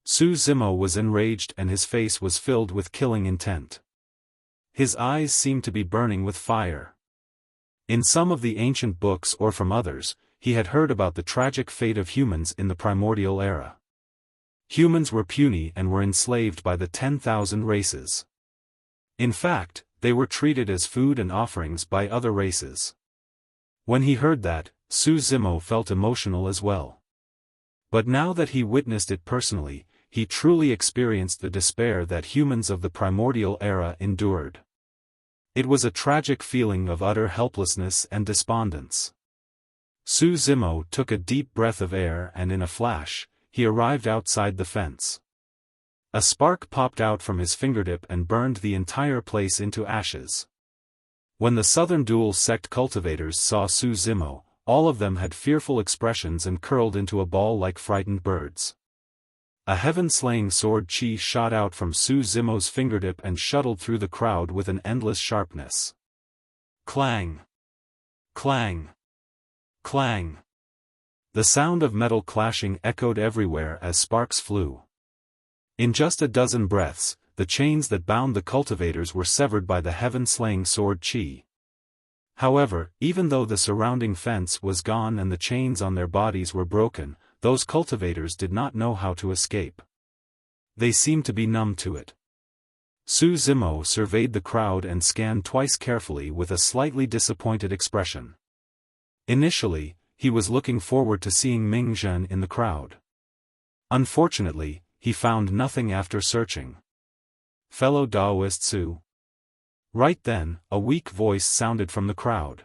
Speaker 1: Su Zimo was enraged and his face was filled with killing intent. His eyes seemed to be burning with fire. In some of the ancient books or from others, he had heard about the tragic fate of humans in the primordial era. Humans were puny and were enslaved by the 10,000 races. In fact, they were treated as food and offerings by other races. When he heard that, Su Zimo felt emotional as well. But now that he witnessed it personally, he truly experienced the despair that humans of the primordial era endured. It was a tragic feeling of utter helplessness and despondence. Su Zimo took a deep breath of air and in a flash, he arrived outside the fence. A spark popped out from his fingertip and burned the entire place into ashes. When the Southern Dual sect cultivators saw Su Zimo, all of them had fearful expressions and curled into a ball like frightened birds. A heaven-slaying sword chi shot out from Su Zimo's fingertip and shuttled through the crowd with an endless sharpness. Clang! Clang! Clang! The sound of metal clashing echoed everywhere as sparks flew. In just a dozen breaths, the chains that bound the cultivators were severed by the heaven-slaying sword Qi. However, even though the surrounding fence was gone and the chains on their bodies were broken, those cultivators did not know how to escape. They seemed to be numb to it. Su Zimo surveyed the crowd and scanned twice carefully with a slightly disappointed expression. Initially, he was looking forward to seeing Ming Zhen in the crowd. Unfortunately, he found nothing after searching. Fellow Daoist Su. Right then, a weak voice sounded from the crowd.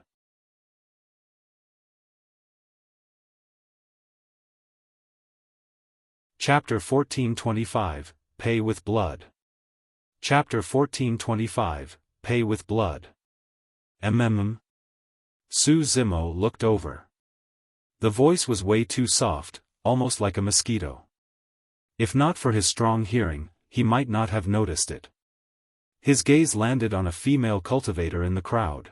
Speaker 1: Chapter 1425, Pay with Blood. Chapter 1425, Pay with Blood. Su Zimo looked over. The voice was way too soft, almost like a mosquito. If not for his strong hearing, he might not have noticed it. His gaze landed on a female cultivator in the crowd.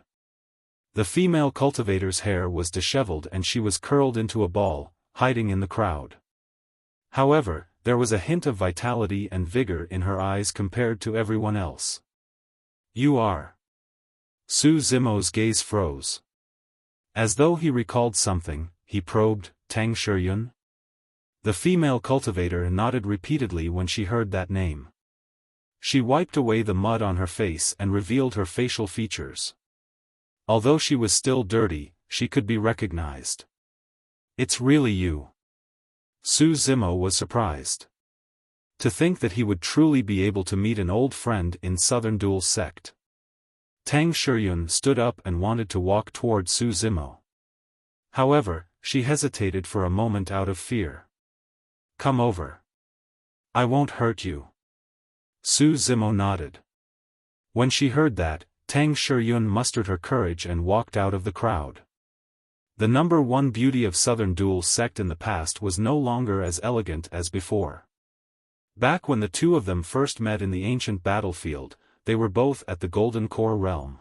Speaker 1: The female cultivator's hair was disheveled and she was curled into a ball, hiding in the crowd. However, there was a hint of vitality and vigor in her eyes compared to everyone else. You are. Su Zimo's gaze froze. As though he recalled something, he probed, Teng Shiyun? The female cultivator nodded repeatedly when she heard that name. She wiped away the mud on her face and revealed her facial features. Although she was still dirty, she could be recognized. It's really you. Su Zimo was surprised. To think that he would truly be able to meet an old friend in Southern Dual Sect. Teng Shiyun stood up and wanted to walk toward Su Zimo. However, she hesitated for a moment out of fear. Come over. I won't hurt you. Su Zimo nodded. When she heard that, Teng Shiyun mustered her courage and walked out of the crowd. The number one beauty of Southern Dual Sect in the past was no longer as elegant as before. Back when the two of them first met in the ancient battlefield, they were both at the Golden Core realm.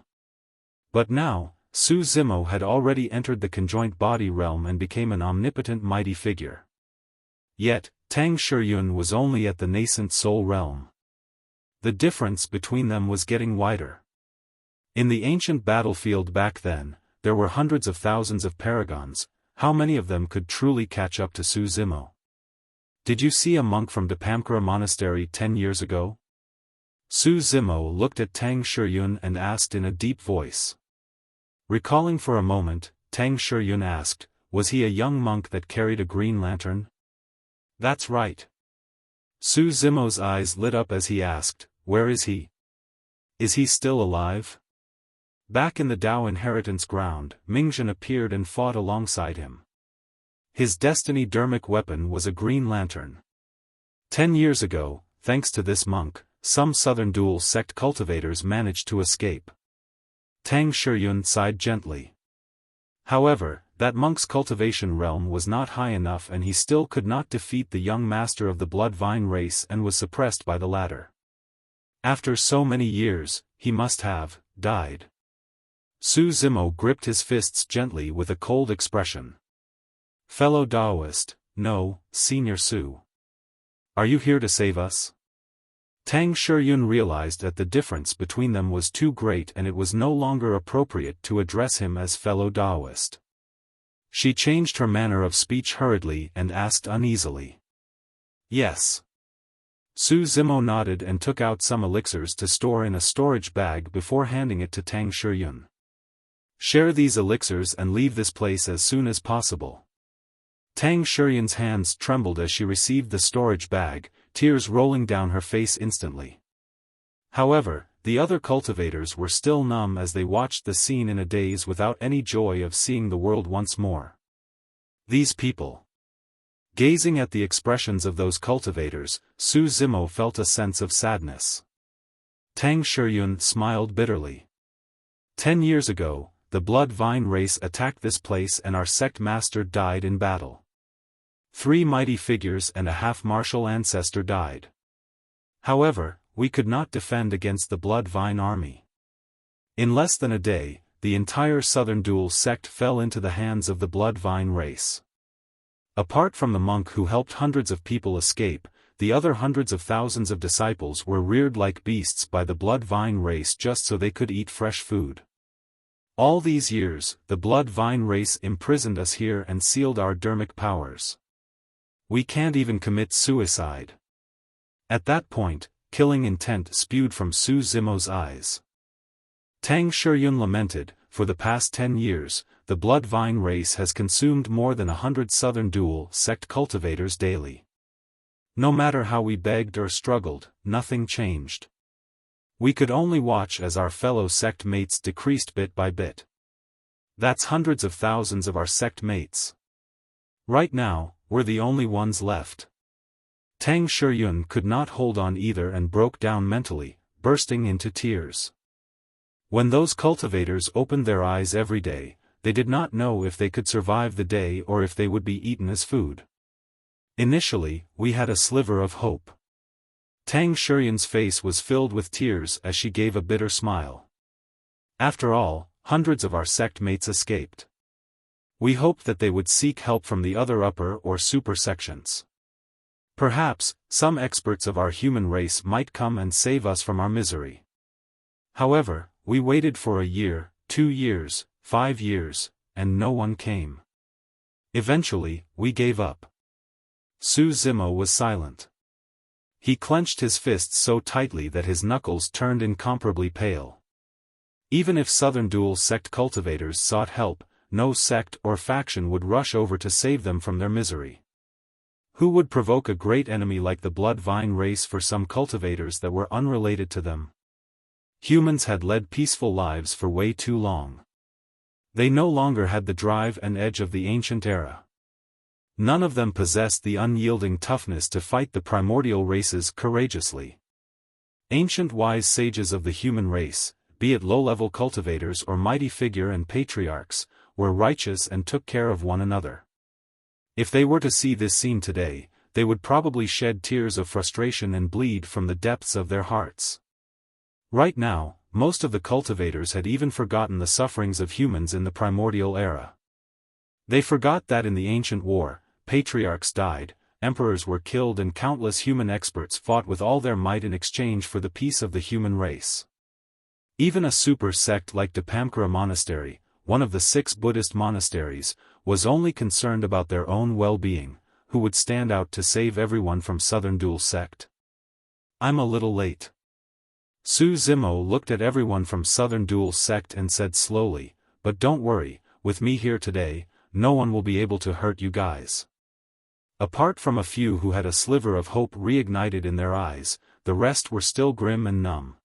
Speaker 1: But now, Su Zimo had already entered the conjoint body realm and became an omnipotent mighty figure. Yet, Teng Shiyun was only at the nascent soul realm. The difference between them was getting wider. In the ancient battlefield back then, there were hundreds of thousands of paragons. How many of them could truly catch up to Su Zimo? Did you see a monk from Dapamkara Monastery 10 years ago? Su Zimo looked at Teng Shiyun and asked in a deep voice. Recalling for a moment, Teng Shiyun asked, was he a young monk that carried a green lantern? That's right. Su Zimo's eyes lit up as he asked, where is he? Is he still alive? Back in the Dao inheritance ground, Mingzhen appeared and fought alongside him. His destiny dermic weapon was a green lantern. 10 years ago, thanks to this monk, some Southern Dual Sect cultivators managed to escape. Teng Shiyun sighed gently. However, that monk's cultivation realm was not high enough and he still could not defeat the young master of the blood vine race and was suppressed by the latter. After so many years, he must have died. Su Zimo gripped his fists gently with a cold expression. Fellow Daoist, no, Senior Su. Are you here to save us? Teng Shiyun realized that the difference between them was too great and it was no longer appropriate to address him as fellow Daoist. She changed her manner of speech hurriedly and asked uneasily. Yes. Su Zimo nodded and took out some elixirs to store in a storage bag before handing it to Teng Shiyun. Share these elixirs and leave this place as soon as possible. Teng Shiyun's hands trembled as she received the storage bag, tears rolling down her face instantly. However, the other cultivators were still numb as they watched the scene in a daze without any joy of seeing the world once more. These people. Gazing at the expressions of those cultivators, Su Zimo felt a sense of sadness. Teng Shiyun smiled bitterly. 10 years ago, the blood vine race attacked this place and our sect master died in battle. 3 mighty figures and a half-martial ancestor died. However, we could not defend against the blood vine army. In less than a day, the entire Southern Dual Sect fell into the hands of the blood vine race. Apart from the monk who helped hundreds of people escape, the other hundreds of thousands of disciples were reared like beasts by the blood vine race just so they could eat fresh food. All these years, the blood vine race imprisoned us here and sealed our dermic powers. We can't even commit suicide. At that point, killing intent spewed from Su Zimo's eyes. Teng Shiyun lamented, for the past 10 years, the blood vine race has consumed more than 100 southern dual sect cultivators daily. No matter how we begged or struggled, nothing changed. We could only watch as our fellow sect mates decreased bit by bit. That's hundreds of thousands of our sect mates. Right now, we're the only ones left. Teng Shiyun could not hold on either and broke down mentally, bursting into tears. When those cultivators opened their eyes every day, they did not know if they could survive the day or if they would be eaten as food. Initially, we had a sliver of hope. Teng Shiyun's face was filled with tears as she gave a bitter smile. After all, hundreds of our sect mates escaped. We hoped that they would seek help from the other upper or super sections. Perhaps, some experts of our human race might come and save us from our misery. However, we waited for a year, 2 years, 5 years, and no one came. Eventually, we gave up. Su Zimo was silent. He clenched his fists so tightly that his knuckles turned incomparably pale. Even if southern dual sect cultivators sought help, no sect or faction would rush over to save them from their misery. Who would provoke a great enemy like the blood vine race for some cultivators that were unrelated to them? Humans had led peaceful lives for way too long. They no longer had the drive and edge of the ancient era. None of them possessed the unyielding toughness to fight the primordial races courageously. Ancient wise sages of the human race, be it low-level cultivators or mighty figure and patriarchs, were righteous and took care of one another. If they were to see this scene today, they would probably shed tears of frustration and bleed from the depths of their hearts. Right now, most of the cultivators had even forgotten the sufferings of humans in the primordial era. They forgot that in the ancient war, patriarchs died, emperors were killed and countless human experts fought with all their might in exchange for the peace of the human race. Even a super sect like Dapamkara Monastery, one of the 6 Buddhist monasteries, was only concerned about their own well-being, who would stand out to save everyone from southern dual sect. I'm a little late. Su Zimo looked at everyone from southern dual sect and said slowly, but don't worry, with me here today, no one will be able to hurt you guys. Apart from a few who had a sliver of hope reignited in their eyes, the rest were still grim and numb.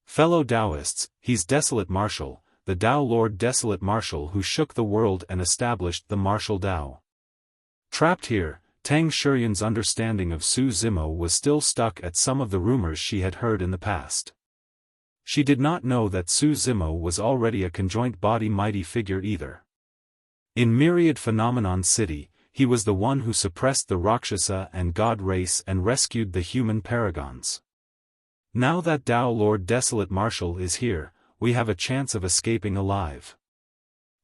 Speaker 1: Fellow Taoists, he's Desolate Martial, the Tao Lord Desolate Martial who shook the world and established the martial Tao. Trapped here, Teng Shiyun's understanding of Su Zimo was still stuck at some of the rumors she had heard in the past. She did not know that Su Zimo was already a conjoint body mighty figure either. In Myriad Phenomenon City, he was the one who suppressed the Rakshasa and God race and rescued the human paragons. Now that Tao Lord Desolate Martial is here, we have a chance of escaping alive.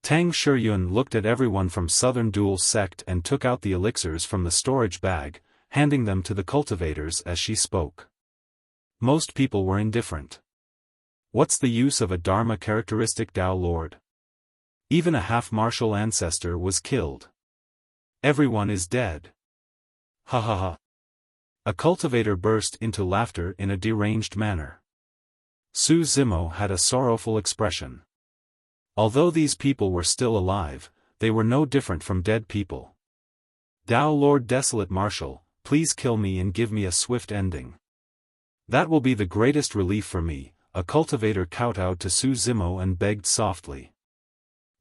Speaker 1: Teng Shiyun looked at everyone from Southern Dual Sect and took out the elixirs from the storage bag, handing them to the cultivators as she spoke. Most people were indifferent. What's the use of a Dharma characteristic Tao Lord? Even a half-martial ancestor was killed. Everyone is dead. Ha ha ha. A cultivator burst into laughter in a deranged manner. Su Zimo had a sorrowful expression. Although these people were still alive, they were no different from dead people. Tao Lord Desolate Martial, please kill me and give me a swift ending. That will be the greatest relief for me, a cultivator kowtowed to Su Zimo and begged softly.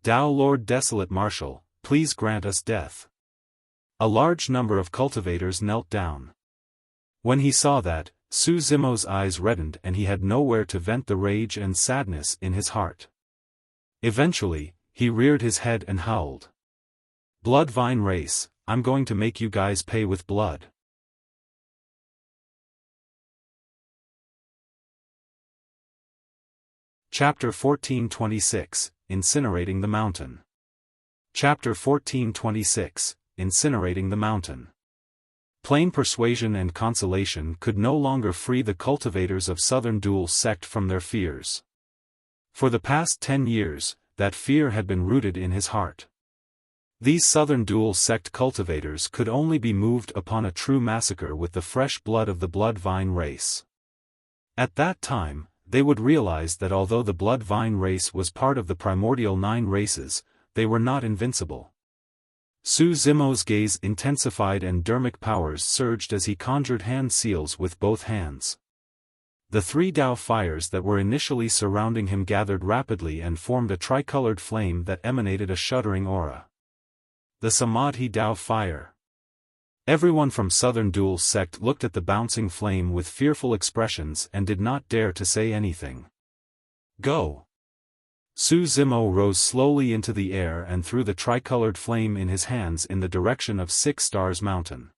Speaker 1: Tao Lord Desolate Martial, please grant us death. A large number of cultivators knelt down. When he saw that, Su Zimo's eyes reddened and he had nowhere to vent the rage and sadness in his heart. Eventually, he reared his head and howled. Blood vine race, I'm going to make you guys pay with blood. Chapter 1426, Incinerating the Mountain. Chapter 1426, Incinerating the Mountain. Plain persuasion and consolation could no longer free the cultivators of Southern Dual Sect from their fears. For the past 10 years, that fear had been rooted in his heart. These Southern Dual Sect cultivators could only be moved upon a true massacre with the fresh blood of the Bloodvine race. At that time, they would realize that although the Bloodvine race was part of the primordial 9 races, they were not invincible. Su Zimo's gaze intensified and dermic powers surged as he conjured hand seals with both hands. The 3 Dao fires that were initially surrounding him gathered rapidly and formed a tricolored flame that emanated a shuddering aura. The Samadhi Dao fire. Everyone from Southern Dual Sect looked at the bouncing flame with fearful expressions and did not dare to say anything. Go! Su Zimo rose slowly into the air and threw the tricolored flame in his hands in the direction of 6 Stars Mountain.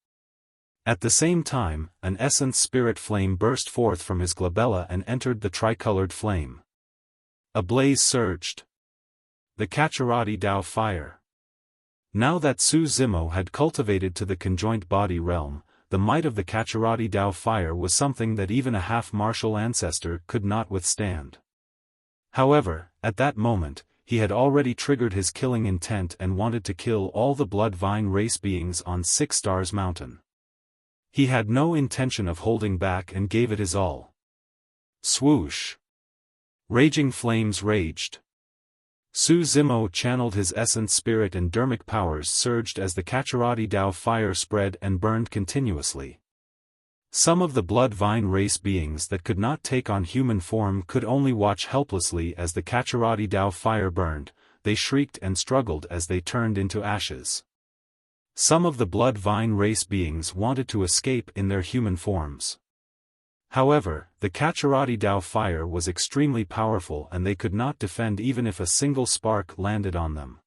Speaker 1: At the same time, an essence spirit flame burst forth from his glabella and entered the tricolored flame. A blaze surged. The Kacharati Dao fire. Now that Su Zimo had cultivated to the conjoint body realm, the might of the Kacharati Dao fire was something that even a half-martial ancestor could not withstand. However, at that moment, he had already triggered his killing intent and wanted to kill all the Bloodvine race beings on 6 Stars Mountain. He had no intention of holding back and gave it his all. Swoosh! Raging flames raged. Su Zimo channeled his essence spirit and dermic powers surged as the Kacharati Dao fire spread and burned continuously. Some of the Bloodvine race beings that could not take on human form could only watch helplessly as the Kacharati Dao fire burned. They shrieked and struggled as they turned into ashes. Some of the Bloodvine race beings wanted to escape in their human forms. However, the Kacharati Dao fire was extremely powerful and they could not defend even if a single spark landed on them.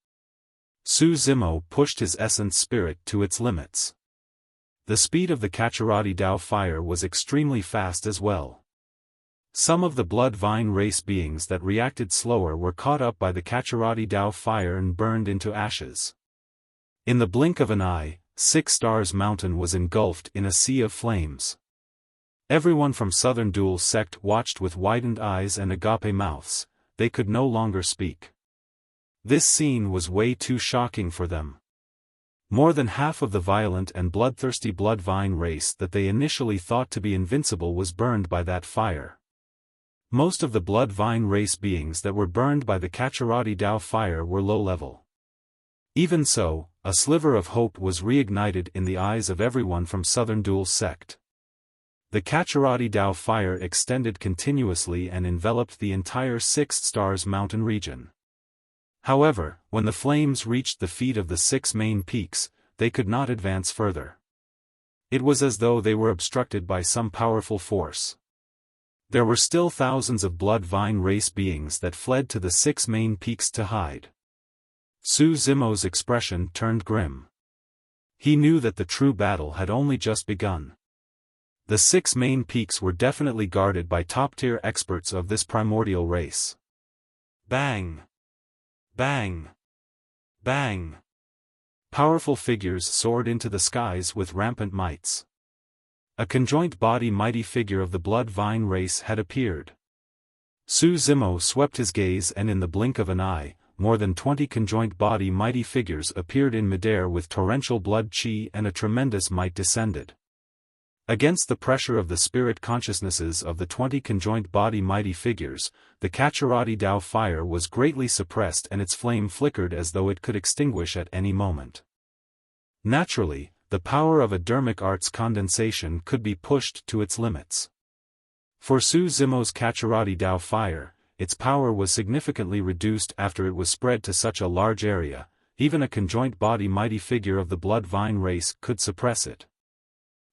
Speaker 1: Su Zimo pushed his essence spirit to its limits. The speed of the Kacharati Dao fire was extremely fast as well. Some of the Bloodvine race beings that reacted slower were caught up by the Kacharati Dao fire and burned into ashes. In the blink of an eye, 6 Stars Mountain was engulfed in a sea of flames. Everyone from Southern Dual Sect watched with widened eyes and agape mouths. They could no longer speak. This scene was way too shocking for them. More than half of the violent and bloodthirsty Bloodvine race that they initially thought to be invincible was burned by that fire. Most of the Bloodvine race beings that were burned by the Kacharati Dao fire were low level. Even so, a sliver of hope was reignited in the eyes of everyone from Southern Dual Sect. The Kacharati Dao fire extended continuously and enveloped the entire 6 Stars Mountain region. However, when the flames reached the feet of the 6 main peaks, they could not advance further. It was as though they were obstructed by some powerful force. There were still thousands of Bloodvine race beings that fled to the 6 main peaks to hide. Su Zimo's expression turned grim. He knew that the true battle had only just begun. The 6 main peaks were definitely guarded by top-tier experts of this primordial race. Bang! Bang! Bang! Powerful figures soared into the skies with rampant mights. A conjoint body mighty figure of the Bloodvine race had appeared. Su Zimo swept his gaze and in the blink of an eye, more than 20 conjoint body mighty figures appeared in midair with torrential blood chi and a tremendous might descended. Against the pressure of the spirit consciousnesses of the 20 conjoint body mighty figures, the Kacharati Dao fire was greatly suppressed and its flame flickered as though it could extinguish at any moment. Naturally, the power of a dermic art's condensation could be pushed to its limits. For Su Zimo's Kacharati Dao fire, its power was significantly reduced after it was spread to such a large area. Even a conjoint body mighty figure of the Bloodvine race could suppress it.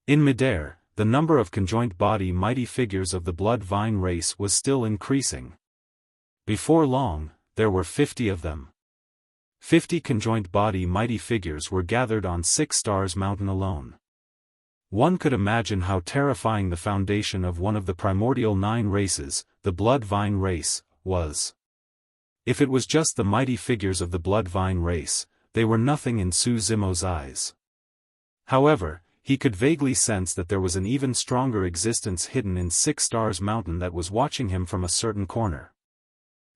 Speaker 1: In midair, the number of conjoint body mighty figures of the Bloodvine race was still increasing. Before long, there were 50 of them. 50 conjoint body mighty figures were gathered on 6 Stars Mountain alone. One could imagine how terrifying the foundation of one of the primordial 9 races, the Bloodvine race, was. If it was just the mighty figures of the Bloodvine race, they were nothing in Su Zimo's eyes. However, he could vaguely sense that there was an even stronger existence hidden in 6 Stars Mountain that was watching him from a certain corner.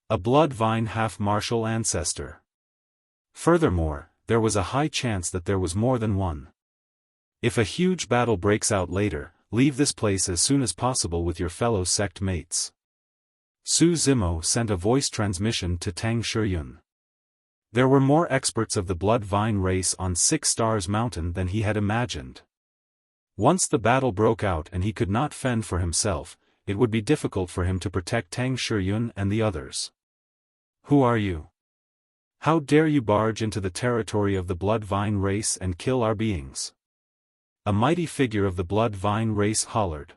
Speaker 1: A blood-vine half-martial ancestor. Furthermore, there was a high chance that there was more than one. If a huge battle breaks out later, leave this place as soon as possible with your fellow sect mates. Su Zimo sent a voice transmission to Teng Shiyun. There were more experts of the blood-vine race on 6 Stars Mountain than he had imagined. Once the battle broke out and he could not fend for himself, it would be difficult for him to protect Teng Shiyun and the others. Who are you? How dare you barge into the territory of the blood-vine race and kill our beings? A mighty figure of the blood-vine race hollered.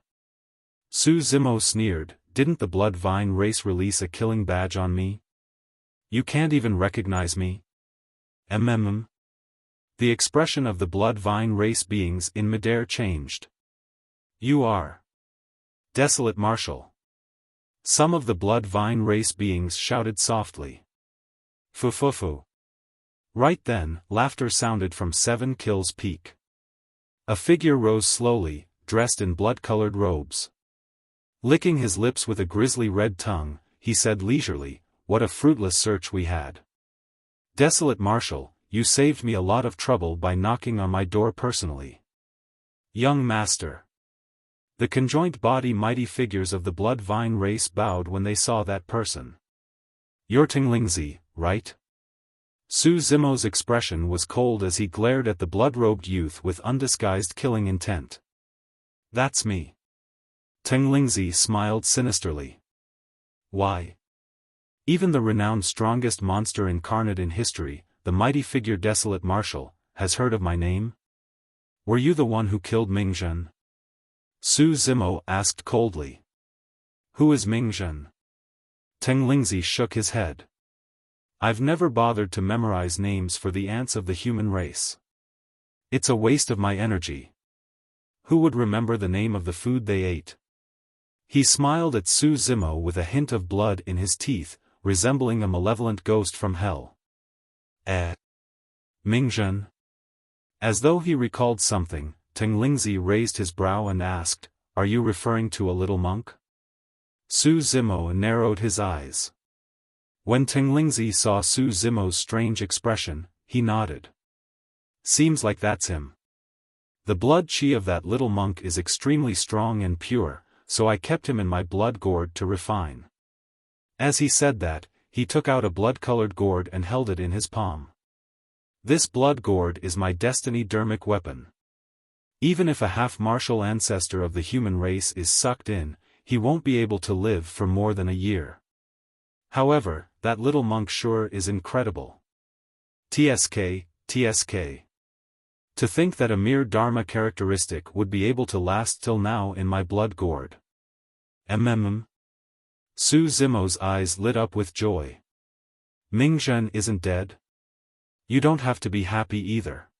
Speaker 1: Su Zimo sneered, didn't the blood-vine race release a killing badge on me? You can't even recognize me? The expression of the blood-vine race beings in midair changed. You are Desolate Marshal. Some of the blood-vine race beings shouted softly. Fufufu. Right then, laughter sounded from 7 Kills Peak. A figure rose slowly, dressed in blood-colored robes. Licking his lips with a grisly red tongue, he said leisurely, "What a fruitless search we had. Desolate Marshal, you saved me a lot of trouble by knocking on my door personally." Young Master. The conjoined body mighty figures of the blood-vine race bowed when they saw that person. You're Lingzi, right? Su Zimo's expression was cold as he glared at the blood-robed youth with undisguised killing intent. That's me. Lingzi smiled sinisterly. Why? Even the renowned strongest monster incarnate in history, the mighty figure Desolate Marshal, has heard of my name? Were you the one who killed Mingzhen? Su Zimo asked coldly. Who is Mingzhen? Lingzi shook his head. I've never bothered to memorize names for the ants of the human race. It's a waste of my energy. Who would remember the name of the food they ate? He smiled at Su Zimo with a hint of blood in his teeth, resembling a malevolent ghost from hell. Mingzhen? As though he recalled something, Lingzi raised his brow and asked, "Are you referring to a little monk?" Su Zimo narrowed his eyes. When Lingzi saw Su Zimo's strange expression, he nodded. Seems like that's him. The blood chi of that little monk is extremely strong and pure, so I kept him in my blood gourd to refine. As he said that, he took out a blood-colored gourd and held it in his palm. This blood gourd is my destiny dermic weapon. Even if a half-martial ancestor of the human race is sucked in, he won't be able to live for more than a year. However, that little monk sure is incredible. TSK. To think that a mere Dharma characteristic would be able to last till now in my blood gourd. Su Zimo's eyes lit up with joy. Mingzhen isn't dead? You don't have to be happy either.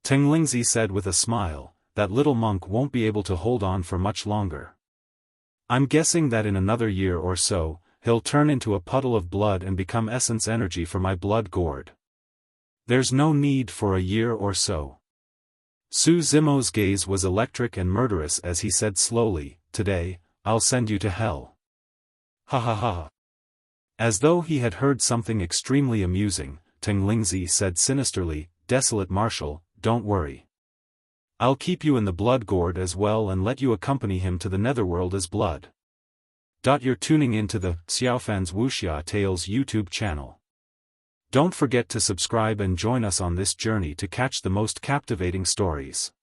Speaker 1: Lingzi said with a smile, that little monk won't be able to hold on for much longer. I'm guessing that in another year or so, he'll turn into a puddle of blood and become essence energy for my blood gourd. There's no need for a year or so. Su Zimo's gaze was electric and murderous as he said slowly, "Today, I'll send you to hell." Ha ha ha. As though he had heard something extremely amusing, Lingzi said sinisterly, "Desolate Marshal, don't worry. I'll keep you in the blood gourd as well and let you accompany him to the netherworld as blood." You're tuning into the Xiaofan's Wuxia Tales YouTube channel. Don't forget to subscribe and join us on this journey to catch the most captivating stories.